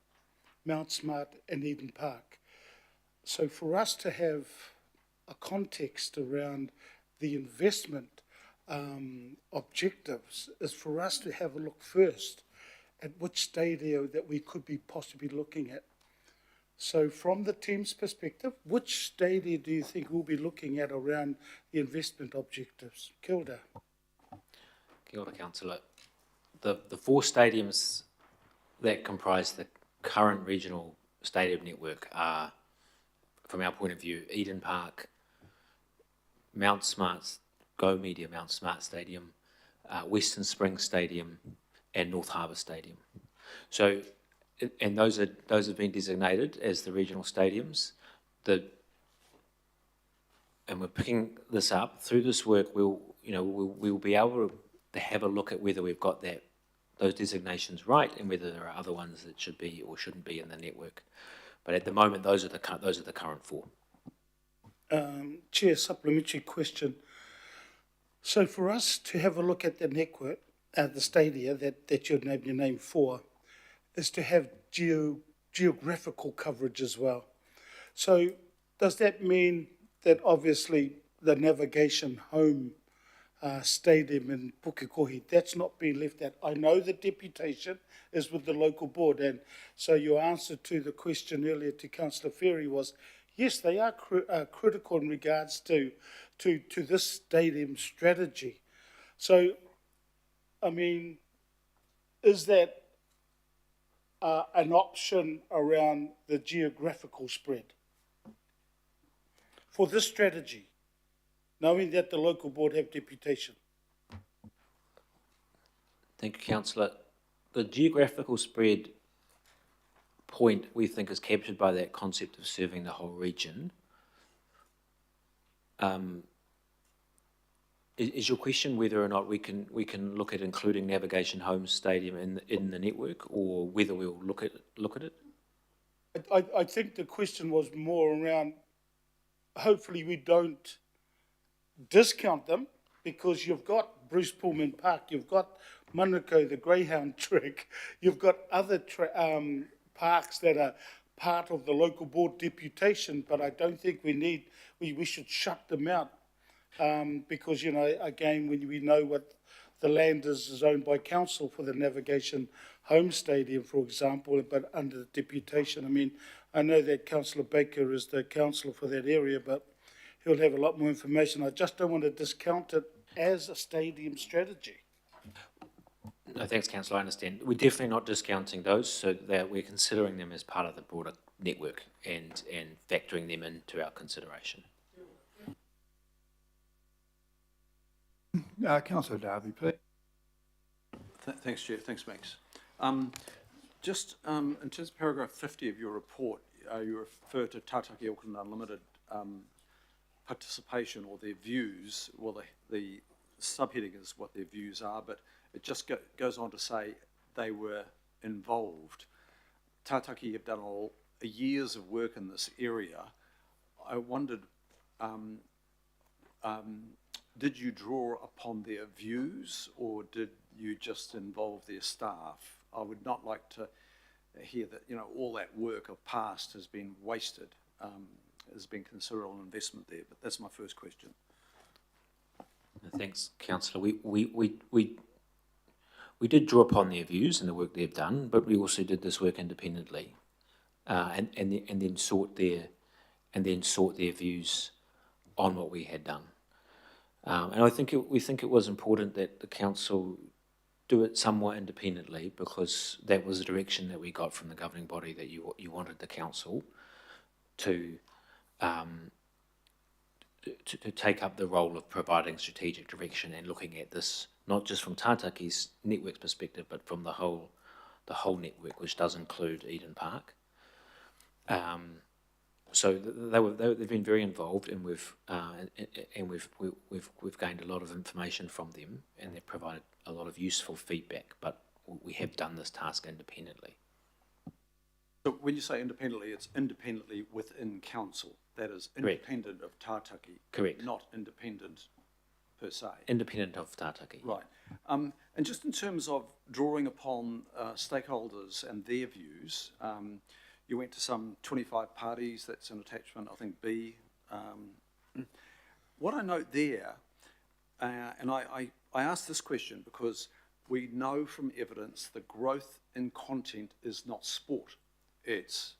Mount Smart and Eden Park. So for us to have a context around the investment objectives is for us to have a look first at which stadia that we could be possibly looking at. So from the team's perspective, which stadia do you think we'll be looking at around the investment objectives? Kia ora. Kia ora, Councillor. The 4 stadiums that comprise the current regional stadium network are, from our point of view, Eden Park, Mount Smart's Go Media Mount Smart Stadium, Western Springs Stadium, and North Harbour Stadium. So, and those have been designated as the regional stadiums. And we're picking this up through this work. We'll be able to have a look at whether we've got those designations right, and whether there are other ones that should be or shouldn't be in the network. But at the moment, those are the current 4. Chair, supplementary question. So for us to have a look at the network, the stadia that you've named your name for, is to have geographical coverage as well. So does that mean that obviously the navigation home stadium in Pukekohe, that's not being left out? I know the deputation is with the local board, and so your answer to the question earlier to Councillor Ferry was, yes, they are critical in regards to this stadium strategy. So, I mean, is that an option around the geographical spread for this strategy, knowing that the local board have deputation? Thank you, councillor. The geographical spread point we think is captured by that concept of serving the whole region. Is your question whether or not we can look at including Navigation Homes Stadium in the network, or whether we'll look at it? I think the question was more around, hopefully we don't discount them, because you've got Bruce Pullman Park, you've got Manukau, the Greyhound track, you've got other parks that are part of the local board deputation, but I don't think we should shut them out, because, you know, again, when we know what the land is owned by council for the Navigation Home Stadium, for example, but under the deputation. I mean, I know that Councillor Baker is the councillor for that area, but he'll have a lot more information. I just don't want to discount it as a stadium strategy. No, thanks, councillor. I understand. We're definitely not discounting those, so that we're considering them as part of the broader network and factoring them into our consideration. Councillor Darby, please. Thanks, Chair. Thanks, Max. Just in terms of paragraph 50 of your report, you refer to Tātaki Auckland Unlimited participation or their views. Well, the subheading is what their views are, but it just goes on to say they were involved. Tātaki have done years of work in this area. I wondered, did you draw upon their views, or did you just involve their staff? I would not like to hear that, you know, all that work of past has been wasted. There's been considerable investment there, but that's my first question. Thanks, councillor. We did draw upon their views and the work they've done, but we also did this work independently, and then sought their views on what we had done. And we think it was important that the council do it somewhat independently, because that was the direction that we got from the governing body, that you wanted the council to take up the role of providing strategic direction and looking at this not just from Tātaki's network perspective, but from the whole network, which does include Eden Park. So they've been very involved, and we've gained a lot of information from them, and they've provided a lot of useful feedback. But we have done this task independently. So when you say independently, it's independently within council. That is independent of Tātaki. Correct. Not independent per se. Independent of Tātaki. Right. And just in terms of drawing upon stakeholders and their views, you went to some 25 parties. That's an attachment, I think, B. What I note there, and I ask this question because we know from evidence the growth in content is not sport. It's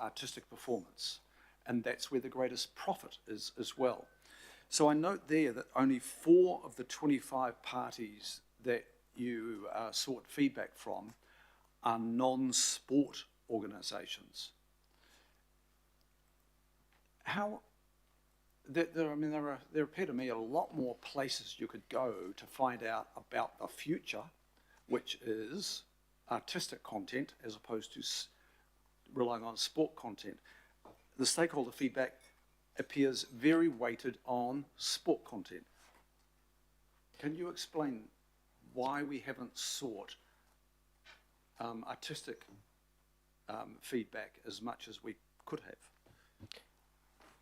artistic performance, and that's where the greatest profit is as well. So I note there that only 4 of the 25 parties that you sought feedback from are non-sport organisations. There appear to me a lot more places you could go to find out about the future, which is artistic content as opposed to relying on sport content. The stakeholder feedback appears very weighted on sport content. Can you explain why we haven't sought artistic feedback as much as we could have?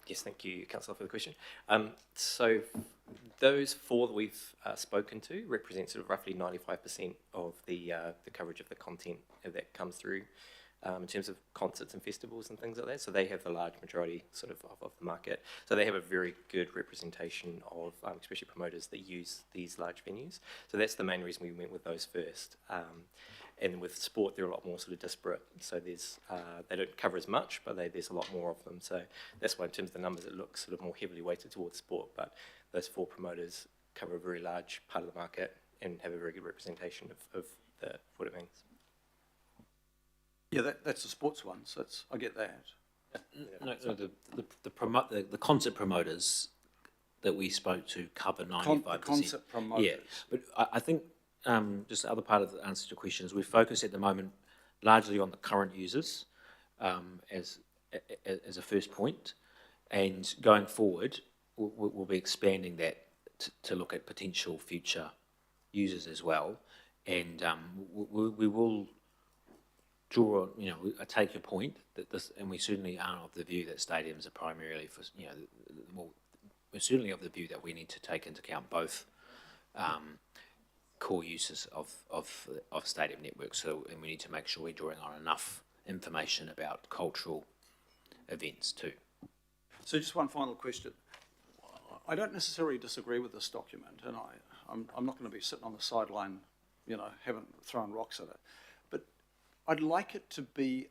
Yes, thank you, Councillor, for the question. So those 4 that we've spoken to represent sort of roughly 95% of the coverage of the content that comes through in terms of concerts and festivals and things like that. So they have the large majority sort of the market. So they have a very good representation of especially promoters that use these large venues. So that's the main reason we went with those first. And with sport, they're a lot more sort of disparate. So there's they don't cover as much, but there's a lot more of them. So that's why in terms of the numbers, it looks sort of more heavily weighted towards sport. But those 4 promoters cover a very large part of the market and have a very good representation of what it means. Yeah, that's the sports one. So I get that. No, the concert promoters that we spoke to cover 95%. Concert promoters. Yeah, but I think just the other part of the answer to your question is we focus at the moment largely on the current users as a first point, and going forward we'll be expanding that to look at potential future users as well, and we will draw, I take your point that this, and we certainly aren't of the view that stadiums are primarily for, we're certainly of the view that we need to take into account both core uses of stadium networks. So, and we need to make sure we're drawing on enough information about cultural events too. So just one final question. I don't necessarily disagree with this document, and I'm not going to be sitting on the sideline, haven't thrown rocks at it. But I'd like it to be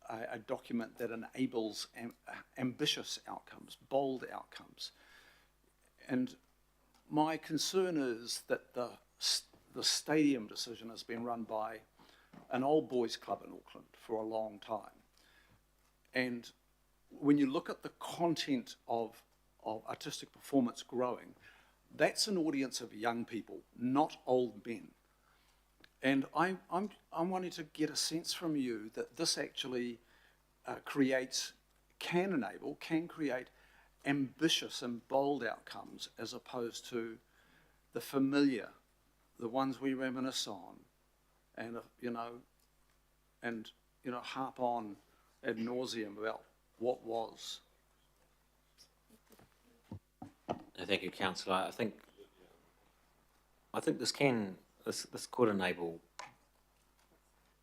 a document that enables ambitious outcomes, bold outcomes. And my concern is that the stadium decision has been run by an old boys club in Auckland for a long time. And when you look at the content of artistic performance growing, that's an audience of young people, not old men. And I'm wanting to get a sense from you that this actually can create ambitious and bold outcomes, as opposed to the familiar, the ones we reminisce on, and harp on ad nauseum about what was. Thank you, Councillor. I think this could enable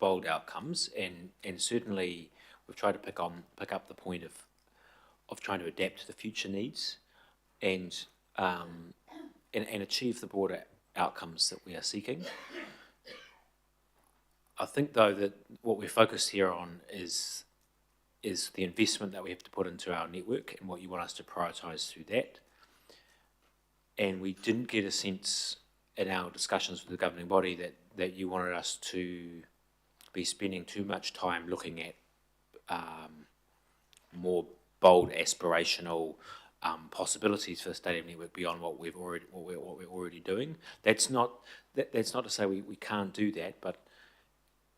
bold outcomes, and certainly we've tried to pick up the point of trying to adapt to the future needs, and achieve the broader outcomes that we are seeking. I think, though, that what we're focused here on is the investment that we have to put into our network and what you want us to prioritise through that. And we didn't get a sense in our discussions with the governing body that you wanted us to be spending too much time looking at more bold, aspirational possibilities for the stadium network beyond what we're already doing. That's not to say we can't do that, but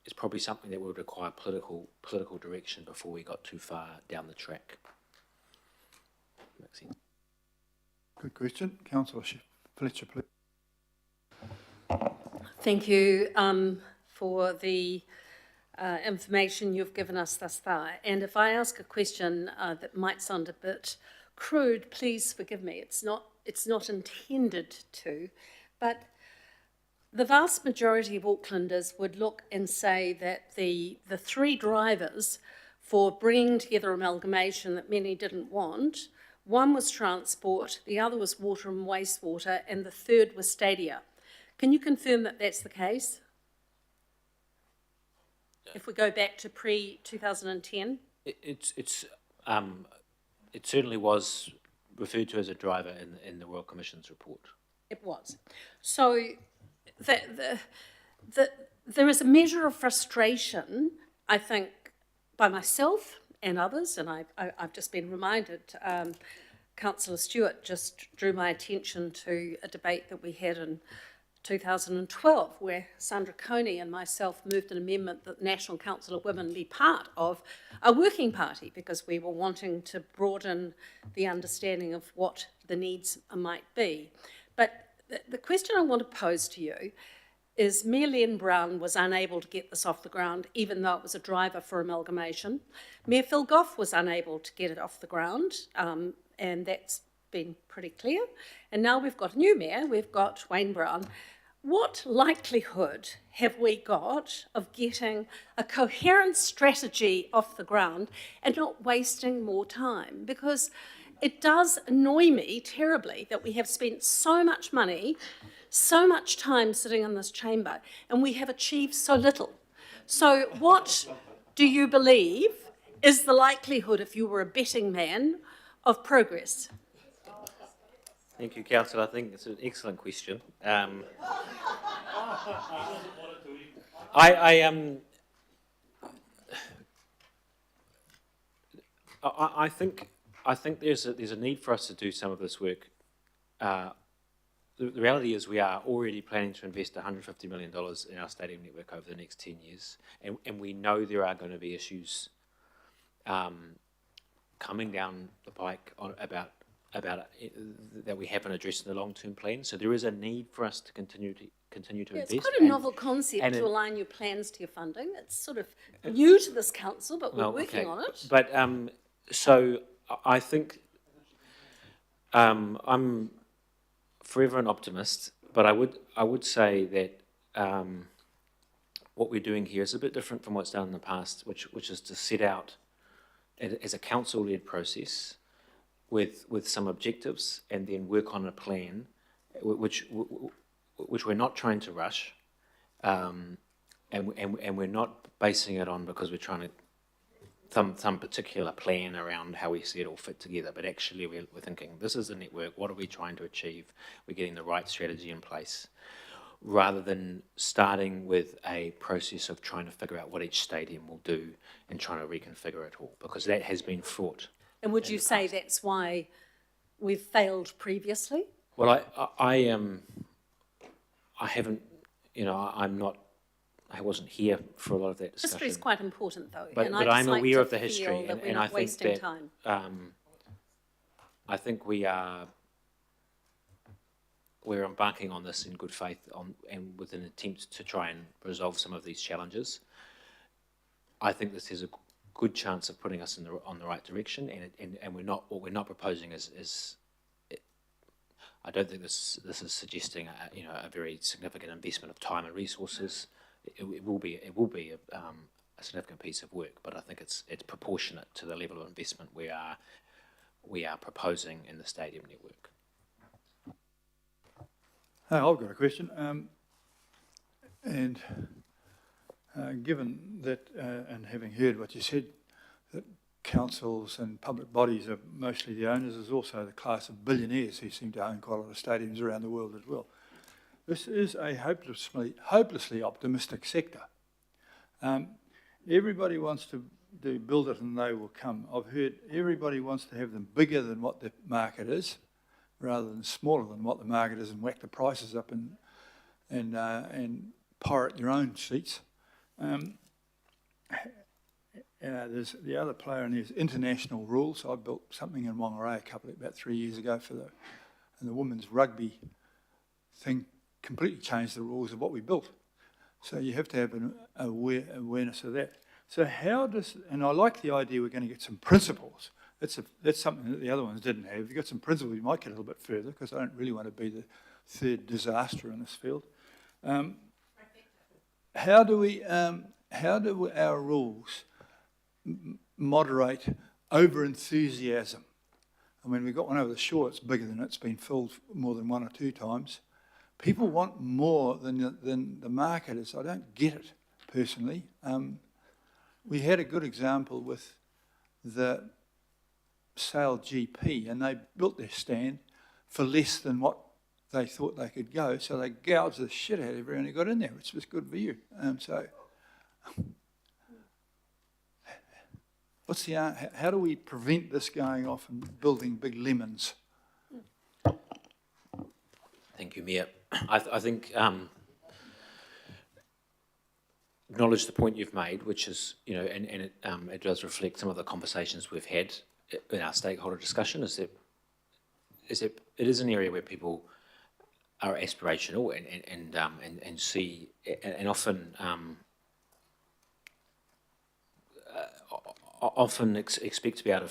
it's probably something that would require political direction before we got too far down the track. Makes sense. Good question. Councillor Fletcher, please. Thank you for the information you've given us thus far. And if I ask a question that might sound a bit crude, please forgive me. It's not intended to, but the vast majority of Aucklanders would look and say that the three drivers for bringing together amalgamation that many didn't want, one was transport, the other was water and wastewater, and the third was stadia. Can you confirm that that's the case? If we go back to pre-2010? It certainly was referred to as a driver in the Royal Commission's report. It was. So there is a measure of frustration, I think, by myself and others, and I've just been reminded, Councillor Stewart just drew my attention to a debate that we had in 2012, where Sandra Coney and myself moved an amendment that the National Council of Women be part of a working party, because we were wanting to broaden the understanding of what the needs might be. But the question I want to pose to you is, Mayor Len Brown was unable to get this off the ground, even though it was a driver for amalgamation. Mayor Phil Goff was unable to get it off the ground, and that's been pretty clear. And now we've got a new mayor, we've got Wayne Brown. What likelihood have we got of getting a coherent strategy off the ground and not wasting more time? Because it does annoy me terribly that we have spent so much money, so much time sitting in this chamber, and we have achieved so little. So what do you believe is the likelihood, if you were a betting man, of progress? Thank you, Councillor. I think it's an excellent question. I think there's a need for us to do some of this work the reality is we are already planning to invest $150 million in our stadium network over the next 10 years, and we know there are going to be issues coming down the pike about that we haven't addressed in the long-term plan. So there is a need for us to continue to invest. It's quite a novel concept to align your plans to your funding. It's sort of new to this council, but we're working on it. But so I think I'm forever an optimist, but I would say that what we're doing here is a bit different from what's done in the past, which is to set out as a council-led process with some objectives and then work on a plan, which we're not trying to rush, and we're not basing it on because we're trying to some particular plan around how we see it all fit together, but actually we're thinking, this is the network, what are we trying to achieve? We're getting the right strategy in place, rather than starting with a process of trying to figure out what each stadium will do and trying to reconfigure it all, because that has been fraught. And would you say that's why we've failed previously? Well, I haven't, I wasn't here for a lot of that discussion. History is quite important, though. But I'm aware of the history, and I think that I think we're embarking on this in good faith and with an attempt to try and resolve some of these challenges. I think this has a good chance of putting us on the right direction, and what we're not proposing is I don't think this is suggesting a very significant investment of time and resources. It will be a significant piece of work, but I think it's proportionate to the level of investment we are proposing in the stadium network. I've got a question, and given that, and having heard what you said, that councils and public bodies are mostly the owners, there's also the class of billionaires who seem to own quite a lot of stadiums around the world as well. This is a hopelessly optimistic sector. Everybody wants to build it and they will come. I've heard everybody wants to have them bigger than what the market is, rather than smaller than what the market is, and whack the prices up and pirate their own seats. There's the other player, and there's international rules. I built something in Whangarei about 3 years ago and the women's rugby thing completely changed the rules of what we built. So you have to have an awareness of that. So and I like the idea we're going to get some principles. That's something that the other ones didn't have. If you've got some principles, you might get a little bit further, because I don't really want to be the third disaster in this field. How do our rules moderate over-enthusiasm? I mean, we've got one over the shore, it's bigger than it's been filled more than 1 or 2 times. People want more than the market is. I don't get it, personally. We had a good example with the Sail GP, and they built their stand for less than what they thought they could go, so they gouged the shit out of everyone who got in there, which was good for you. How do we prevent this going off and building big lemons? Thank you, Mayor. I think acknowledge the point you've made, which is, and it does reflect some of the conversations we've had in our stakeholder discussion, is that it is an area where people are aspirational and see, and often expect to be able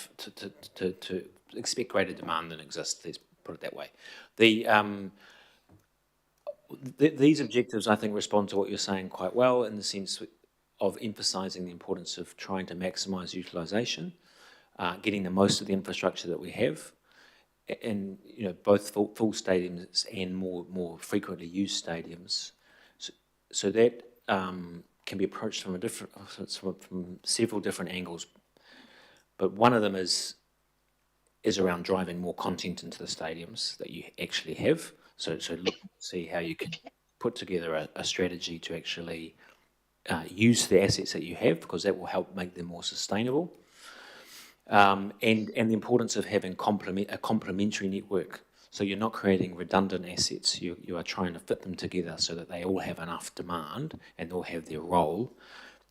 to expect greater demand than exists. Let's put it that way. These objectives, I think, respond to what you're saying quite well, in the sense of emphasising the importance of trying to maximise utilisation, getting the most of the infrastructure that we have, and both full stadiums and more frequently used stadiums, so that can be approached from several different angles. But one of them is around driving more content into the stadiums that you actually have. So look, see how you can put together a strategy to actually use the assets that you have, because that will help make them more sustainable. And the importance of having a complementary network. So you're not creating redundant assets, you are trying to fit them together so that they all have enough demand and all have their role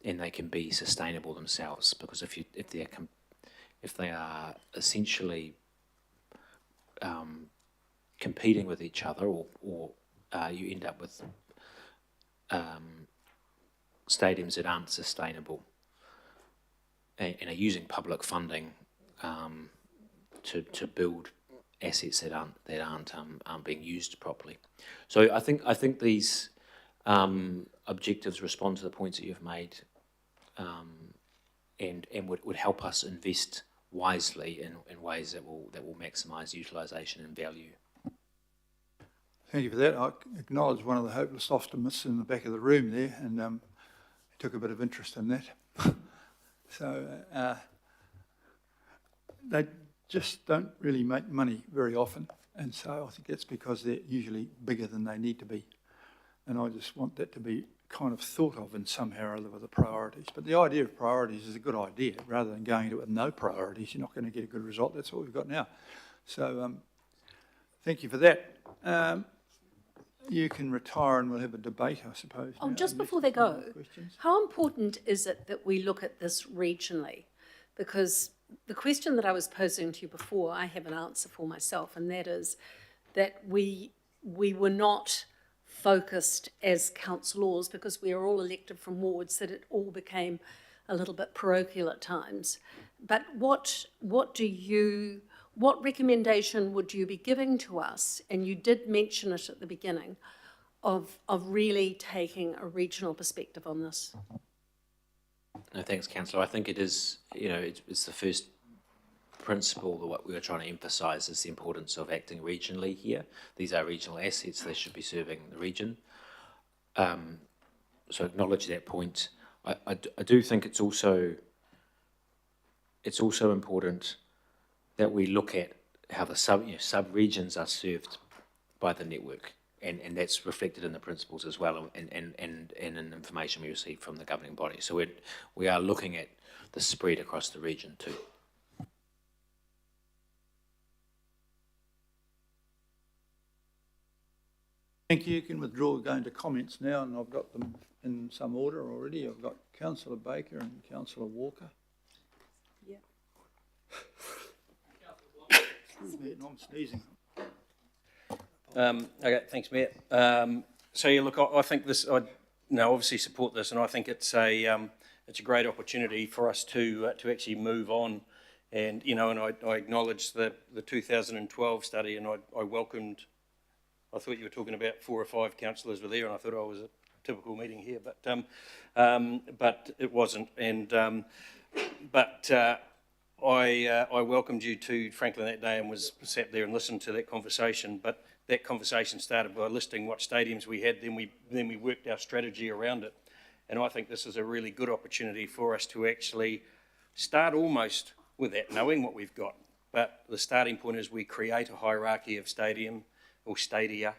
and they can be sustainable themselves. Because if they are essentially competing with each other, or you end up with stadiums that aren't sustainable and are using public funding to build assets that aren't being used properly. So I think these objectives respond to the points that you've made, and would help us invest wisely in ways that will maximise utilisation and value. Thank you for that. I acknowledge one of the hopeless optimists in the back of the room there, and took a bit of interest in that. So they just don't really make money very often, and so I think that's because they're usually bigger than they need to be. And I just want that to be kind of thought of in somehow or other with the priorities. But the idea of priorities is a good idea. Rather than going into it with no priorities, you're not going to get a good result. That's what we've got now. So thank you for that. You can retire and we'll have a debate, I suppose. Oh, now. just before they go, Questions? how important is it that we look at this regionally? Because the question that I was posing to you before, I have an answer for myself, and that is that we were not focused as councillors, because we are all elected from wards, that it all became a little bit parochial at times. But what recommendation would you be giving to us, and you did mention it at the beginning, of really taking a regional perspective on this? No, thanks, Councillor. I think it is, it's the first principle that what we are trying to emphasise is the importance of acting regionally here. These are regional assets, they should be serving the region. So acknowledge that point. I do think it's also important that we look at how the sub-regions are served by the network, and that's reflected in the principles as well, and in information we receive from the governing body. So we are looking at the spread across the region too. Thank you. You can withdraw going to comments now, and I've got them in some order already. I've got Councillor Baker and Councillor Walker. Yeah. Excuse me, I'm sneezing. Okay, thanks, Mayor. So yeah, look, I think this, I obviously support this, and I think it's a great opportunity for us to actually move on, and and I acknowledge the 2012 study, and I welcomed. I thought you were talking about 4 or 5 councillors were there, and I thought I was a typical meeting here, but it wasn't, and I welcomed you to Franklin that day and was sat there and listened to that conversation. But that conversation started by listing what stadiums we had, then we worked our strategy around it. And I think this is a really good opportunity for us to actually start almost with that, knowing what we've got. But the starting point is we create a hierarchy of stadium or stadia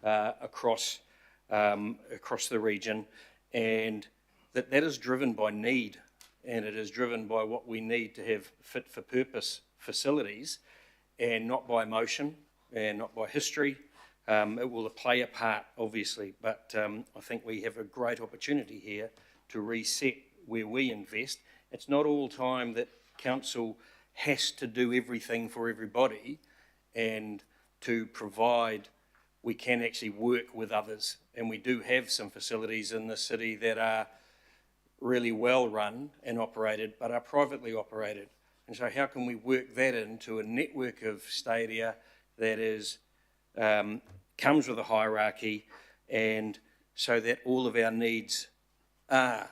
across the region, and that is driven by need, and it is driven by what we need to have fit for purpose facilities, and not by emotion and not by history. It will play a part, obviously, but I think we have a great opportunity here to reset where we invest. It's not all time that council has to do everything for everybody, and to provide, we can actually work with others. And we do have some facilities in the city that are really well run and operated, but are privately operated. And so how can we work that into a network of stadia that is comes with a hierarchy, and so that all of our needs are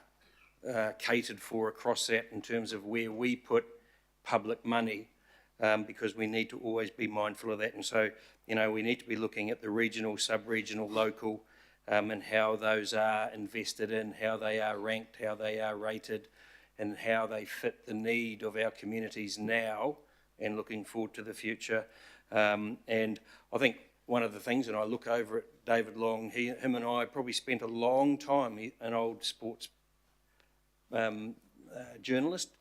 catered for across that in terms of where we put public money, because we need to always be mindful of that. And so, we need to be looking at the regional, sub-regional, local, and how those are invested in, how they are ranked, how they are rated, and how they fit the need of our communities now and looking forward to the future. And I think one of the things, and I look over at David Long, him and I probably spent a long time, an old sports journalist,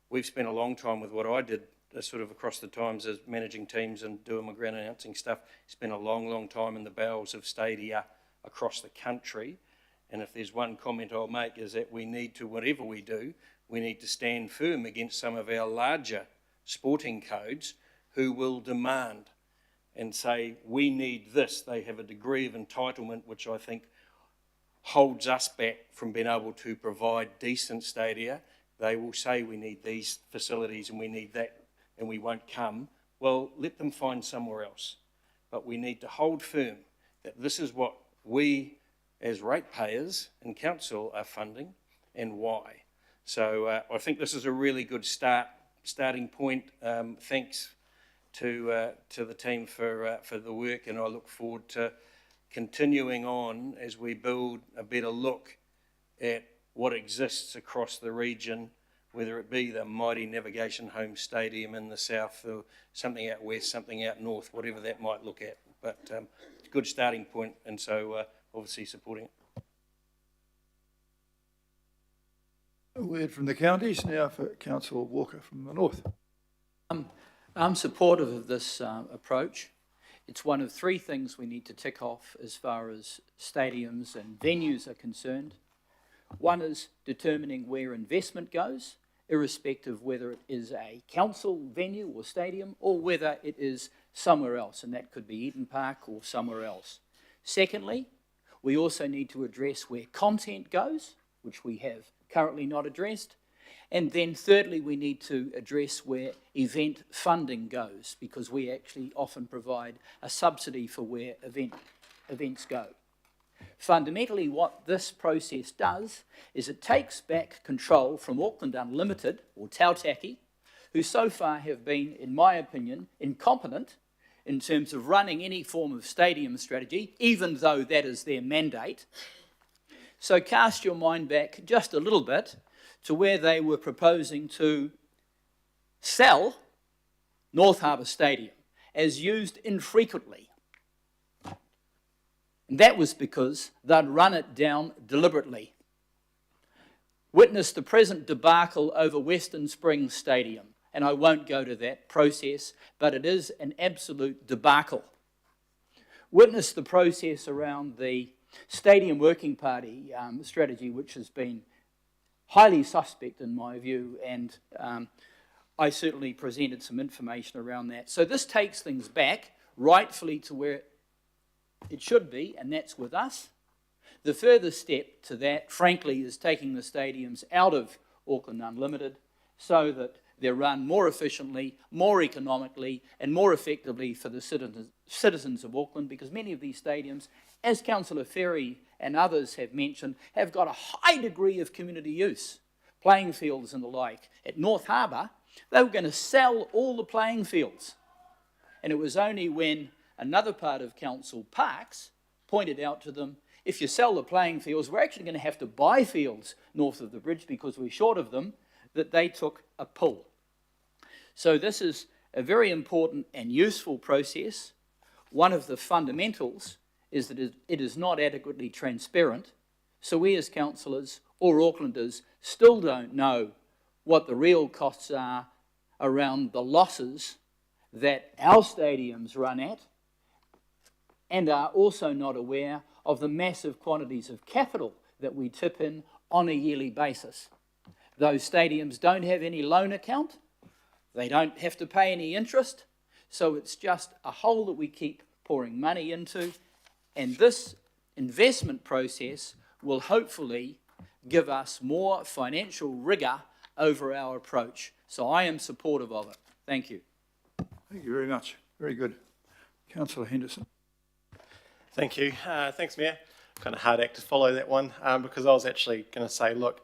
we've spent a long time with what I did sort of across the times as managing teams and doing my ground announcing stuff, spent a long, long time in the bowels of stadia across the country. And if there's one comment I'll make is that we need to, whatever we do, we need to stand firm against some of our larger sporting codes who will demand and say, we need this. They have a degree of entitlement which I think holds us back from being able to provide decent stadia. They will say we need these facilities and we need that and we won't come. Well, let them find somewhere else. But we need to hold firm that this is what we as ratepayers and council are funding and why. So I think this is a really good starting point. Thanks to the team for the work, and I look forward to continuing on as we build a better look at what exists across the region, whether it be the mighty Navigation Home Stadium in the south or something out west, something out north, whatever that might look at. But it's a good starting point, and so obviously supporting it. A word from the counties now for Councillor Walker from the north. I'm supportive of this approach. It's one of three things we need to tick off as far as stadiums and venues are concerned. One is determining where investment goes, irrespective of whether it is a council venue or stadium or whether it is somewhere else, and that could be Eden Park or somewhere else. Secondly, we also need to address where content goes, which we have currently not addressed. And then thirdly, we need to address where event funding goes, because we actually often provide a subsidy for where events go. Fundamentally, what this process does is it takes back control from Auckland Unlimited, or Tautaki, who so far have been, in my opinion, incompetent in terms of running any form of stadium strategy, even though that is their mandate. So cast your mind back just a little bit to where they were proposing to sell North Harbour Stadium as used infrequently. And that was because they'd run it down deliberately. Witness the present debacle over Western Springs Stadium, and I won't go to that process, but it is an absolute debacle. Witness the process around the Stadium Working Party strategy, which has been highly suspect in my view, and I certainly presented some information around that. So this takes things back rightfully to where it should be, and that's with us. The further step to that, frankly, is taking the stadiums out of Auckland Unlimited so that they're run more efficiently, more economically, and more effectively for the citizens of Auckland, because many of these stadiums, as Councillor Ferry and others have mentioned, have got a high degree of community use, playing fields and the like. At North Harbour, they were going to sell all the playing fields. And it was only when another part of Council Parks pointed out to them, if you sell the playing fields, we're actually going to have to buy fields north of the bridge because we're short of them, that they took a pull. So this is a very important and useful process. One of the fundamentals is that it is not adequately transparent, so we as councillors or Aucklanders still don't know what the real costs are around the losses that our stadiums run at, and are also not aware of the massive quantities of capital that we tip in on a yearly basis. Those stadiums don't have any loan account, they don't have to pay any interest, so it's just a hole that we keep pouring money into, and this investment process will hopefully give us more financial rigour over our approach. So I am supportive of it. Thank you. Thank you very much. Very good. Councillor Henderson. Thank you. Thanks, Mayor. Kind of hard act to follow that one because I was actually going to say, look,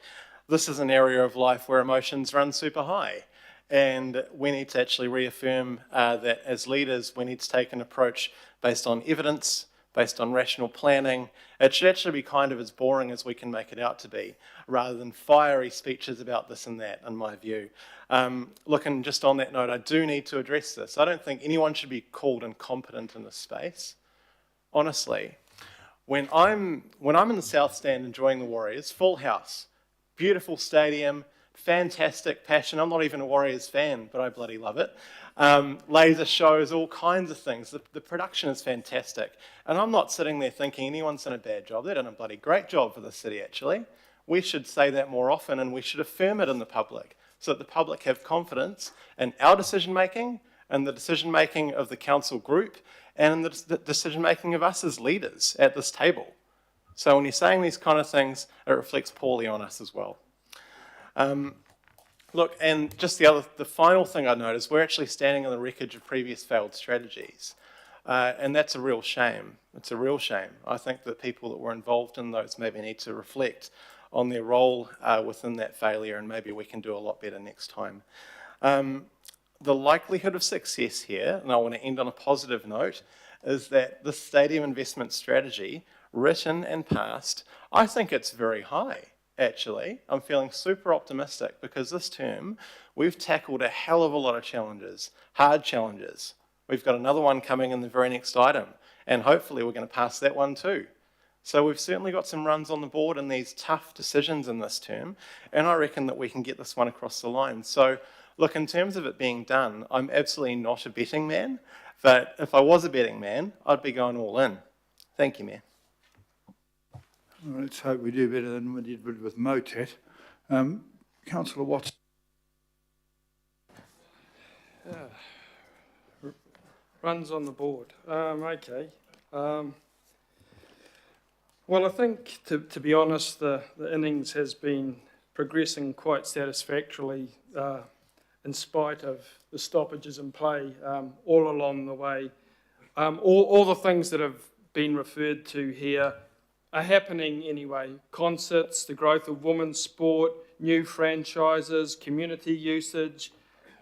this is an area of life where emotions run super high. And we need to actually reaffirm that as leaders, we need to take an approach based on evidence, based on rational planning. It should actually be kind of as boring as we can make it out to be, rather than fiery speeches about this and that, in my view. Look, and just on that note, I do need to address this. I don't think anyone should be called incompetent in this space. Honestly, when I'm in the South Stand enjoying the Warriors, full house, beautiful stadium, fantastic passion. I'm not even a Warriors fan, but I bloody love it. Laser shows, all kinds of things. The production is fantastic. And I'm not sitting there thinking anyone's done a bad job. They've done a bloody great job for the city, actually. We should say that more often, and we should affirm it in the public so that the public have confidence in our decision-making and the decision-making of the council group and in the decision-making of us as leaders at this table. So when you're saying these kind of things, it reflects poorly on us as well. Look, and just the final thing I noticed, we're actually standing on the wreckage of previous failed strategies. And that's a real shame. It's a real shame. I think that people that were involved in those maybe need to reflect on their role within that failure, and maybe we can do a lot better next time. The likelihood of success here, and I want to end on a positive note, is that the stadium investment strategy, written and passed, I think it's very high. Actually, I'm feeling super optimistic because this term we've tackled a hell of a lot of challenges, hard challenges. We've got another one coming in the very next item, and hopefully we're going to pass that one too. So we've certainly got some runs on the board in these tough decisions in this term, and I reckon that we can get this one across the line. So look, in terms of it being done, I'm absolutely not a betting man, but if I was a betting man, I'd be going all in. Thank you, Mayor. Well, let's hope we do better than we did with MOTAT. Councillor Watts. Runs on the board. Okay. Well, I think, to be honest, the innings has been progressing quite satisfactorily in spite of the stoppages in play all along the way. All the things that have been referred to here are happening anyway. Concerts, the growth of women's sport, new franchises, community usage,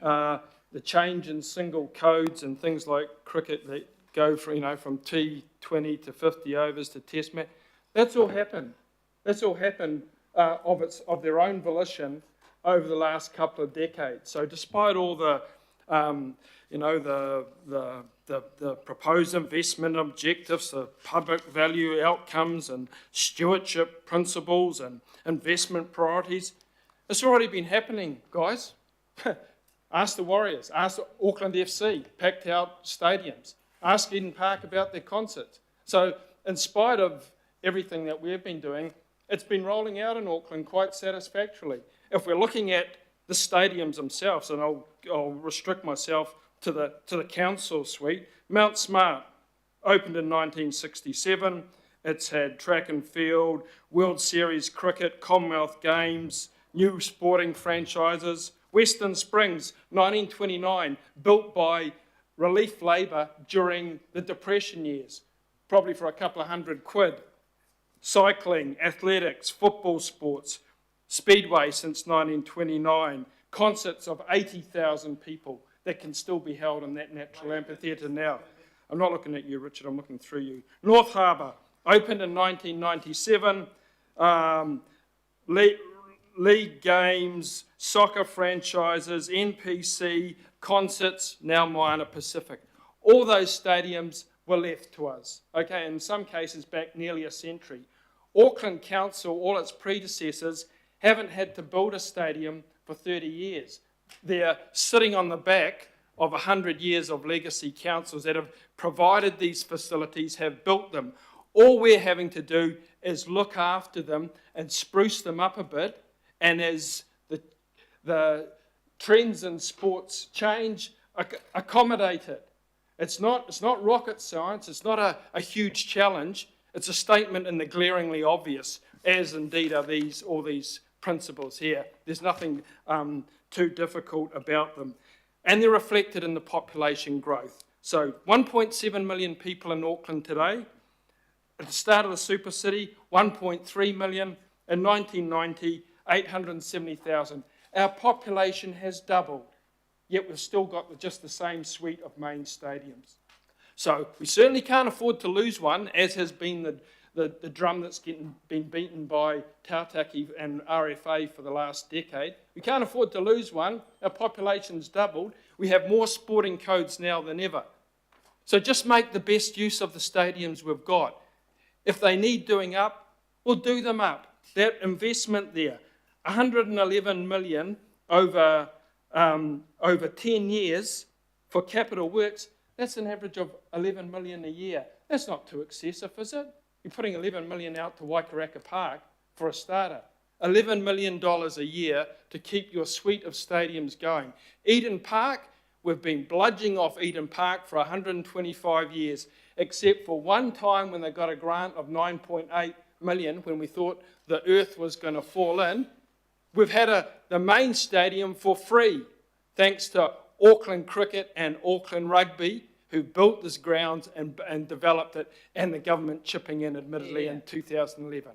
the change in single codes and things like cricket that go from T20 to 50 overs to test match. That's all happened. That's all happened of their own volition over the last couple of decades. So despite all the the proposed investment objectives, the public value outcomes and stewardship principles and investment priorities, it's already been happening, guys. Ask the Warriors, ask Auckland FC, packed out stadiums, ask Eden Park about their concerts. So in spite of everything that we've been doing, it's been rolling out in Auckland quite satisfactorily. If we're looking at the stadiums themselves, and I'll restrict myself to the council suite, Mount Smart opened in 1967. It's had track and field, World Series cricket, Commonwealth Games, new sporting franchises. Western Springs, 1929, built by relief labour during the Depression years, probably for a couple of £100. Cycling, athletics, football sports, Speedway since 1929, concerts of 80,000 people that can still be held in that natural amphitheatre now. I'm not looking at you, Richard, I'm looking through you. North Harbour, opened in 1997, league games, soccer franchises, NPC, concerts, now Moana Pacific. All those stadiums were left to us, okay, in some cases back nearly a century. Auckland Council, all its predecessors, haven't had to build a stadium for 30 years. They're sitting on the back of 100 years of legacy councils that have provided these facilities, have built them. All we're having to do is look after them and spruce them up a bit, and as the trends in sports change, accommodate it. It's not rocket science, it's not a huge challenge, it's a statement in the glaringly obvious, as indeed are all these principles here. There's nothing too difficult about them. And they're reflected in the population growth. So 1.7 million people in Auckland today. At the start of the super city, 1.3 million. In 1990, 870,000. Our population has doubled, yet we've still got just the same suite of main stadiums. So we certainly can't afford to lose one, as has been the drum that's been beaten by Tautaki and RFA for the last decade. We can't afford to lose one. Our population's doubled. We have more sporting codes now than ever. So just make the best use of the stadiums we've got. If they need doing up, we'll do them up. That investment there. 111 million over 10 years for capital works. That's an average of 11 million a year. That's not too excessive, is it? You're putting 11 million out to Waikaraka Park for a starter. $11 million a year to keep your suite of stadiums going. Eden Park, we've been bludging off Eden Park for 125 years, except for one time when they got a grant of 9.8 million when we thought the earth was going to fall in. We've had the main stadium for free, thanks to Auckland Cricket and Auckland Rugby, who built this grounds and developed it, and the government chipping in, admittedly, in 2011.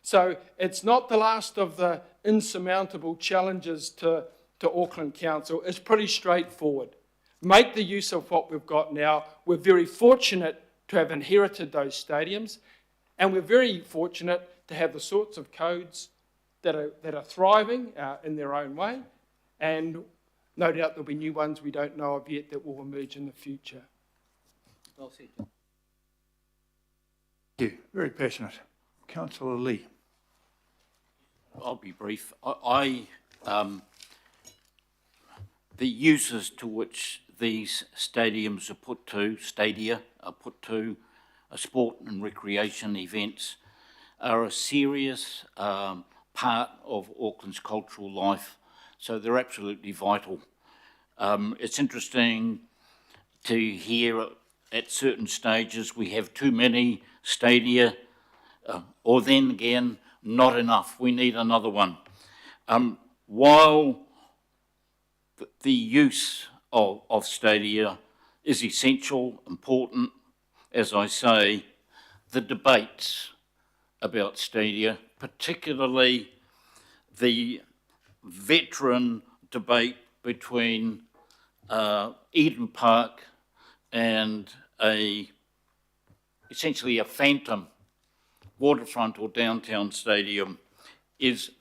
So it's not the last of the insurmountable challenges to Auckland Council. It's pretty straightforward. Make the use of what we've got now. We're very fortunate to have inherited those stadiums, and we're very fortunate to have the sorts of codes that are thriving in their own way, and no doubt there'll be new ones we don't know of yet that will emerge in the future. Well said. Thank you. Very passionate. Councillor Lee. I'll be brief. The uses to which these stadiums are put to, sport and recreation events, are a serious part of Auckland's cultural life, so they're absolutely vital. It's interesting to hear at certain stages we have too many stadia, or then again, not enough, we need another one. While the use of stadia is essential, important, as I say, the debates about stadia, particularly the veteran debate between Eden Park and essentially a phantom waterfront or downtown stadium is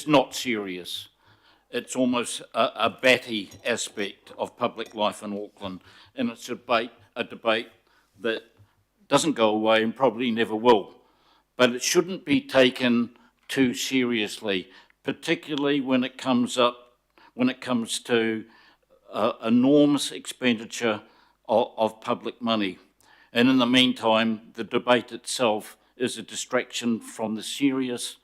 not serious. It's almost a batty aspect of public life in Auckland, and it's a debate that doesn't go away and probably never will. But it shouldn't be taken too seriously, particularly when it comes to enormous expenditure of public money. And in the meantime, the debate itself is a distraction from the serious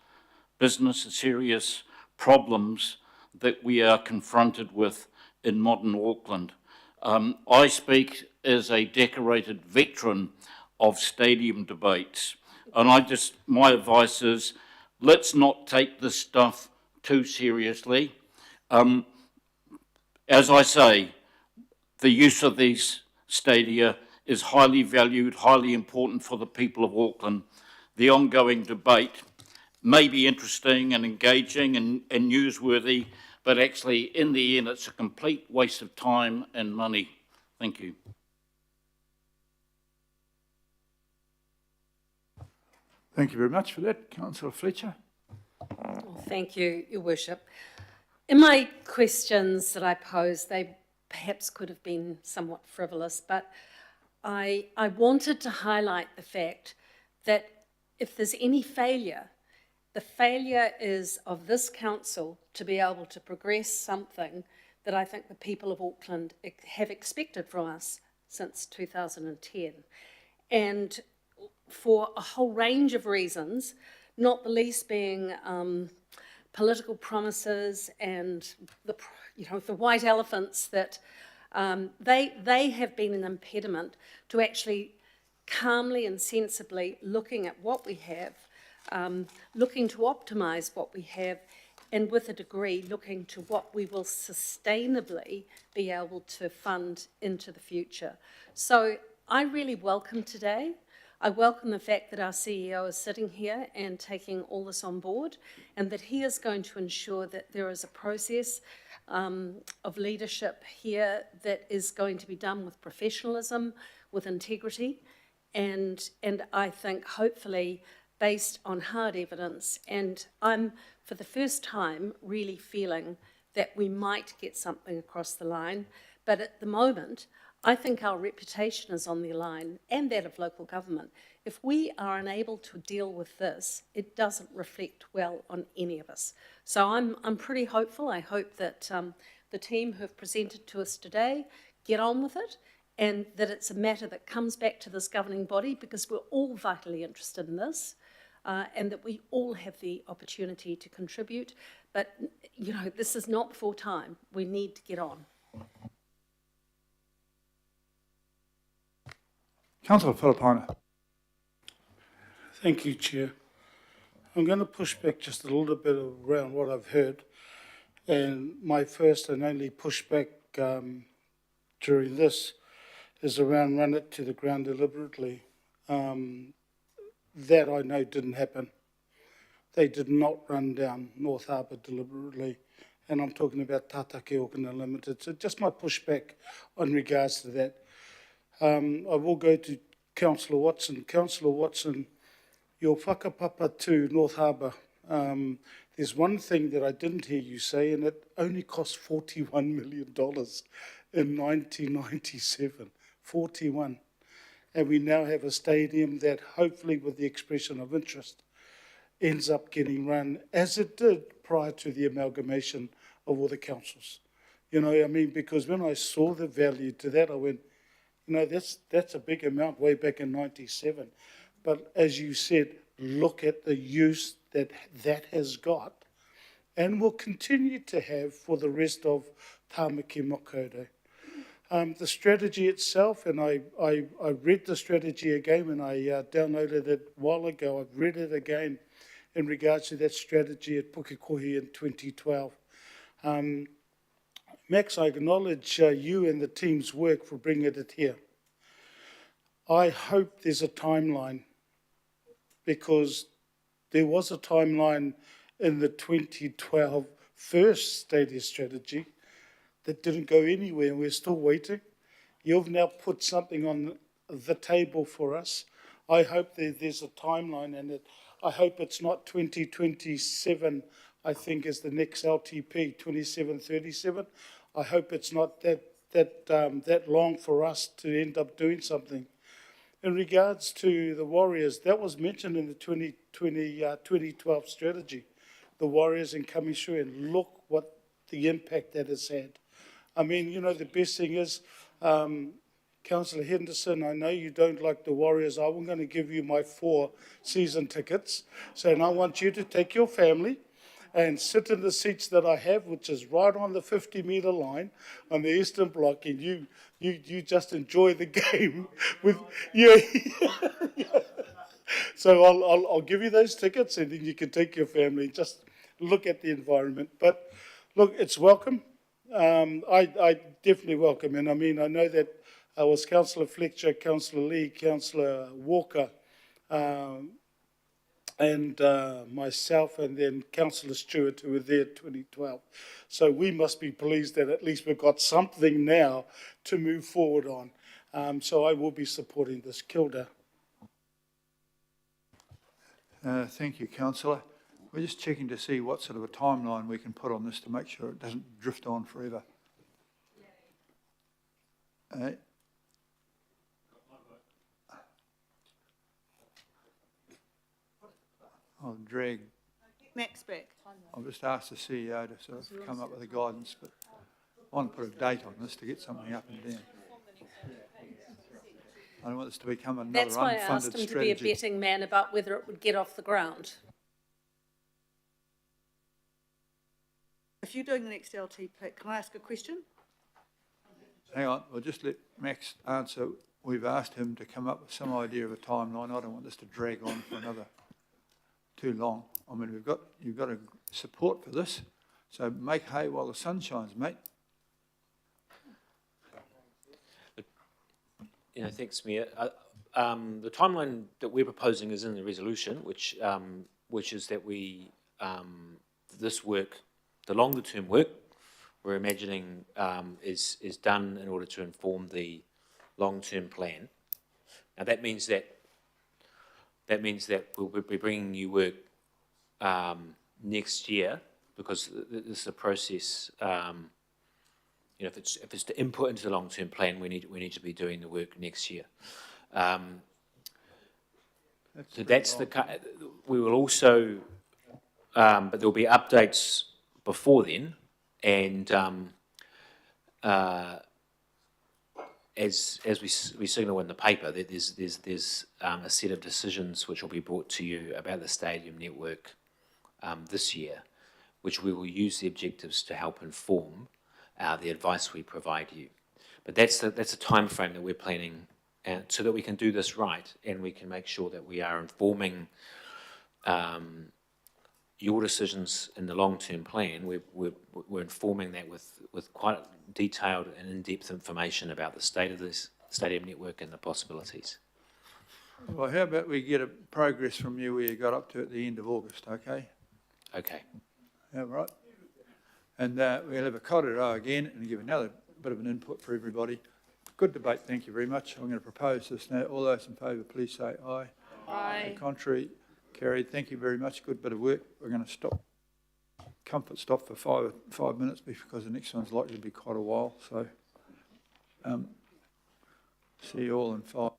business, the serious problems that we are confronted with in modern Auckland. I speak as a decorated veteran of stadium debates, and my advice is, let's not take this stuff too seriously. As I say, the use of these stadia is highly valued, highly important for the people of Auckland. The ongoing debate may be interesting and engaging and newsworthy, but actually, in the end, it's a complete waste of time and money. Thank you. Thank you very much for that. Councillor Fletcher. Well, thank you, Your Worship. In my questions that I posed, they perhaps could have been somewhat frivolous, but I wanted to highlight the fact that if there's any failure, the failure is of this council to be able to progress something that I think the people of Auckland have expected from us since 2010. And for a whole range of reasons, not the least being political promises and the white elephants that they have been an impediment to actually calmly and sensibly looking at what we have, looking to optimise what we have, and with a degree looking to what we will sustainably be able to fund into the future. So I really welcome today. I welcome the fact that our CEO is sitting here and taking all this on board, and that he is going to ensure that there is a process of leadership here that is going to be done with professionalism, with integrity, and I think hopefully based on hard evidence. And I'm, for the first time, really feeling that we might get something across the line. But at the moment, I think our reputation is on the line, and that of local government. If we are unable to deal with this, it doesn't reflect well on any of us. So I'm pretty hopeful. I hope that the team who have presented to us today get on with it, and that it's a matter that comes back to this governing body, because we're all vitally interested in this, and that we all have the opportunity to contribute. But, you know, this is not full time. We need to get on. Councillor Filipina. Thank you, Chair. I'm going to push back just a little bit around what I've heard. And my first and only pushback during this is around run it to the ground deliberately. That I know didn't happen. They did not run down North Harbour deliberately. And I'm talking about Tātake Auckland Limited. So just my pushback on regards to that. I will go to Councillor Watson. Councillor Watson, your whakapapa to North Harbour, there's one thing that I didn't hear you say, and it only cost $41 million in 1997. 41. And we now have a stadium that hopefully, with the expression of interest, ends up getting run as it did prior to the amalgamation of all the councils. You know, I mean, because when I saw the value to that, I went, you know, that's a big amount way back in 97. But as you said, look at the use that has got and will continue to have for the rest of Tāmaki Makaurau. The strategy itself, and I read the strategy again when I downloaded it a while ago. I've read it again in regards to that strategy at Pukekohe in 2012. Max, I acknowledge you and the team's work for bringing it here. I hope there's a timeline, because there was a timeline in the 2012 first stadium strategy that didn't go anywhere, and we're still waiting. You've now put something on the table for us. I hope that there's a timeline, and I hope it's not 2027, I think, is the next LTP, 2737. I hope it's not that long for us to end up doing something. In regards to the Warriors, that was mentioned in the 2012 strategy, the Warriors and coming through, and look what the impact that has had. I mean, you know, the best thing is, Councillor Henderson, I know you don't like the Warriors. I'm going to give you my 4 season tickets. So now I want you to take your family and sit in the seats that I have, which is right on the 50-metre line on the Eastern Block, and you just enjoy the game with yeah. So I'll give you those tickets, and then you can take your family and just look at the environment. But look, it's welcome. I definitely welcome, and I mean, I know that I was Councillor Fletcher, Councillor Lee, Councillor Walker, and myself, and then Councillor Stewart, who were there in 2012. So we must be pleased that at least we've got something now to move forward on. So I will be supporting this. Kilda. Thank you, Councillor. We're just checking to see what sort of a timeline we can put on this to make sure it doesn't drift on forever. I'll drag. Max back. I've just asked the CEO to sort of come up with a guidance, but I want to put a date on this to get something up and down. I don't want this to become another unfunded strategy. That's why I asked him to be a betting man about whether it would get off the ground. If you're doing the next LTP, can I ask a question? Hang on, we'll just let Max answer. We've asked him to come up with some idea of a timeline. I don't want this to drag on for another too long. I mean, you've got a support for this, so make hay while the sun shines, mate. You know, thanks, Mayor. The timeline that we're proposing is in the resolution, which is that we this work, the longer term work, we're imagining is done in order to inform the long term plan. Now that means that we'll be bringing you work next year, because this is a process. you know, if it's to input into the long-term plan, we need to be doing the work next year. So that's we will also, but there'll be updates before then, and as we signal in the paper, that there's a set of decisions which will be brought to you about the stadium network this year, which we will use the objectives to help inform the advice we provide you. But that's a time frame that we're planning, so that we can do this right, and we can make sure that we are informing your decisions in the long-term plan. We're informing that with quite detailed and in-depth information about the state of this stadium network and the possibilities. Well, how about we get a progress from you where you got up to at the end of August, okay? Okay. Yeah, right. And we'll have a corridor again and give another bit of an input for everybody. Good debate, thank you very much. I'm going to propose this now. All those in favour, please say aye. Aye. The contrary, carried. Thank you very much. Good bit of work. We're going to stop, comfort stop for five minutes because the next one's likely to be quite a while. So see you all in 5.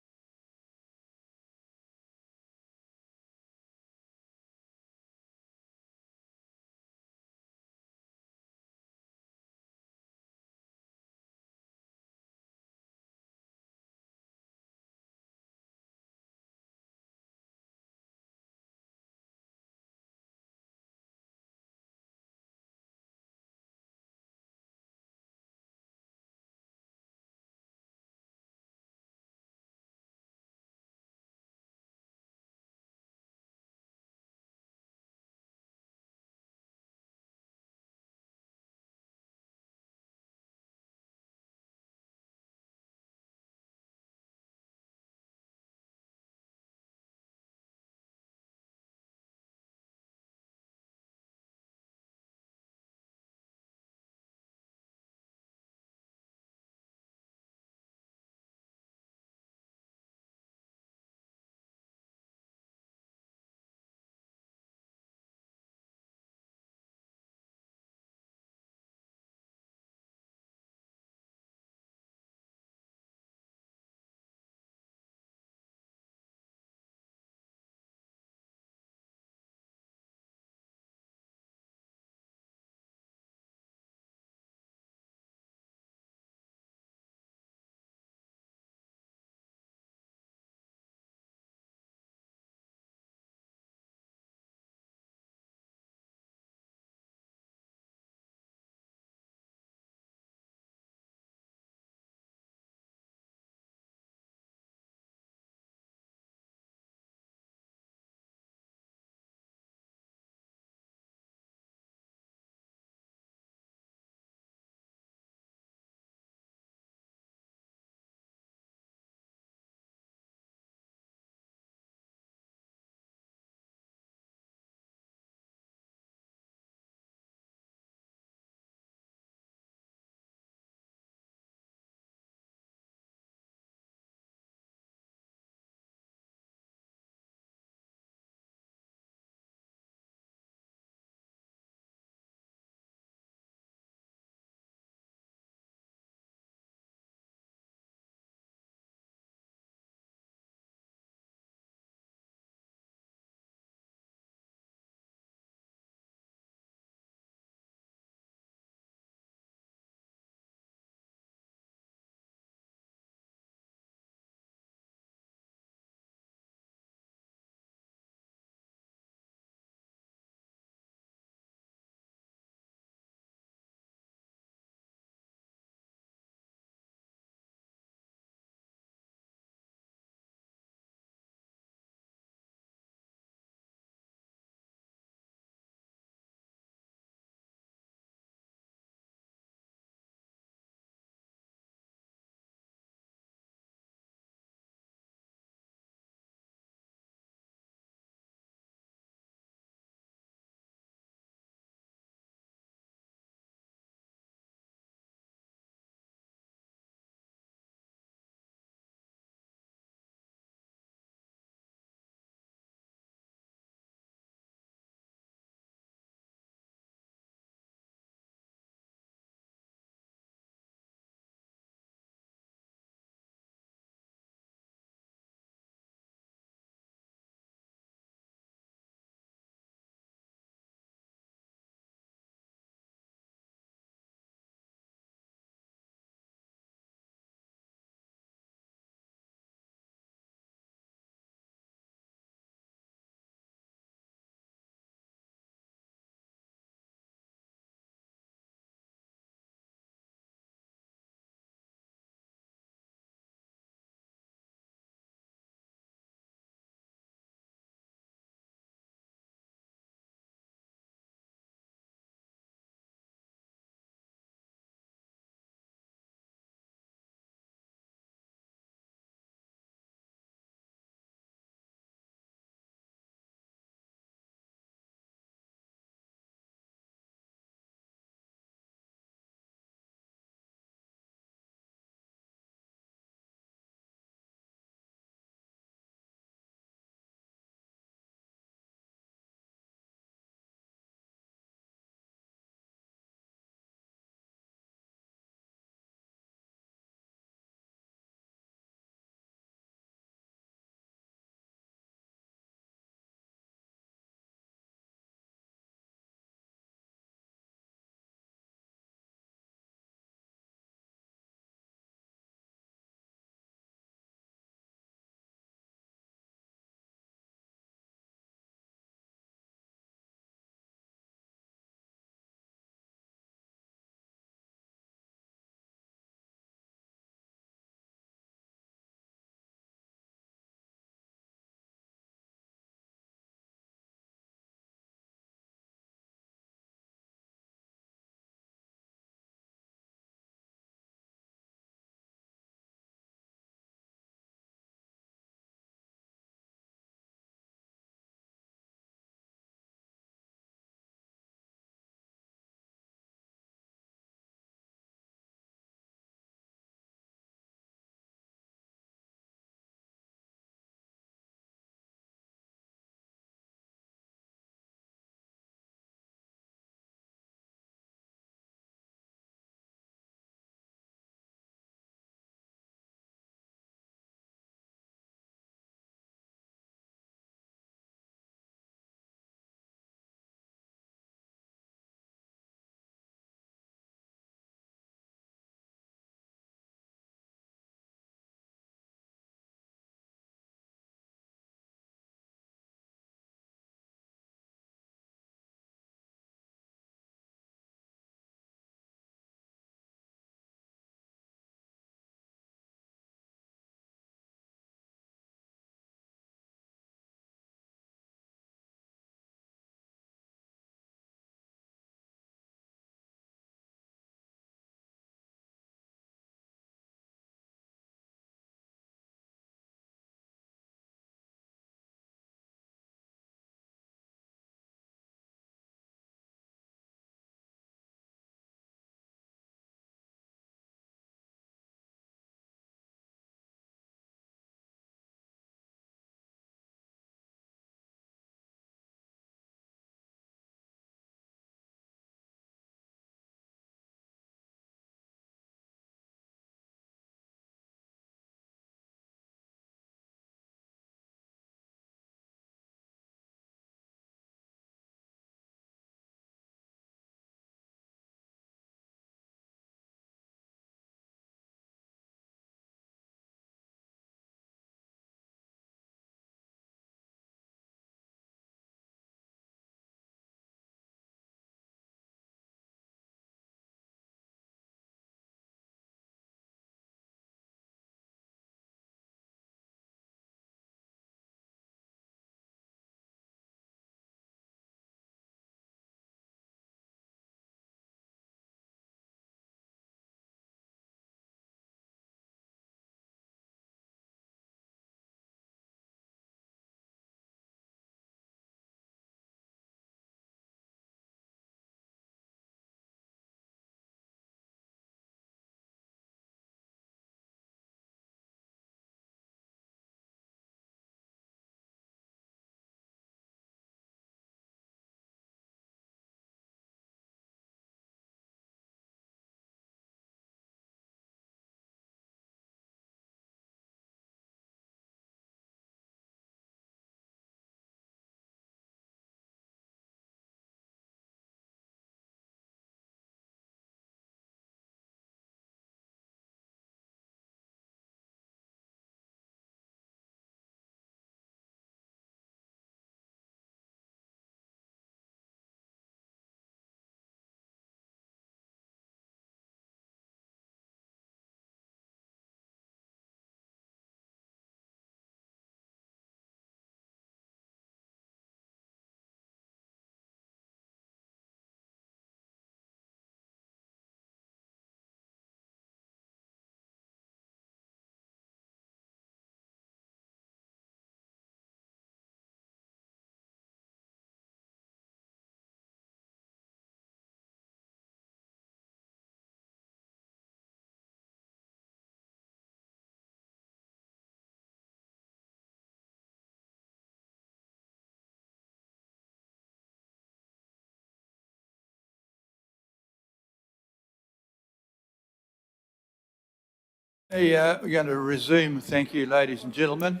Hey, we're going to resume. Thank you, ladies and gentlemen.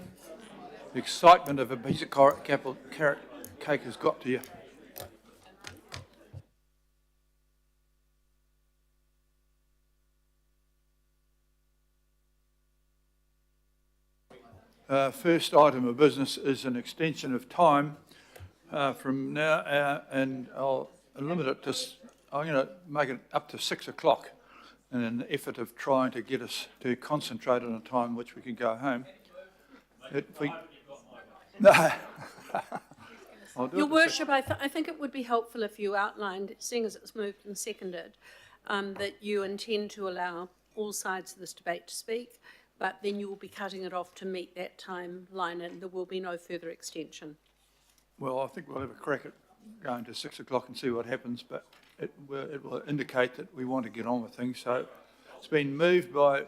The excitement of a piece of carrot cake has got to you. First item of business is an extension of time from now, and I'll limit it to, I'm going to make it up to 6 o'clock in an effort of trying to get us to concentrate on a time which we can go home. No. Your Worship, I think it would be helpful if you outlined, seeing as it's moved and seconded, that you intend to allow all sides of this debate to speak, but then you will be cutting it off to meet that timeline and there will be no further extension. Well, I think we'll have a crack at going to 6 o'clock and see what happens, but it will indicate that we want to get on with things. So it's been moved by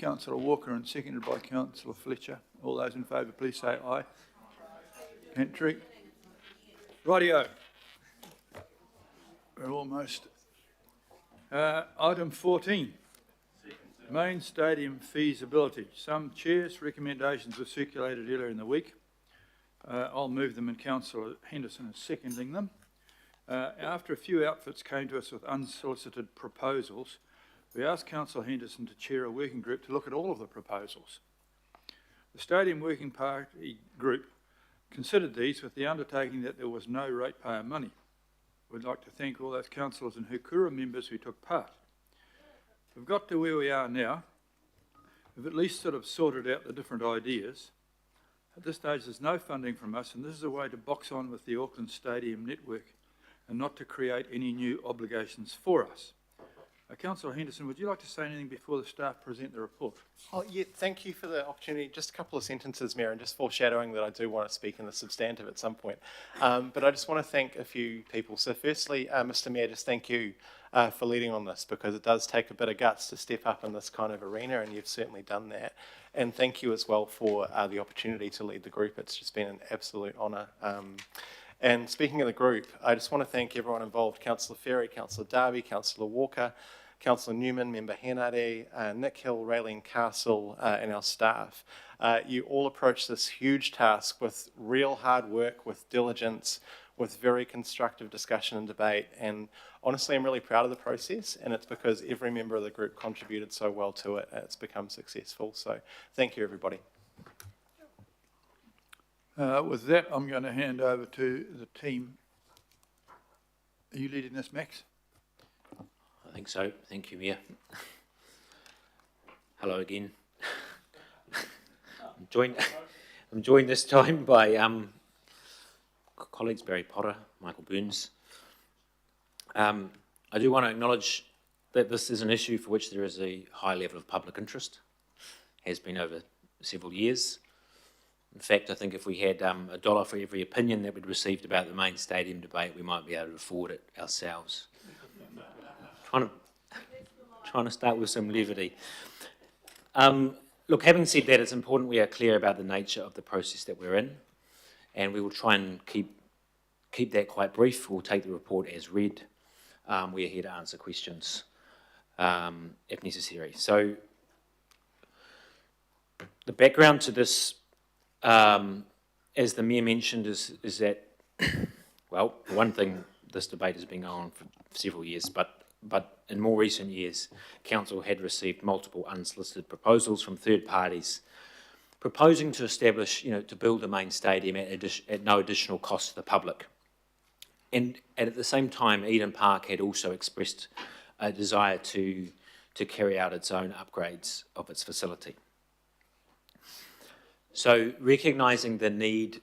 Councillor Walker and seconded by Councillor Fletcher. All those in favour, please say aye. Entry. Rightio. We're almost. Item 14. Main stadium feasibility. Some chairs' recommendations were circulated earlier in the week. I'll move them and Councillor Henderson is seconding them. After a few outfits came to us with unsolicited proposals, we asked Councillor Henderson to chair a working group to look at all of the proposals. The Stadium Working Party group considered these with the undertaking that there was no ratepayer money. We'd like to thank all those councillors and Hukura members who took part. We've got to where we are now. We've at least sort of sorted out the different ideas. At this stage, there's no funding from us, and this is a way to box on with the Auckland Stadium network and not to create any new obligations for us. Councillor Henderson, would you like to say anything before the staff present the report? Oh, yeah, thank you for the opportunity. Just a couple of sentences, Mayor, and just foreshadowing that I do want to speak in the substantive at some point. But I just want to thank a few people. So firstly, Mr Mayor, just thank you for leading on this, because it does take a bit of guts to step up in this kind of arena, and you've certainly done that. And thank you as well for the opportunity to lead the group. It's just been an absolute honour. And speaking of the group, I just want to thank everyone involved, Councillor Ferry, Councillor Darby, Councillor Walker, Councillor Newman, Member Henare, Nick Hill, Raylene Castle, and our staff. You all approached this huge task with real hard work, with diligence, with very constructive discussion and debate. And honestly, I'm really proud of the process, and it's because every member of the group contributed so well to it, and it's become successful. So thank you, everybody. With that, I'm going to hand over to the team. Are you leading this, Max? I think so. Thank you, Mayor. Hello again. I'm joined this time by colleagues Barry Potter, Michael Burns. I do want to acknowledge that this is an issue for which there is a high level of public interest, has been over several years. In fact, I think if we had $1 for every opinion that we'd received about the main stadium debate, we might be able to afford it ourselves. Trying to start with some levity. Look, having said that, it's important we are clear about the nature of the process that we're in, and we will try and keep that quite brief. We'll take the report as read. We're here to answer questions if necessary. So the background to this, as the Mayor mentioned, is that, well, one thing, this debate has been going on for several years, but in more recent years, Council had received multiple unsolicited proposals from third parties proposing to establish, to build a main stadium at no additional cost to the public. And at the same time, Eden Park had also expressed a desire to carry out its own upgrades of its facility. So recognising the need,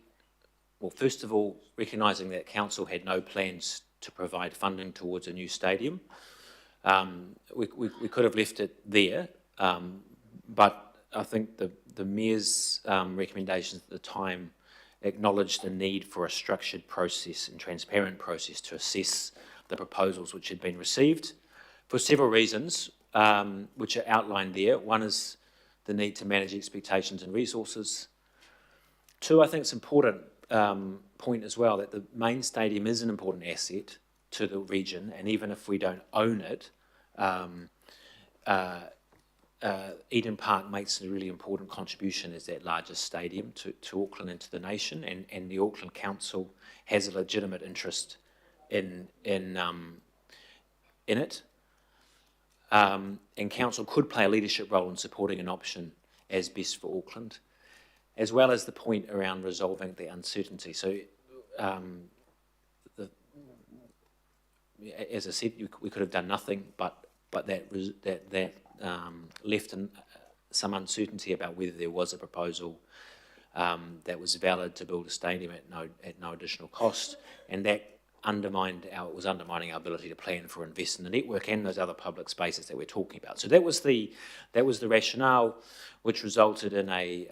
well, first of all, recognising that Council had no plans to provide funding towards a new stadium, we could have left it there, but I think the Mayor's recommendations at the time acknowledged the need for a structured process and transparent process to assess the proposals which had been received for several reasons, which are outlined there. One is the need to manage expectations and resources. Two, I think it's an important point as well that the main stadium is an important asset to the region, and even if we don't own it, Eden Park makes a really important contribution as that largest stadium to Auckland and to the nation, and the Auckland Council has a legitimate interest in it. And Council could play a leadership role in supporting an option as best for Auckland, as well as the point around resolving the uncertainty. So, as I said, we could have done nothing, but that left some uncertainty about whether there was a proposal that was valid to build a stadium at no additional cost, and that was undermining our ability to plan for invest in the network and those other public spaces that we're talking about. So that was the rationale, which resulted in a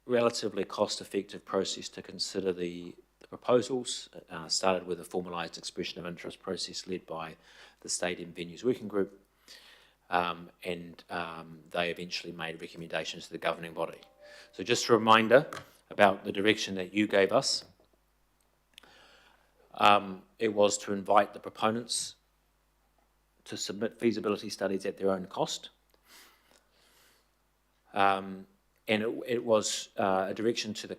relatively cost-effective process to consider the proposals. Started with a formalised expression of interest process led by the Stadium Venues Working Group, and they eventually made recommendations to the governing body. So just a reminder about the direction that you gave us. It was to invite the proponents to submit feasibility studies at their own cost. And it was a direction to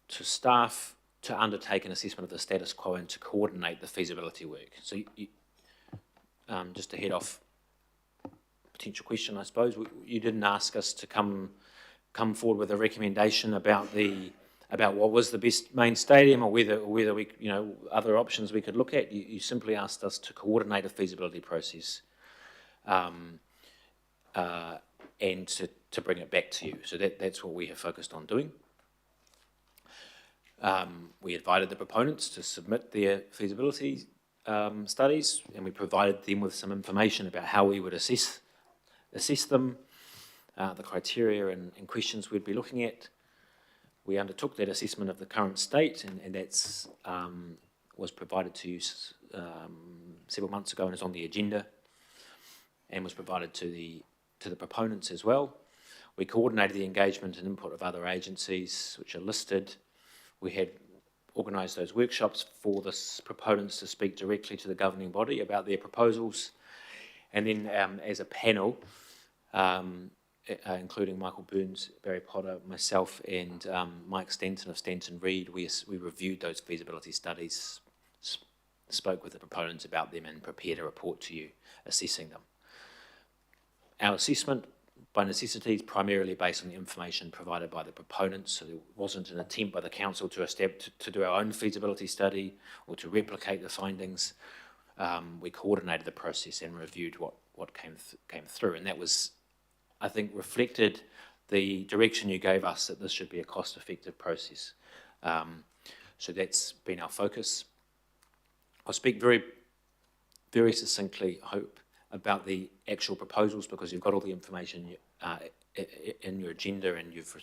staff to undertake an assessment of the status quo and to coordinate the feasibility work. So just to head off a potential question, I suppose, you didn't ask us to come forward with a recommendation about what was the best main stadium or whether we, other options we could look at. You simply asked us to coordinate a feasibility process and to bring it back to you. So that's what we have focused on doing. We invited the proponents to submit their feasibility studies, and we provided them with some information about how we would assess them, the criteria and questions we'd be looking at. We undertook that assessment of the current state, and that's was provided to you several months ago and is on the agenda, and was provided to the proponents as well. We coordinated the engagement and input of other agencies which are listed. We had organised those workshops for the proponents to speak directly to the governing body about their proposals. And then as a panel, including Michael Burns, Barry Potter, myself and Mike Stanton of Stanton Reed, we reviewed those feasibility studies, spoke with the proponents about them and prepared a report to you assessing them. Our assessment, by necessity, is primarily based on the information provided by the proponents, so there wasn't an attempt by the council to do our own feasibility study or to replicate the findings. We coordinated the process and reviewed what came through, and that was, I think, reflected the direction you gave us that this should be a cost-effective process. So that's been our focus. I'll speak very, very succinctly, I hope, about the actual proposals because you've got all the information in your agenda, and you've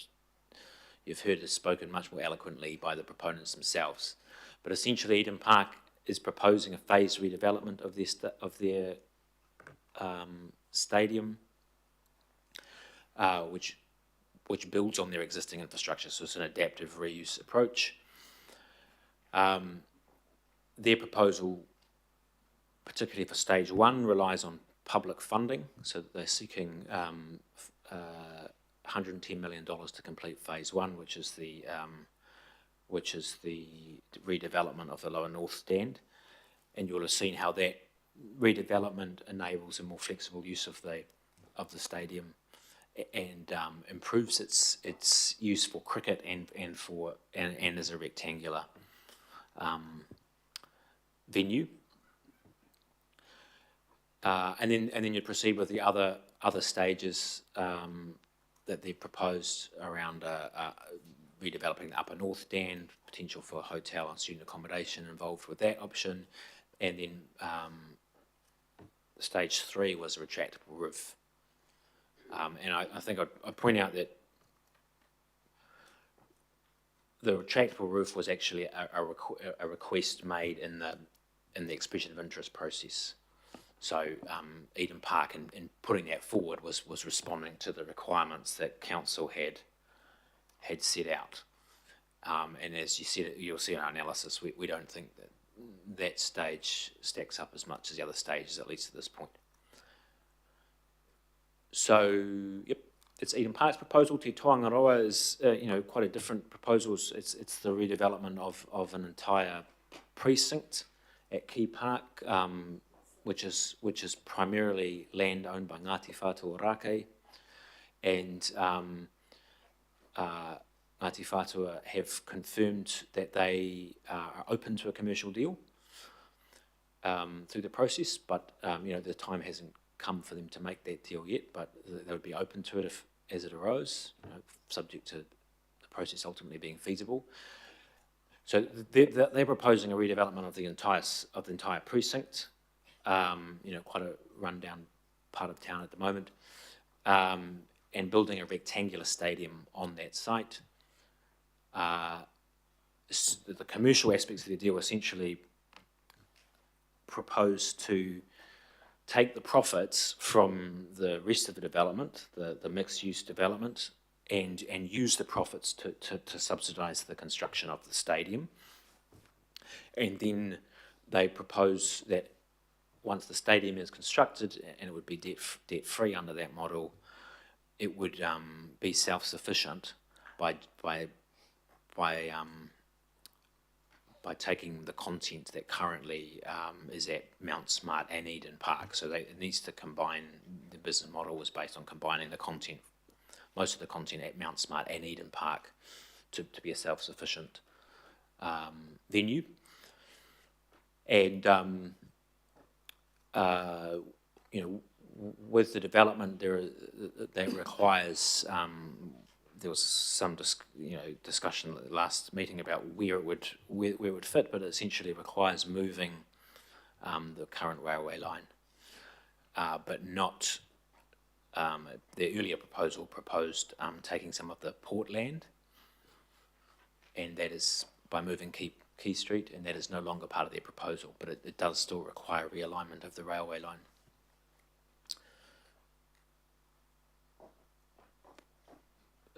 heard it spoken much more eloquently by the proponents themselves. But essentially, Eden Park is proposing a phased redevelopment of their stadium, which builds on their existing infrastructure. So it's an adaptive reuse approach. Their proposal, particularly for stage one, relies on public funding. So they're seeking $110 million to complete phase one, which is the redevelopment of the lower north stand. And you'll have seen how that redevelopment enables a more flexible use of the stadium and improves its use for cricket and as a rectangular venue. And then you proceed with the other stages that they've proposed around redeveloping the upper north stand, potential for hotel and student accommodation involved with that option, and then stage 3 was a retractable roof. And I think I'd point out that the retractable roof was actually a request made in the expression of interest process. So Eden Park, in putting that forward, was responding to the requirements that council had set out. And as you said, you'll see in our analysis, we don't think that stage stacks up as much as the other stages, at least at this point. So, yep, it's Eden Park's proposal. Te Toangaroa is, quite a different proposal. It's the redevelopment of an entire precinct at Key Park, which is primarily land owned by Ngāti Whātua Rākei, and Ngāti Whātua have confirmed that they are open to a commercial deal through the process, but the time hasn't come for them to make that deal yet, but they would be open to it as it arose, subject to the process ultimately being feasible. So they're proposing a redevelopment of the entire precinct, quite a rundown part of town at the moment, and building a rectangular stadium on that site. The commercial aspects of the deal essentially propose to take the profits from the rest of the development, the mixed-use development, and use the profits to subsidise the construction of the stadium. And then they propose that once the stadium is constructed, and it would be debt-free under that model, it would be self-sufficient by taking the content that currently is at Mount Smart and Eden Park. So it needs to combine, the business model was based on combining the content, most of the content at Mount Smart and Eden Park to be a self-sufficient venue. And, with the development, that requires, there was some discussion at the last meeting about where it would fit, but it essentially requires moving the current railway line, but not the earlier proposal proposed taking some of the port land, and that is by moving Key Street, and that is no longer part of their proposal, but it does still require realignment of the railway line.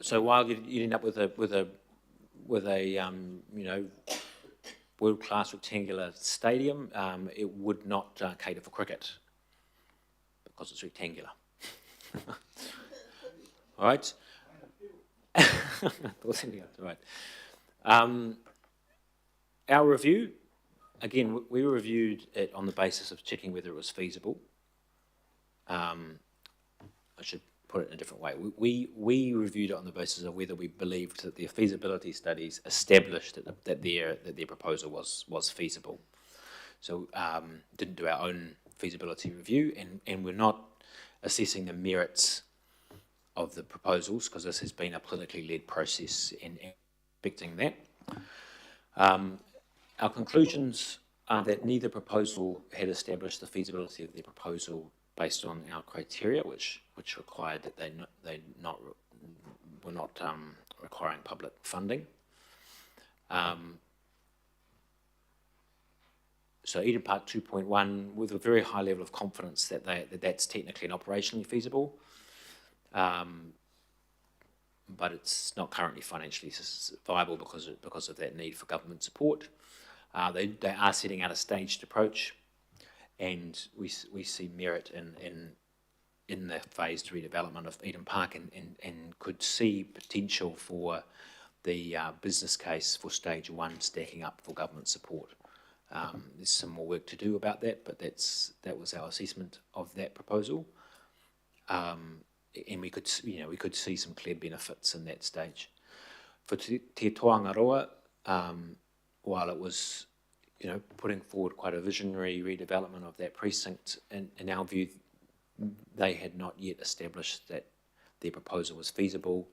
So while you end up with a world-class rectangular stadium, it would not cater for cricket because it's rectangular. All right. Right. Our review, again, we reviewed it on the basis of checking whether it was feasible. I should put it in a different way. We reviewed it on the basis of whether we believed that the feasibility studies established that their proposal was feasible. So didn't do our own feasibility review, and we're not assessing the merits of the proposals because this has been a politically led process in expecting that. Our conclusions are that neither proposal had established the feasibility of their proposal based on our criteria, which required that they were not requiring public funding. So Eden Park 2.1, with a very high level of confidence that that's technically and operationally feasible, but it's not currently financially viable because of that need for government support. They are setting out a staged approach, and we see merit in the phased redevelopment of Eden Park, and could see potential for the business case for stage one stacking up for government support. There's some more work to do about that, but that was our assessment of that proposal, and we could see some clear benefits in that stage. For Te Toangaroa, while it was putting forward quite a visionary redevelopment of that precinct, in our view, they had not yet established that their proposal was feasible.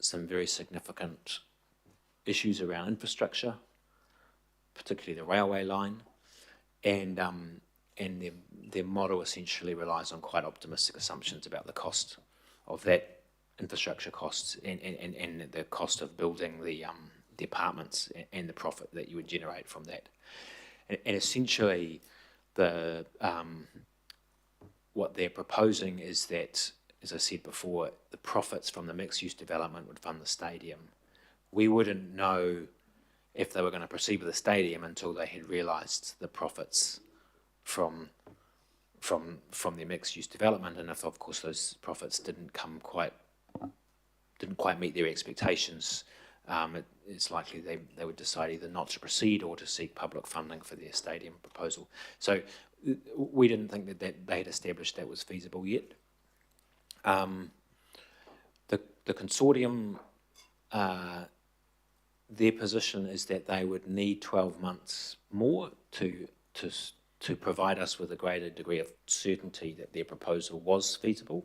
Some very significant issues around infrastructure, particularly the railway line, and their model essentially relies on quite optimistic assumptions about the cost of that infrastructure costs and the cost of building the apartments and the profit that you would generate from that. And essentially, what they're proposing is that, as I said before, the profits from the mixed-use development would fund the stadium. We wouldn't know if they were going to proceed with the stadium until they had realised the profits from from their mixed-use development, and if, of course, those profits didn't quite meet their expectations, it's likely they would decide either not to proceed or to seek public funding for their stadium proposal. So we didn't think that they had established that was feasible yet. The consortium, their position is that they would need 12 months more to provide us with a greater degree of certainty that their proposal was feasible,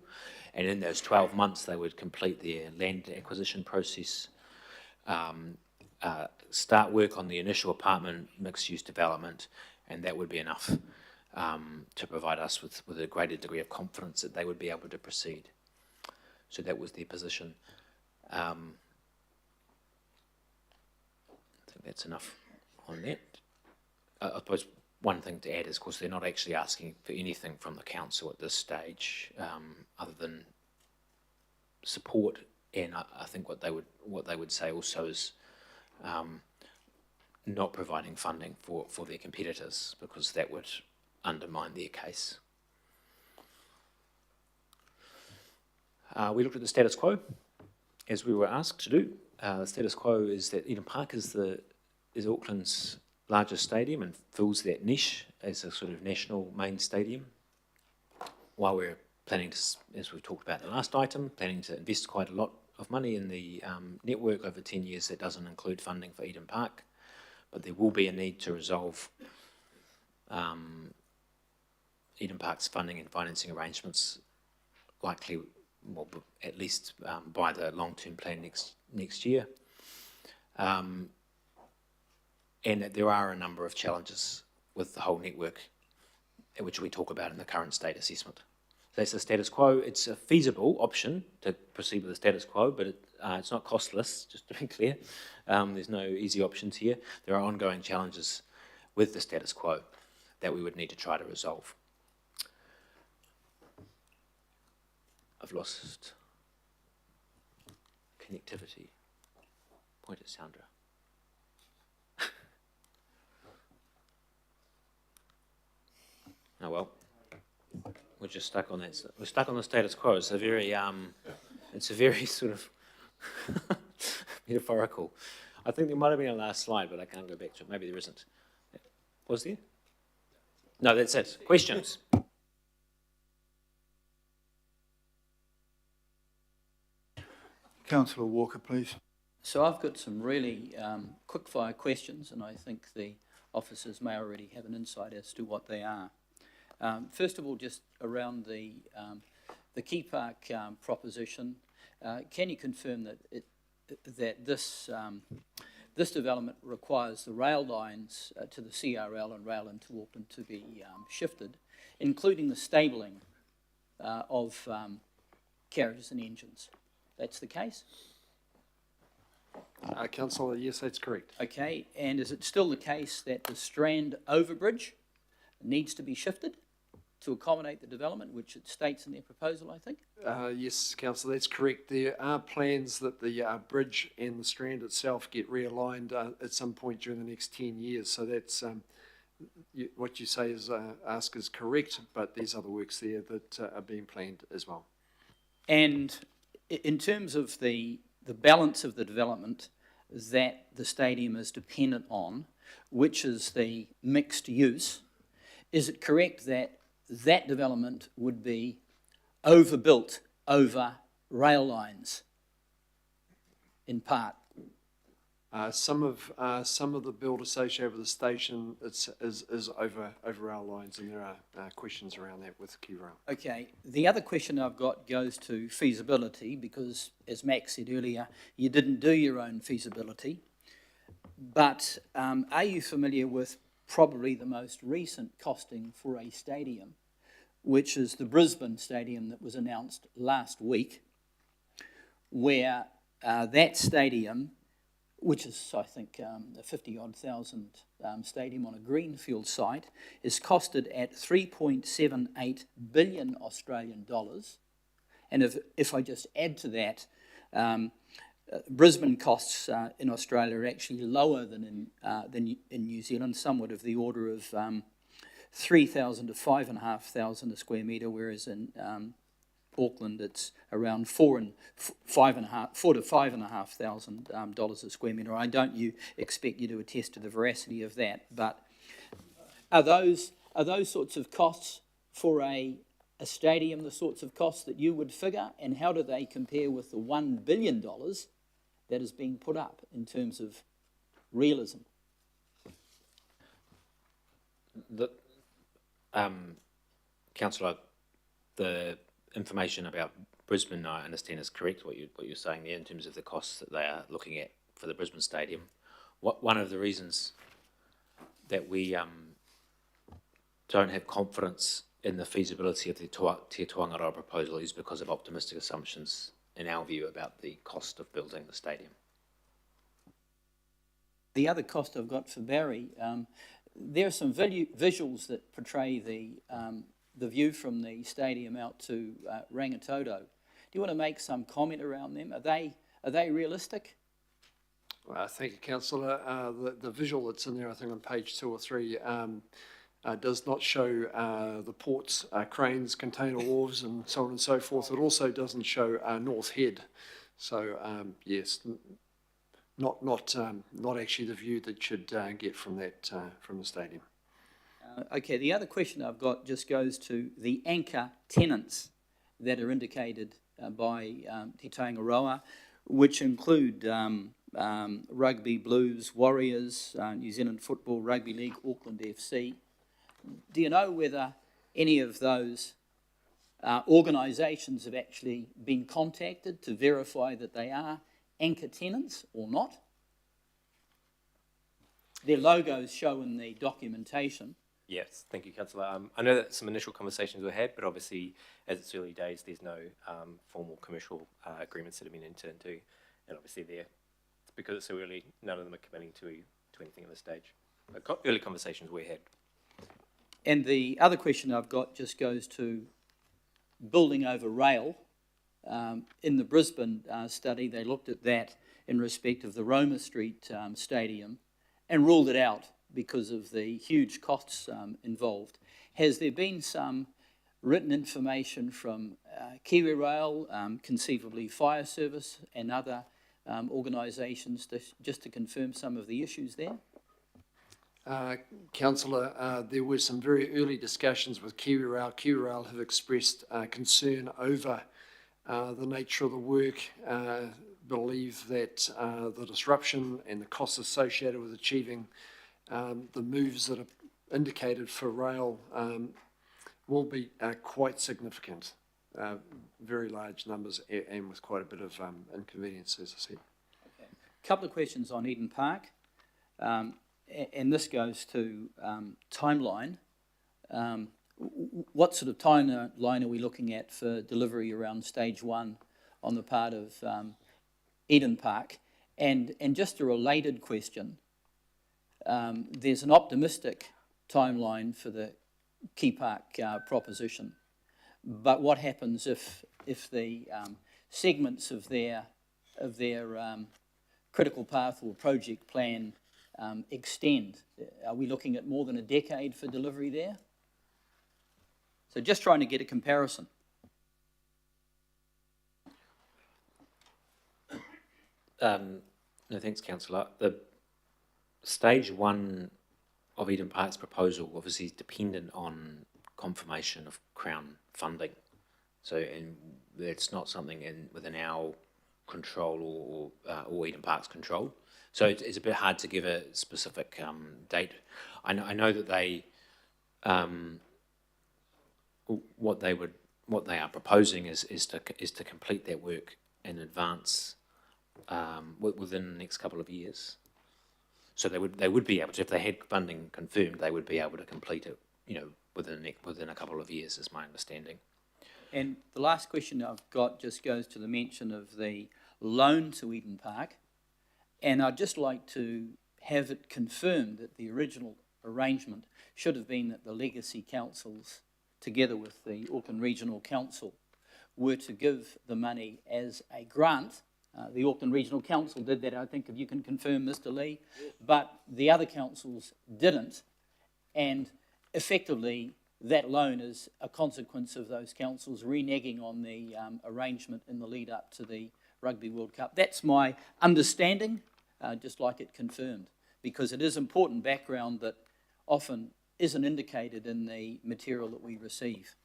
and in those 12 months they would complete their land acquisition process, start work on the initial apartment mixed-use development, and that would be enough to provide us with a greater degree of confidence that they would be able to proceed. So that was their position. I think that's enough on that. I suppose one thing to add is, of course, they're not actually asking for anything from the council at this stage, other than support. And I think what they would say also is not providing funding for their competitors, because that would undermine their case. We looked at the status quo, as we were asked to do. The status quo is that Eden Park is Auckland's largest stadium and fills that niche as a sort of national main stadium, while we're planning to, as we've talked about in the last item, planning to invest quite a lot of money in the network over 10 years. That doesn't include funding for Eden Park, but there will be a need to resolve Eden Park's funding and financing arrangements, likely, well, at least by the long-term plan next year. And that there are a number of challenges with the whole network, which we talk about in the current state assessment. So that's the status quo. It's a feasible option to proceed with the status quo, but it's not costless, just to be clear. There's no easy options here. There are ongoing challenges with the status quo that we would need to try to resolve. I've lost connectivity. Point at Sandra. Oh well, we're just stuck on that. We're stuck on the status quo. It's a very sort of metaphorical. I think there might have been a last slide, but I can't go back to it. Maybe there isn't. Was there? No, that's it. Questions? Councillor Walker, please. So I've got some really quick-fire questions, and I think the officers may already have an insight as to what they are. First of all, just around the Key Park proposition, can you confirm that this development requires the rail lines to the CRL and rail into Auckland to be shifted, including the stabling of carriages and engines? That's the case? Councillor, yes, that's correct. Okay, and is it still the case that the Strand overbridge needs to be shifted to accommodate the development, which it states in their proposal, I think? Yes, Councillor, that's correct. There are plans that the bridge and the Strand itself get realigned at some point during the next 10 years. So that's what you say is ask is correct, but there's other works there that are being planned as well. And in terms of the balance of the development that the stadium is dependent on, which is the mixed use, is it correct that that development would be overbuilt over rail lines in part? Some of the build associated with the station is over rail lines, and there are questions around that with Key Rail. Okay. The other question I've got goes to feasibility, because as Max said earlier, you didn't do your own feasibility. But are you familiar with probably the most recent costing for a stadium, which is the Brisbane Stadium that was announced last week, where that stadium, which is, I think, a 50-odd thousand stadium on a greenfield site, is costed at 3.78 billion Australian dollars. And if I just add to that, Brisbane costs in Australia are actually lower than in New Zealand, somewhat of the order of 3,000 to 5,500 a square metre, whereas in Auckland it's around $4 to $5,500 dollars a square metre. I don't expect you to attest to the veracity of that, but are those sorts of costs for a stadium the sorts of costs that you would figure, and how do they compare with the $1 billion that is being put up in terms of realism? Councillor, the information about Brisbane, I understand, is correct, what you're saying there in terms of the costs that they are looking at for the Brisbane Stadium. One of the reasons that we don't have confidence in the feasibility of the Te Tuangaroa proposal is because of optimistic assumptions, in our view, about the cost of building the stadium. The other cost I've got for Barry, there are some visuals that portray the view from the stadium out to Rangitoto. Do you want to make some comment around them? Are they realistic? Thank you, Councillor. The visual that's in there, I think on page 2 or 3, does not show the ports, cranes, container wharves, and so on and so forth. It also doesn't show North Head. So yes, not actually the view that should get from that from the stadium. Okay, the other question I've got just goes to the anchor tenants that are indicated by Te Tuangaroa, which include Rugby Blues, Warriors, New Zealand Football, Rugby League, Auckland FC. Do you know whether any of those organisations have actually been contacted to verify that they are anchor tenants or not? Their logos show in the documentation. Yes, thank you, Councillor. I know that some initial conversations were had, but obviously, as it's early days, there's no formal commercial agreements that have been entered into, and obviously, because it's so early, none of them are committing to anything at this stage. But early conversations were had. And the other question I've got just goes to building over rail. In the Brisbane study, they looked at that in respect of the Roma Street Stadium and ruled it out because of the huge costs involved. Has there been some written information from Kiwi Rail, conceivably Fire Service and other organisations just to confirm some of the issues there? Councillor, there were some very early discussions with Kiwi Rail. Kiwi Rail have expressed concern over the nature of the work, believe that the disruption and the costs associated with achieving the moves that are indicated for rail will be quite significant, very large numbers and with quite a bit of inconvenience, as I said. Okay. A couple of questions on Eden Park. And this goes to timeline. What sort of timeline are we looking at for delivery around stage 1 on the part of Eden Park? And just a related question, there's an optimistic timeline for the Key Park proposition, but what happens if the segments of their critical path or project plan extend? Are we looking at more than a decade for delivery there? So just trying to get a comparison. No, thanks, Councillor. The stage 1 of Eden Park's proposal obviously is dependent on confirmation of Crown funding. So, and that's not something within our control or Eden Park's control. So it's a bit hard to give a specific date. I know that they what they are proposing is to complete that work in advance within the next couple of years. So they would be able to, if they had funding confirmed, they would be able to complete it, within a couple of years, is my understanding. And the last question I've got just goes to the mention of the loan to Eden Park. And I'd just like to have it confirmed that the original arrangement should have been that the legacy councils, together with the Auckland Regional Council, were to give the money as a grant. The Auckland Regional Council did that, I think, if you can confirm, Mr. Lee, but the other councils didn't. And effectively, that loan is a consequence of those councils reneging on the arrangement in the lead up to the Rugby World Cup. That's my understanding, just like it confirmed, because it is important background that often isn't indicated in the material that we receive.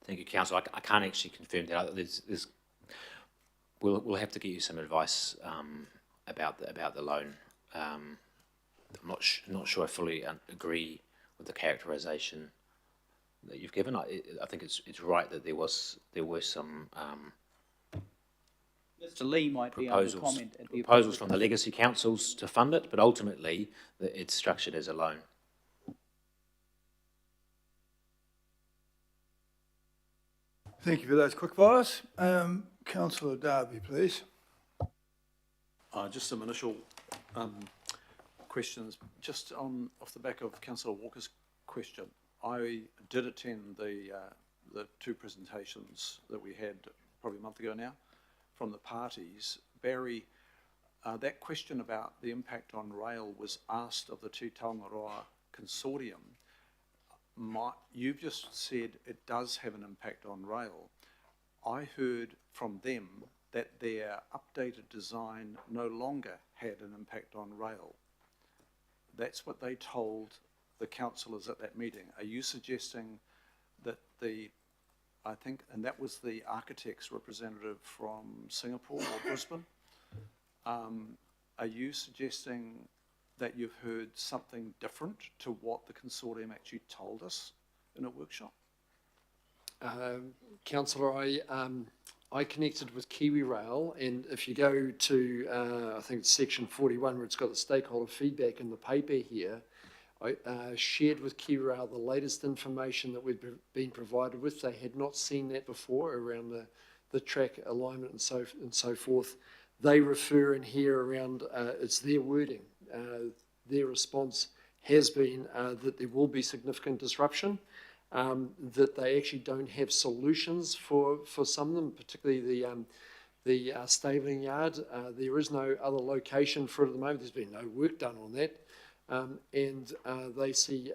Thank you, Councillor. I can't actually confirm that. We'll have to get you some advice about the loan. I'm not sure I fully agree with the characterisation that you've given. I think it's right that there were some Mr. Lee might be able to comment at the proposals from the legacy councils to fund it, but ultimately it's structured as a loan. Thank you for those quick fires. Councillor Darby, please. Just some initial questions. Just off the back of Councillor Walker's question, I did attend the two presentations that we had probably a month ago now from the parties. Barry, that question about the impact on rail was asked of the Te Taongaroa Consortium. You've just said it does have an impact on rail. I heard from them that their updated design no longer had an impact on rail. That's what they told the councillors at that meeting. Are you suggesting that I think, and that was the architect's representative from Singapore or Brisbane, are you suggesting that you've heard something different to what the consortium actually told us in a workshop? Councillor, I connected with Kiwi Rail, and if you go to, I think it's section 41, where it's got the stakeholder feedback in the paper here, I shared with Kiwi Rail the latest information that we'd been provided with. They had not seen that before around the track alignment and so forth. They refer in here around, it's their wording. Their response has been that there will be significant disruption, that they actually don't have solutions for some of them, particularly the stabling yard. There is no other location for it at the moment. There's been no work done on that. And they see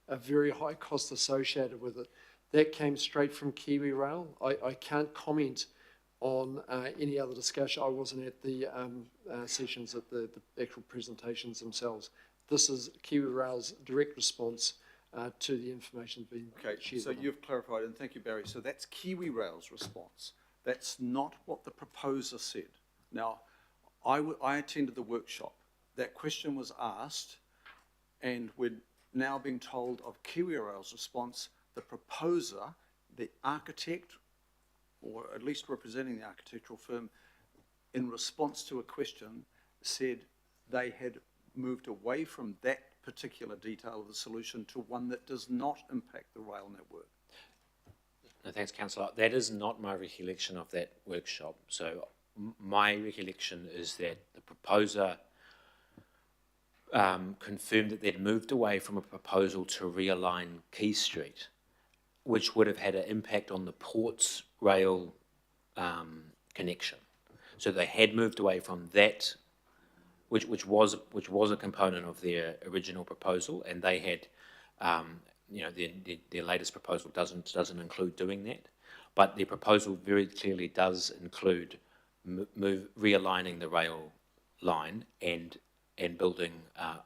a very high cost associated with it. That came straight from Kiwi Rail. I can't comment on any other discussion. I wasn't at the sessions at the actual presentations themselves. This is Kiwi Rail's direct response to the information being shared. So you've clarified, and thank you, Barry. So that's Kiwi Rail's response. That's not what the proposer said. Now, I attended the workshop. That question was asked, and we're now being told of Kiwi Rail's response. The proposer, the architect, or at least representing the architectural firm, in response to a question, said they had moved away from that particular detail of the solution to one that does not impact the rail network. No, thanks, Councillor. That is not my recollection of that workshop. So my recollection is that the proposer confirmed that they'd moved away from a proposal to realign Quay Street, which would have had an impact on the port's rail connection. So they had moved away from that, which was a component of their original proposal, and they had, their latest proposal doesn't include doing that, but their proposal very clearly does include realigning the rail line and building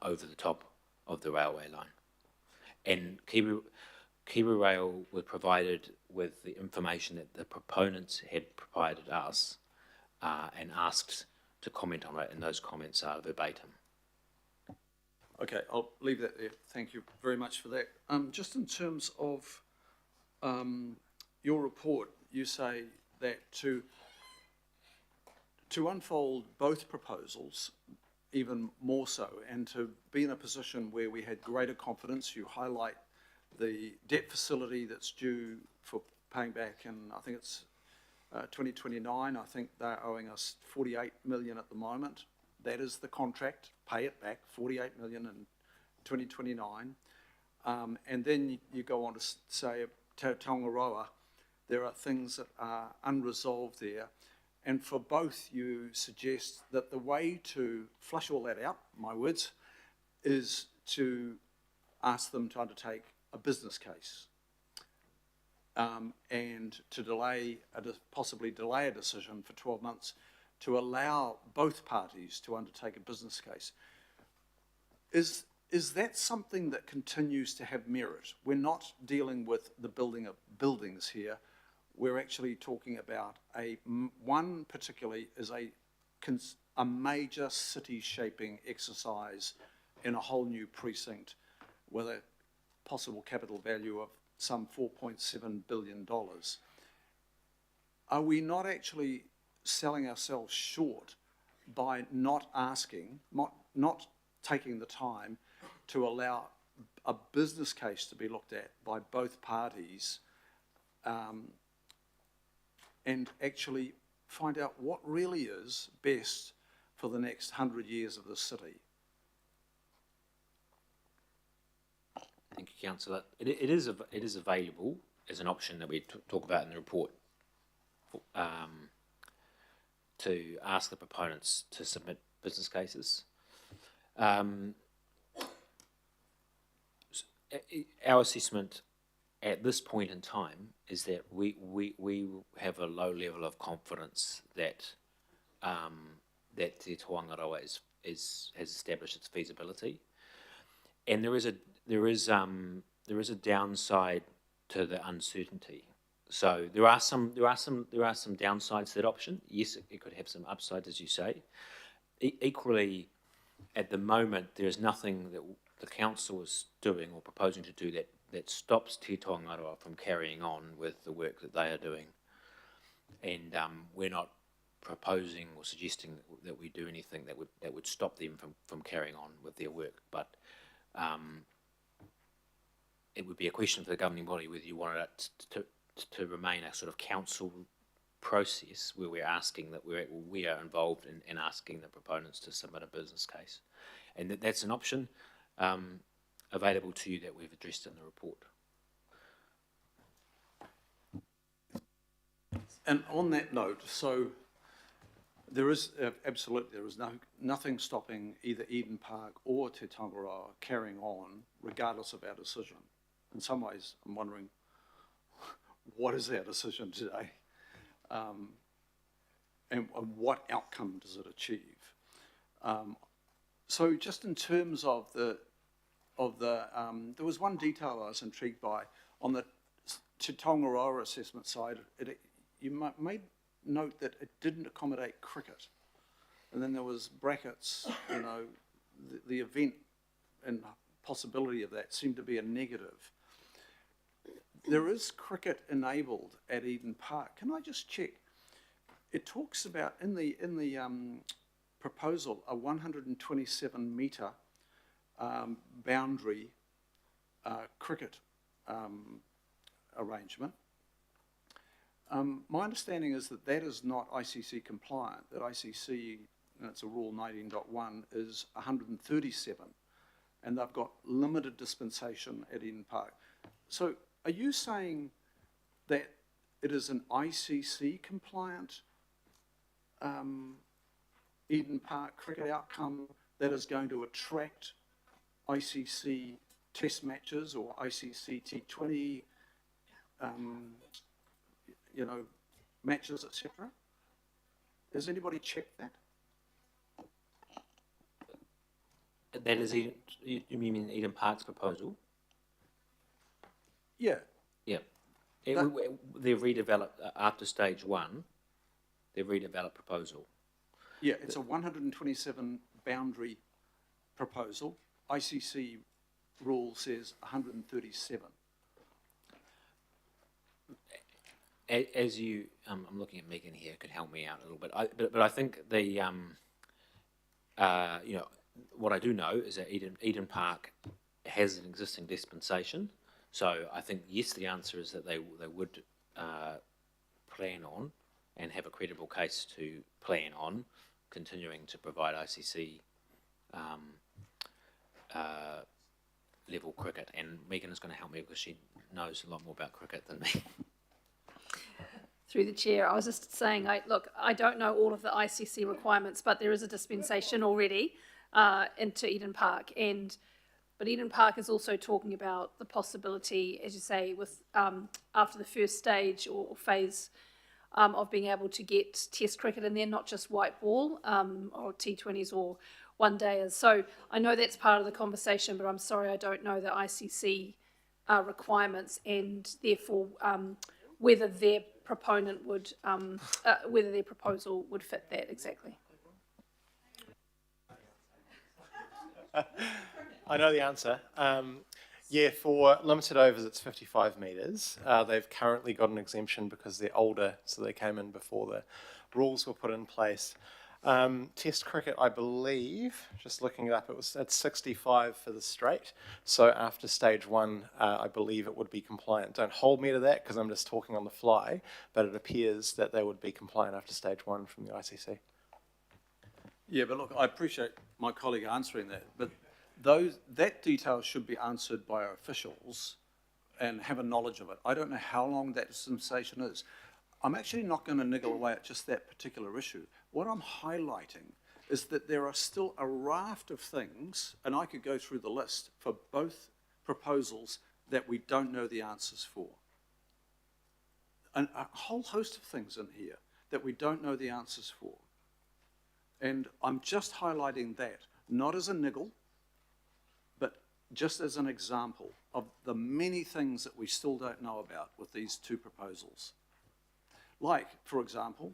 over the top of the railway line. And Kiwi Rail were provided with the information that the proponents had provided us and asked to comment on it, and those comments are verbatim. Okay, I'll leave that there. Thank you very much for that. Just in terms of your report, you say that to unfold both proposals, even more so, and to be in a position where we had greater confidence, you highlight the debt facility that's due for paying back, and I think it's 2029. I think they're owing us 48 million at the moment. That is the contract. Pay it back, 48 million in 2029. And then you go on to say Te Taongaroa, there are things that are unresolved there. And for both, you suggest that the way to flush all that out, my words, is to ask them to undertake a business case and to possibly delay a decision for 12 months to allow both parties to undertake a business case. Is that something that continues to have merit? We're not dealing with the building of buildings here. We're actually talking about one particularly is a major city-shaping exercise in a whole new precinct with a possible capital value of some $4.7 billion. Are we not actually selling ourselves short by not asking, not taking the time to allow a business case to be looked at by both parties and actually find out what really is best for the next 100 years of the city? Thank you, Councillor. It is available as an option that we talk about in the report to ask the proponents to submit business cases. Our assessment at this point in time is that we have a low level of confidence that that Te Tōangaroa has established its feasibility, and there is a downside to the uncertainty. So there are some downsides to that option. Yes, it could have some upsides, as you say. Equally, at the moment, there is nothing that the council is doing or proposing to do that stops Te Tōangaroa from carrying on with the work that they are doing. And we're not proposing or suggesting that we do anything that would stop them from carrying on with their work. But it would be a question for the governing body whether you wanted it to remain a sort of council process where we're asking that we are involved in asking the proponents to submit a business case. And that's an option available to you that we've addressed in the report. And on that note, so there is absolutely, there is nothing stopping either Eden Park or Te Tōangaroa carrying on regardless of our decision. In some ways, I'm wondering, what is our decision today? And what outcome does it achieve? So just in terms of there was one detail I was intrigued by on the Te Tōangaroa assessment side. You may note that it didn't accommodate cricket, and then there was brackets. You know, the event and possibility of that seemed to be a negative. There is cricket enabled at Eden Park. Can I just check? It talks about in the proposal a 127 metre boundary cricket arrangement. My understanding is that that is not ICC compliant. That ICC, and it's a rule 19.1, is 137, and they've got limited dispensation at Eden Park. So are you saying that it is an ICC compliant Eden Park cricket outcome that is going to attract ICC test matches or ICC T20 you know, matches, etc.? Has anybody checked that? That is, you mean Eden Park's proposal? Yeah. Yeah. They've redeveloped, after stage one, they've redeveloped proposal. Yeah, it's a 127 boundary proposal. ICC rule says 137. As you, I'm looking at Megan here, could help me out a little bit. But I think the, you know, what I do know is that Eden Park has an existing dispensation. So I think, yes, the answer is that they would plan on and have a credible case to plan on continuing to provide ICC level cricket. And Megan is going to help me because she knows a lot more about cricket than me. Through the chair, I was just saying, look, I don't know all of the ICC requirements, but there is a dispensation already into Eden Park, and But Eden Park is also talking about the possibility, as you say, with after the first stage or phase of being able to get test cricket in there, not just white ball or T20s or one-dayers. So I know that's part of the conversation, but I'm sorry I don't know the ICC requirements and therefore whether their proponent would, whether their proposal would fit that exactly. I know the answer. Yeah, for limited overs, it's 55 metres. They've currently got an exemption because they're older, so they came in before the rules were put in place. Test cricket, I believe, just looking it up, it's 65 for the straight. So after stage 1, I believe it would be compliant. Don't hold me to that because I'm just talking on the fly, but it appears that they would be compliant after stage 1 from the ICC. Yeah, but look, I appreciate my colleague answering that, but that detail should be answered by our officials and have a knowledge of it. I don't know how long that dispensation is. I'm actually not going to niggle away at just that particular issue. What I'm highlighting is that there are still a raft of things, and I could go through the list for both proposals that we don't know the answers for. And a whole host of things in here that we don't know the answers for. And I'm just highlighting that, not as a niggle, but just as an example of the many things that we still don't know about with these two proposals. Like, for example,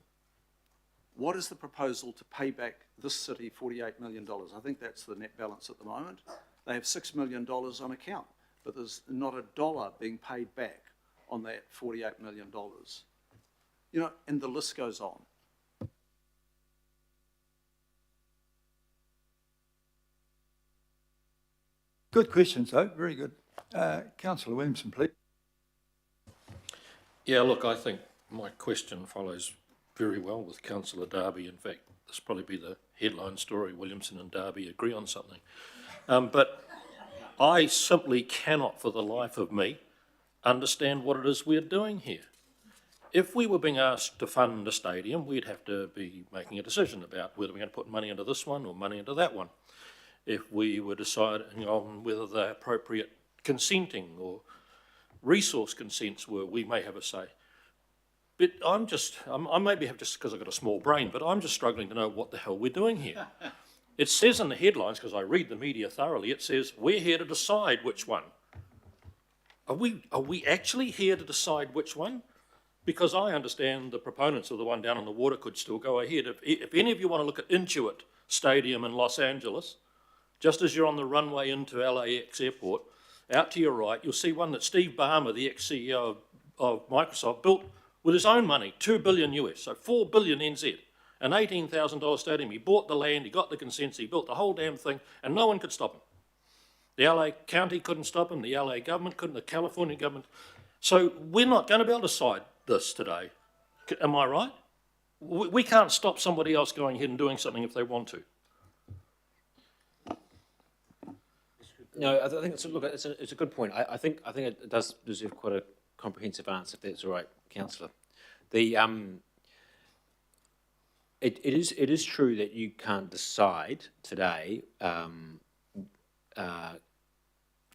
what is the proposal to pay back this city $48 million? I think that's the net balance at the moment. They have $6 million on account, but there's not a dollar being paid back on that $48 million. You know, and the list goes on. Good questions, though. Very good. Councillor Williamson, please. Yeah, look, I think my question follows very well with Councillor Darby. In fact, this will probably be the headline story, Williamson and Darby agree on something. But I simply cannot for the life of me understand what it is we're doing here. If we were being asked to fund a stadium, we'd have to be making a decision about whether we're going to put money into this one or money into that one. If we were deciding on whether the appropriate consenting or resource consents were, we may have a say. But I maybe have just because I've got a small brain, but I'm just struggling to know what the hell we're doing here. It says in the headlines, because I read the media thoroughly, it says, we're here to decide which one. Are we actually here to decide which one? Because I understand the proponents of the one down on the water could still go ahead. If any of you want to look at Intuit Stadium in Los Angeles, just as you're on the runway into LAX airport, out to your right, you'll see one that Steve Ballmer, the ex-CEO of Microsoft, built with his own money, $2 billion US, so 4 billion NZ, an $18,000 stadium. He bought the land, he got the consents, he built the whole damn thing, and no one could stop him. The LA County couldn't stop him, the LA government couldn't, the California government. So we're not going to be able to decide this today. Am I right? We can't stop somebody else going ahead and doing something if they want to. No, I think it's a good point. I think it does deserve quite a comprehensive answer, if that's all right, Councillor. It is true that you can't decide today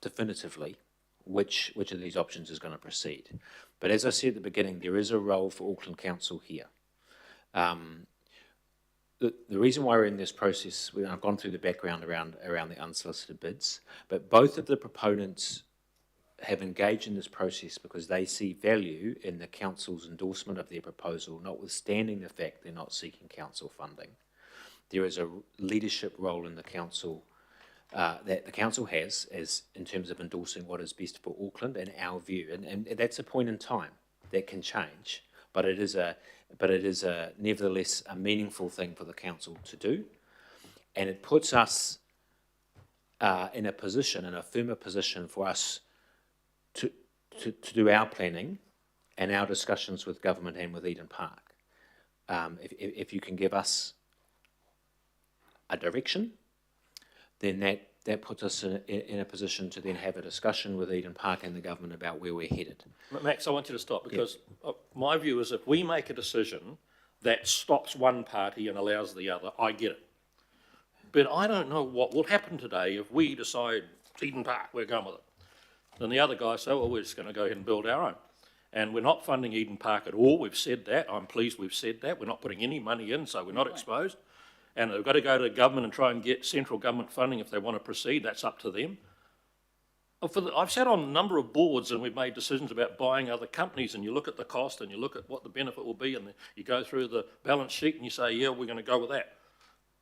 definitively which of these options is going to proceed. But as I said at the beginning, there is a role for Auckland Council here. The reason why we're in this process, I've gone through the background around the unsolicited bids, but both of the proponents have engaged in this process because they see value in the council's endorsement of their proposal, notwithstanding the fact they're not seeking council funding. There is a leadership role in the council that the council has as in terms of endorsing what is best for Auckland and our view, and that's a point in time that can change, but it is nevertheless a meaningful thing for the council to do, and it puts us in a firmer position for us to do our planning and our discussions with government and with Eden Park. If you can give us a direction, then that puts us in a position to then have a discussion with Eden Park and the government about where we're headed. Max, I want you to stop because my view is if we make a decision that stops one party and allows the other, I get it. But I don't know what will happen today if we decide Eden Park, we're going with it. Then the other guys say, well, we're just going to go ahead and build our own. And we're not funding Eden Park at all. We've said that. I'm pleased we've said that. We're not putting any money in, so we're not exposed. And they've got to go to the government and try and get central government funding if they want to proceed. That's up to them. I've sat on a number of boards and we've made decisions about buying other companies, and you look at the cost and you look at what the benefit will be, and you go through the balance sheet and you say, yeah, we're going to go with that.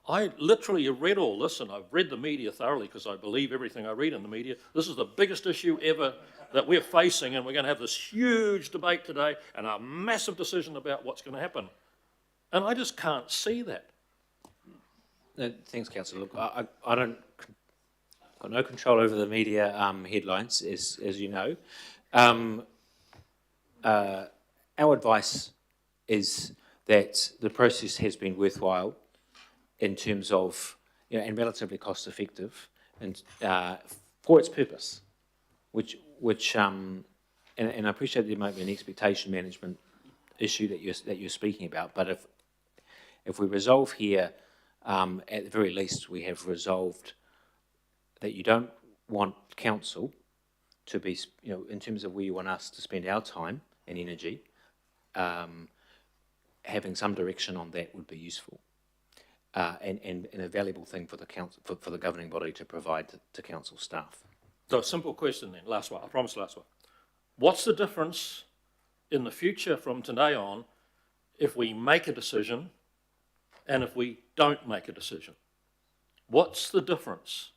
I literally have read all this, and I've read the media thoroughly because I believe everything I read in the media. This is the biggest issue ever that we're facing, and we're going to have this huge debate today and a massive decision about what's going to happen. And I just can't see that. No, thanks, Councillor. Look, I don't got no control over the media headlines, as you know. Our advice is that the process has been worthwhile in terms of, and relatively cost effective, and for its purpose, which and I appreciate there might be an expectation management issue that you're speaking about, but if we resolve here, at the very least, we have resolved that you don't want council to be, in terms of where you want us to spend our time and energy, having some direction on that would be useful. And a valuable thing for the council, for the governing body to provide to council staff. So a simple question then, last one, I promise last one. What's the difference in the future from today on if we make a decision and if we don't make a decision? What's the difference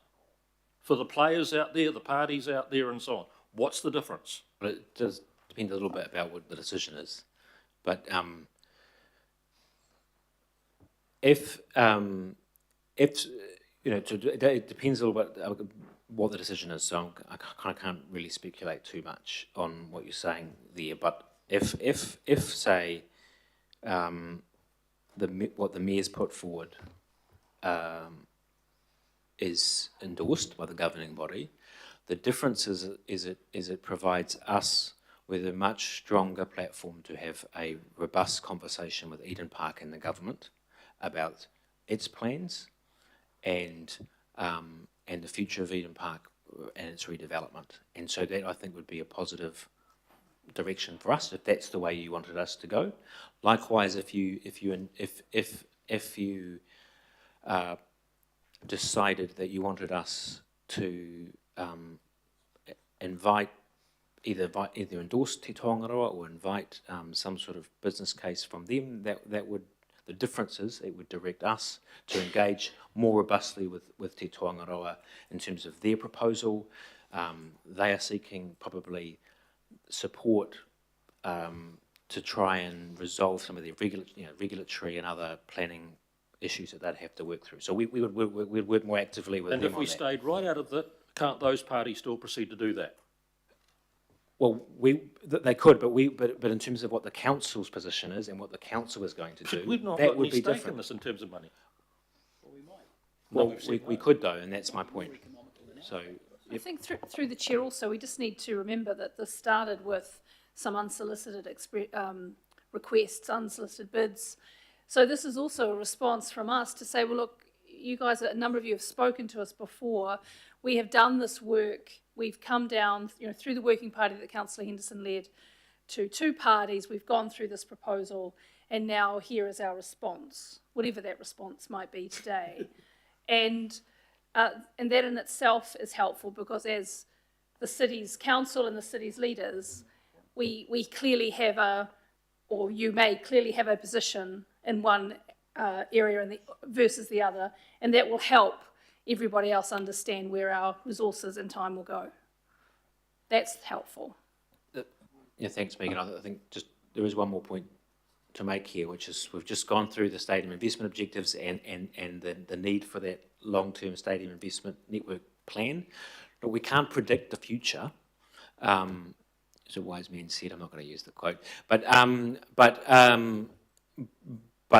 for the players out there, the parties out there and so on? What's the difference? Well, it does depend a little bit about what the decision is. But if it depends a little bit what the decision is, so I kind of can't really speculate too much on what you're saying there. But if say what the mayor's put forward is endorsed by the governing body, the difference is it provides us with a much stronger platform to have a robust conversation with Eden Park and the government about its plans and the future of Eden Park and its redevelopment. And so that, I think, would be a positive direction for us if that's the way you wanted us to go. Likewise, if you decided that you wanted us to either endorse Te Tongaroa or invite some sort of business case from them, that would, the difference is it would direct us to engage more robustly with Te Tongaroa in terms of their proposal. They are seeking probably support to try and resolve some of the regulatory and other planning issues that they'd have to work through. So we'd work more actively with them on that. And if we stayed right out of that, can't those parties still proceed to do that? Well, they could, but in terms of what the council's position is and what the council is going to do, We've not that got would any be stake different. in this in terms of money. Well, we could though, and that's my point. So, I think through the chair also, we just need to remember that this started with some unsolicited requests, unsolicited bids. So this is also a response from us to say, well, look, you guys, a number of you have spoken to us before. We have done this work. We've come down, through the working party that Councillor Henderson led, to two parties. We've gone through this proposal, and now here is our response, whatever that response might be today. And that in itself is helpful because as the city's council and the city's leaders, we clearly have or you may clearly have a position in one area versus the other, and that will help everybody else understand where our resources and time will go. That's helpful. yeah, thanks, Megan. I think just there is one more point to make here, which is we've just gone through the stadium investment objectives and the need for that long-term stadium investment network plan. But we can't predict the future. As a wise man said, I'm not going to use the quote, but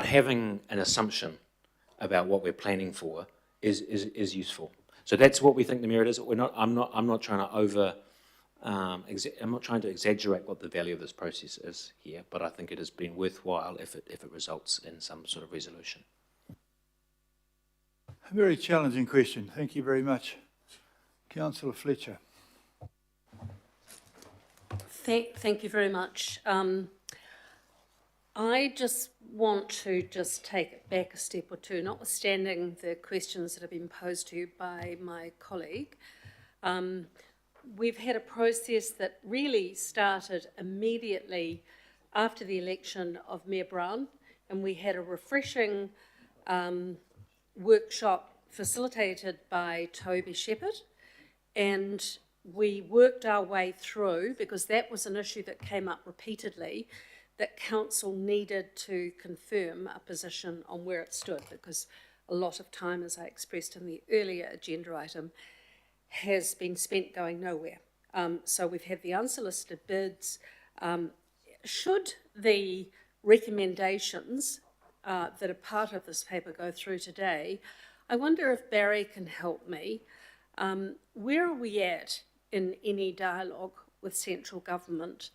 having an assumption about what we're planning for is useful. So that's what we think the merit is. I'm not trying to I'm not trying to exaggerate what the value of this process is here, but I think it has been worthwhile if it results in some sort of resolution. A very challenging question. Thank you very much. Councillor Fletcher. Thank you very much. I just want to take it back a step or two, notwithstanding the questions that have been posed to you by my colleague. We've had a process that really started immediately after the election of Mayor Brown, and we had a refreshing workshop facilitated by Toby Shepherd, and we worked our way through, because that was an issue that came up repeatedly, that council needed to confirm a position on where it stood, because a lot of time, as I expressed in the earlier agenda item, has been spent going nowhere. So we've had the unsolicited bids. Should the recommendations that are part of this paper go through today, I wonder if Barry can help me. Where are we at in any dialogue with central government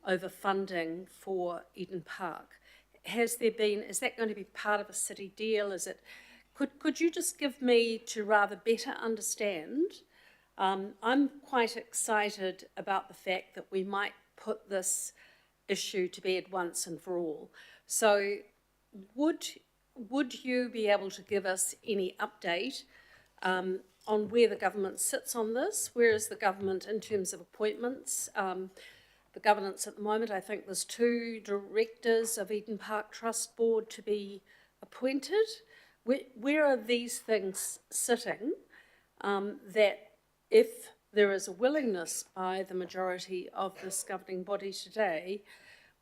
over funding for Eden Park? Is that going to be part of a city deal? Could you just give me, to rather better understand? I'm quite excited about the fact that we might put this issue to bed once and for all. So would you be able to give us any update on where the government sits on this? Where is the government in terms of appointments? The governance at the moment, I think there's 2 directors of Eden Park Trust Board to be appointed. Where are these things sitting that if there is a willingness by the majority of this governing body today,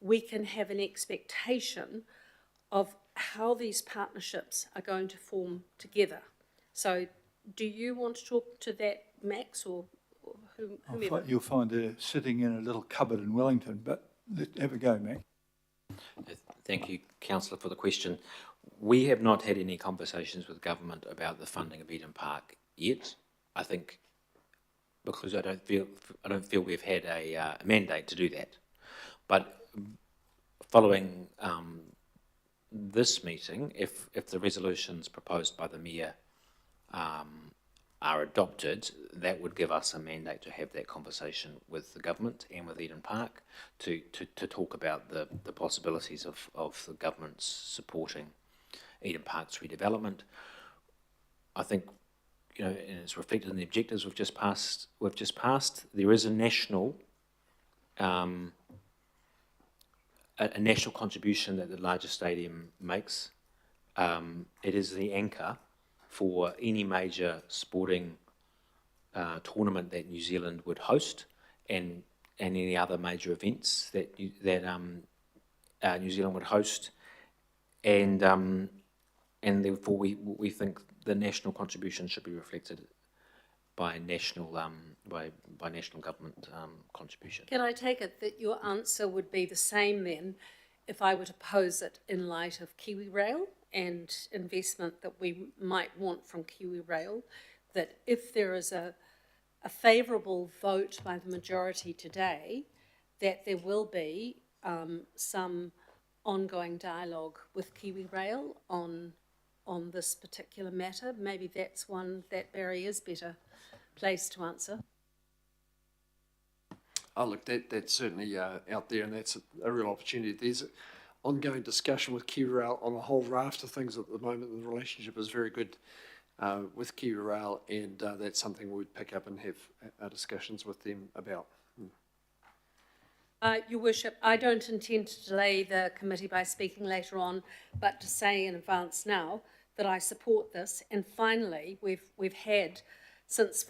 we can have an expectation of how these partnerships are going to form together? So do you want to talk to that, Max, or whomever? You'll find they're sitting in a little cupboard in Wellington, but have a go, Max. Thank you, Councillor, for the question. We have not had any conversations with government about the funding of Eden Park yet. I think because I don't feel we've had a mandate to do that. But following this meeting, if the resolutions proposed by the Mayor are adopted, that would give us a mandate to have that conversation with the government and with Eden Park to talk about the possibilities of the government's supporting Eden Park's redevelopment. I think, you know, and it's reflected in the objectives we've just passed. There is a national contribution that the larger stadium makes. It is the anchor for any major sporting tournament that New Zealand would host, and any other major events that New Zealand would host, and therefore we think the national contribution should be reflected by national government contribution. Can I take it that your answer would be the same then if I were to pose it in light of Kiwi Rail and investment that we might want from Kiwi Rail, that if there is a favourable vote by the majority today, that there will be some ongoing dialogue with Kiwi Rail on this particular matter? Maybe that's one that Barry is better placed to answer. Oh, look, that's certainly out there, and that's a real opportunity. There's ongoing discussion with Kiwi Rail on a whole raft of things at the moment. The relationship is very good with Kiwi Rail, and that's something we'd pick up and have discussions with them about. Your Worship, I don't intend to delay the committee by speaking later on, but to say in advance now that I support this. And finally, we've had, since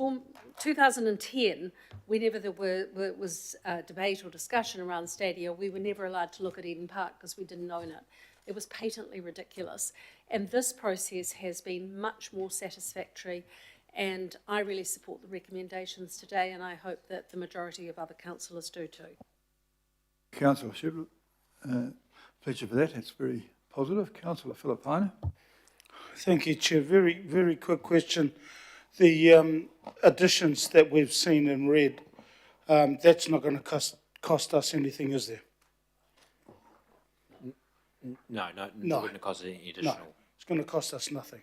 2010, whenever there was debate or discussion around Stadia, we were never allowed to look at Eden Park because we didn't own it. It was patently ridiculous. And this process has been much more satisfactory, and I really support the recommendations today, and I hope that the majority of other councillors do too. Councillor Shepherd, Fletcher for that. It's very positive. Councillor Philippine. Thank you, Chair. Very, very quick question. The additions that we've seen and read, that's not going to cost us anything, is there? No, it wouldn't cost any additional. No, it's going to cost us nothing.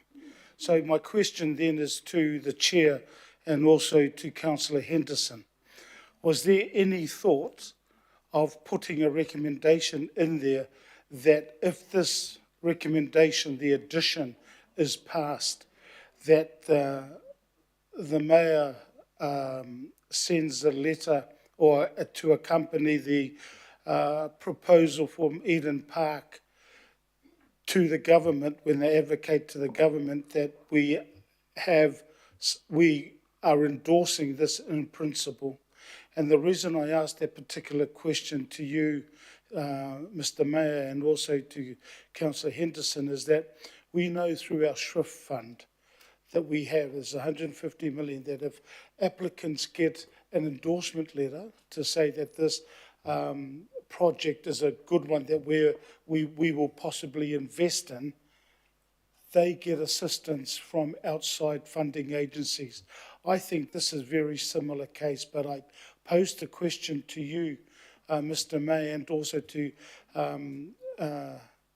So my question then is to the Chair and also to Councillor Henderson. Was there any thought of putting a recommendation in there that if this recommendation, the addition, is passed, that the Mayor sends a letter or to accompany the proposal from Eden Park to the government, when they advocate to the government that we are endorsing this in principle. And the reason I asked that particular question to you, Mr. Mayor, and also to Councillor Henderson, is that we know through our SHRIFT fund that we have, there's 150 million, that if applicants get an endorsement letter to say that this project is a good one that we will possibly invest in, they get assistance from outside funding agencies. I think this is a very similar case, but I posed a question to you, Mr. May, and also to, I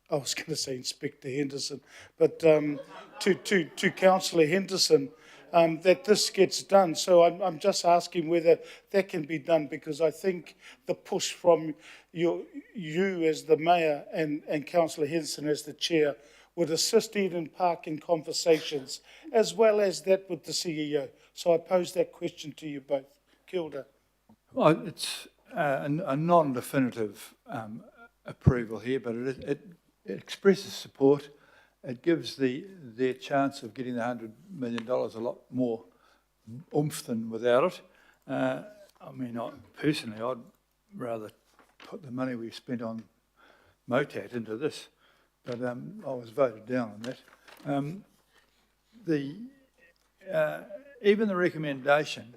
was going to say Inspector Henderson, but to Councillor Henderson, that this gets done. So I'm just asking whether that can be done, because I think the push from you as the Mayor and Councillor Henderson as the Chair would assist Eden Park in conversations, as well as that with the CEO. So I pose that question to you both. Kia ora. Well, it's a non-definitive approval here, but it expresses support. It gives their chance of getting the $100 million a lot more oomph than without it. I mean, personally, I'd rather put the money we've spent on MOTAT into this, but I was voted down on that. Even the recommendation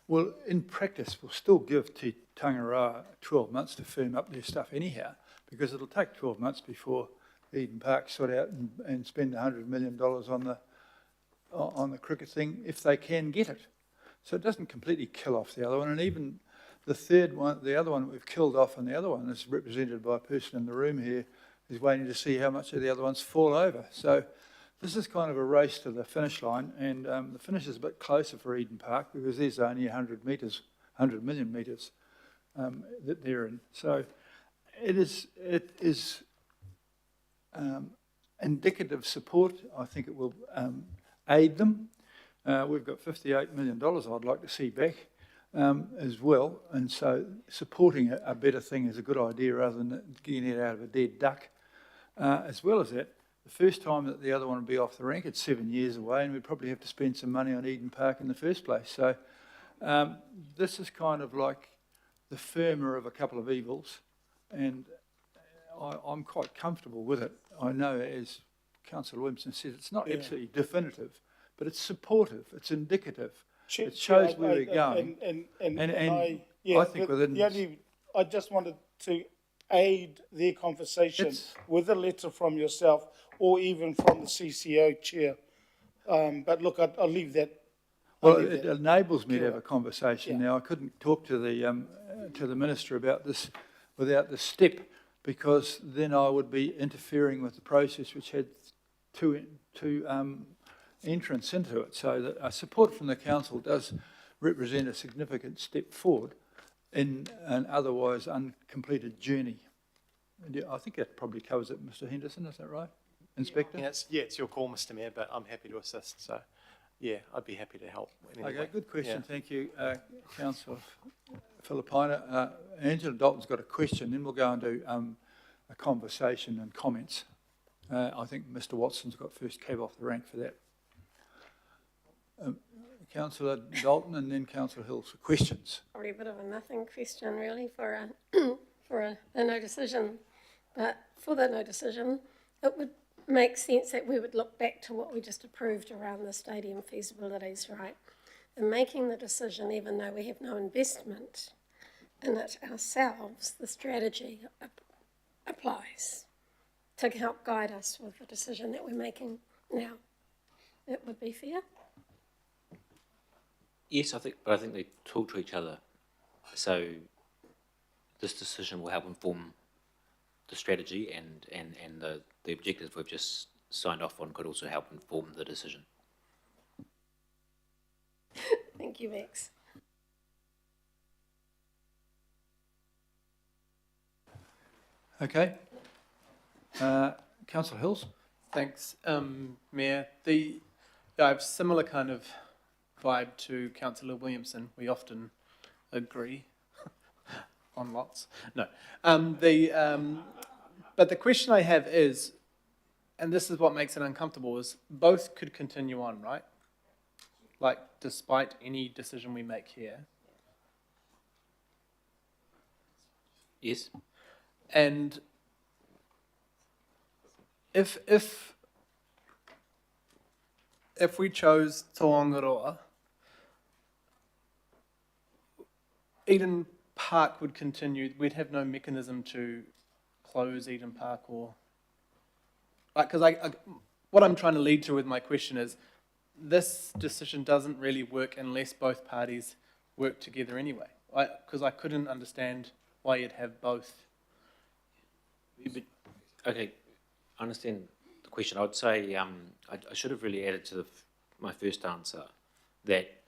will, in practice, will still give Te Tangaroa 12 months to firm up their stuff anyhow, because it'll take 12 months before Eden Park sort out and spend $100 million on the cricket thing, if they can get it. So it doesn't completely kill off the other one, and even the third one, the other one we've killed off, and the other one is represented by a person in the room here who's waiting to see how much of the other ones fall over. So this is kind of a race to the finish line, and the finish is a bit closer for Eden Park because there's only 100 million metres that they're in. So it is indicative support. I think it will aid them. We've got $58 million I'd like to see back as well, and so supporting a better thing is a good idea rather than getting it out of a dead duck. As well as that, the first time that the other one will be off the rank, it's 7 years away, and we'd probably have to spend some money on Eden Park in the first place. So this is kind of like the firmer of a couple of evils, and I'm quite comfortable with it. I know, as Councillor Williamson said, it's not absolutely definitive, but it's supportive, it's indicative. It shows where we're going. I think within... I just wanted to aid their conversation with a letter from yourself or even from the CCO chair. But look, I'll leave that. Well, it enables me to have a conversation. Now, I couldn't talk to the Minister about this without the step, because then I would be interfering with the process which had two entrance into it. So that support from the council does represent a significant step forward in an otherwise uncompleted journey. And I think that probably covers it, Mr. Henderson, is that right, Inspector? It's your call, Mr. Mayor, but I'm happy to assist. So, yeah, I'd be happy to help. Okay, good question. Thank you, Councillor Filipina. Angela Dalton's got a question, then we'll go into a conversation and comments. I think Mr. Watson's got first cab off the rank for that. Councillor Dalton and then Councillor Hills for questions. Probably a bit of a nothing question really for a no decision, but for the no decision, it would make sense that we would look back to what we just approved around the stadium feasibilities, right? And making the decision, even though we have no investment in it ourselves, the strategy applies to help guide us with the decision that we're making now. That would be fair. Yes, I think they talk to each other. So this decision will help inform the strategy, and the objectives we've just signed off on could also help inform the decision. Thank you, Max. Okay. Councillor Hills? Thanks, Mayor. I have similar kind of vibe to Councillor Williamson. We often agree on lots. No. But the question I have is, and this is what makes it uncomfortable, is both could continue on, right? Like, despite any decision we make here. Yes. And if we chose Taongaroa, Eden Park would continue. We'd have no mechanism to close Eden Park or like, because what I'm trying to lead to with my question is this decision doesn't really work unless both parties work together anyway. Because I couldn't understand why you'd have both. Okay, I understand the question. I would say I should have really added to my first answer that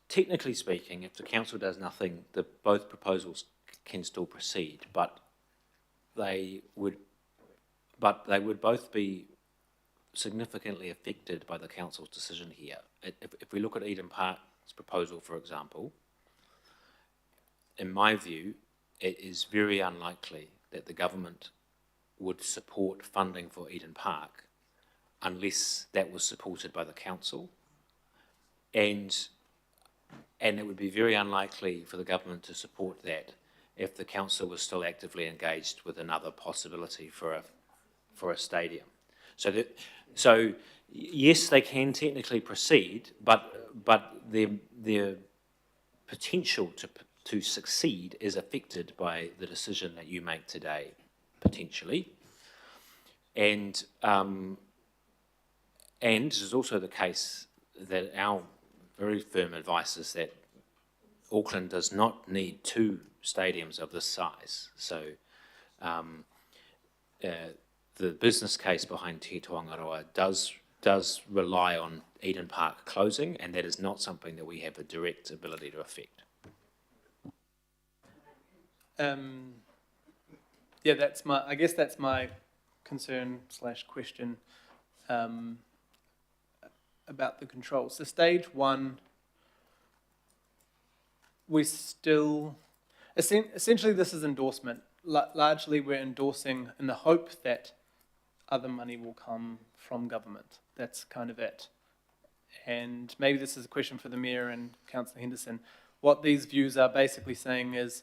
technically speaking, if the council does nothing, both proposals can still proceed, but they would both be significantly affected by the council's decision here. If we look at Eden Park's proposal, for example, in my view, it is very unlikely that the government would support funding for Eden Park unless that was supported by the council, and it would be very unlikely for the government to support that if the council was still actively engaged with another possibility for a stadium. So yes, they can technically proceed, but their potential to succeed is affected by the decision that you make today, potentially. And it is also the case that our very firm advice is that Auckland does not need two stadiums of this size. So the business case behind Te Toangaroa does rely on Eden Park closing, and that is not something that we have a direct ability to affect. Yeah, I guess that's my concern / question about the controls. So stage one, we still, essentially this is endorsement. Largely we're endorsing in the hope that other money will come from government. That's kind of it. And maybe this is a question for the Mayor and Councillor Henderson. What these views are basically saying is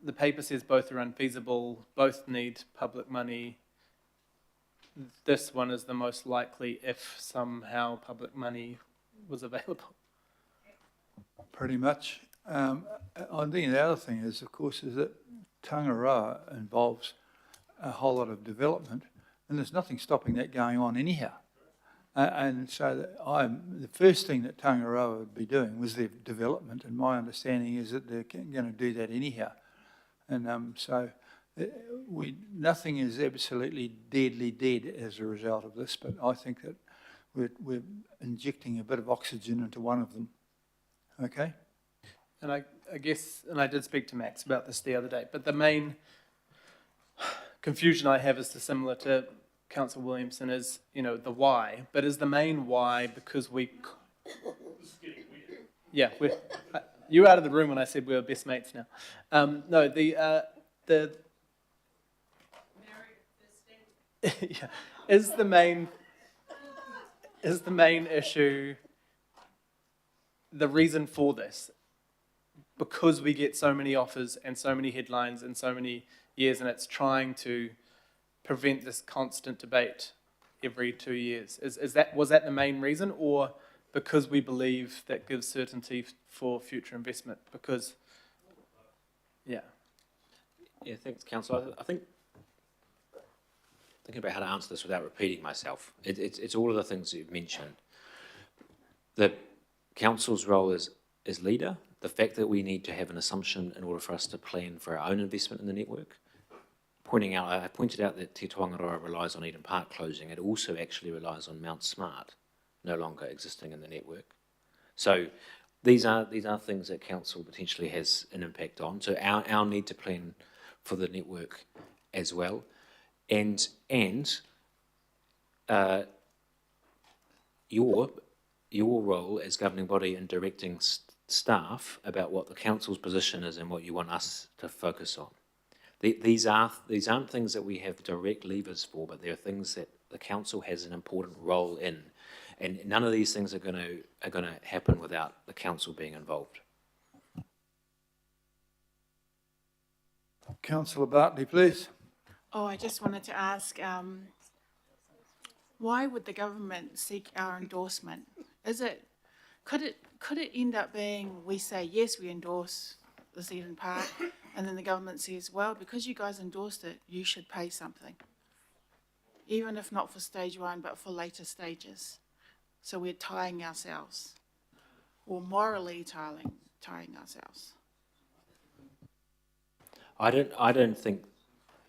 the paper says both are unfeasible, both need public money. This one is the most likely if somehow public money was available. Pretty much. I think the other thing is, of course, is that Tangaroa involves a whole lot of development, and there's nothing stopping that going on anyhow. And so the first thing that Tangaroa would be doing was their development, and my understanding is that they're going to do that anyhow. And so nothing is absolutely deadly dead as a result of this, but I think that we're injecting a bit of oxygen into one of them. Okay? And I guess, and I did speak to Max about this the other day, but the main confusion I have is similar to Councillor Williamson is, the why, but is the main why because we... Yeah, you were out of the room when I said we were best mates now. No, yeah, is the main issue the reason for this? Because we get so many offers and so many headlines in so many years, and it's trying to prevent this constant debate every 2 years. Was that the main reason, or because we believe that gives certainty for future investment? Because, yeah. Yeah, thanks, Councillor. I think thinking about how to answer this without repeating myself, it's all of the things that you've mentioned. The council's role is leader. The fact that we need to have an assumption in order for us to plan for our own investment in the network. I pointed out that Te Toangaroa relies on Eden Park closing. It also actually relies on Mount Smart. no longer existing in the network. So these are things that council potentially has an impact on. So our need to plan for the network as well, and your role as governing body in directing staff about what the council's position is and what you want us to focus on. These aren't things that we have direct levers for, but they're things that the council has an important role in, and none of these things are going to happen without the council being involved. Councillor Bartley, please. Oh, I just wanted to ask, why would the government seek our endorsement? Could it end up being we say, yes, we endorse this Eden Park, and then the government says, well, because you guys endorsed it, you should pay something, even if not for stage 1, but for later stages. So we're tying ourselves, or morally tying ourselves. I don't think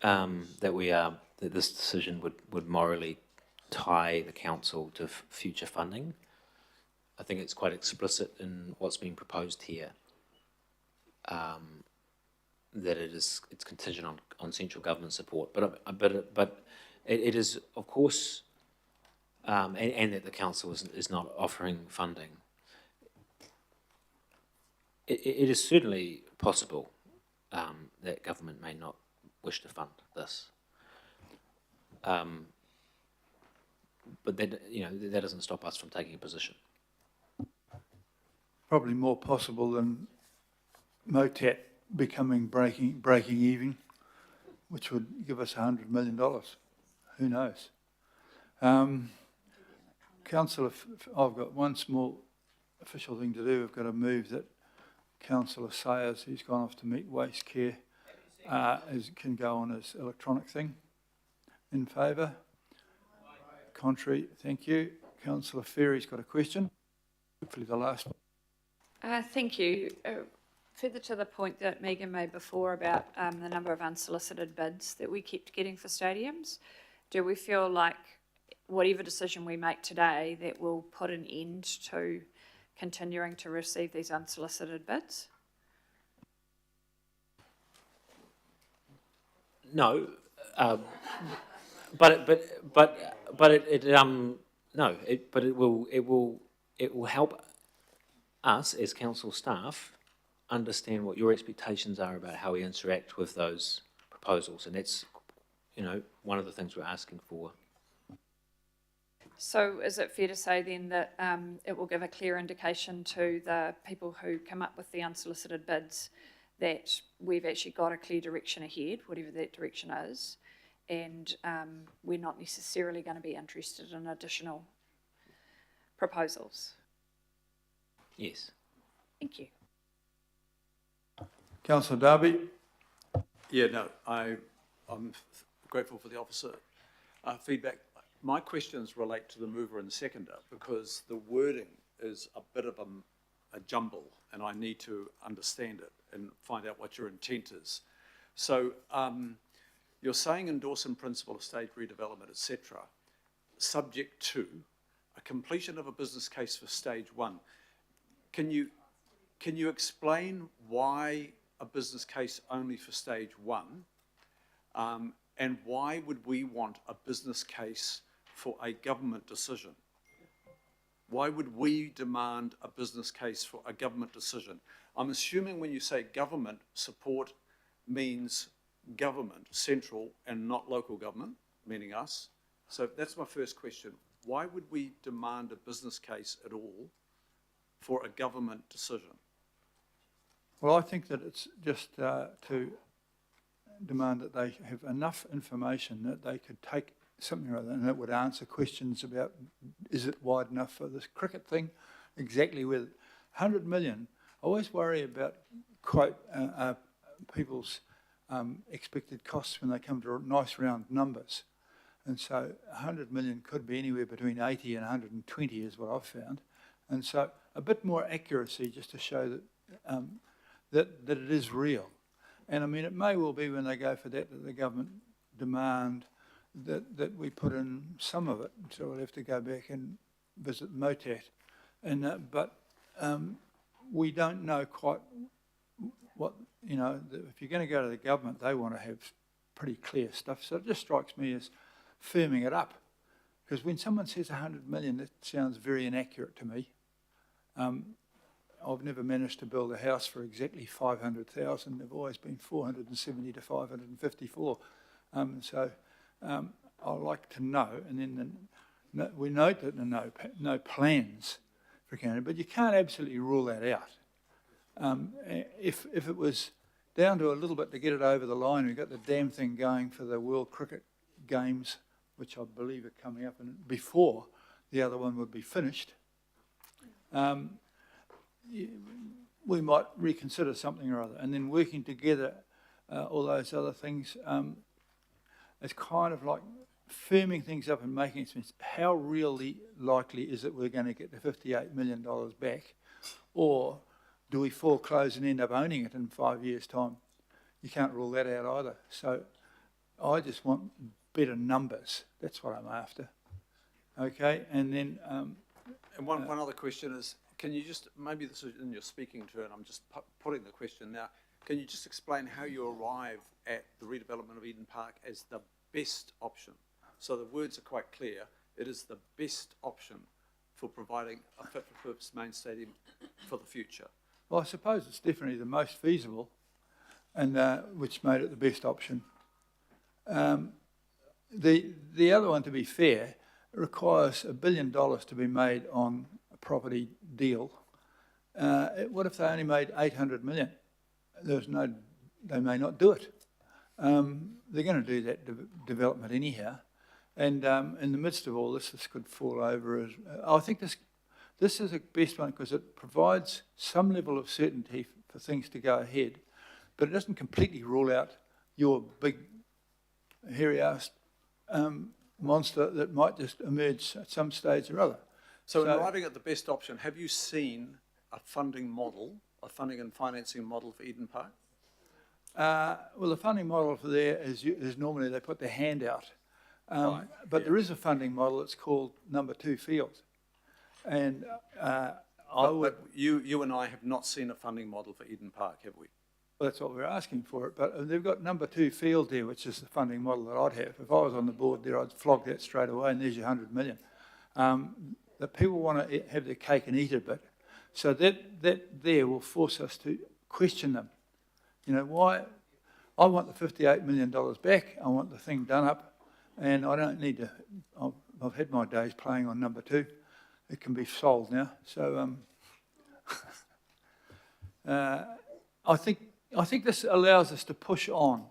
that this decision would morally tie the council to future funding. I think it's quite explicit in what's being proposed here, that it's contingent on central government support. But it is, of course, and that the council is not offering funding. It is certainly possible that government may not wish to fund this. But that doesn't stop us from taking a position. Probably more possible than MOTAT becoming breaking even, which would give us $100 million. Who knows? Councillor, I've got one small official thing to do. We've got to move that Councillor Sayers, who's gone off to meet Waste Care, can go on his electronic thing. In favour? Contrary? Thank you. Councillor Ferry's got a question. Hopefully the last one. Thank you. Further to the point that Megan made before about the number of unsolicited bids that we kept getting for stadiums, do we feel like whatever decision we make today that will put an end to continuing to receive these unsolicited bids? No, but it will help us as council staff understand what your expectations are about how we interact with those proposals, and that's one of the things we're asking for. So is it fair to say then that it will give a clear indication to the people who come up with the unsolicited bids that we've actually got a clear direction ahead, whatever that direction is, and we're not necessarily going to be interested in additional proposals? Yes. Thank you. Councillor Darby. Yeah, no, I'm grateful for the officer feedback. My questions relate to the mover and seconder because the wording is a bit of a jumble and I need to understand it and find out what your intent is. So you're saying endorse in principle of stage redevelopment, etc., subject to a completion of a business case for stage 1. Can you explain why a business case only for stage 1? And why would we want a business case for a government decision? Why would we demand a business case for a government decision? I'm assuming when you say government support means government, central and not local government, meaning us. So that's my first question. Why would we demand a business case at all for a government decision? Well, I think that it's just to demand that they have enough information that they could take something or other and it would answer questions about, is it wide enough for this cricket thing? Exactly with 100 million. I always worry about people's expected costs when they come to nice round numbers. And so 100 million could be anywhere between 80 and 120 is what I've found. And so a bit more accuracy just to show that that it is real. And I mean, it may well be when they go for that the government demand that we put in some of it. So we'll have to go back and visit MOTAT, and but we don't know quite what, if you're going to go to the government, they want to have pretty clear stuff. So it just strikes me as firming it up, because when someone says 100 million, that sounds very inaccurate to me. I've never managed to build a house for exactly 500,000. They've always been 470 to 554. So I'd like to know, and then we note that there are no plans for Canada, but you can't absolutely rule that out. If it was down to a little bit to get it over the line, we've got the damn thing going for the World Cricket Games, which I believe are coming up, and before the other one would be finished, we might reconsider something or other. And then working together, all those other things, it's kind of like firming things up and making sense. How really likely is it we're going to get the $58 million back? Or do we foreclose and end up owning it in 5 years' time? You can't rule that out either. So I just want better numbers. That's what I'm after. Okay, and then... and one other question is, can you just, maybe this is in your speaking turn, I'm just putting the question now, can you just explain how you arrive at the redevelopment of Eden Park as the best option? So the words are quite clear. It is the best option for providing a fit-for-purpose main stadium for the future. Well, I suppose it's definitely the most feasible, and which made it the best option. The other one, to be fair, requires $1 billion to be made on a property deal. What if they only made 800 million? They may not do it. They're going to do that development anyhow. And in the midst of all this could fall over. I think this is the best one because it provides some level of certainty for things to go ahead, but it doesn't completely rule out your big, hairy-assed monster that might just emerge at some stage or other. So in arriving at the best option, have you seen a funding model, a funding and financing model for Eden Park? Well, the funding model for there is normally they put their hand out. But there is a funding model. It's called number 2 field. And but you and I have not seen a funding model for Eden Park, have we? Well, that's what we're asking for it. But they've got number 2 field there, which is the funding model that I'd have. If I was on the board there, I'd flog that straight away, and there's your 100 million. The people want to have their cake and eat it a bit. So that there will force us to question them. Why? I want the $58 million back. I want the thing done up. And I don't need to, I've had my days playing on number 2. It can be sold now. So I think this allows us to push on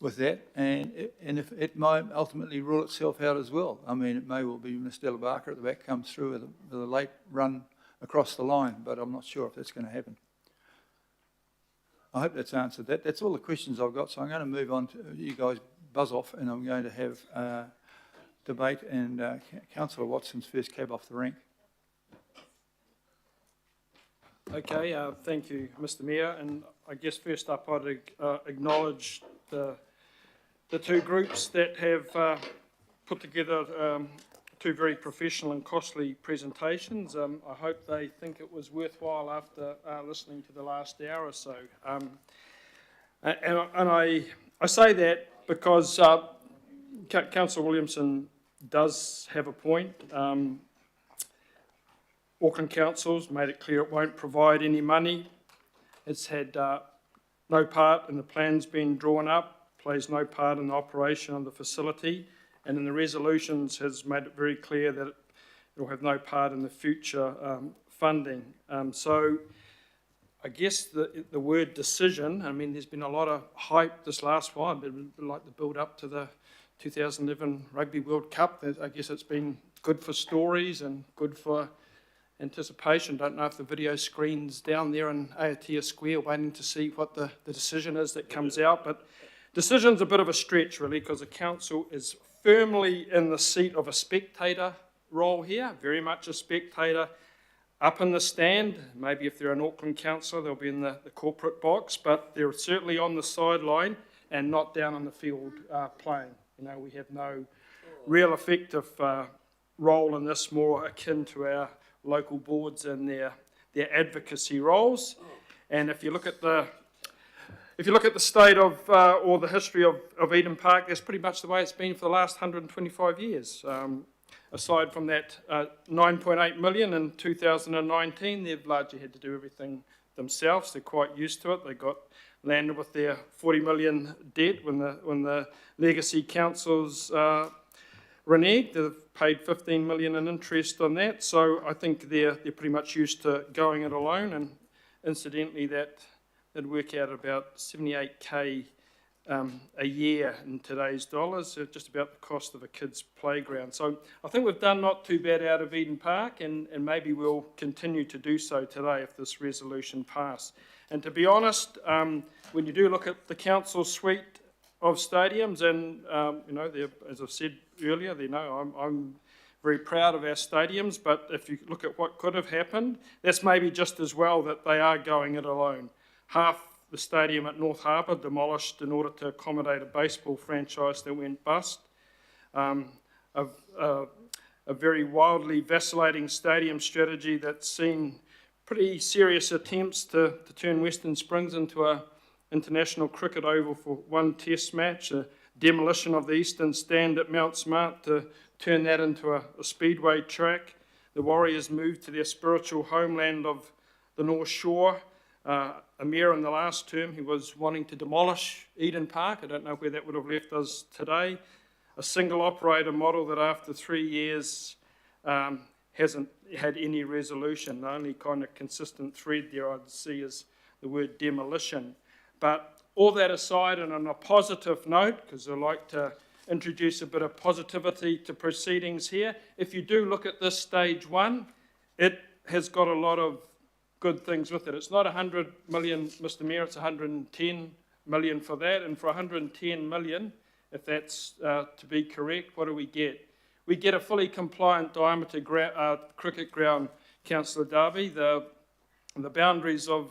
with that, and if it might ultimately rule itself out as well. I mean, it may well be Mr. Barker at the back comes through with a late run across the line, but I'm not sure if that's going to happen. I hope that's answered that. That's all the questions I've got, so I'm going to move on to you guys. Buzz off, and I'm going to have debate, and Councillor Watson's first cab off the rank. Okay, thank you, Mr. Mayor, and I guess first up I'd acknowledge the 2 groups that have put together 2 very professional and costly presentations. I hope they think it was worthwhile after listening to the last hour or so. And I say that because Councillor Williamson does have a point. Auckland Council's made it clear it won't provide any money. It's had no part in the plans being drawn up, plays no part in the operation of the facility, and in the resolutions has made it very clear that it will have no part in the future funding. So I guess the word decision, I mean, there's been a lot of hype this last while, but like the build up to the 2011 Rugby World Cup. I guess it's been good for stories and good for anticipation. Don't know if the video screen's down there in Aotea Square waiting to see what the decision is that comes out, but decision's a bit of a stretch really, because the council is firmly in the seat of a spectator role here, very much a spectator up in the stand. Maybe if they're an Auckland councillor, they'll be in the corporate box, but they're certainly on the sideline and not down on the field playing. We have no real effective role in this more akin to our local boards and their advocacy roles. And if you look at the state of, or the history of Eden Park, that's pretty much the way it's been for the last 125 years. Aside from that 9.8 million in 2019, they've largely had to do everything themselves. They're quite used to it. They got landed with their 40 million debt when the legacy councils reneged. They've paid 15 million in interest on that. So I think they're pretty much used to going it alone. And incidentally, that'd work out about 78k a year in today's dollars, just about the cost of a kid's playground. So I think we've done not too bad out of Eden Park, and maybe we'll continue to do so today if this resolution passes. And to be honest, when you do look at the council suite of stadiums, and as I've said earlier, I'm very proud of our stadiums, but if you look at what could have happened, that's maybe just as well that they are going it alone. Half the stadium at North Harbour demolished in order to accommodate a baseball franchise that went bust. A very wildly vacillating stadium strategy that's seen pretty serious attempts to turn Western Springs into a international cricket oval for one test match, a demolition of the Eastern Stand at Mount Smart to turn that into a speedway track. The Warriors moved to their spiritual homeland of the North Shore. A mayor in the last term, he was wanting to demolish Eden Park. I don't know where that would have left us today. A single operator model that after 3 years hasn't had any resolution. The only kind of consistent thread there I'd see is the word demolition. But all that aside, and on a positive note, because I like to introduce a bit of positivity to proceedings here, if you do look at this stage one, it has got a lot of good things with it. It's not 100 million, Mr. Mayor, it's 110 million for that. And for 110 million, if that's to be correct, what do we get? We get a fully compliant diameter cricket ground, Councillor Darby. The boundaries of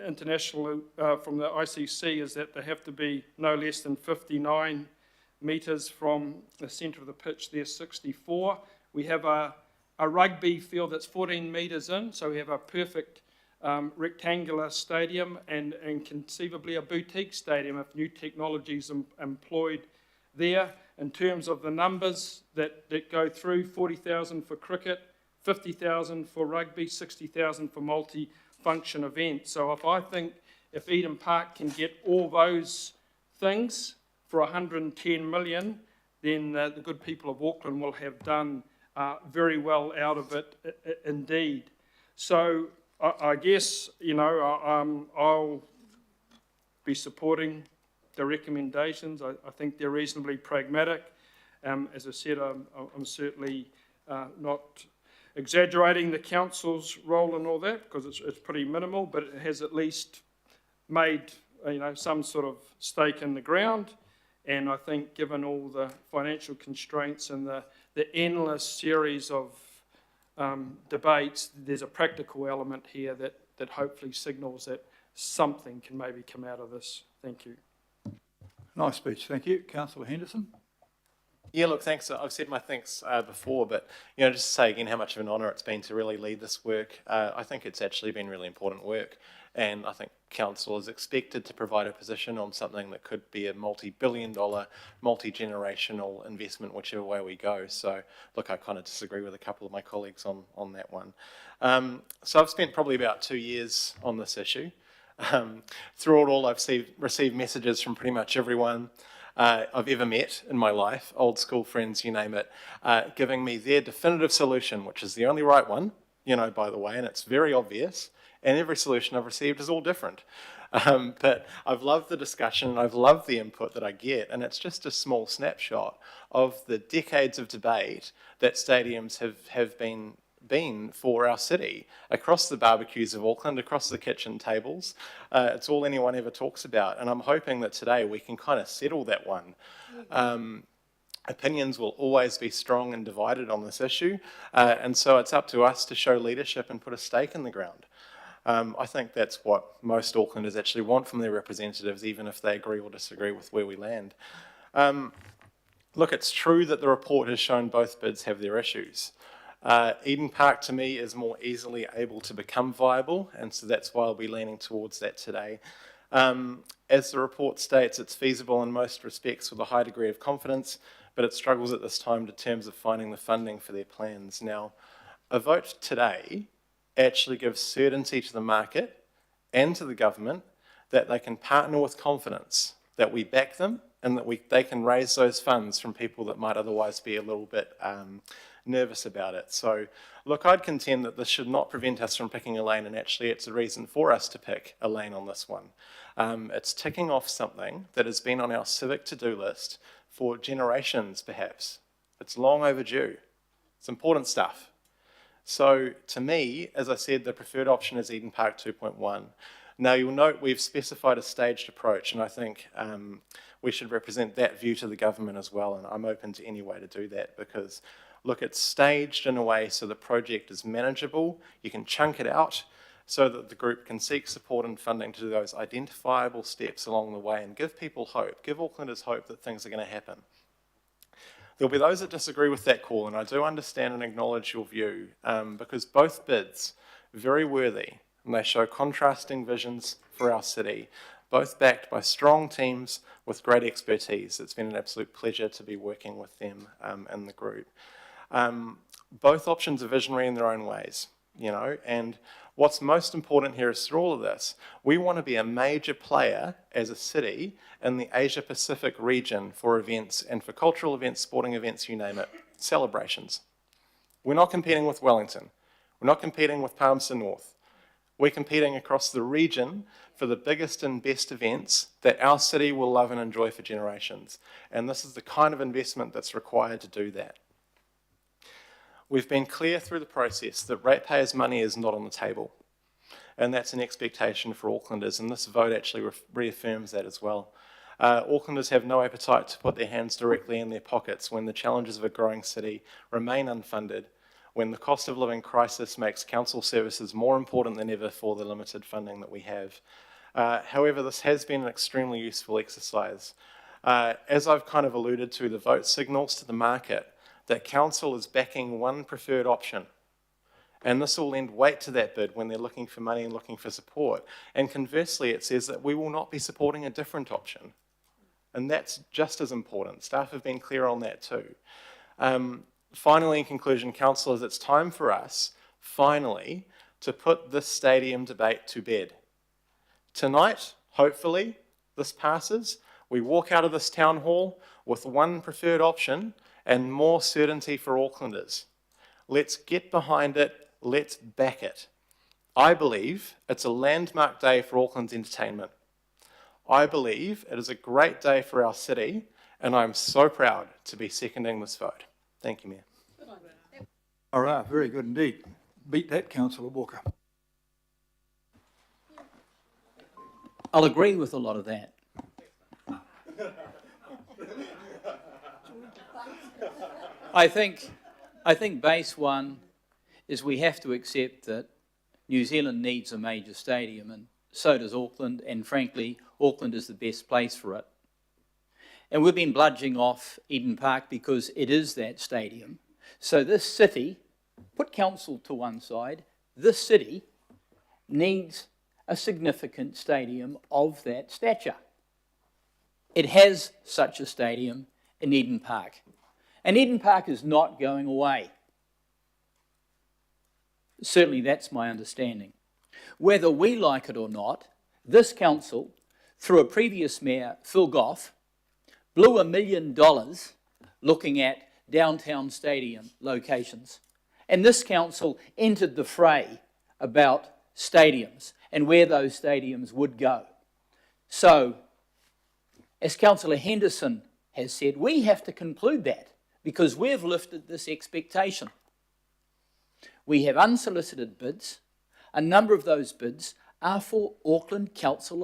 international from the ICC is that they have to be no less than 59 metres from the centre of the pitch. There's 64. We have a rugby field that's 14 metres in, so we have a perfect rectangular stadium and conceivably a boutique stadium if new technologies employed there. In terms of the numbers that go through, 40,000 for cricket, 50,000 for rugby, 60,000 for multi-function events. So if Eden Park can get all those things for 110 million, then the good people of Auckland will have done very well out of it indeed. So I guess, I'll be supporting the recommendations. I think they're reasonably pragmatic. As I said, I'm certainly not exaggerating the council's role and all that, because it's pretty minimal, but it has at least made some sort of stake in the ground. And I think given all the financial constraints and the endless series of debates, there's a practical element here that hopefully signals that something can maybe come out of this. Thank you. Nice speech, thank you. Councillor Henderson. Yeah, look, thanks. I've said my thanks before, but just to say again how much of an honour it's been to really lead this work. I think it's actually been really important work, and I think council is expected to provide a position on something that could be a multi-billion-dollar, multi-generational investment, whichever way we go. So, look, I kind of disagree with a couple of my colleagues on that one. So I've spent probably about 2 years on this issue. Through it all, I've received messages from pretty much everyone I've ever met in my life, old school friends, you name it, giving me their definitive solution, which is the only right one, by the way, and it's very obvious, and every solution I've received is all different. But I've loved the discussion, I've loved the input that I get, and it's just a small snapshot of the decades of debate that stadiums have been for our city, across the barbecues of Auckland, across the kitchen tables. It's all anyone ever talks about, and I'm hoping that today we can kind of settle that one. Opinions will always be strong and divided on this issue, and so it's up to us to show leadership and put a stake in the ground. I think that's what most Aucklanders actually want from their representatives, even if they agree or disagree with where we land. Look, it's true that the report has shown both bids have their issues. Eden Park, to me, is more easily able to become viable, and so that's why I'll be leaning towards that today. As the report states, it's feasible in most respects with a high degree of confidence, but it struggles at this time in terms of finding the funding for their plans. Now, a vote today actually gives certainty to the market and to the government that they can partner with confidence, that we back them, and that they can raise those funds from people that might otherwise be a little bit nervous about it. So, look, I'd contend that this should not prevent us from picking a lane, and actually it's a reason for us to pick a lane on this one. It's ticking off something that has been on our civic to-do list for generations, perhaps. It's long overdue. It's important stuff. So, to me, as I said, the preferred option is Eden Park 2.1. Now, you'll note we've specified a staged approach, and I think we should represent that view to the government as well, and I'm open to any way to do that because, look, it's staged in a way so the project is manageable, you can chunk it out so that the group can seek support and funding to do those identifiable steps along the way and give people hope, give Aucklanders hope that things are going to happen. There'll be those that disagree with that call, and I do understand and acknowledge your view because both bids are very worthy and they show contrasting visions for our city, both backed by strong teams with great expertise. It's been an absolute pleasure to be working with them in the group. Both options are visionary in their own ways, you know, and what's most important here is through all of this, we want to be a major player as a city in the Asia Pacific region for events and for cultural events, sporting events, you name it, celebrations. We're not competing with Wellington. We're not competing with Palmerston North. We're competing across the region for the biggest and best events that our city will love and enjoy for generations. And this is the kind of investment that's required to do that. We've been clear through the process that ratepayers' money is not on the table. And that's an expectation for Aucklanders, and this vote actually reaffirms that as well. Aucklanders have no appetite to put their hands directly in their pockets when the challenges of a growing city remain unfunded, when the cost of living crisis makes council services more important than ever for the limited funding that we have. However, this has been an extremely useful exercise. As I've kind of alluded to, the vote signals to the market that council is backing one preferred option. And this will lend weight to that bid when they're looking for money and looking for support. And conversely, it says that we will not be supporting a different option. And that's just as important. Staff have been clear on that too. Finally, in conclusion, councillors, it's time for us, finally, to put this stadium debate to bed. Tonight, hopefully, this passes. We walk out of this town hall with one preferred option and more certainty for Aucklanders. Let's get behind it. Let's back it. I believe it's a landmark day for Auckland's entertainment. I believe it is a great day for our city, and I'm so proud to be seconding this vote. Thank you, Mayor. All right, very good indeed. Beat that, Councillor Walker. I'll agree with a lot of that. I think base one is we have to accept that New Zealand needs a major stadium, and so does Auckland, and frankly, Auckland is the best place for it. And we've been bludging off Eden Park because it is that stadium. So this city, put council to one side, this city needs a significant stadium of that stature. It has such a stadium in Eden Park. And Eden Park is not going away. Certainly that's my understanding. Whether we like it or not, this council, through a previous mayor, Phil Goff, blew $1 million looking at downtown stadium locations. And this council entered the fray about stadiums and where those stadiums would go. So, as Councillor Henderson has said, we have to conclude that because we've lifted this expectation. We have unsolicited bids. A number of those bids are for Auckland council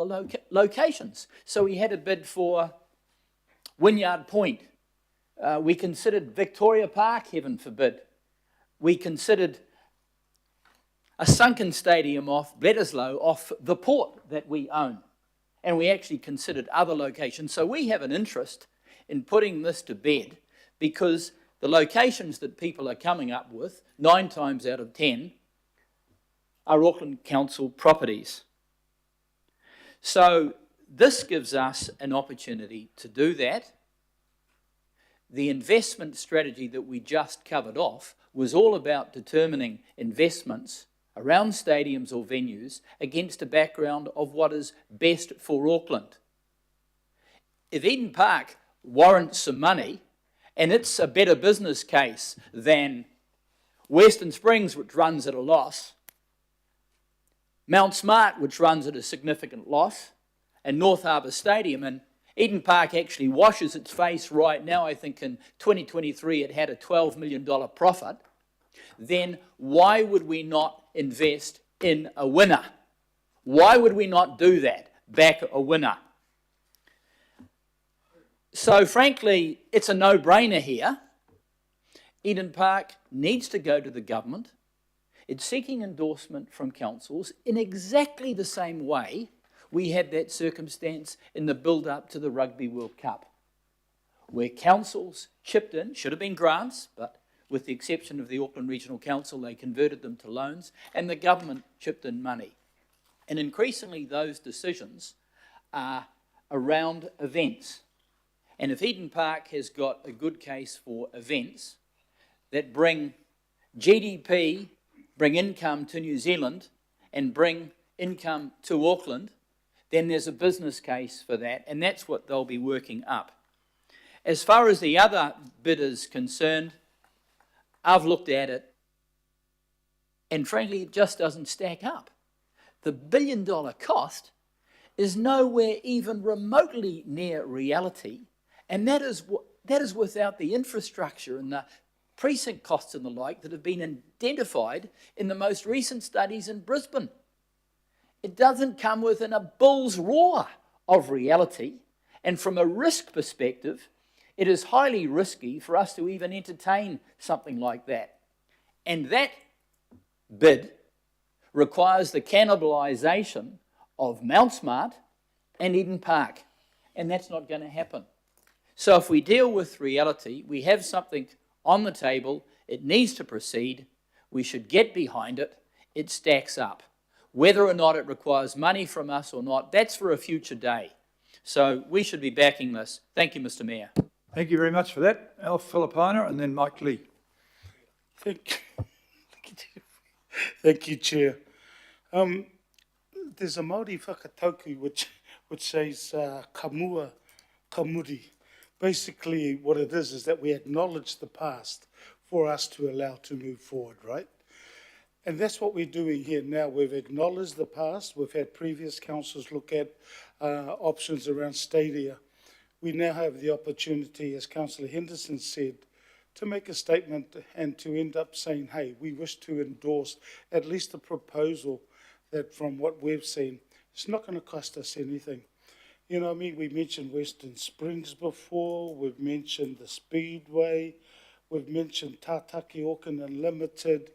locations. So we had a bid for Wynyard Point. We considered Victoria Park, heaven forbid. We considered a sunken stadium off Bledisloe, off the port that we own. And we actually considered other locations. So we have an interest in putting this to bed, because the locations that people are coming up with, 9 times out of 10, are Auckland Council properties. So this gives us an opportunity to do that. The investment strategy that we just covered off was all about determining investments around stadiums or venues against a background of what is best for Auckland. If Eden Park warrants some money, and it's a better business case than Western Springs, which runs at a loss, Mount Smart, which runs at a significant loss, and North Harbour Stadium, and Eden Park actually washes its face right now. I think in 2023 it had a $12 million profit. Then why would we not invest in a winner? Why would we not do that? Back a winner. So frankly, it's a no-brainer here. Eden Park needs to go to the government. It's seeking endorsement from councils in exactly the same way we had that circumstance in the build-up to the Rugby World Cup, where councils chipped in, should have been grants, but with the exception of the Auckland Regional Council, they converted them to loans, and the government chipped in money. And increasingly those decisions are around events. And if Eden Park has got a good case for events that bring GDP, bring income to New Zealand, and bring income to Auckland, then there's a business case for that, and that's what they'll be working up. As far as the other bid is concerned, I've looked at it, and frankly, it just doesn't stack up. The $1 billion cost is nowhere even remotely near reality, and that is without the infrastructure and the precinct costs and the like that have been identified in the most recent studies in Brisbane. It doesn't come within a bull's roar of reality, and from a risk perspective, it is highly risky for us to even entertain something like that. And that bid requires the cannibalisation of Mount Smart and Eden Park, and that's not going to happen. So if we deal with reality, we have something on the table, it needs to proceed, we should get behind it, it stacks up. Whether or not it requires money from us or not, that's for a future day. So we should be backing this. Thank you, Mr. Mayor. Thank you very much for that. Alf Filipina and then Mike Lee. Thank you, Chair. There's a Māori whakatauki which says kamua, kamuri. Basically what it is that we acknowledge the past for us to allow to move forward, right? And that's what we're doing here now. We've acknowledged the past. We've had previous councils look at options around stadia. We now have the opportunity, as Councillor Henderson said, to make a statement and to end up saying, hey, we wish to endorse at least a proposal that from what we've seen, it's not going to cost us anything. You know what I mean? We mentioned Western Springs before. We've mentioned the Speedway. We've mentioned Tātaki Auckland Unlimited.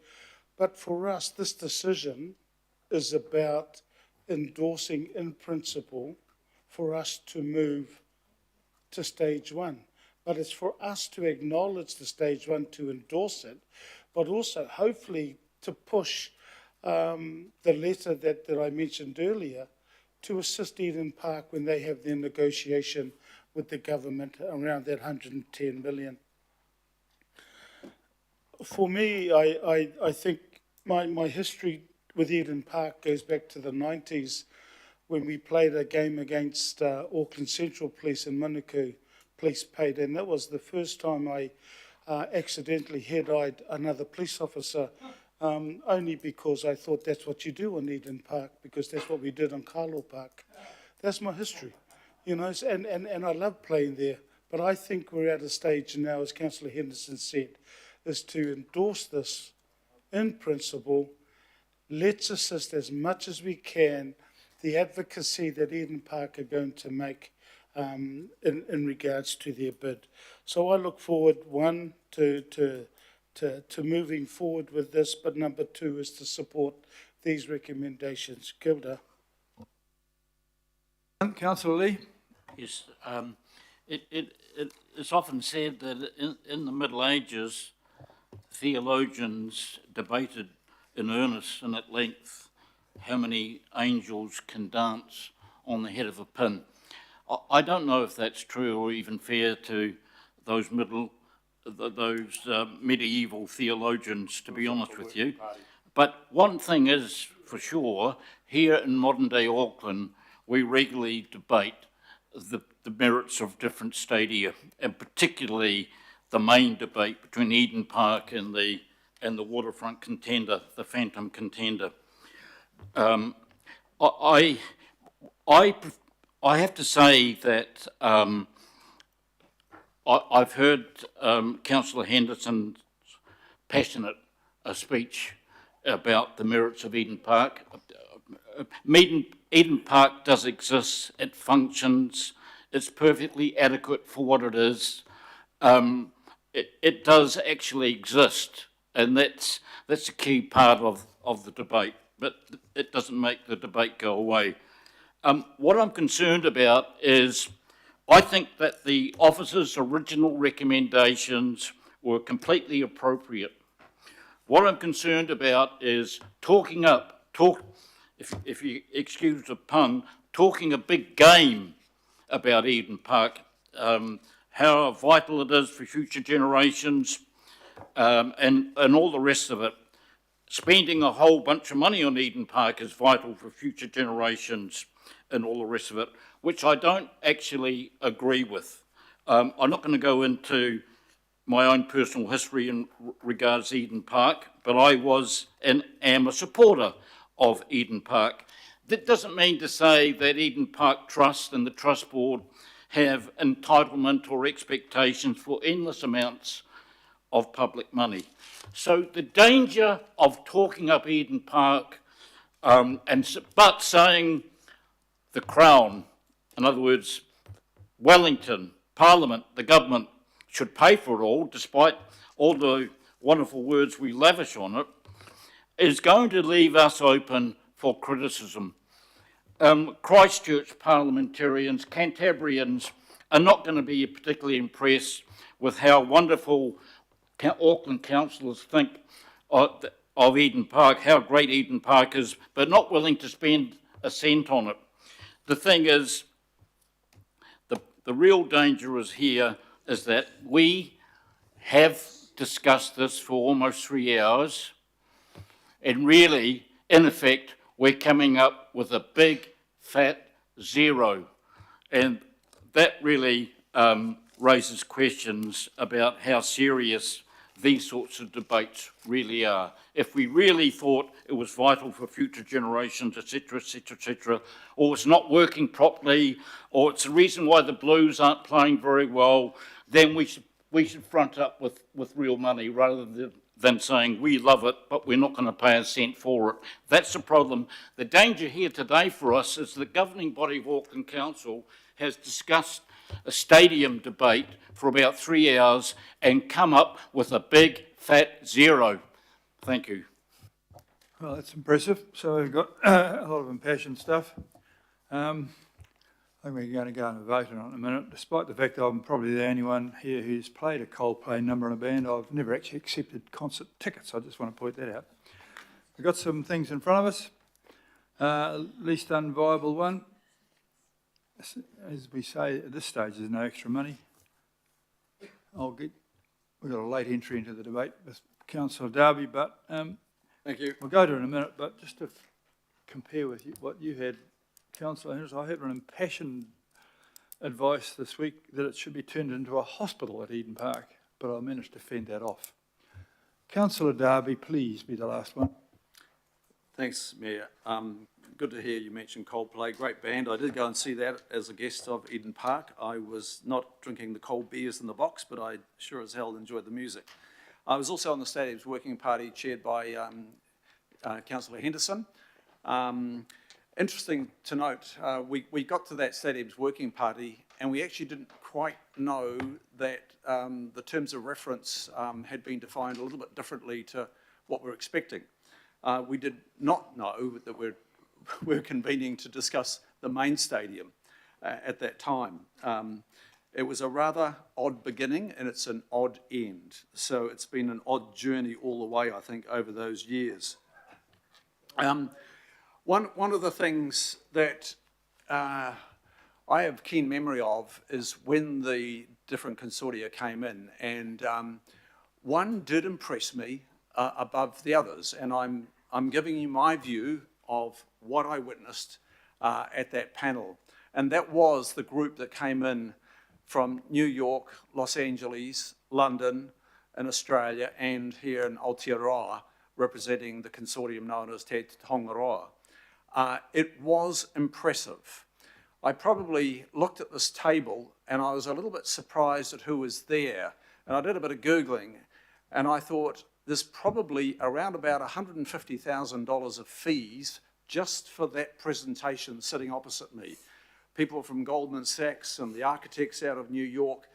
But for us, this decision is about endorsing in principle for us to move to stage one. But it's for us to acknowledge the stage one, to endorse it, but also hopefully to push the letter that I mentioned earlier to assist Eden Park when they have their negotiation with the government around that 110 million. For me, I think my history with Eden Park goes back to the 90s when we played a game against Auckland Central Police and Manukau Police Paid, and that was the first time I accidentally head-eyed another police officer, only because I thought that's what you do on Eden Park, because that's what we did on Carlo Park. That's my history, you know, and I love playing there, but I think we're at a stage now, as Councillor Henderson said, is to endorse this in principle. Let's assist as much as we can the advocacy that Eden Park are going to make in regards to their bid. So I look forward, one, to moving forward with this, but number two is to support these recommendations. Kia ora. Councillor Lee. Yes, It's often said that in the Middle Ages, theologians debated in earnest and at length how many angels can dance on the head of a pin. I don't know if that's true or even fair to those medieval theologians, to be honest with you. But one thing is for sure, here in modern day Auckland, we regularly debate the merits of different stadia, and particularly the main debate between Eden Park and the waterfront contender, the Phantom contender. I have to say that I've heard Councillor Henderson's passionate speech about the merits of Eden Park. Eden Park does exist, it functions, it's perfectly adequate for what it is. It does actually exist, and that's a key part of the debate, but it doesn't make the debate go away. What I'm concerned about is I think that the officer's original recommendations were completely appropriate. What I'm concerned about is if you excuse the pun, talking a big game about Eden Park, how vital it is for future generations, and all the rest of it. Spending a whole bunch of money on Eden Park is vital for future generations and all the rest of it, which I don't actually agree with. I'm not going to go into my own personal history in regards to Eden Park, but I was and am a supporter of Eden Park. That doesn't mean to say that Eden Park Trust and the Trust Board have entitlement or expectations for endless amounts of public money. So the danger of talking up Eden Park but saying the Crown, in other words, Wellington, Parliament, the government should pay for it all, despite all the wonderful words we lavish on it, is going to leave us open for criticism. Christchurch parliamentarians, Cantabrians are not going to be particularly impressed with how wonderful Auckland councillors think of Eden Park, how great Eden Park is, but not willing to spend a cent on it. The thing is, the real danger is here is that we have discussed this for almost 3 hours, and really, in effect, we're coming up with a big, fat zero. And that really raises questions about how serious these sorts of debates really are. If we really thought it was vital for future generations, etc., etc., etc., or it's not working properly, or it's the reason why the Blues aren't playing very well, then we should front up with real money rather than saying we love it, but we're not going to pay a cent for it. That's the problem. The danger here today for us is the governing body of Auckland Council has discussed a stadium debate for about 3 hours and come up with a big fat zero. Thank you. Well, that's impressive. So we've got a lot of impassioned stuff. I think we're going to go and vote on it in a minute, despite the fact that I'm probably the only one here who's played a Coldplay number in a band. I've never actually accepted concert tickets. I just want to point that out. We've got some things in front of us. Least unviable one. As we say, at this stage, there's no extra money. We've got a late entry into the debate with Councillor Darby, but thank you. We'll go to it in a minute, but just to compare with what you had, Councillor Henderson, I had an impassioned advice this week that it should be turned into a hospital at Eden Park, but I managed to fend that off. Councillor Darby, please be the last one. Thanks, Mayor. Good to hear you mention Coldplay, great band. I did go and see that as a guest of Eden Park. I was not drinking the cold beers in the box, but I sure as hell enjoyed the music. I was also on the Stadium's Working Party chaired by Councillor Henderson. Interesting to note, we got to that Stadium's Working Party and we actually didn't quite know that the terms of reference had been defined a little bit differently to what we're expecting. We did not know that we're convening to discuss the main stadium at that time. It was a rather odd beginning and it's an odd end. So it's been an odd journey all the way, I think, over those years. One of the things that I have keen memory of is when the different consortia came in, and one did impress me above the others, and I'm giving you my view of what I witnessed at that panel, and that was the group that came in from New York, Los Angeles, London, in Australia, and here in Aotearoa, representing the consortium known as Te Tongaroa. It was impressive. I probably looked at this table and I was a little bit surprised at who was there. And I did a bit of Googling and I thought there's probably around about $150,000 of fees just for that presentation sitting opposite me. People from Goldman Sachs and the architects out of New York,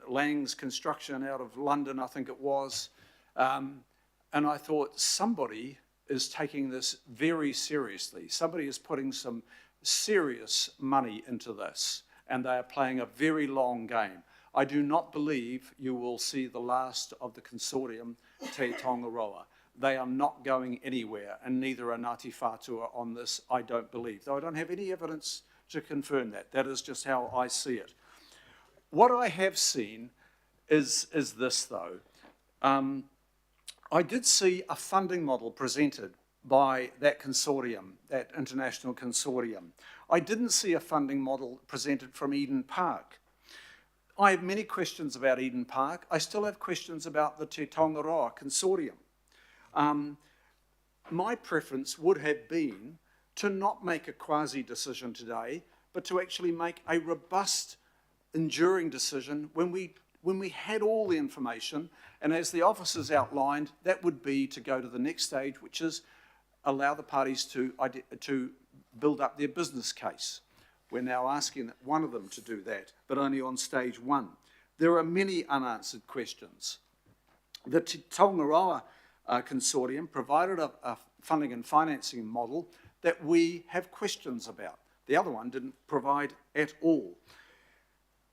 Lang's Construction out of London, I think it was. And I thought somebody is taking this very seriously. Somebody is putting some serious money into this, and they are playing a very long game. I do not believe you will see the last of the consortium Te Tongaroa. They are not going anywhere, and neither are Ngāti Whātua on this, I don't believe. Though I don't have any evidence to confirm that. That is just how I see it. What I have seen is this, though. I did see a funding model presented by that consortium, that international consortium. I didn't see a funding model presented from Eden Park. I have many questions about Eden Park. I still have questions about the Te Tongaroa consortium. My preference would have been to not make a quasi-decision today, but to actually make a robust, enduring decision when we had all the information, and as the officers outlined, that would be to go to the next stage, which is allow the parties to build up their business case. We're now asking one of them to do that, but only on stage one. There are many unanswered questions. The Te Tongaroa consortium provided a funding and financing model that we have questions about. The other one didn't provide at all.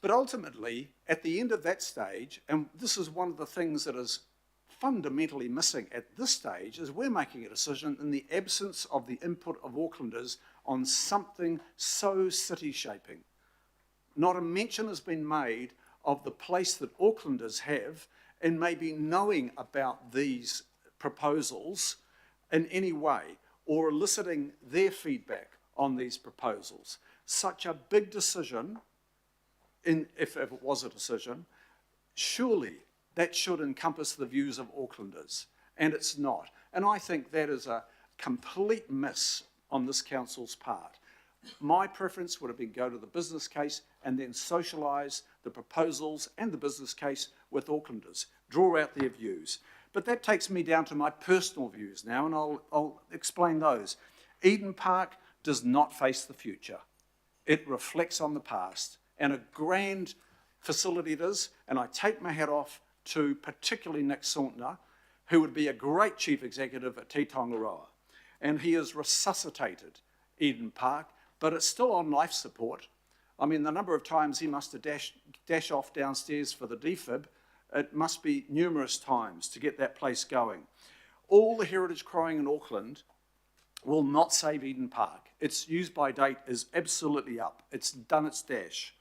But ultimately, at the end of that stage, and this is one of the things that is fundamentally missing at this stage, is we're making a decision in the absence of the input of Aucklanders on something so city-shaping. Not a mention has been made of the place that Aucklanders have in maybe knowing about these proposals in any way, or eliciting their feedback on these proposals. Such a big decision, if it was a decision, surely that should encompass the views of Aucklanders, and it's not. And I think that is a complete miss on this council's part. My preference would have been go to the business case and then socialise the proposals and the business case with Aucklanders, draw out their views. But that takes me down to my personal views now, and I'll explain those. Eden Park does not face the future. It reflects on the past, and a grand facility it is, and I take my hat off to particularly Nick Sauntner, who would be a great chief executive at Te Tongaroa. And he has resuscitated Eden Park, but it's still on life support. I mean, the number of times he must have dash off downstairs for the defib, it must be numerous times to get that place going. All the heritage crowing in Auckland will not save Eden Park. Its use-by date is absolutely up. It's done its dash.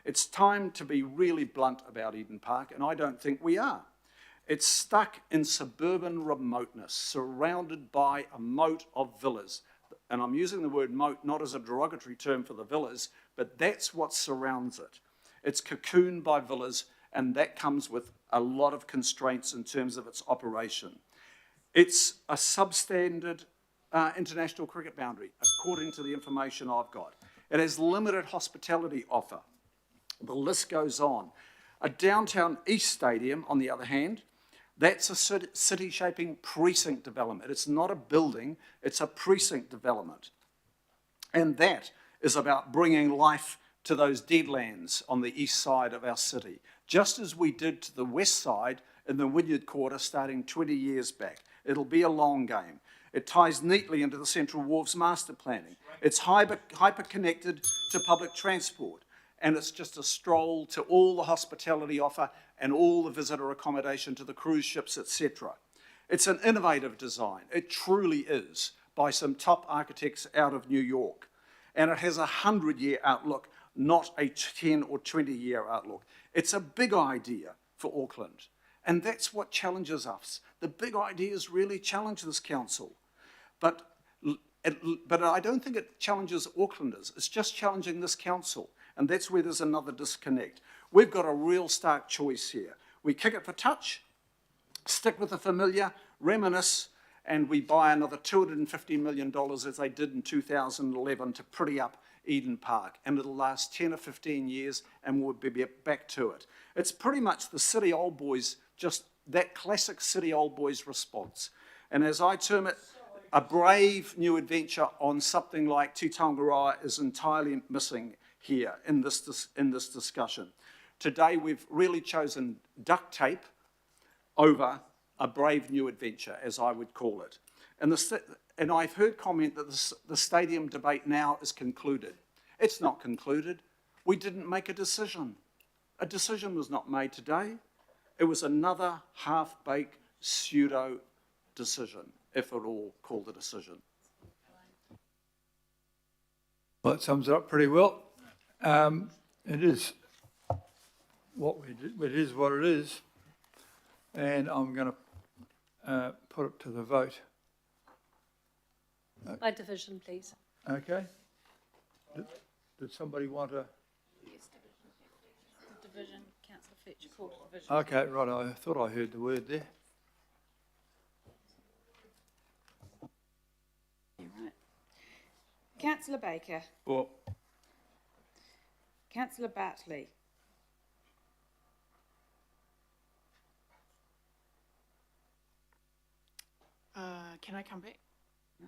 It's time to be really blunt about Eden Park, and I don't think we are. It's stuck in suburban remoteness, surrounded by a moat of villas. And I'm using the word moat not as a derogatory term for the villas, but that's what surrounds it. It's cocooned by villas, and that comes with a lot of constraints in terms of its operation. It's a substandard international cricket boundary, according to the information I've got. It has limited hospitality offer. The list goes on. A downtown East Stadium, on the other hand, that's a city-shaping precinct development. It's not a building, it's a precinct development. And that is about bringing life to those deadlands on the east side of our city, just as we did to the west side in the Wynyard Quarter starting 20 years back. It'll be a long game. It ties neatly into the Central Wharves master planning. It's hyper-connected to public transport. and it's just a stroll to all the hospitality offer and all the visitor accommodation to the cruise ships, etc. It's an innovative design. It truly is, by some top architects out of New York. And it has a 100-year outlook, not a 10 or 20-year outlook. It's a big idea for Auckland. And that's what challenges us. The big ideas really challenge this council. But I don't think it challenges Aucklanders. It's just challenging this council. And that's where there's another disconnect. We've got a real stark choice here. We kick it for touch, stick with the familiar, reminisce, and we buy another $250 million as they did in 2011 to pretty up Eden Park. And it'll last 10 or 15 years and we'll be back to it. It's pretty much the city old boys, just that classic city old boys response. And as I term it, a brave new adventure on something like Te Tongaroa is entirely missing here in this discussion. Today we've really chosen duct tape over a brave new adventure, as I would call it. And I've heard comment that the stadium debate now is concluded. It's not concluded. We didn't make a decision. A decision was not made today. It was another half-baked pseudo decision, if at all called a decision. Well, that sums it up pretty well. It is what we do. It is what it is. And I'm going to put it to the vote. By division, please. Okay. Did somebody want to? Yes, division. Councillor Fletcher called division. Okay, right. I thought I heard the word there. You're right. Councillor Baker. For. Councillor Bartley. Can I come back? No.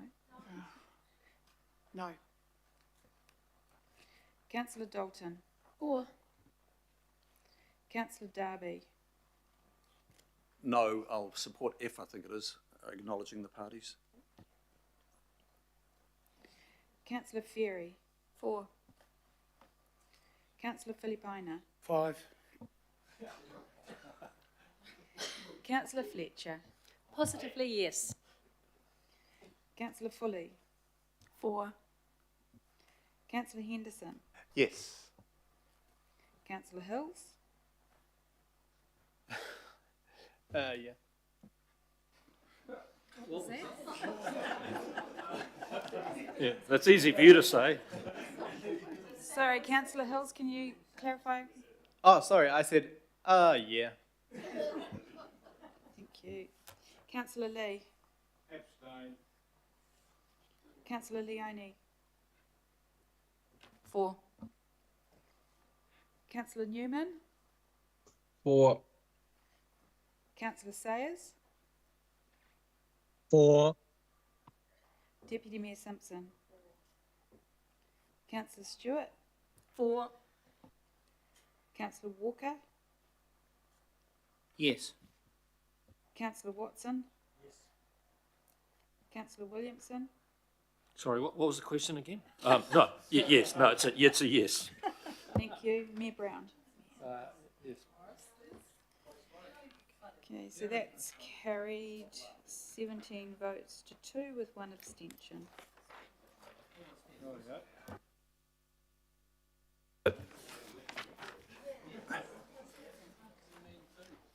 No. Councillor Dalton. For. Councillor Darby. No, I'll support F, I think it is, acknowledging the parties. Councillor Ferry. For. Councillor Filipina. 5. Councillor Fletcher. Positively, yes. Councillor Foley. For. Councillor Henderson. Yes. Councillor Hills. Yeah. What was that? Yeah, that's easy for you to say. Sorry, Councillor Hills, can you clarify? Oh, sorry, I said, yeah. Thank you. Councillor Lee. Abstain. Councillor Leone. For. Councillor Newman. For. Councillor Sayers. For. Deputy Mayor Simpson. Councillor Stewart. For. Councillor Walker. Yes. Councillor Watson. Yes. Councillor Williamson. Sorry, what was the question again? No, yes, no, it's a yes. Thank you. Mayor Brown. Yes. Okay, so that's carried 17 votes to 2 with 1 abstention.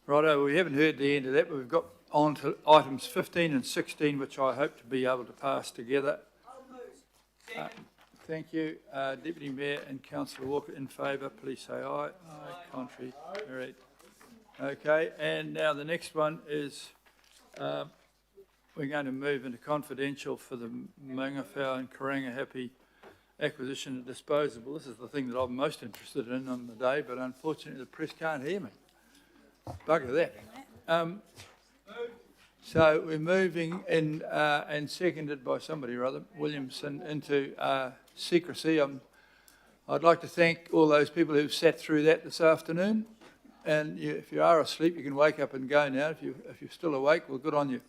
Righto, we haven't heard the end of that, but we've got on to items 15 and 16, which I hope to be able to pass together. Thank you. Deputy Mayor and Councillor Walker in favour, please say aye. Aye. Contrary. All right. Okay, and now the next one is we're going to move into confidential for the Mangawhau and Karanga Happy acquisition and disposal. This is the thing that I'm most interested in on the day, but unfortunately the press can't hear me. Bugger that. So we're moving in, and seconded by somebody or other, Williamson, into secrecy. I'd like to thank all those people who've sat through that this afternoon. And if you are asleep, you can wake up and go now. If you're still awake, well, good on you.